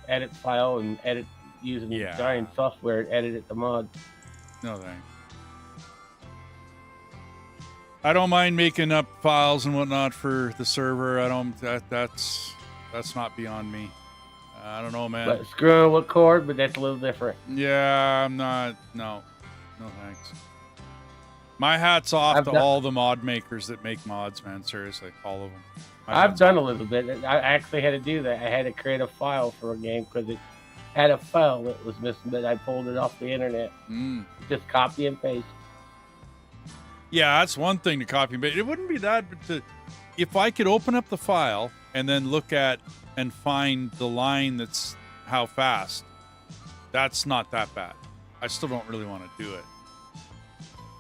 edit file and edit using giant software and edit it to mod. No thanks. I don't mind making up files and whatnot for the server. I don't. That's not beyond me. I don't know, man. But screw with cord, but that's a little different. Yeah, I'm not. No thanks. My hat's off to all the mod makers that make mods, man. Seriously, all of them. I've done a little bit. I actually had to do that. I had to create a file for a game because it had a file that was missing, but I pulled it off the internet. Just copy and paste. Yeah, that's one thing to copy and paste. It wouldn't be that, but if I could open up the file and then look at and find the line that's how fast, that's not that bad. I still don't really want to do it.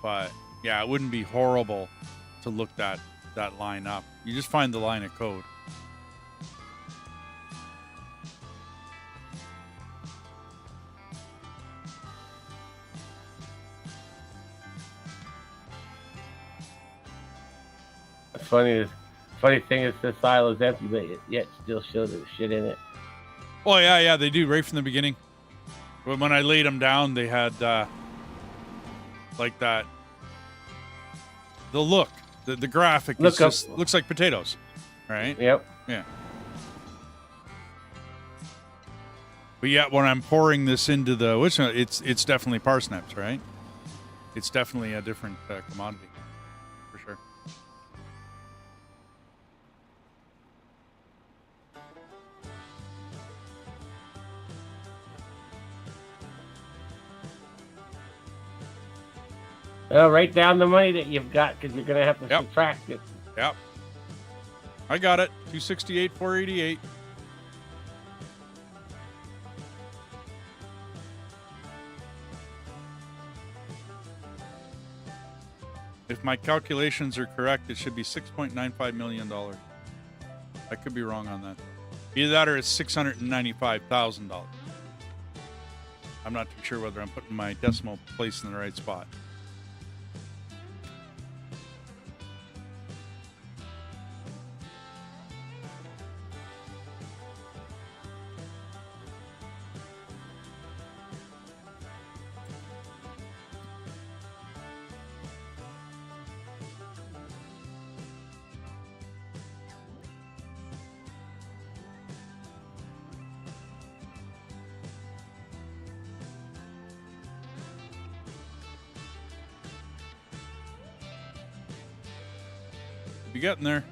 But yeah, it wouldn't be horrible to look that line up. You just find the line of code. Funny thing is the silo is empty, but yet still shows the shit in it. Oh yeah, they do right from the beginning. When I laid them down, they had like that. The look, the graphic looks like potatoes, right? Yep. Yeah. But yeah, when I'm pouring this into it's definitely parsnips, right? It's definitely a different commodity, for sure. Write down the money that you've got because you're going to have to subtract it. Yep. I got it. 268,488. If my calculations are correct, it should be $6.95 million. I could be wrong on that. Either that or it's $695,000. I'm not too sure whether I'm putting my decimal place in the right spot. Be getting there.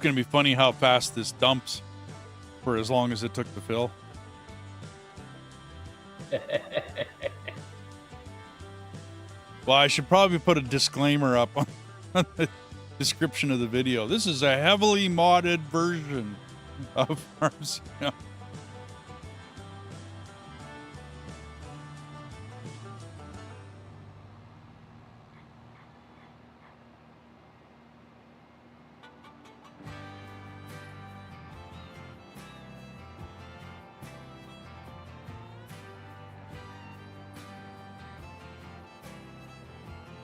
going to be funny how fast this dumps for as long as it took to fill. Well, I should probably put a disclaimer up on the description of the video. This is a heavily modded version of Farms.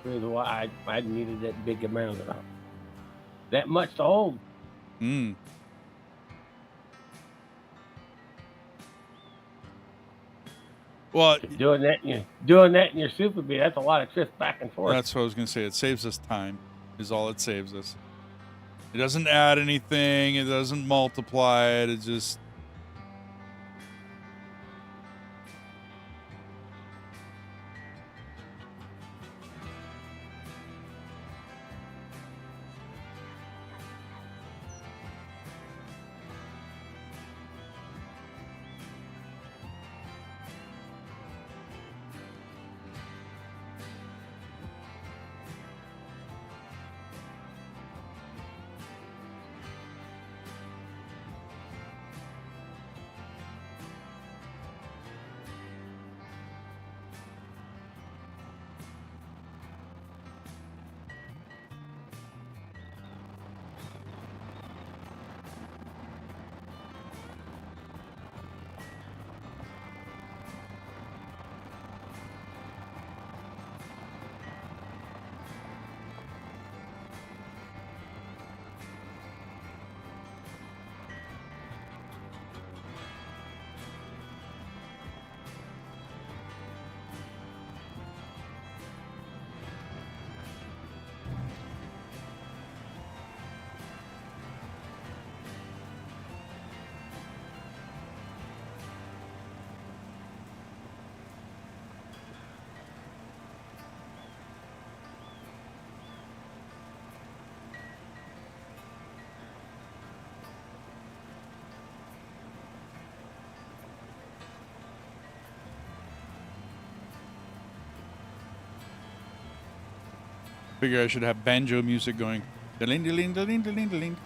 Reason why I needed that big amount of that much to hold. Mm. Well, Doing that in your super bee, that's a lot of trips back and forth. that's what I was going to say. It saves us time, is all it saves us. It doesn't add anything. It doesn't multiply it. It just... Figure I should have banjo music going. Diling, diling, diling, diling, diling.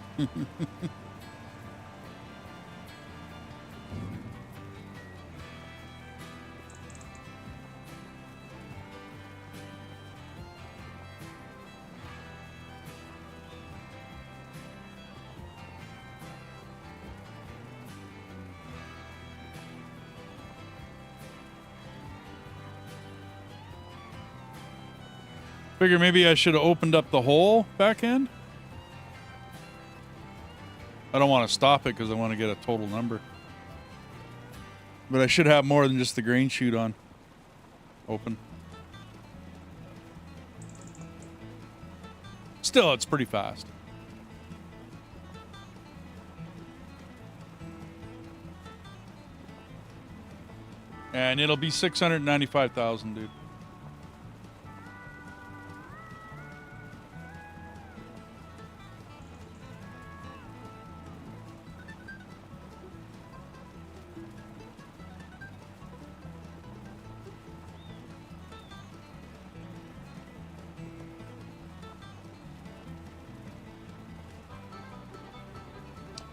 Figure maybe I should have opened up the whole back end. I don't want to stop it because I want to get a total number. But I should have more than just the grain chute on open. Still, it's pretty fast. And it'll be 695,000, dude.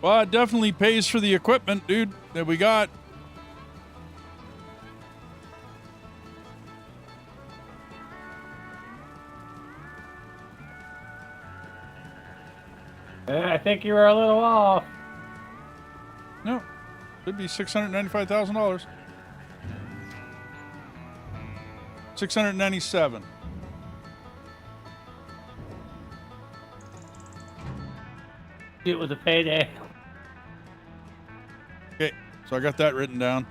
Well, it definitely pays for the equipment, dude, that we got. I think you were a little off. No, should be $695,000. 697. It was a payday. Okay, so I got that written down.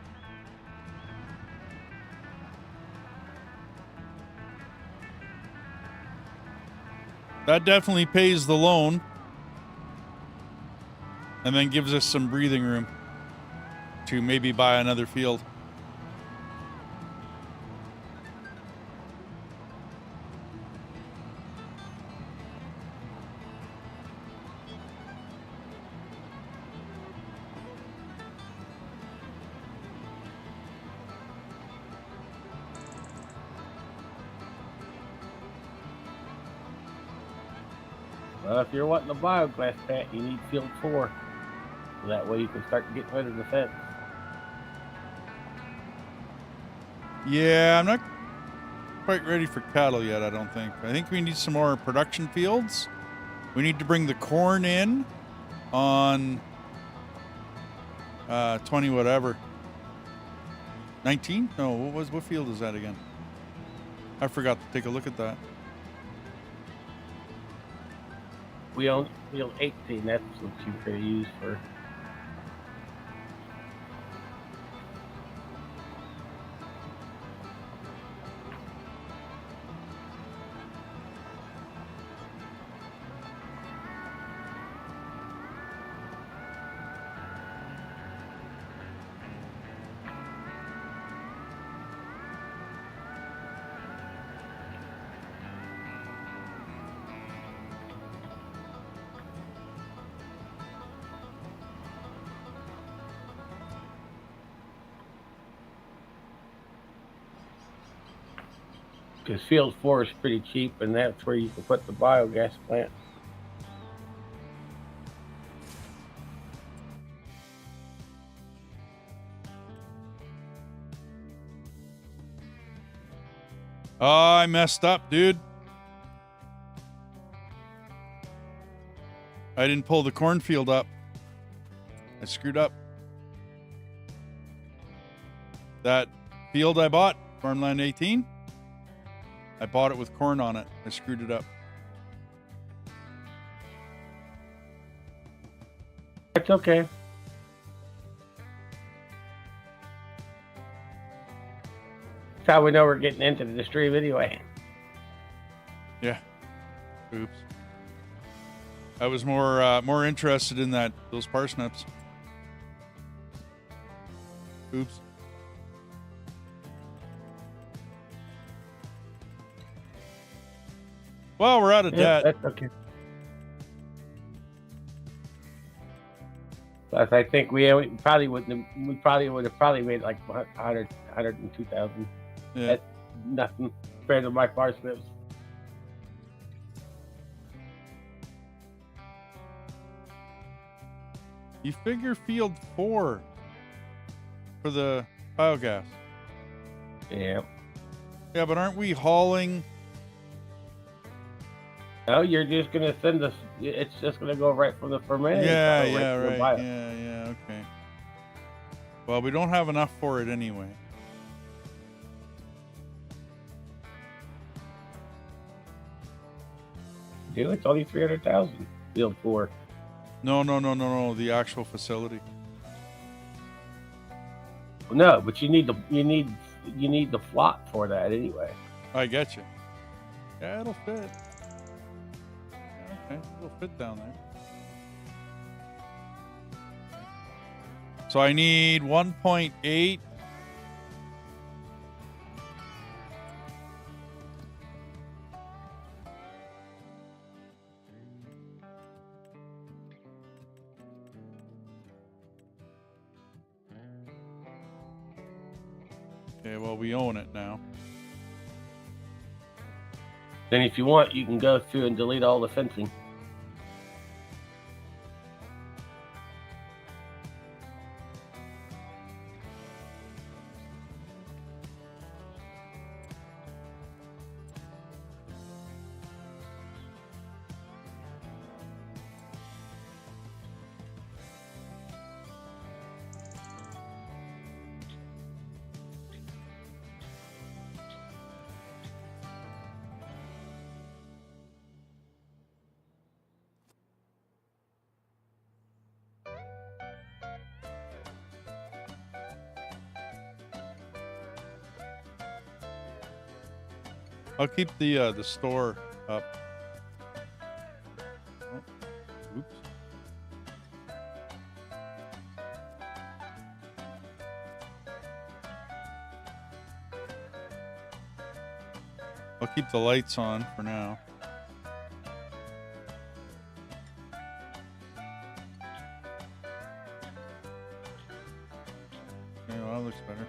That definitely pays the loan. And then gives us some breathing room to maybe buy another field. Well, if you're wanting a biogas plant, you need field 4. So that way you can start getting rid of the fence. Yeah, I'm not quite ready for cattle yet, I don't think. I think we need some more production fields. We need to bring the corn in on 20 whatever. 19? No, what field is that again? I forgot to take a look at that. We own field 18. That's what you could use for. Because field 4 is pretty cheap, and that's where you can put the biogas plant. Oh, I messed up, dude. I didn't pull the cornfield up. I screwed up. That field I bought, farmland 18, I bought it with corn on it. I screwed it up. That's okay. That's how we know we're getting into the stream anyway. Yeah. Oops. I was more interested in those parsnips. Oops. Well, we're out of debt. That's okay. Plus, I think we probably would have made like 102,000. Yeah. That's nothing compared to my parsnips. You figure field 4 for the biogas. Yeah. Yeah, but aren't we hauling? No, you're just gonna send us. It's just gonna go right from the fermenting. Yeah, pile yeah, to the right. bio. Yeah, okay. Well, we don't have enough for it anyway. Dude, it's only 300,000. Field 4. No. The actual facility. No, but you need the flot for that anyway. I get you. Yeah, it'll fit. Okay, it'll fit down there. So I need 1.8. Okay, well, we own it now. Then if you want, you can go through and delete all the fencing. I'll keep the store up. Oh, oops. I'll keep the lights on for now. Okay, well, that looks better.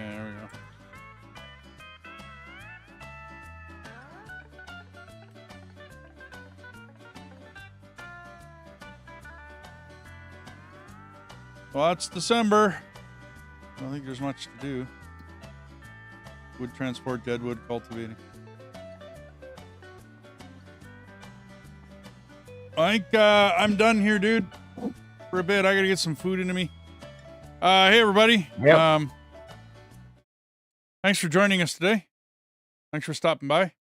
there we go. Well, it's December. I don't think there's much to do. Wood transport, deadwood, cultivating. I think I'm done here, dude. For a bit, I gotta get some food into me. Hey, everybody. Yep. Thanks for joining us today. Thanks for stopping by.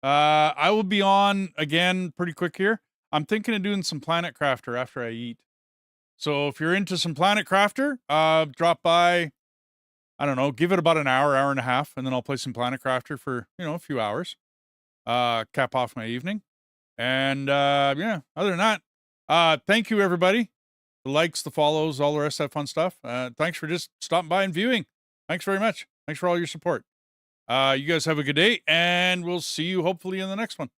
I will be on again pretty quick here. I'm thinking of doing some Planet Crafter after I eat. So if you're into some Planet Crafter, drop by. I don't know, give it about an hour, hour and a half, and then I'll play some Planet Crafter for, a few hours. Cap off my evening. And yeah, other than that, thank you, everybody. The likes, the follows, all the rest of that fun stuff. Thanks for just stopping by and viewing. Thanks very much. Thanks for all your support. You guys have a good day, and we'll see you hopefully in the next one.